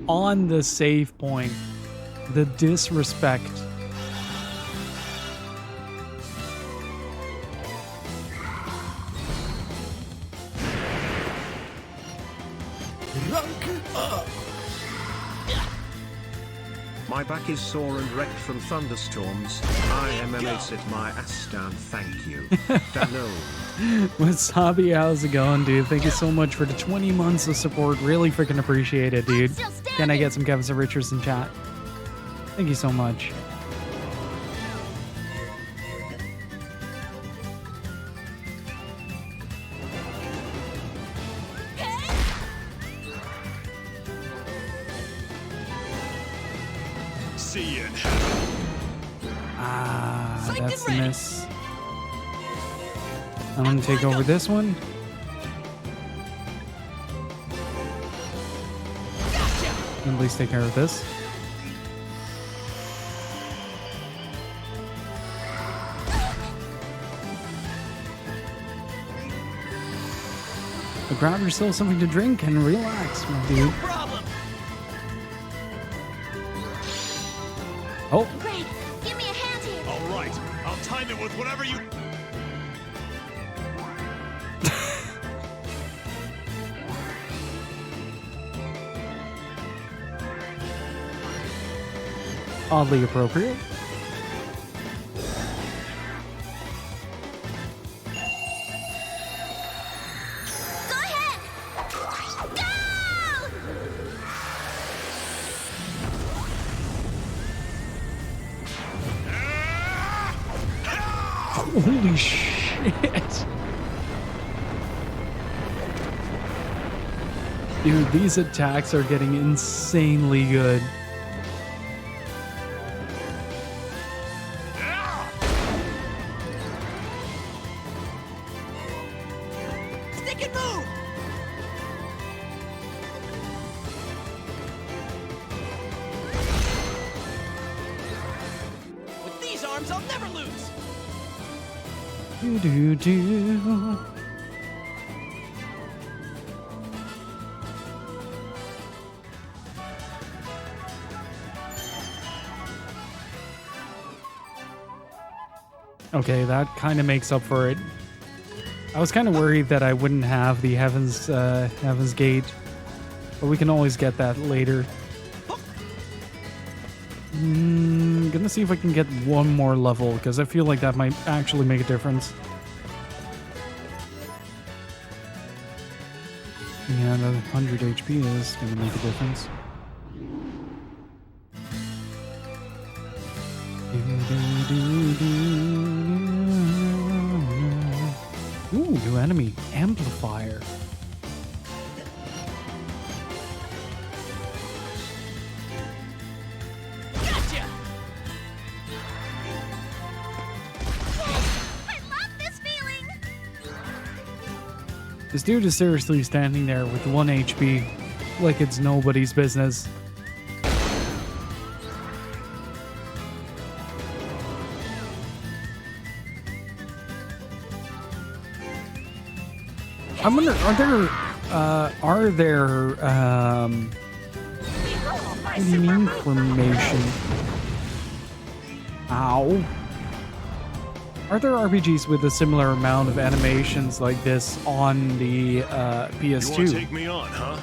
On the save point, the disrespect. My back is sore and wrecked from thunderstorms. I am amazed at my ass down, thank you. Dano. Wasabi, how's it going, dude? Thank you so much for the 20 months of support. Really freaking appreciate it, dude. Still Can I standing. get some Kevin Richards in chat? Thank you so much. See you in heaven. Ah, Psyched that's and the ready. miss. I'm gonna take over this one. Gotcha. At least take care of this. But grab yourself something to drink and relax, my dude. Problem. Oh, Great. Give me a hand here. All right, I'll time it with whatever you. oddly appropriate. Go ahead. Go! Holy shit. Dude, these attacks are getting insanely good. Stick and move. With these arms, I'll never lose. Do do do. Okay, that kind of makes up for it. I was kind of worried that I wouldn't have the Heaven's Gate, but we can always get that later. Gonna see if I can get one more level, because I feel like that might actually make a difference. Yeah, the 100 HP is gonna make a difference. Ooh, new enemy. Amplifier. Gotcha. I love this feeling. This dude is seriously standing there with 1 HP like it's nobody's business. I wonder, are there, what do you mean formation? Ow. Are there RPGs with a similar amount of animations like this on the You want to PS2? take me on, huh?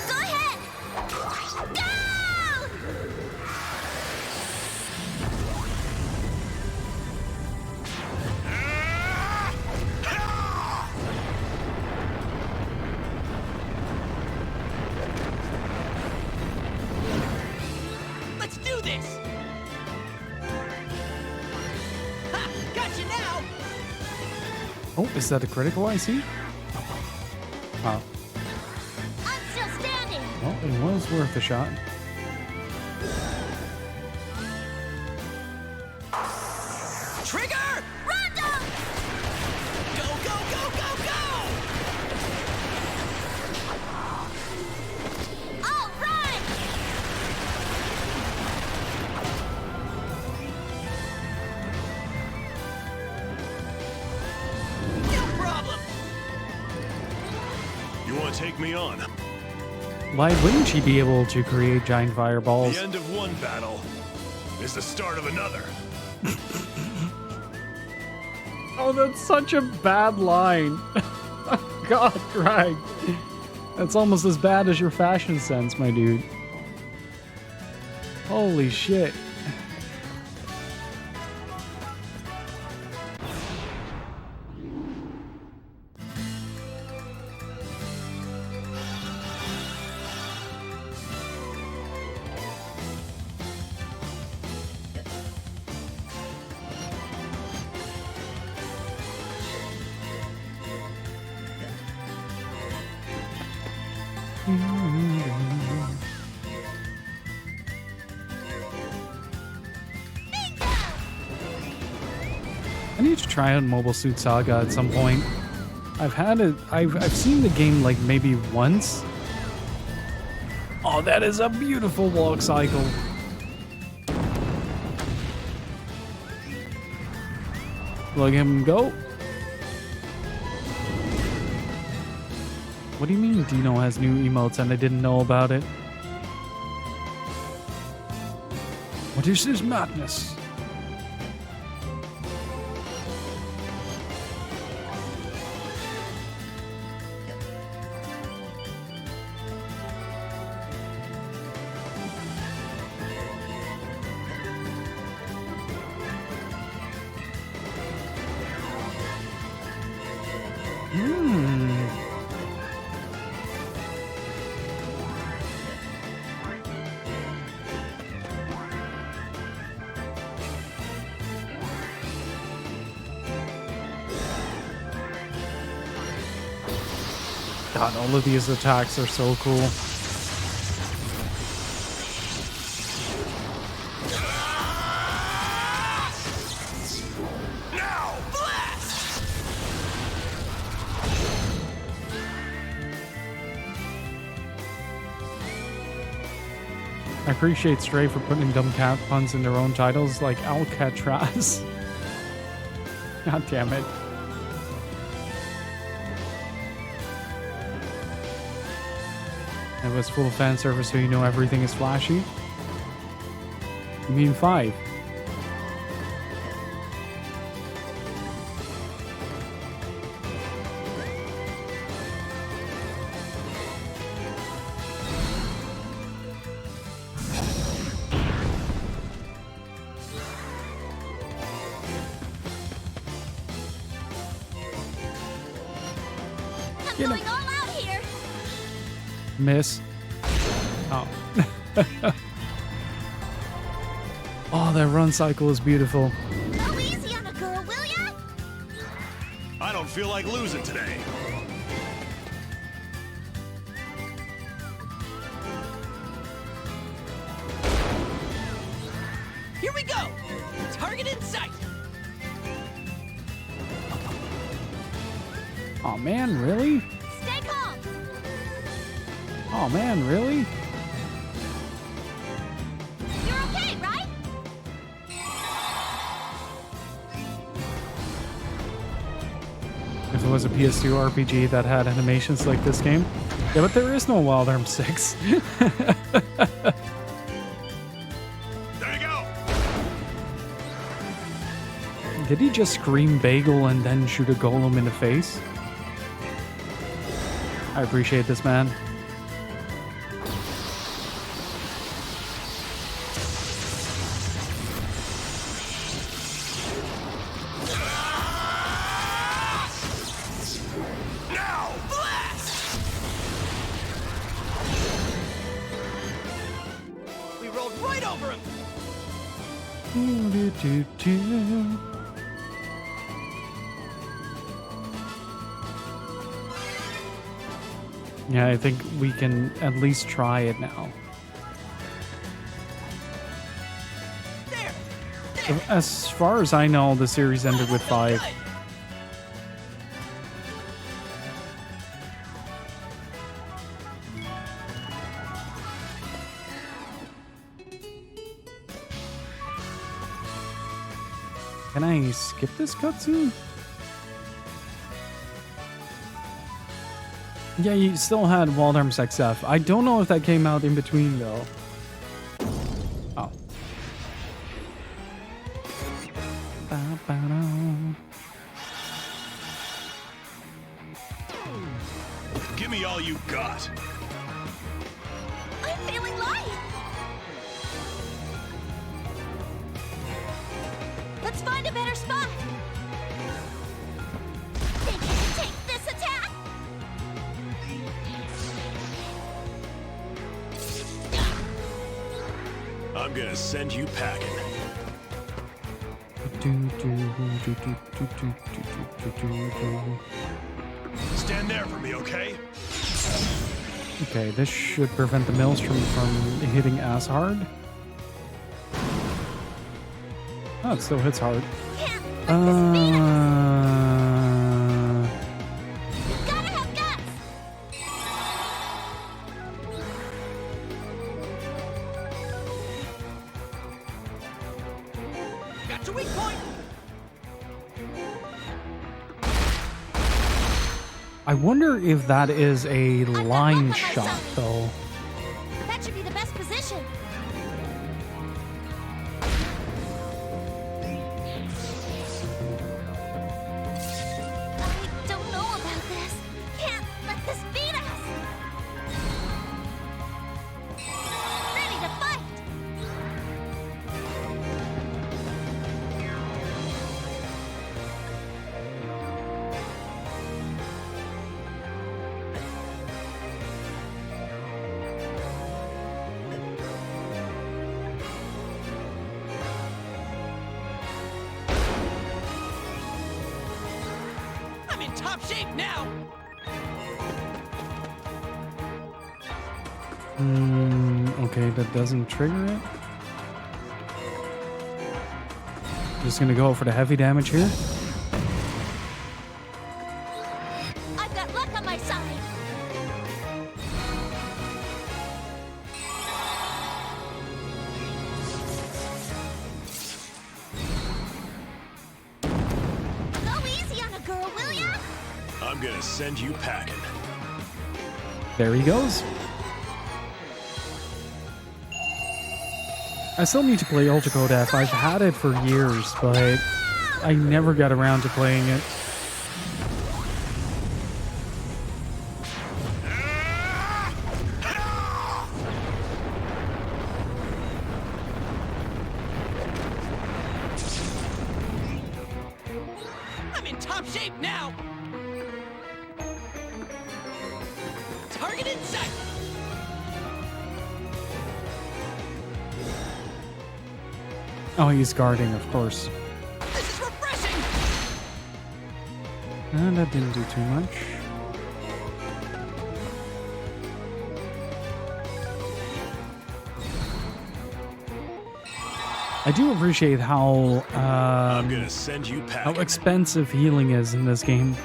Go ahead. Go! Let's do this. Ha! Got you now. Oh, is that a critical I see? Oh, I'm still standing. well, it was worth a shot. Trigger. Rondo! Go, go, go, go, go. All right. No problem. You want to take me on? Why wouldn't she be able to create giant fireballs? The end of one battle is the start of another. Oh, that's such a bad line. God, Greg. That's almost as bad as your fashion sense, my dude. Holy shit. I need to try out Mobile Suit Saga at some point. I've seen the game like maybe once. Oh, that is a beautiful walk cycle. Look at him go. What do you mean Dino has new emotes and I didn't know about it? What is this madness? God, all of these attacks are so cool. I appreciate Stray for putting dumb cat puns in their own titles like Alcatraz. God damn it. It was full of fan service so you know everything is flashy? You mean 5? I'm going all out here. Miss. Oh. Oh, that run cycle is beautiful. Go easy on a girl, will ya? I don't feel like losing today. Here we go! Target in sight! Oh man, really? Stay calm. Oh man, really? You're okay, right? If it was a PS2 RPG that had animations like this game. Yeah, but there is no Wild Arms 6. There you go. Did he just scream bagel and then shoot a golem in the face? I appreciate this, man. Now! Blast! We rolled right over him! Yeah, I think we can at least try it now. There! There! As far as I know, the series ended with 5. Good. Can I skip this cutscene? Yeah, you still had Wild Arms XF. I don't know if that came out in between, though. Oh. Give me all you got. I'm feeling light. Let's find a better spot. Think you can take this attack? I'm gonna send you packing. Stand there for me, okay? Okay, this should prevent the maelstrom from hitting as hard. Oh, it still hits hard. Can't let this beat us. Uh, You gotta have guts. Got your weak point. I wonder if that is a got line luck on my shot, side. though. That should be the best position. I don't know about this. Can't let this beat us. Ready to fight. I'm in top shape now. Okay, that doesn't trigger it. Just gonna go for the heavy damage here. I've got luck on my side. Go easy on a girl, will ya? I'm gonna send you packing. There he goes. I still need to play Ultra Code F. I've had it for years, but I never got around to playing it. I'm in top shape now. Target in sight. Oh, he's guarding, of course. This is refreshing. And that didn't do too much. I do appreciate how I'm gonna send you how packing. expensive healing is in this game.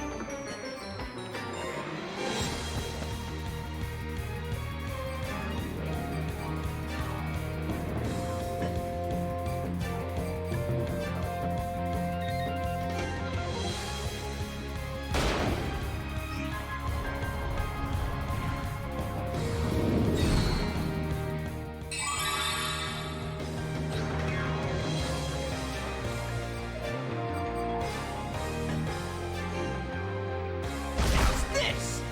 How's this?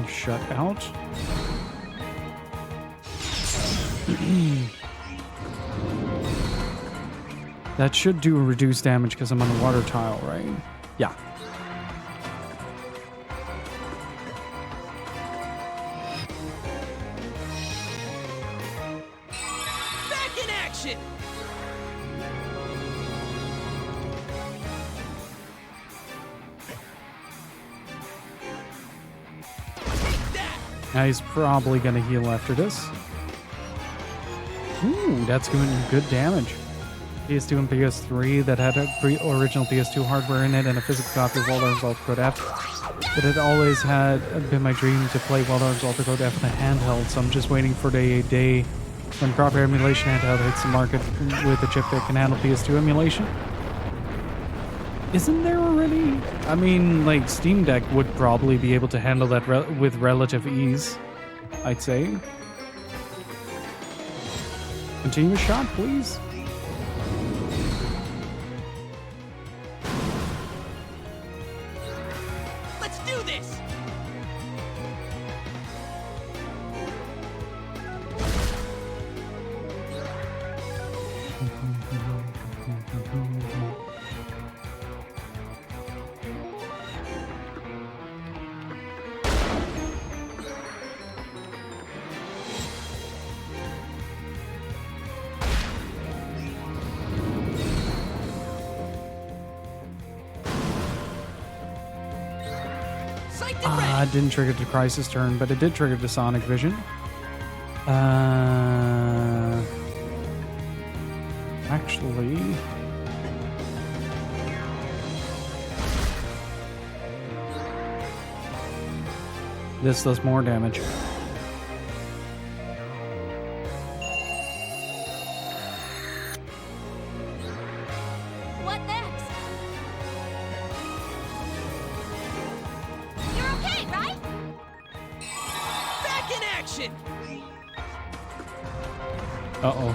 Shut out. That should do a reduced damage because I'm on the water tile, right? Yeah. Back in action. Take that. Now he's probably going to heal after this. Ooh, that's giving him good damage. PS2 and PS3 that had a original PS2 hardware in it and a physical copy of Wild Arms Ultra Code F. But it always had been my dream to play Wild Arms Ultra Code F on a handheld, so I'm just waiting for the day when proper emulation handheld hits the market with a chip that can handle PS2 emulation. Isn't there already? I mean, like, Steam Deck would probably be able to handle that with relative ease, I'd say. Continuous shot, please. Let's do this. It didn't trigger the Crisis turn, but it did trigger the Sonic Vision. Actually... this does more damage. What next? You're okay, right? Back in action! Uh-oh.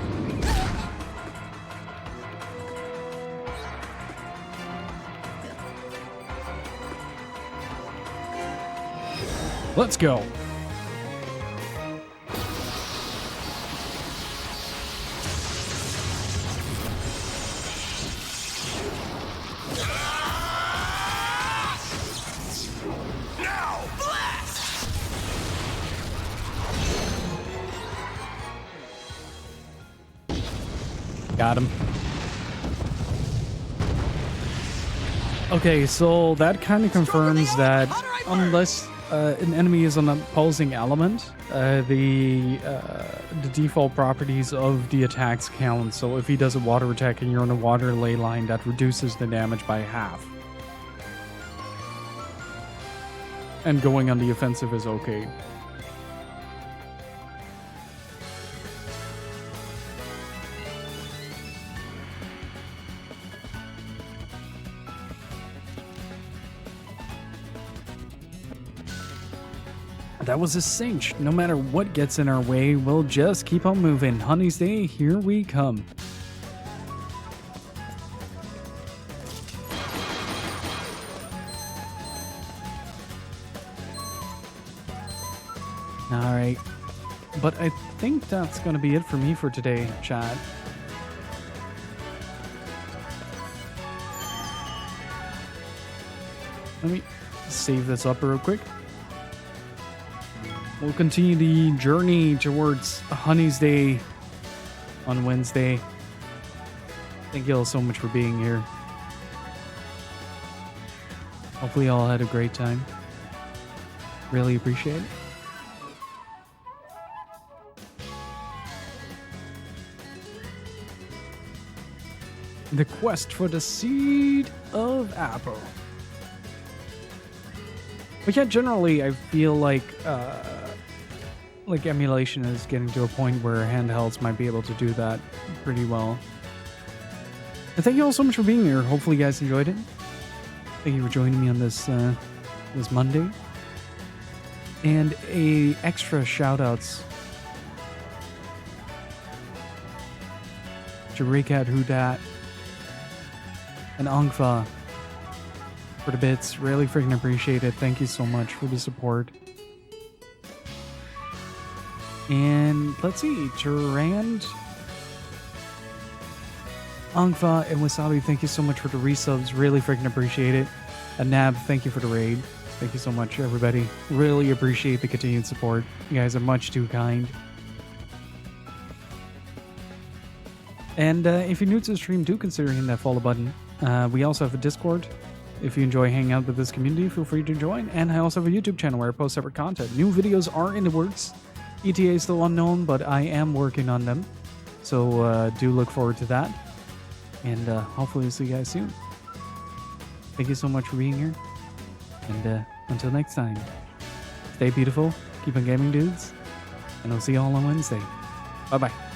Let's go. Now, blast! Got him. Okay, so that kind of confirms that unless an enemy is an opposing element, the default properties of the attacks count. So if he does a water attack and you're on a water ley line, that reduces the damage by half. And going on the offensive is okay. That was a cinch. No matter what gets in our way, we'll just keep on moving. Honey's Day, here we come. Alright. But I think that's going to be it for me for today, chat. Let me save this up real quick. We'll continue the journey towards Honey's Day on Wednesday. Thank you all so much for being here. Hopefully you all had a great time. Really appreciate it. The quest for the Seed of Apple. But yeah, generally I feel like emulation is getting to a point where handhelds might be able to do that pretty well. And thank you all so much for being here. Hopefully you guys enjoyed it. Thank you for joining me on this this Monday. And a extra shout outs to Recat Who Dat and Angfa for the bits. Really freaking appreciate it. Thank you so much for the support. And let's see, Durand, Angfa, and Wasabi, thank you so much for the resubs. Really freaking appreciate it. And Nab, thank you for the raid. Thank you so much, everybody. Really appreciate the continued support. You guys are much too kind. And if you're new to the stream, do consider hitting that follow button. We also have a Discord. If you enjoy hanging out with this community, feel free to join. And I also have a YouTube channel where I post separate content. New videos are in the works. ETA is still unknown, but I am working on them. So do look forward to that. And hopefully we'll see you guys soon. Thank you so much for being here. And until next time, stay beautiful, keep on gaming, dudes. And I'll see you all on Wednesday. Bye-bye.